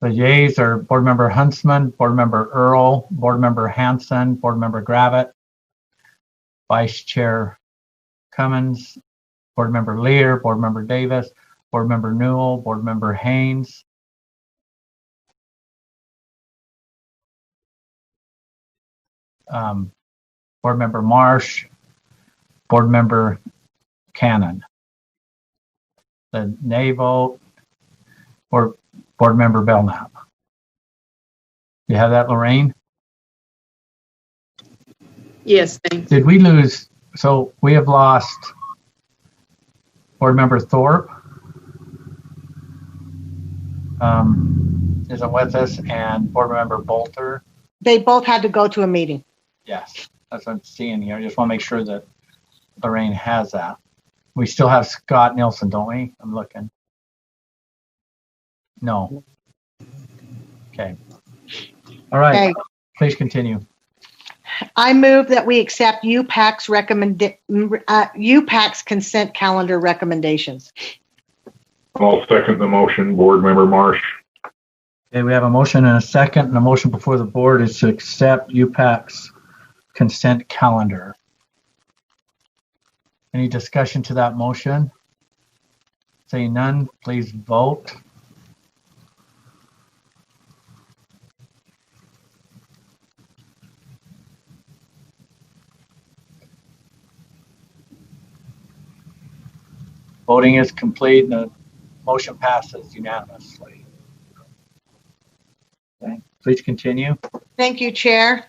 The yeas are Board Member Huntsman, Board Member Earl, Board Member Hanson, Board Member Gravitt, Vice Chair Cummins, Board Member Lear, Board Member Davis, Board Member Newell, Board Member Haynes, Board Member Marsh, Board Member Cannon. The nay vote for Board Member Belknap. You have that, Lorraine? Yes, thanks. Did we lose? So we have lost Board Member Thorpe. Isn't with us, and Board Member Bolter. They both had to go to a meeting. Yes, that's what I'm seeing here. I just want to make sure that Lorraine has that. We still have Scott Nielsen, don't we? I'm looking. No. Okay. All right. Okay. Please continue. I move that we accept UPAC's consent calendar recommendations. I'll second the motion. Board Member Marsh. Okay, we have a motion and a second, and the motion before the board is to accept UPAC's consent calendar. Any discussion to that motion? Seeing none, please vote. Voting is complete and the motion passes unanimously. Please continue. Thank you, Chair.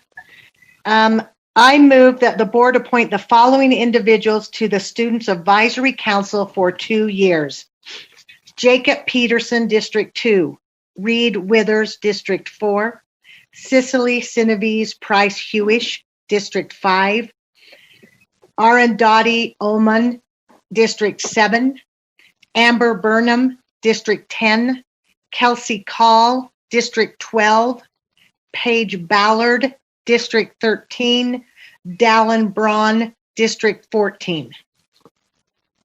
I move that the board appoint the following individuals to the Students Advisory Council for 2 years. Jacob Peterson, District 2. Reed Withers, District 4. Cicely Sinavies Price Hewish, District 5. Arundhati Oman, District 7. Amber Burnham, District 10. Kelsey Call, District 12. Paige Ballard, District 13, Dallin Braun, District 14.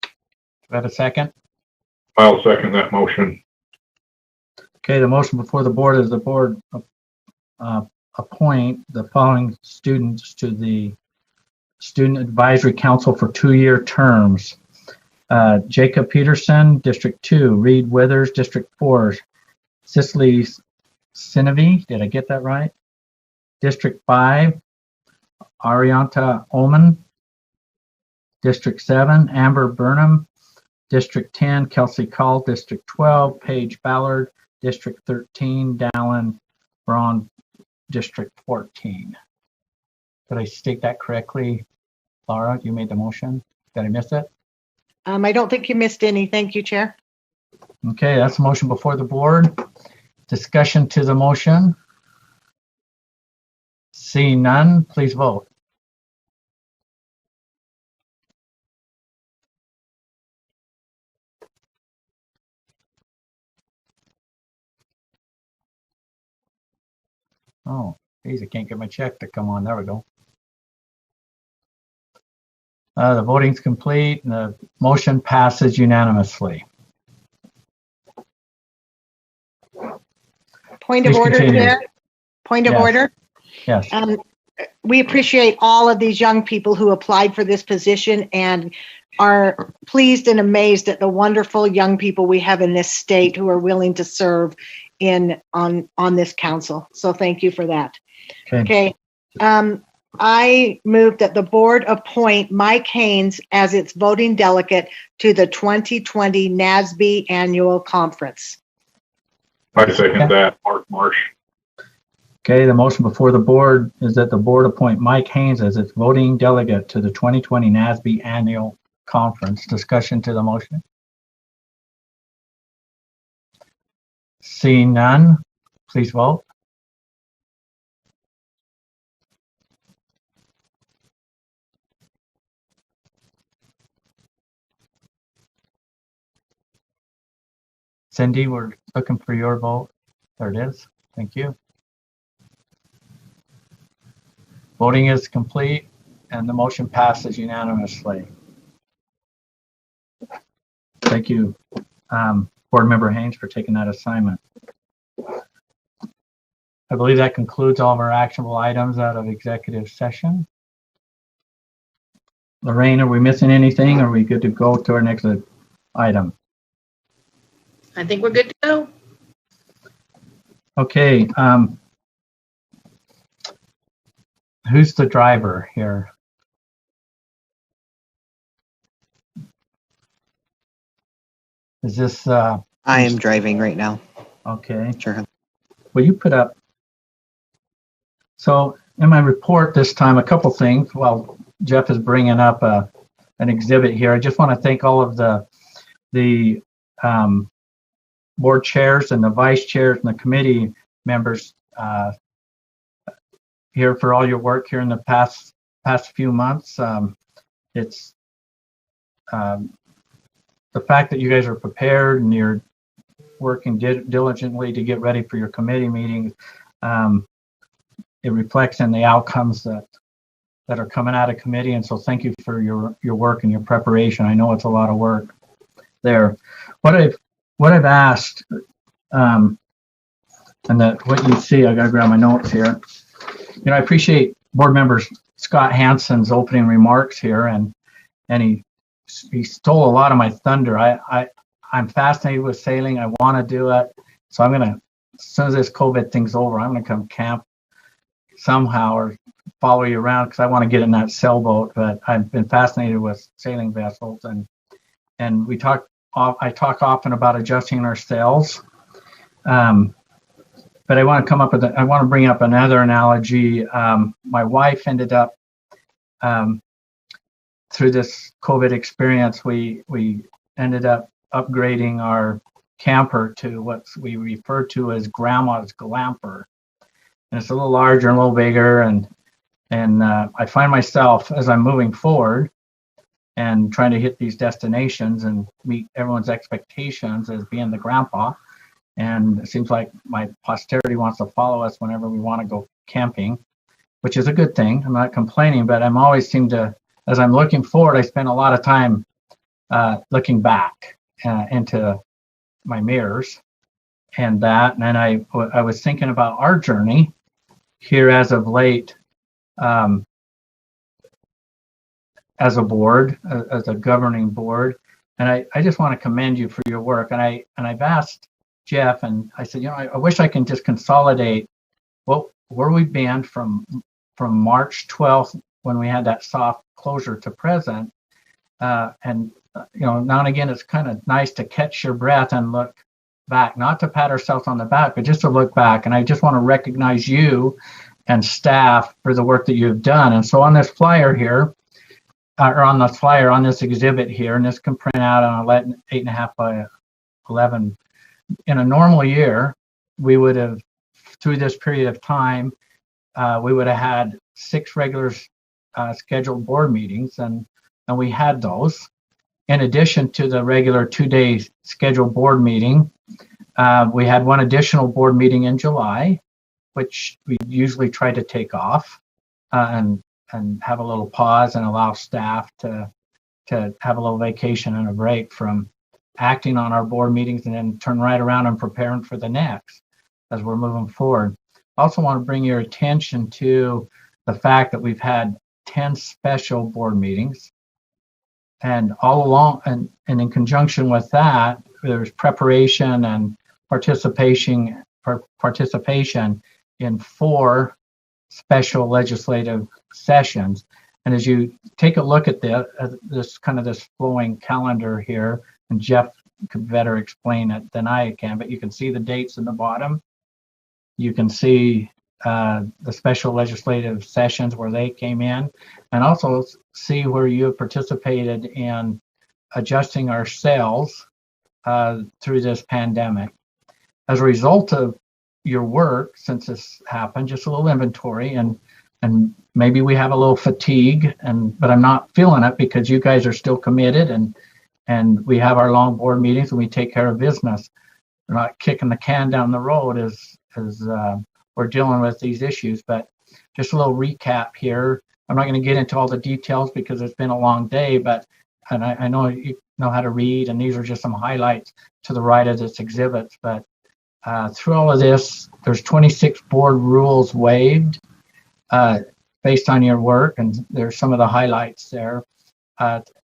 Do I have a second? I'll second that motion. Okay, the motion before the board is the board appoint the following students to the Student Advisory Council for 2-year terms. Jacob Peterson, District 2, Reed Withers, District 4, Cicely Sinavi, did I get that right? District 5, Arianta Oman. District 7, Amber Burnham. District 10, Kelsey Call. District 12, Paige Ballard. District 13, Dallin Braun. District 14. Did I state that correctly, Laura? You made the motion. Did I miss it? I don't think you missed any. Thank you, Chair. Okay, that's the motion before the board. Discussion to the motion. Seeing none, please vote. Oh, geez, I can't get my check to come on. There we go. The voting's complete and the motion passes unanimously. Point of Please order, continue. Chair. Point of Yes. order. Yes. We appreciate all of these young people who applied for this position and are pleased and amazed at the wonderful young people we have in this state who are willing to serve on this council. So thank you for that. Okay. I move that the board appoint Mike Haynes as its voting delegate to the 2020 NASB Annual Conference. I second that. Mark Marsh. Okay, the motion before the board is that the board appoint Mike Haynes as its voting delegate to the 2020 NASB Annual Conference. Discussion to the motion. Seeing none, please vote. Cindy, we're looking for your vote. There it is. Thank you. Voting is complete and the motion passes unanimously. Thank you, Board Member Haynes, for taking that assignment. I believe that concludes all of our actionable items out of executive session. Lorraine, are we missing anything? Are we good to go to our next item? I think we're good to go. Okay. Who's the driver here? Is this? I am driving right now. Okay. Sure. Will you put up? So in my report this time, a couple things. While Jeff is bringing up an exhibit here, I just want to thank all of the board chairs and the vice chairs and the committee members here for all your work here in the past few months. It's the fact that you guys are prepared and you're working diligently to get ready for your committee meetings. It reflects in the outcomes that are coming out of committee. And so thank you for your work and your preparation. I know it's a lot of work there. What I've asked, and that what you see, I gotta grab my notes here. You know, I appreciate board members Scott Hansen's opening remarks here, and he stole a lot of my thunder. I'm fascinated with sailing. I want to do it, so I'm gonna, as soon as this COVID thing's over, I'm gonna come camp somehow or follow you around because I want to get in that sailboat. But I've been fascinated with sailing vessels, and I talk often about adjusting our sails. but I want to bring up another analogy. My wife ended up, through this COVID experience, we ended up upgrading our camper to what we refer to as grandma's glamper. And it's a little larger and a little bigger. And I find myself, as I'm moving forward and trying to hit these destinations and meet everyone's expectations as being the grandpa, and it seems like my posterity wants to follow us whenever we want to go camping, which is a good thing. I'm not complaining, but I'm always seem to, as I'm looking forward, I spend a lot of time looking back into my mirrors and that. And then I was thinking about our journey here as of late, as a board, as a governing board. And I just want to commend you for your work. And I've asked Jeff, and I said, I wish I can just consolidate where we've been from March 12th, when we had that soft closure, to present. And now and again, it's kind of nice to catch your breath and look back, not to pat ourselves on the back, but just to look back. And I just want to recognize you and staff for the work that you've done. And so on this flyer here, on this exhibit here, and this can print out on 8.5 by 11. In a normal year, we would have, through this period of time, we would have had 6 regular scheduled board meetings, and we had those. In addition to the regular 2-day scheduled board meeting, we had one additional board meeting in July, which we usually try to take off and have a little pause and allow staff to have a little vacation and a break from acting on our board meetings, and then turn right around and preparing for the next as we're moving forward. I also want to bring your attention to the fact that we've had 10 special board meetings, and all along, and in conjunction with that, there's preparation and participation in 4 special legislative sessions. And as you take a look at this flowing calendar here, and Jeff could better explain it than I can, but you can see the dates in the bottom. You can see the special legislative sessions where they came in, and also see where you have participated in adjusting ourselves through this pandemic. As a result of your work, since this happened, just a little inventory, and maybe we have a little fatigue, but I'm not feeling it, because you guys are still committed, and we have our long board meetings and we take care of business. We're not kicking the can down the road as we're dealing with these issues. But just a little recap here. I'm not going to get into all the details because it's been a long day, and I know you know how to read, and these are just some highlights to the right of this exhibit. But through all of this, there's 26 board rules waived based on your work, and there's some of the highlights there.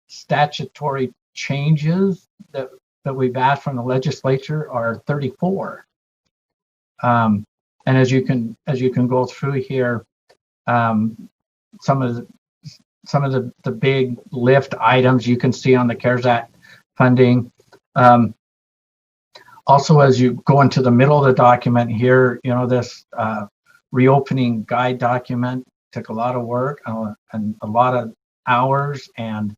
Statutory changes that we've asked from the legislature are 34. And as you can go through here, some of the big lift items you can see on the CARES Act funding. Also, as you go into the middle of the document here, this reopening guide document took a lot of work and a lot of hours. And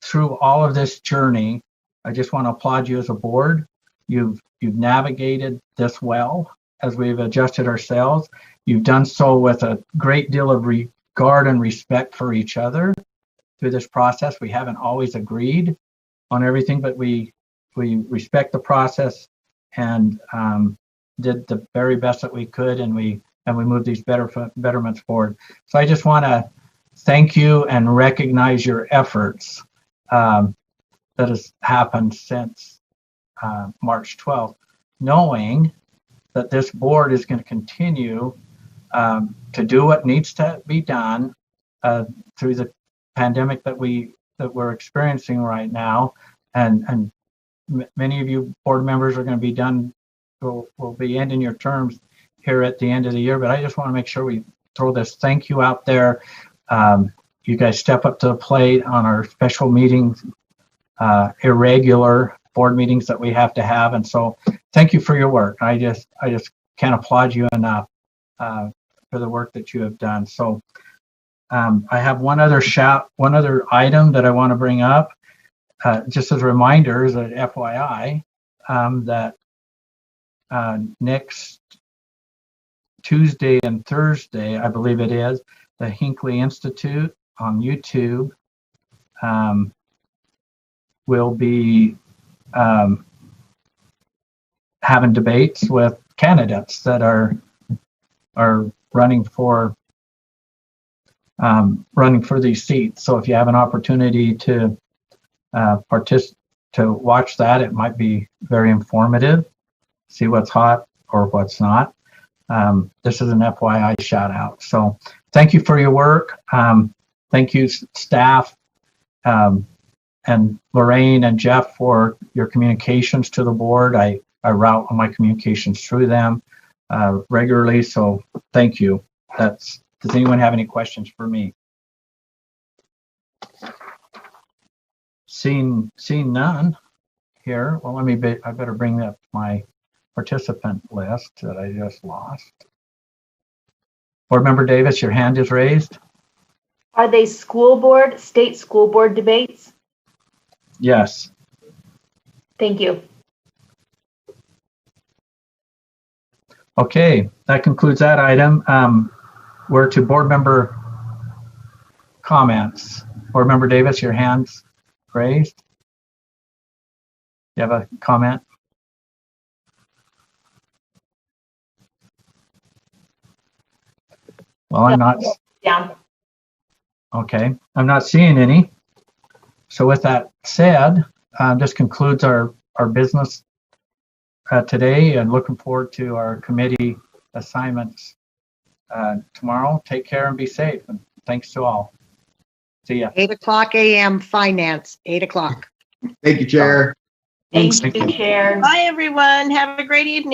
through all of this journey, I just want to applaud you as a board. You've navigated this well as we've adjusted ourselves. You've done so with a great deal of regard and respect for each other through this process. We haven't always agreed on everything, but we respect the process and did the very best that we could, and we moved these betterments forward. So I just want to thank you and recognize your efforts that has happened since March 12th, knowing that this board is going to continue to do what needs to be done through the pandemic that we're experiencing right now, and many of you board members are going to be done, will be ending your terms here at the end of the year. But I just want to make sure we throw this thank you out there. You guys step up to the plate on our special meetings, irregular board meetings that we have to have, and so thank you for your work. I just can't applaud you enough for the work that you have done. So I have one other item that I want to bring up, just as a reminder, as an FYI, that next Tuesday and Thursday, I believe it is, the Hinckley Institute on YouTube will be having debates with candidates that are running for these seats. So if you have an opportunity to watch that, it might be very informative. See what's hot or what's not. This is an FYI shout out. So thank you for your work. Thank you, staff, and Lorraine and Jeff, for your communications to the board. I route all my communications through them regularly. So thank you. Does anyone have any questions for me? Seeing none here. Well, I better bring up my participant list that I just lost. Board Member Davis, your hand is raised. Are they state school board debates? Yes. Thank you. Okay, that concludes that item. We're to board member comments. Board Member Davis, your hand's raised. You have a comment? Well, I'm not. Yeah. Okay, I'm not seeing any. So with that said, this concludes our business today, and looking forward to our committee assignments tomorrow. Take care and be safe, and thanks to all. See ya. 8:00 a.m. Finance, 8:00. Thank you, Chair. Thank you, Chair. Bye, everyone. Have a great evening.